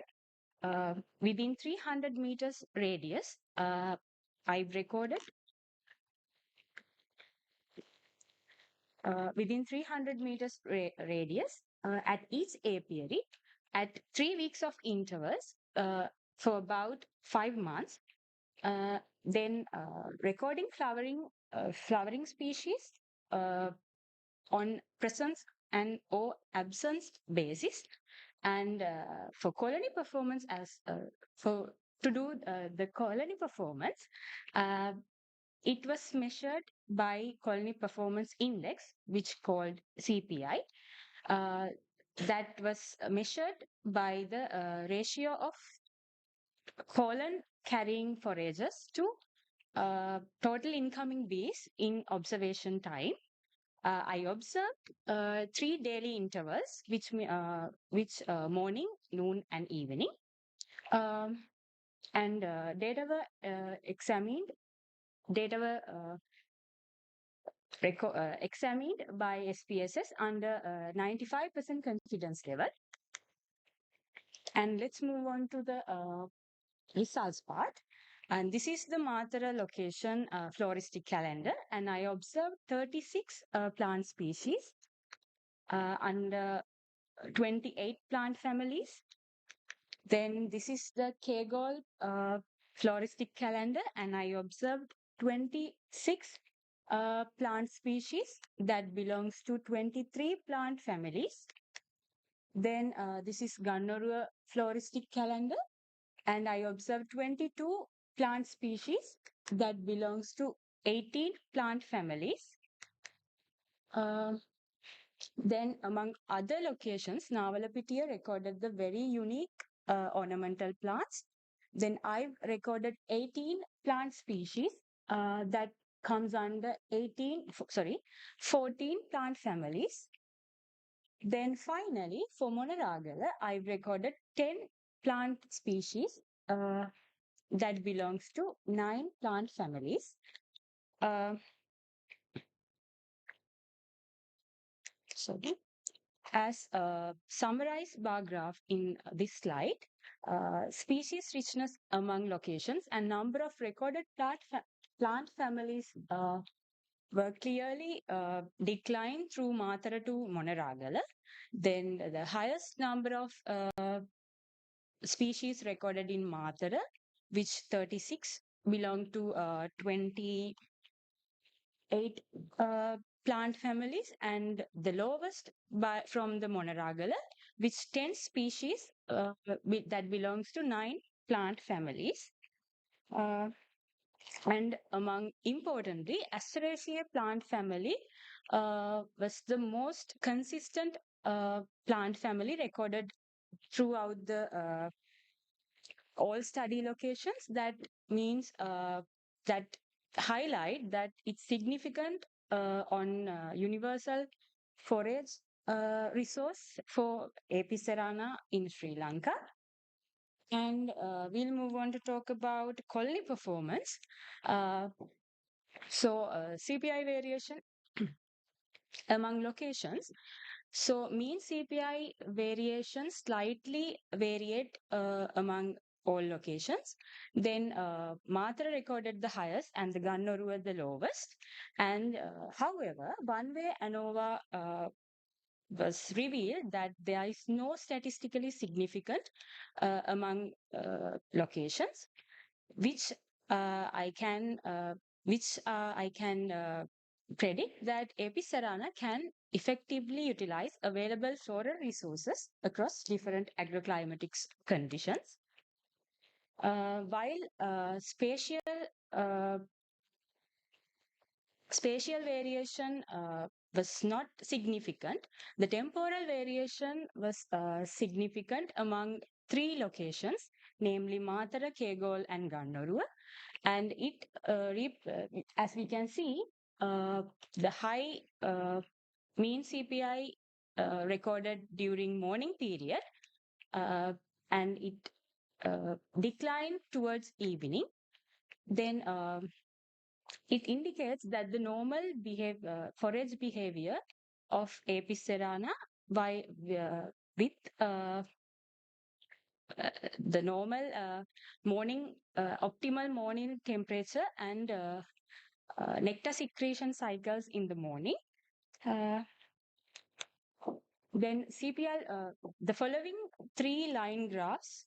within 300 meters radius, I've recorded within 300 meters radius at each apiary at 3 weeks of intervals for about 5 months. Then recording flowering species on presence and or absence basis, and for colony performance for to do the colony performance, it was measured by colony performance index, which called CPI. That was measured by the ratio of colon carrying foragers to total incoming bees in observation time. I observed 3 daily intervals, which morning, noon, and evening. And data were examined. Data were examined by SPSS under 95% confidence level. And let's move on to the results part. And this is the Matara location floristic calendar. And I observed 36 plant species under 28 plant families. Then this is the Kegol floristic calendar, and I observed 26 plant species that belongs to 23 plant families. Then this is Gannorua floristic calendar, and I observed 22 plant species that belongs to 18 plant families. Then among other locations, Navalapitiya recorded the very unique ornamental plants. Then I've recorded 18 plant species that comes under 14 plant families. Then finally, for Monaragala, I've recorded 10 plant species that belongs to 9 plant families. Sorry. As a summarized bar graph in this slide, species richness among locations and number of recorded plant families were clearly declined through Matara to Monaragala. Then the highest number of species recorded in Matara, which 36 belong to 28 plant families, and the lowest from the Monaragala, which 10 species that belongs to 9 plant families. And among importantly, Asteraceae plant family was the most consistent plant family recorded throughout the all study locations. That means that highlight that it's significant on universal forage resource for Apicerana in Sri Lanka. And we'll move on to talk about colony performance. CPI variation among locations. So mean CPI variation slightly varied among all locations. Then Matara recorded the highest and the Gannorua the lowest. And however, one-way ANOVA was revealed that there is no statistically significant among locations, which I can predict that Apicerana can effectively utilize available floral resources across different agroclimatic conditions. While spatial variation was not significant, the temporal variation was significant among 3 locations, namely Matara, Kegol, and Gannorua. And it, as we can see, the high mean CPI recorded during morning period, and it declined towards evening. Then it indicates that the normal forage behavior of Apicerana with the normal optimal morning temperature and nectar secretion cycles in the morning. Then CPI, the following 3 line graphs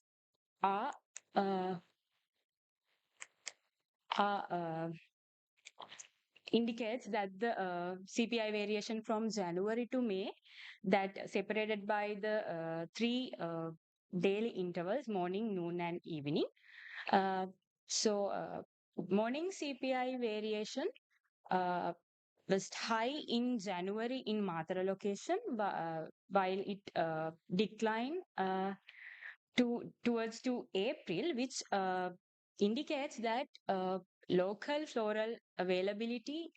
are indicates that the CPI variation from January to May, that separated by the 3 daily intervals, morning, noon, and evening. Morning CPI variation was high in January in Matara location, while it declined towards to April, which indicates that local floral availability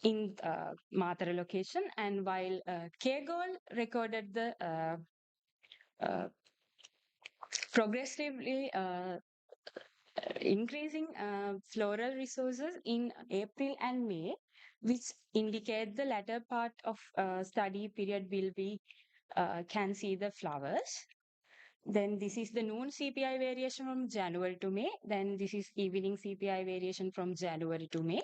in Matara location, and while Kegol recorded the progressively increasing floral resources in April and May, which indicate the latter part of study period will be can see the flowers. Then this is the noon CPI variation from January to May. Then this is evening CPI variation from January to May.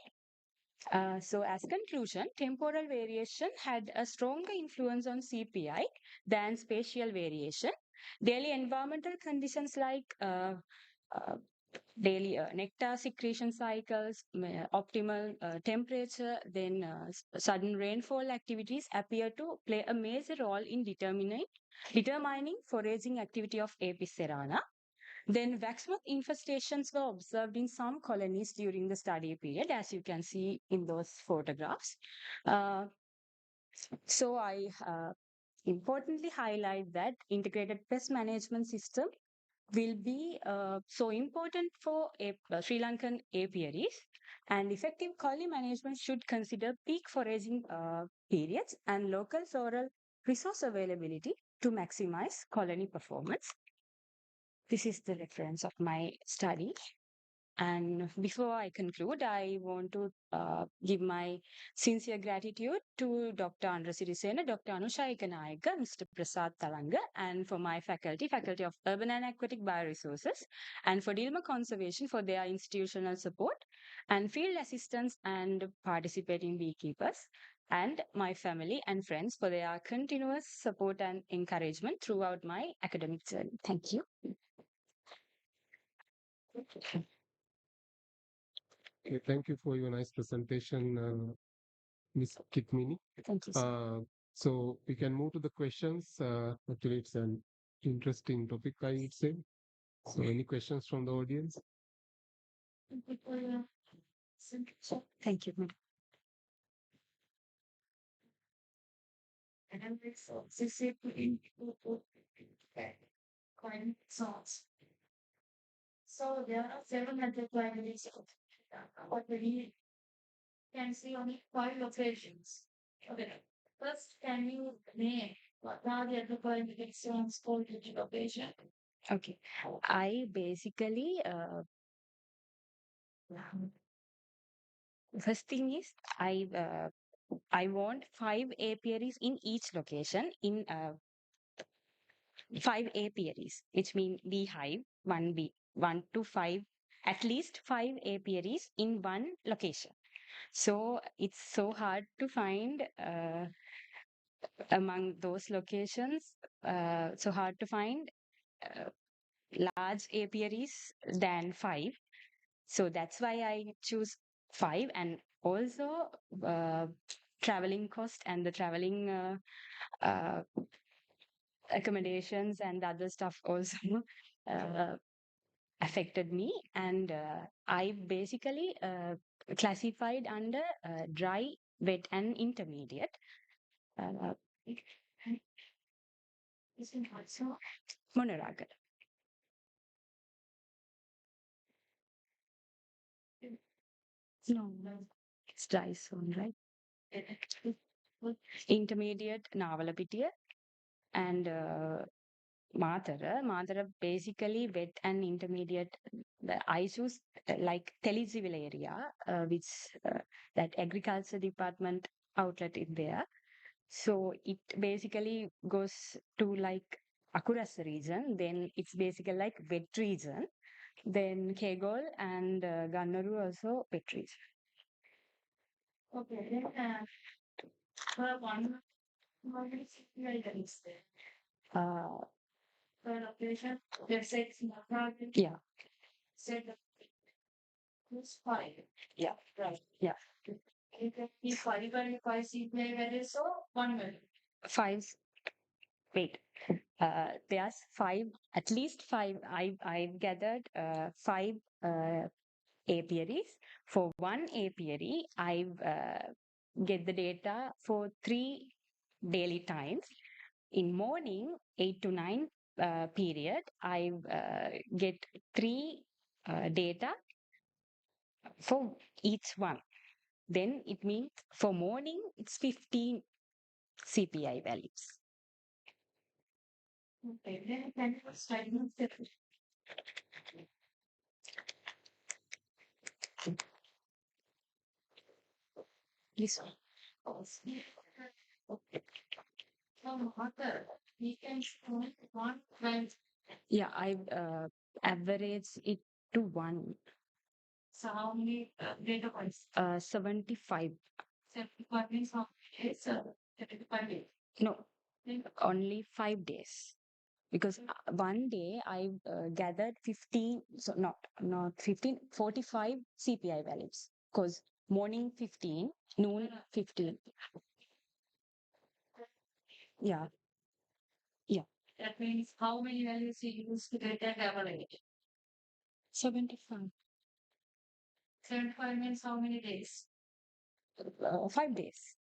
So as conclusion, temporal variation had a stronger influence on CPI than spatial variation. Daily environmental conditions like daily nectar secretion cycles, optimal temperature, then sudden rainfall activities appear to play a major role in determining foraging activity of Apis cerana. Then waxmoth infestations were observed in some colonies during the study period, as you can see in those photographs. So I importantly highlight that integrated pest management system will be so important for Sri Lankan apiaries, and effective colony management should consider peak foraging periods and local soil resource availability to maximize colony performance. This is the reference of my study. And before I conclude, I want to give my sincere gratitude to Dr. Andra Sirisena, Dr. Anusha Ekanayaka, Mr. Prasad Talanga, and for my faculty of Urban and Aquatic Bioresources, and for Dilma Conservation for their institutional support, and field assistants and participating beekeepers, and my family and friends for their continuous support and encouragement throughout my academic journey. Thank you. Okay, thank you for your nice presentation, Ms. Kitmini. Thank you. So we can move to the questions. Actually, it's an interesting topic, I would say. So any questions from the audience? Thank you, madam. So there are several method libraries, but we can see only 5 locations. Okay. First, can you name what are the other qualifications for each location? Okay. I basically, first thing is I want 5 apiaries in each location in 5 apiaries, which means beehive, 1 to 5, at least 5 apiaries in one location. So it's so hard to find among those locations, so hard to find large apiaries than 5. So that's why I choose 5, and also traveling cost and the traveling accommodations and other stuff also affected me, and I basically classified under dry, wet, and intermediate. Monaragala. No, it's dry zone, right? Intermediate Navalapitiya and Matara basically wet and intermediate. I choose like Telisivil area, which that agriculture department outlet is there. So it basically goes to like Akurasa region. Then it's basically like wet region. Then Kegol and Gannaru also wet region. Okay, then one more is Uh, the location, let's say it's not target. yeah. Say it's 5. Yeah. Right. Yeah. You can be 5 and 5 CPI values, so 1 value. 5. Wait. There's 5, at least 5. I've gathered 5 apiaries. For one apiary, I've get the data for 3 daily times. In morning, 8 to 9 period, I get 3 data for each one. then it means for morning it's 15 CPI values. This one. Yeah, I average it to one. So how many data points? 75. 75 means how many days? 75 days. No, only 5 days. Because one day I gathered 15, so not 15, 45 CPI values. Because morning 15, noon 15. Yeah. Yeah. That means how many values you use to get that average? 75. 75 means how many days? 5 days.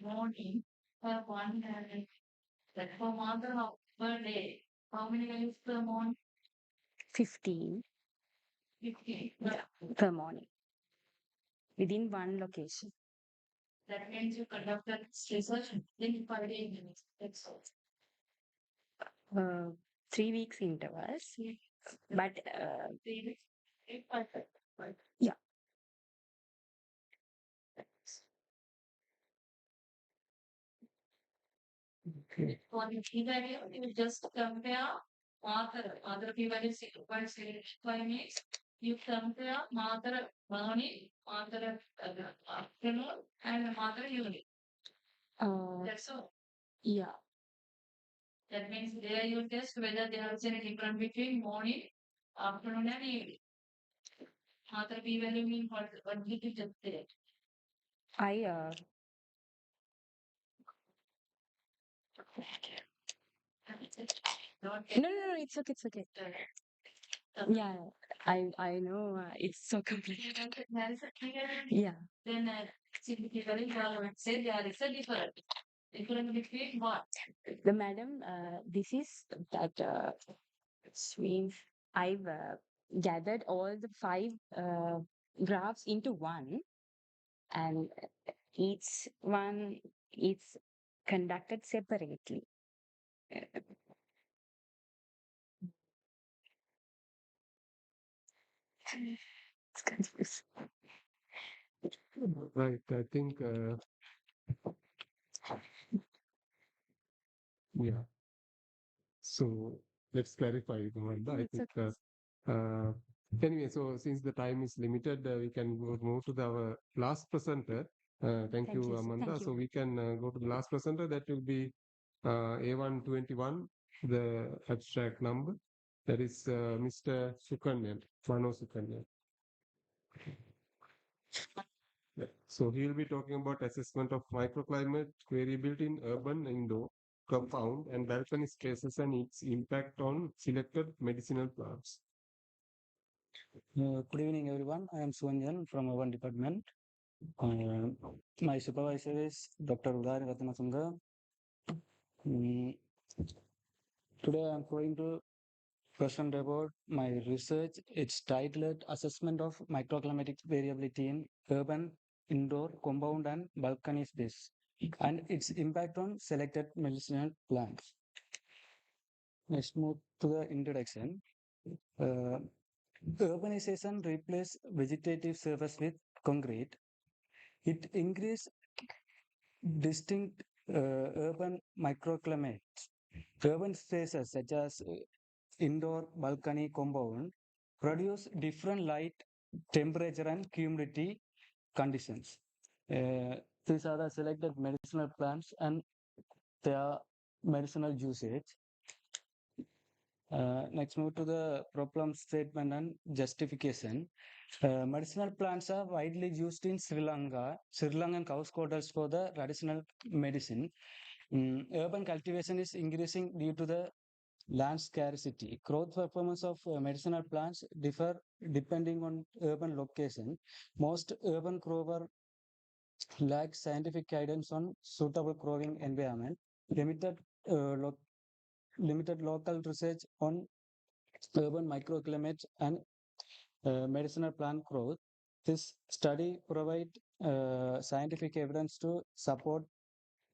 Morning per one that per month or per day. How many values per month? 15. 15. Yeah, per morning. Within one location. That means you conducted research in 5 days. That's all. 3 weeks intervals. But 3 weeks. Yeah. For the p value, you just compare other p value 6.75 means you compare mother morning, mother afternoon, and mother evening. That's all. Yeah. That means there you test whether there is any difference between morning, afternoon, and evening. Mother p value means what did you just say? I no, it's okay, it's okay. Yeah, I know it's so complicated. Yeah. Then significantly, say there is a difference. Difference between what? The madam, this is that means I've gathered all the 5 graphs into one, and each one is conducted separately. It's confusing. Right. I think, yeah. So let's clarify, Gawanda. I think, anyway, so since the time is limited, we can move to our last presenter. Thank you, you, sir. Amanda. Thank you. So we can go to the last presenter. That will be A121, the abstract number. That is Mr. Sukanyan, Mano Sukanyan. Yeah. So he will be talking about assessment of microclimate variability in urban indoor compound and balcony spaces and its impact on selected medicinal plants. Good evening, everyone. I am Suanjan from our department. My supervisor is Dr. Udari Ratanasunga. Today I am going to present about my research. It's titled Assessment of Microclimatic Variability in Urban, Indoor, Compound and Balcony Space and its impact on selected medicinal plants. Let's move to the introduction. Urbanization replaced vegetative surface with concrete. It increased distinct urban microclimates. Urban spaces such as indoor balcony compound produce different light, temperature, and humidity conditions. These are the selected medicinal plants and their medicinal usage. Next, move to the problem statement and justification. Medicinal plants are widely used in Sri Lanka, Sri Lankan cow scotters for the traditional medicine. Urban cultivation is increasing due to the land scarcity. Growth performance of medicinal plants differ depending on urban location. Most urban grower lack scientific guidance on suitable growing environment. Limited limited local research on urban microclimates and medicinal plant growth. This study provide scientific evidence to support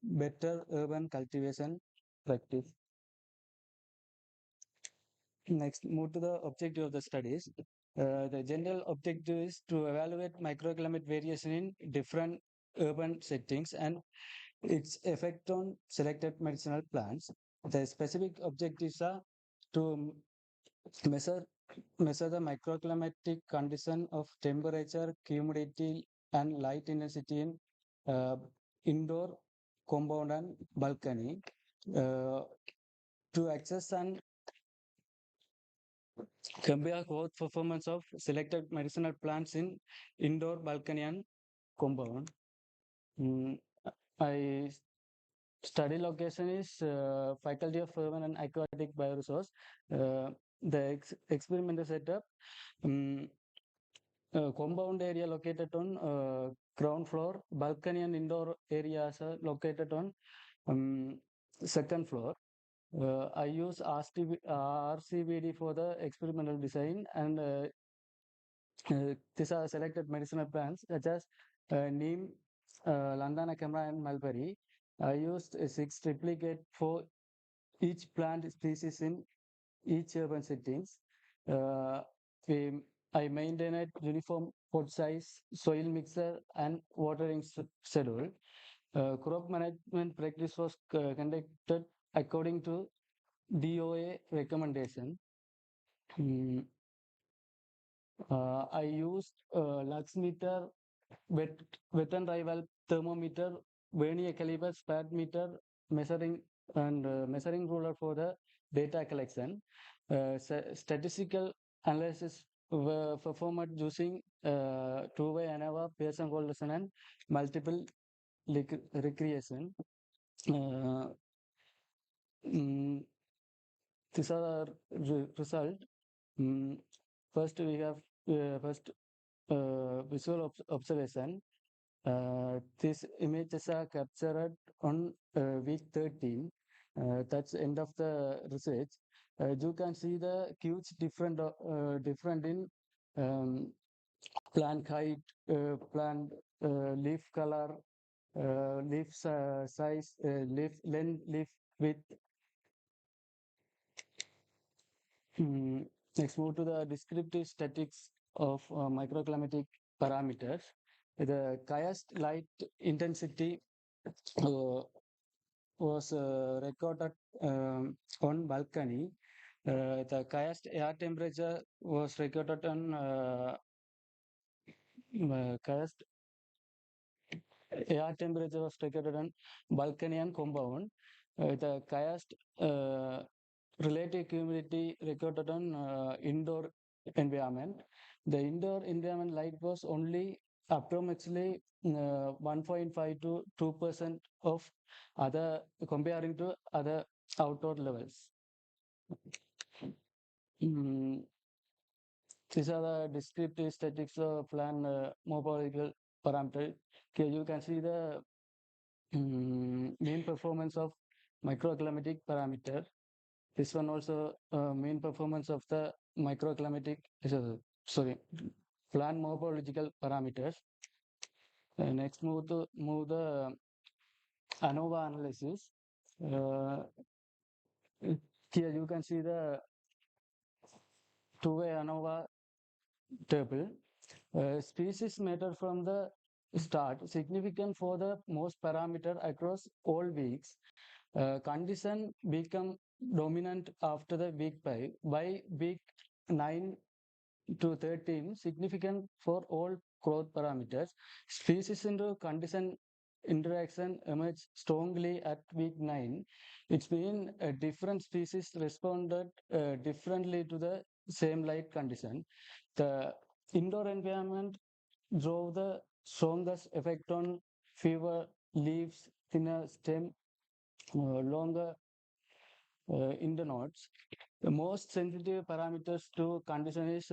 better urban cultivation practice. Next, move to the objective of the studies. The general objective is to evaluate microclimate variation in different urban settings and its effect on selected medicinal plants. The specific objectives are to measure the microclimatic condition of temperature, humidity, and light intensity in uh, indoor, compound, and balcony. To access and compare growth performance of selected medicinal plants in indoor, balcony, and compound. Mm, I study location is Faculty of Urban and Aquatic Bioresource. The experimental setup, compound area located on ground floor, balcony and indoor areas are located on second floor. I use RCVD for the experimental design, and these are selected medicinal plants such as neem, lantana camara, and mulberry. I used 6 triplicate for each plant species in each urban settings. Uh, we, I maintain a uniform pot size, soil mixer, and watering schedule. Crop management practice was conducted according to DOA recommendation. I used lux meter, wet and dry valve thermometer, vernier caliper, spat meter, measuring and measuring ruler for the data collection. Statistical analysis were performed using two-way ANOVA, Pearson correlation, and multiple recreation. Mm, these are the result. First, we have visual observation. These images are captured on week 13. That's end of the research. You can see the huge different in plant height, plant leaf color, leaf size, leaf length, leaf width. Next, move to the descriptive statistics of microclimatic parameters. The highest light intensity was recorded on balcony. The highest air temperature was recorded on highest air temperature was recorded on balcony and compound. The highest relative humidity recorded on indoor environment. The indoor environment light was only approximately 1.5 to 2% of other comparing to other outdoor levels. These are the descriptive statistics of plant morphological parameters. Okay, you can see the mean performance of microclimatic parameter. This one also mean performance of the microclimatic, sorry, plant morphological parameters. Next, move the ANOVA analysis. Here you can see the two-way ANOVA table. Species matter from the start, significant for the most parameter across all weeks. Condition become dominant after the week 5. By week 9 to 13, significant for all growth parameters. Species into condition interaction emerge strongly at week 9. It's mean different species responded differently to the same light condition. The indoor environment drove the strongest effect on fewer leaves, thinner stem, longer internodes. The most sensitive parameters to condition is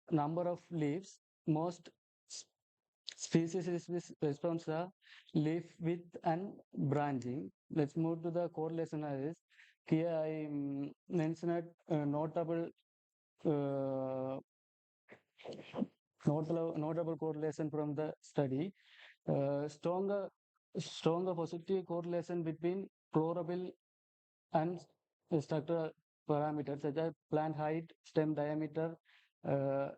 number of leaves. Most species response are leaf width and branching. Let's move to the correlation analysis. here I mentioned uh, notable correlation from the study. Stronger positive correlation between chlorophyll and structural parameters such as plant height, stem diameter, uh,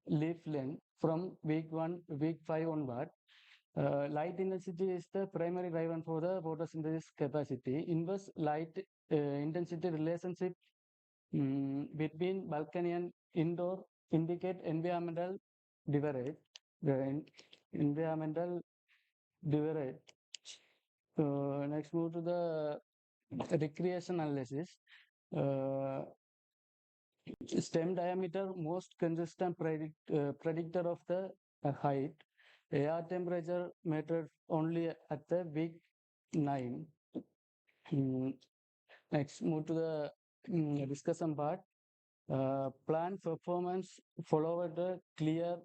leaf length from week 5 onward. Light intensity is the primary driver for the photosynthesis capacity. Inverse light intensity relationship between balcony and indoor indicate environmental diverage. Environmental diverage. Next, move to the recreation analysis. Uh, Stem diameter, most consistent predictor of the height. Air temperature measured only at the week 9. Next, move to the discussion part. Plant performance followed a clear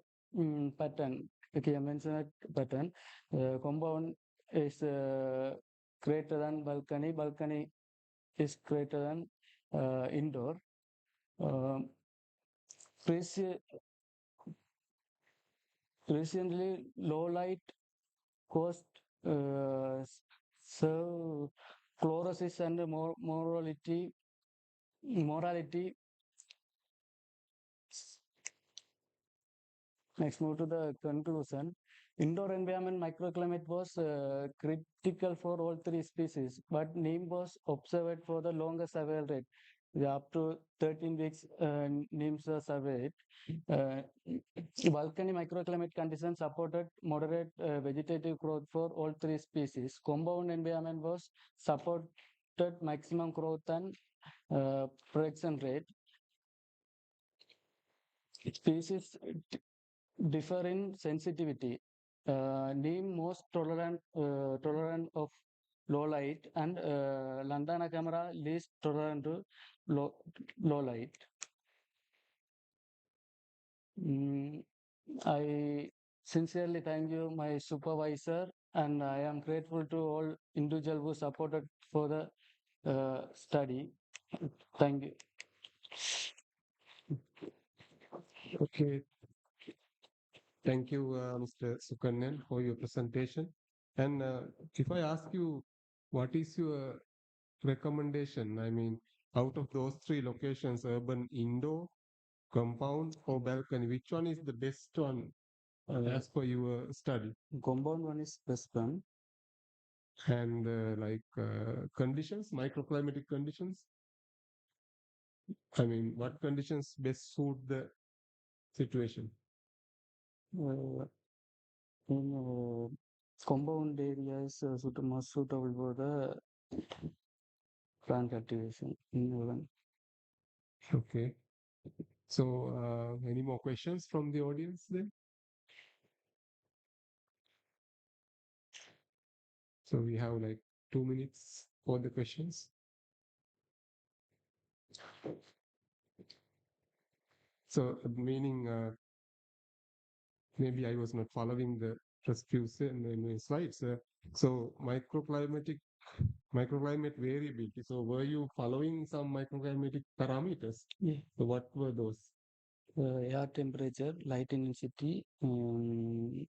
pattern. Okay, I mentioned pattern. Compound is greater than balcony. Balcony is greater than indoor. Recently, low light caused so chlorosis and morality. Next, move to the conclusion. Indoor environment microclimate was critical for all three species, but neem was observed for the longest survival rate. Up to 13 weeks, neems are surveyed. Balcony microclimate conditions supported moderate vegetative growth for all three species. Compound environment was supported maximum growth and production rate. Species differ in sensitivity. Neem most tolerant of low light, and Lantana camera least tolerant to low light. I sincerely thank you, my supervisor, and I am grateful to all individuals who supported for the study. Thank you. Okay. Thank you, Mr. Sukanyan, for your presentation. And if I ask you, what is your recommendation? I mean, out of those three locations, urban, indoor, compound, or balcony, which one is the best one as per your study? Compound one is best one. And conditions, microclimatic conditions? I mean, what conditions best suit the situation? In compound areas most suitable for the plant cultivation in urban. Okay. So, any more questions from the audience then? So we have like 2 minutes for the questions. So meaning maybe I was not following the slides. So microclimate variability. So were you following some microclimatic parameters? Yeah. So what were those? Air temperature, light intensity, and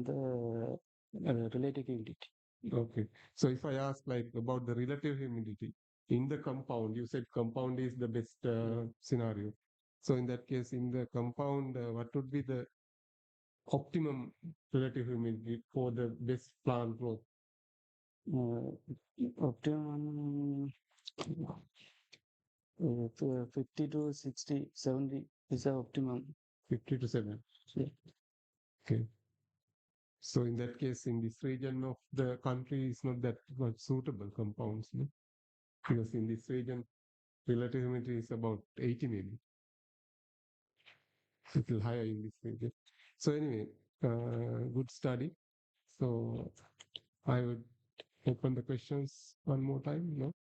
the relative humidity. Okay. So if I ask like about the relative humidity in the compound, you said compound is the best scenario. So in that case, in the compound, what would be the optimum relative humidity for the best plant growth? Optimum 50 to 60, 70 is the optimum. 50 to 7. Yeah. Okay. So in that case, in this region of the country, it's not that much suitable compounds, no? Because in this region, relative humidity is about 80 maybe. A little higher in this region. So anyway, good study. So I would open the questions one more time. No?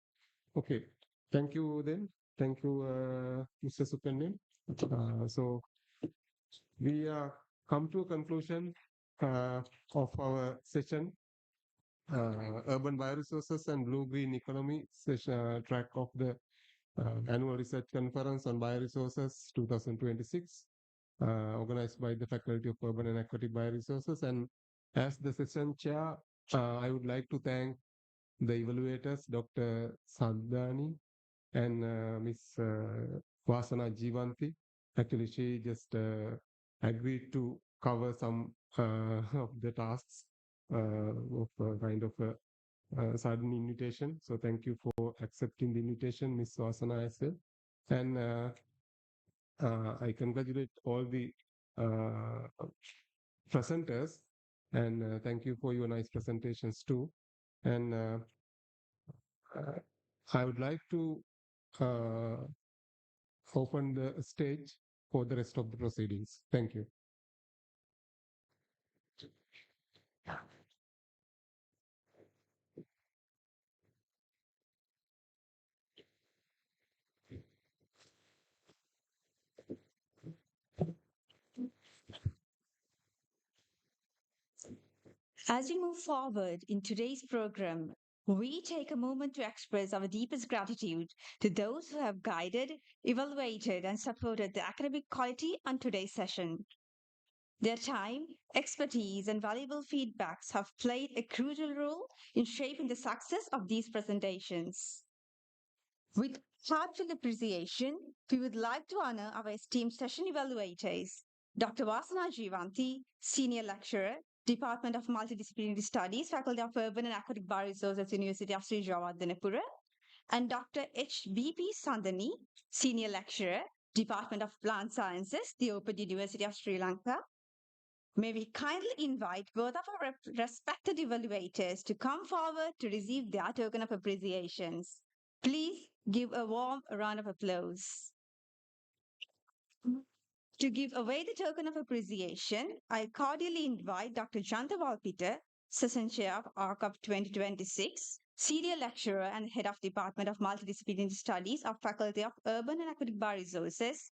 Okay. Thank you then. Thank you, Mr. Sukanyan. So we come to a conclusion of our session. urban bioresources and blue-green economy session, track of the annual research conference on bioresources 2026, organized by the Faculty of Urban and Aquatic Bioresources. And as the session chair, I would like to thank the evaluators, Dr. Sandani and Miss Vasana Jivanti. Actually, she just agreed to cover some of the tasks of kind of a sudden invitation. So thank you for accepting the invitation, Miss Vasana as well. And I congratulate all the presenters, and thank you for your nice presentations too. And I would like to open the stage for the rest of the proceedings. Thank you. As we move forward in today's program, we take a moment to express our deepest gratitude to those who have guided, evaluated, and supported the academic quality on today's session. Their time, expertise, and valuable feedbacks have played a crucial role in shaping the success of these presentations. With heartfelt appreciation, we would like to honor our esteemed session evaluators, Dr. Vasana Jivanti, Senior Lecturer, Department of Multidisciplinary Studies, Faculty of Urban and Aquatic Bioresources, University of Sri Jawardhanapura, and Dr. H.B.P. Sandani, Senior Lecturer, Department of Plant Sciences, the Open University of Sri Lanka. May we kindly invite both of our respected evaluators to come forward to receive their token of appreciations. Please give a warm round of applause. To give away the token of appreciation, I cordially invite Dr. Janta Valpita, Session Chair of ARCUP 2026, Senior Lecturer and Head of Department of Multidisciplinary Studies of Faculty of Urban and Aquatic Bioresources,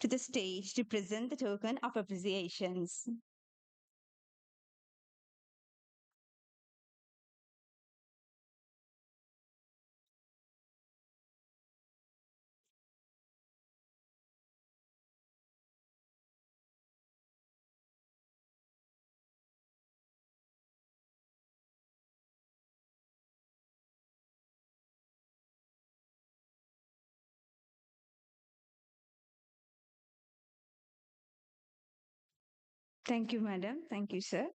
to the stage to present the token of appreciations. Thank you, madam. Thank you, sir.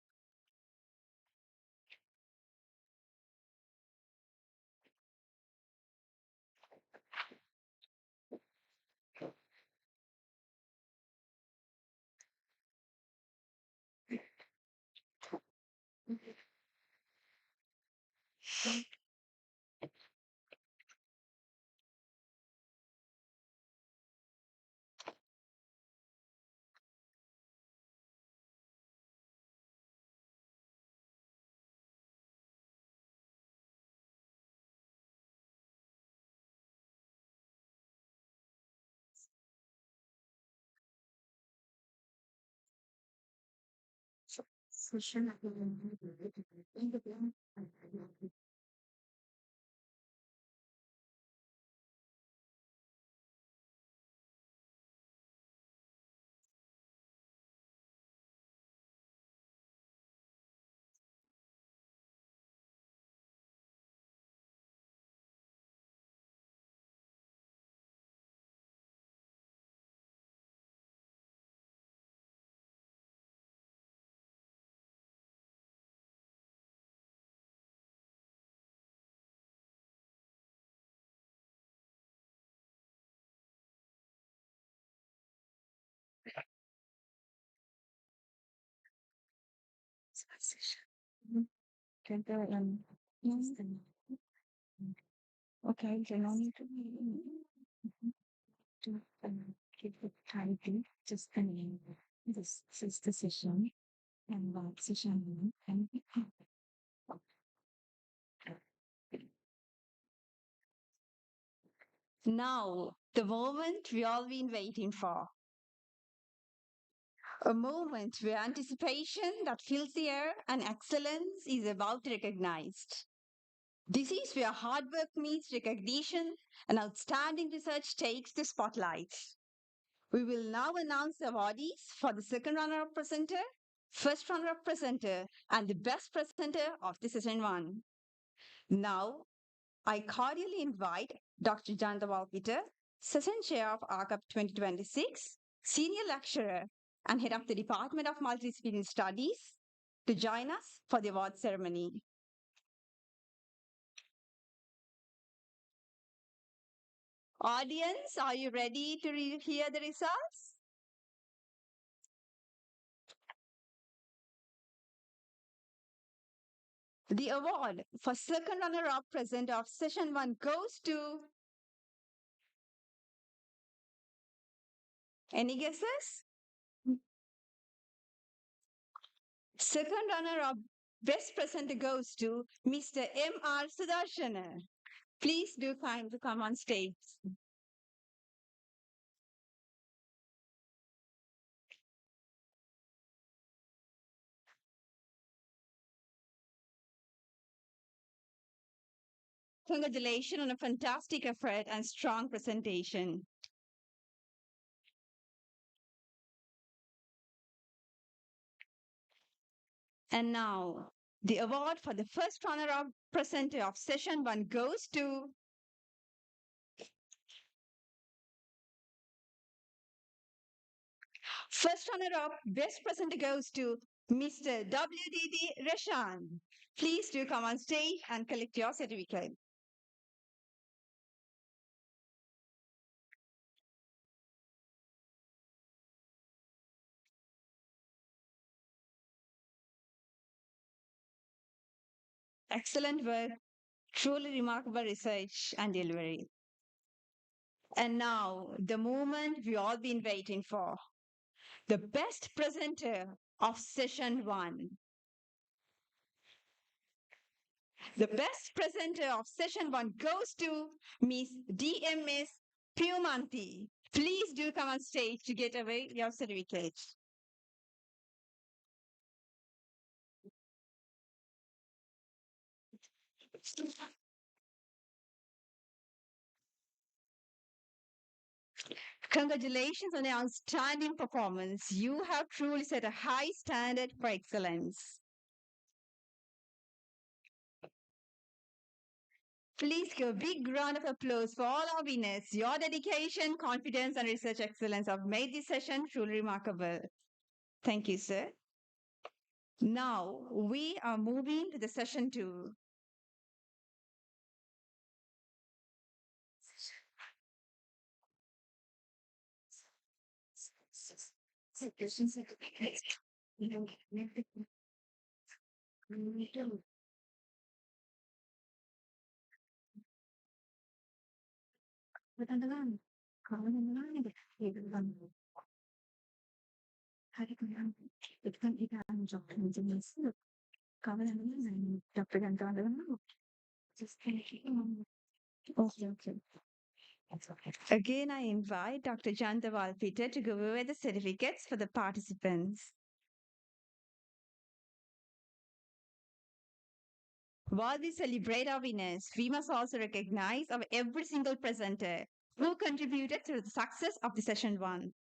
Okay, then I need to keep the title, just the name. This is the session and what session and now, the moment we all been waiting for. A moment where anticipation that fills the air and excellence is about to be recognized. This is where hard work meets recognition and outstanding research takes the spotlight. We will now announce the awardees for the second runner-up presenter, first runner-up presenter, and the best presenter of the session 1. Now, I cordially invite Dr. Jantawal Peter, Session Chair of ARCUP 2026, Senior Lecturer and Head of the Department of Multidisciplinary Studies, to join us for the award ceremony. Audience, are you ready to hear the results? The award for second runner-up presenter of session 1 goes to... Any guesses? Second runner-up best presenter goes to Mr. M.R. Sudarshana. Please do kind to come on stage. Congratulations on a fantastic effort and strong presentation. And now, the award for the first runner-up presenter of session 1 goes to first runner-up best presenter goes to Mr. W.D.D. Reshan. Please do come on stage and collect your certificate. Excellent work, truly remarkable research and delivery. And now, the moment we all been waiting for, the best presenter of session 1. The best presenter of session 1 goes to Miss DMS Pumanti. Please do come on stage to get away your certificate. Congratulations on your outstanding performance. You have truly set a high standard for excellence. Please give a big round of applause for all our winners. Your dedication, confidence, and research excellence have made this session truly remarkable. Thank you, sir. Now, we are moving to the session 2. Again, I invite Dr. Jantawal Peter to go over the certificates for the participants. While we celebrate our winners, we must also recognize our every single presenter who contributed to the success of the session 1.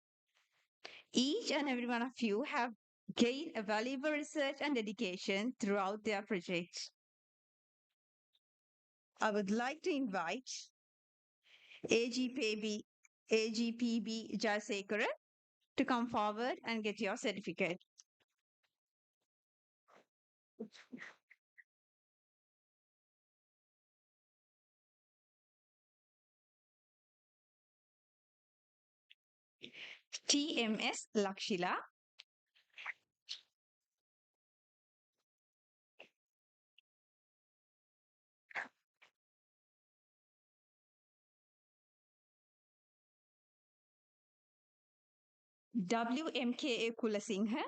Each and every one of you have gained a valuable research and dedication throughout their project. I would like to invite AGPB Jayasekara to come forward and get your certificate. TMS Lakshila. WMKA Kulasinghe.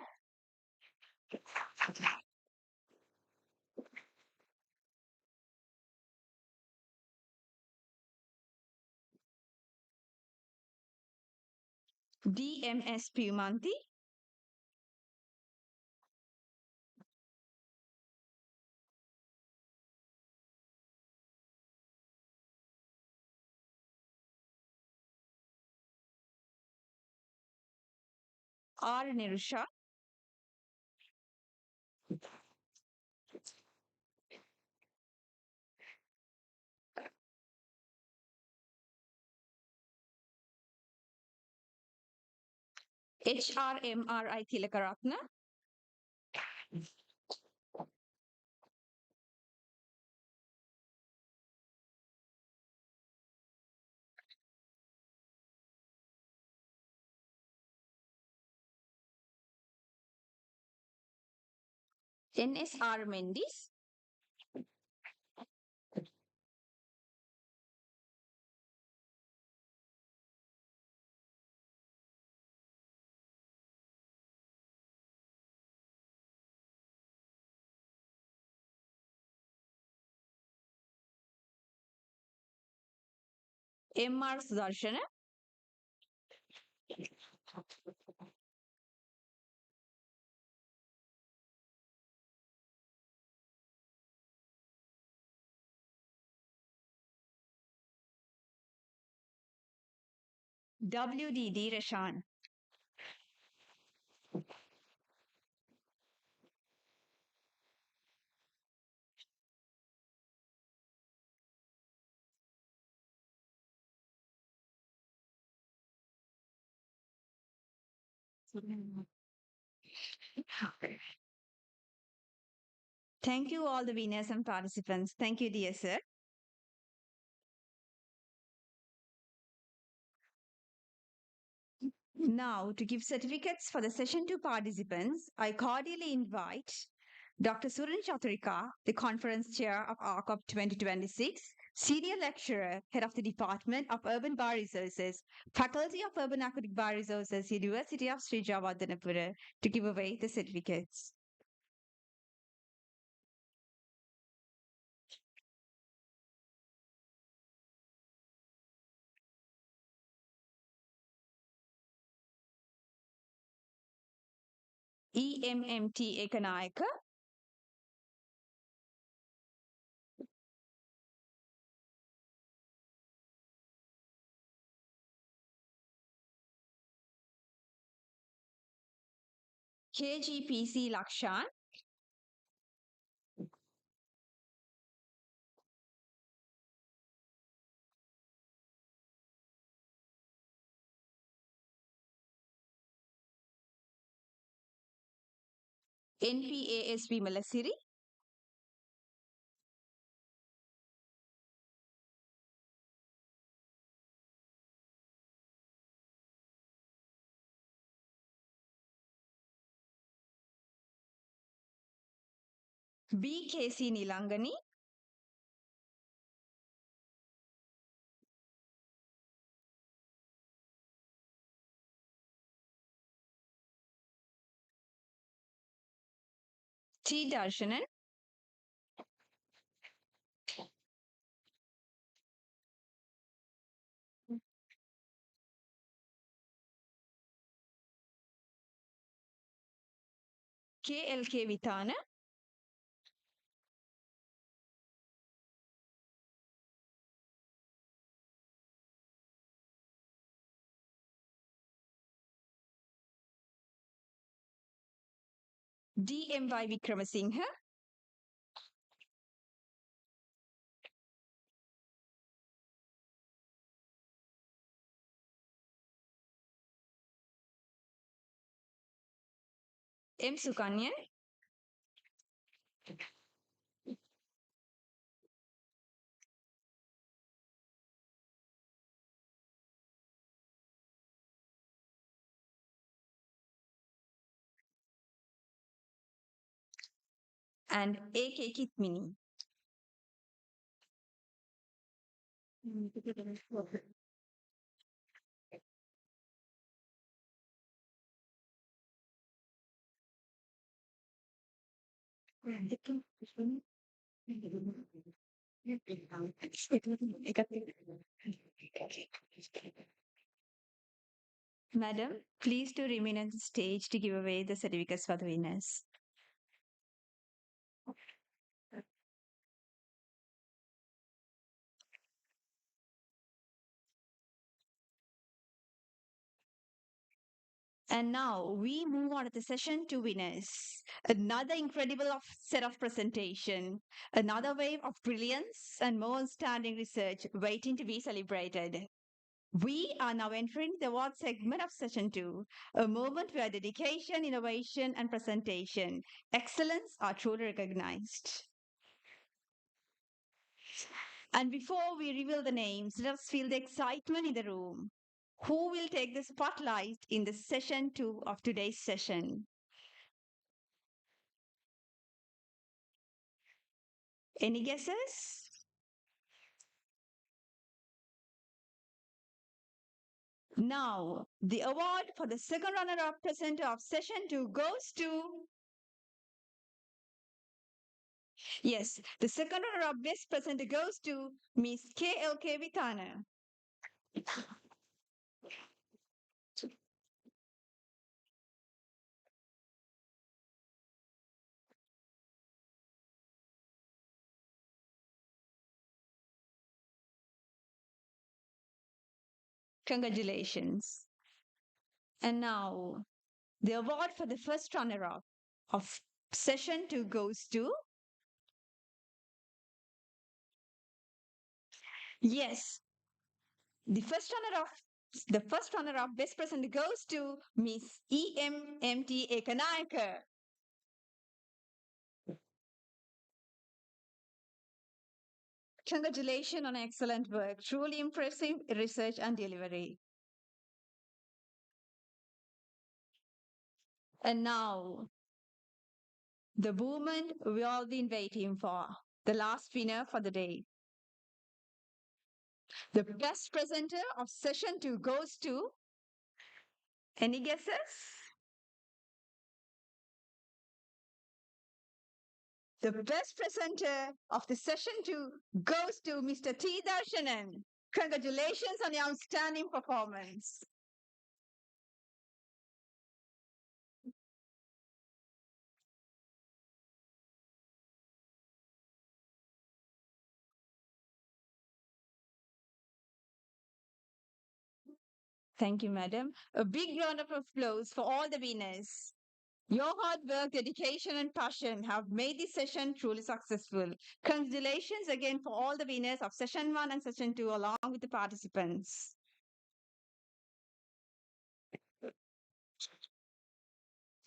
DMS Pumanti. R. Nirusha, HRMRI Tilakaratna, NSR Mendis, MR Sudarshana, WDD Rashan, Thank you all the winners and participants. Thank you, dear sir. Now, to give certificates for the session 2 participants, I cordially invite Dr. Suran Chaturika, the conference chair of ARCOP 2026, senior lecturer, head of the Department of Urban Bioresources, Faculty of Urban Aquatic Bioresources, University of Sri Javadanapura, to give away the certificates. EMMT Ekanayaka, KGPC Lakshan, NPASB Malasiri, BKC Nilangani, T. Darshanan, KLK Vitana, DMY Vikramasinghe, M. Sukanyan, and AK Kitmini. Madam, please to remain on the stage to give away the certificates for the winners. And now we move on to the session 2 winners. Another incredible set of presentation, another wave of brilliance and more outstanding research waiting to be celebrated. We are now entering the award segment of session 2, a moment where dedication, innovation, and presentation excellence are truly recognized. And before we reveal the names, let us feel the excitement in the room. Who will take the spotlight in the session 2 of today's session? Any guesses? Now, the award for the second runner-up presenter of session 2 goes to... Yes, the second runner-up best presenter goes to Miss KLK Vitana. Congratulations. And now, the award for the first runner-up of session 2 goes to... Yes, the first runner-up best presenter goes to Miss EMMT Ekanayaka. Congratulations on excellent work. Truly impressive research and delivery. And now, the moment we all been waiting for, the last winner for the day. The best presenter of session 2 goes to... Any guesses? The best presenter of the session 2 goes to Mr. T. Darshanan. Congratulations on your outstanding performance. Thank you, madam. A big round of applause for all the winners. Your hard work, dedication, and passion have made this session truly successful. Congratulations again for all the winners of session 1 and session 2, along with the participants.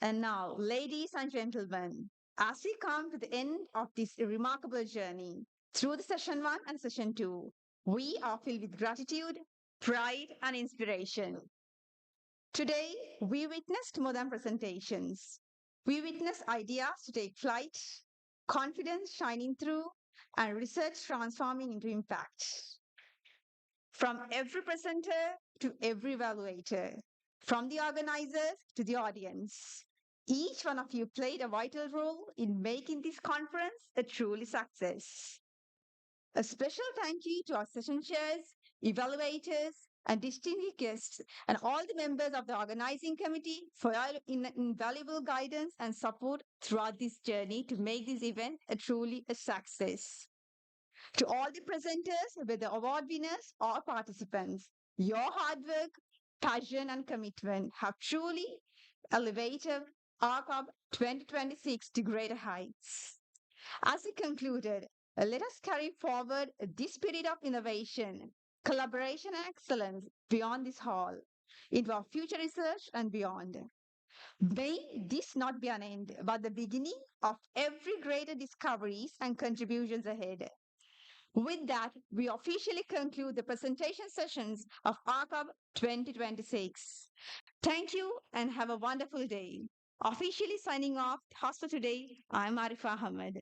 And now, ladies and gentlemen, as we come to the end of this remarkable journey through the session 1 and session 2, we are filled with gratitude, pride, and inspiration. Today, we witnessed more than presentations. We witnessed ideas to take flight, confidence shining through, and research transforming into impact. From every presenter to every evaluator, from the organizers to the audience, each one of you played a vital role in making this conference a truly success. A special thank you to our session chairs, evaluators, and distinguished guests, and all the members of the organizing committee for your invaluable guidance and support throughout this journey to make this event truly a success. To all the presenters, whether award winners or participants, your hard work, passion, and commitment have truly elevated ARCOB 2026 to greater heights. As we concluded, let us carry forward this spirit of innovation, collaboration, and excellence beyond this hall, into our future research and beyond. May this not be an end, but the beginning of every greater discoveries and contributions ahead. With that, we officially conclude the presentation sessions of ARCOB 2026. Thank you and have a wonderful day. Officially signing off, host for today, I'm Arifa Ahmed.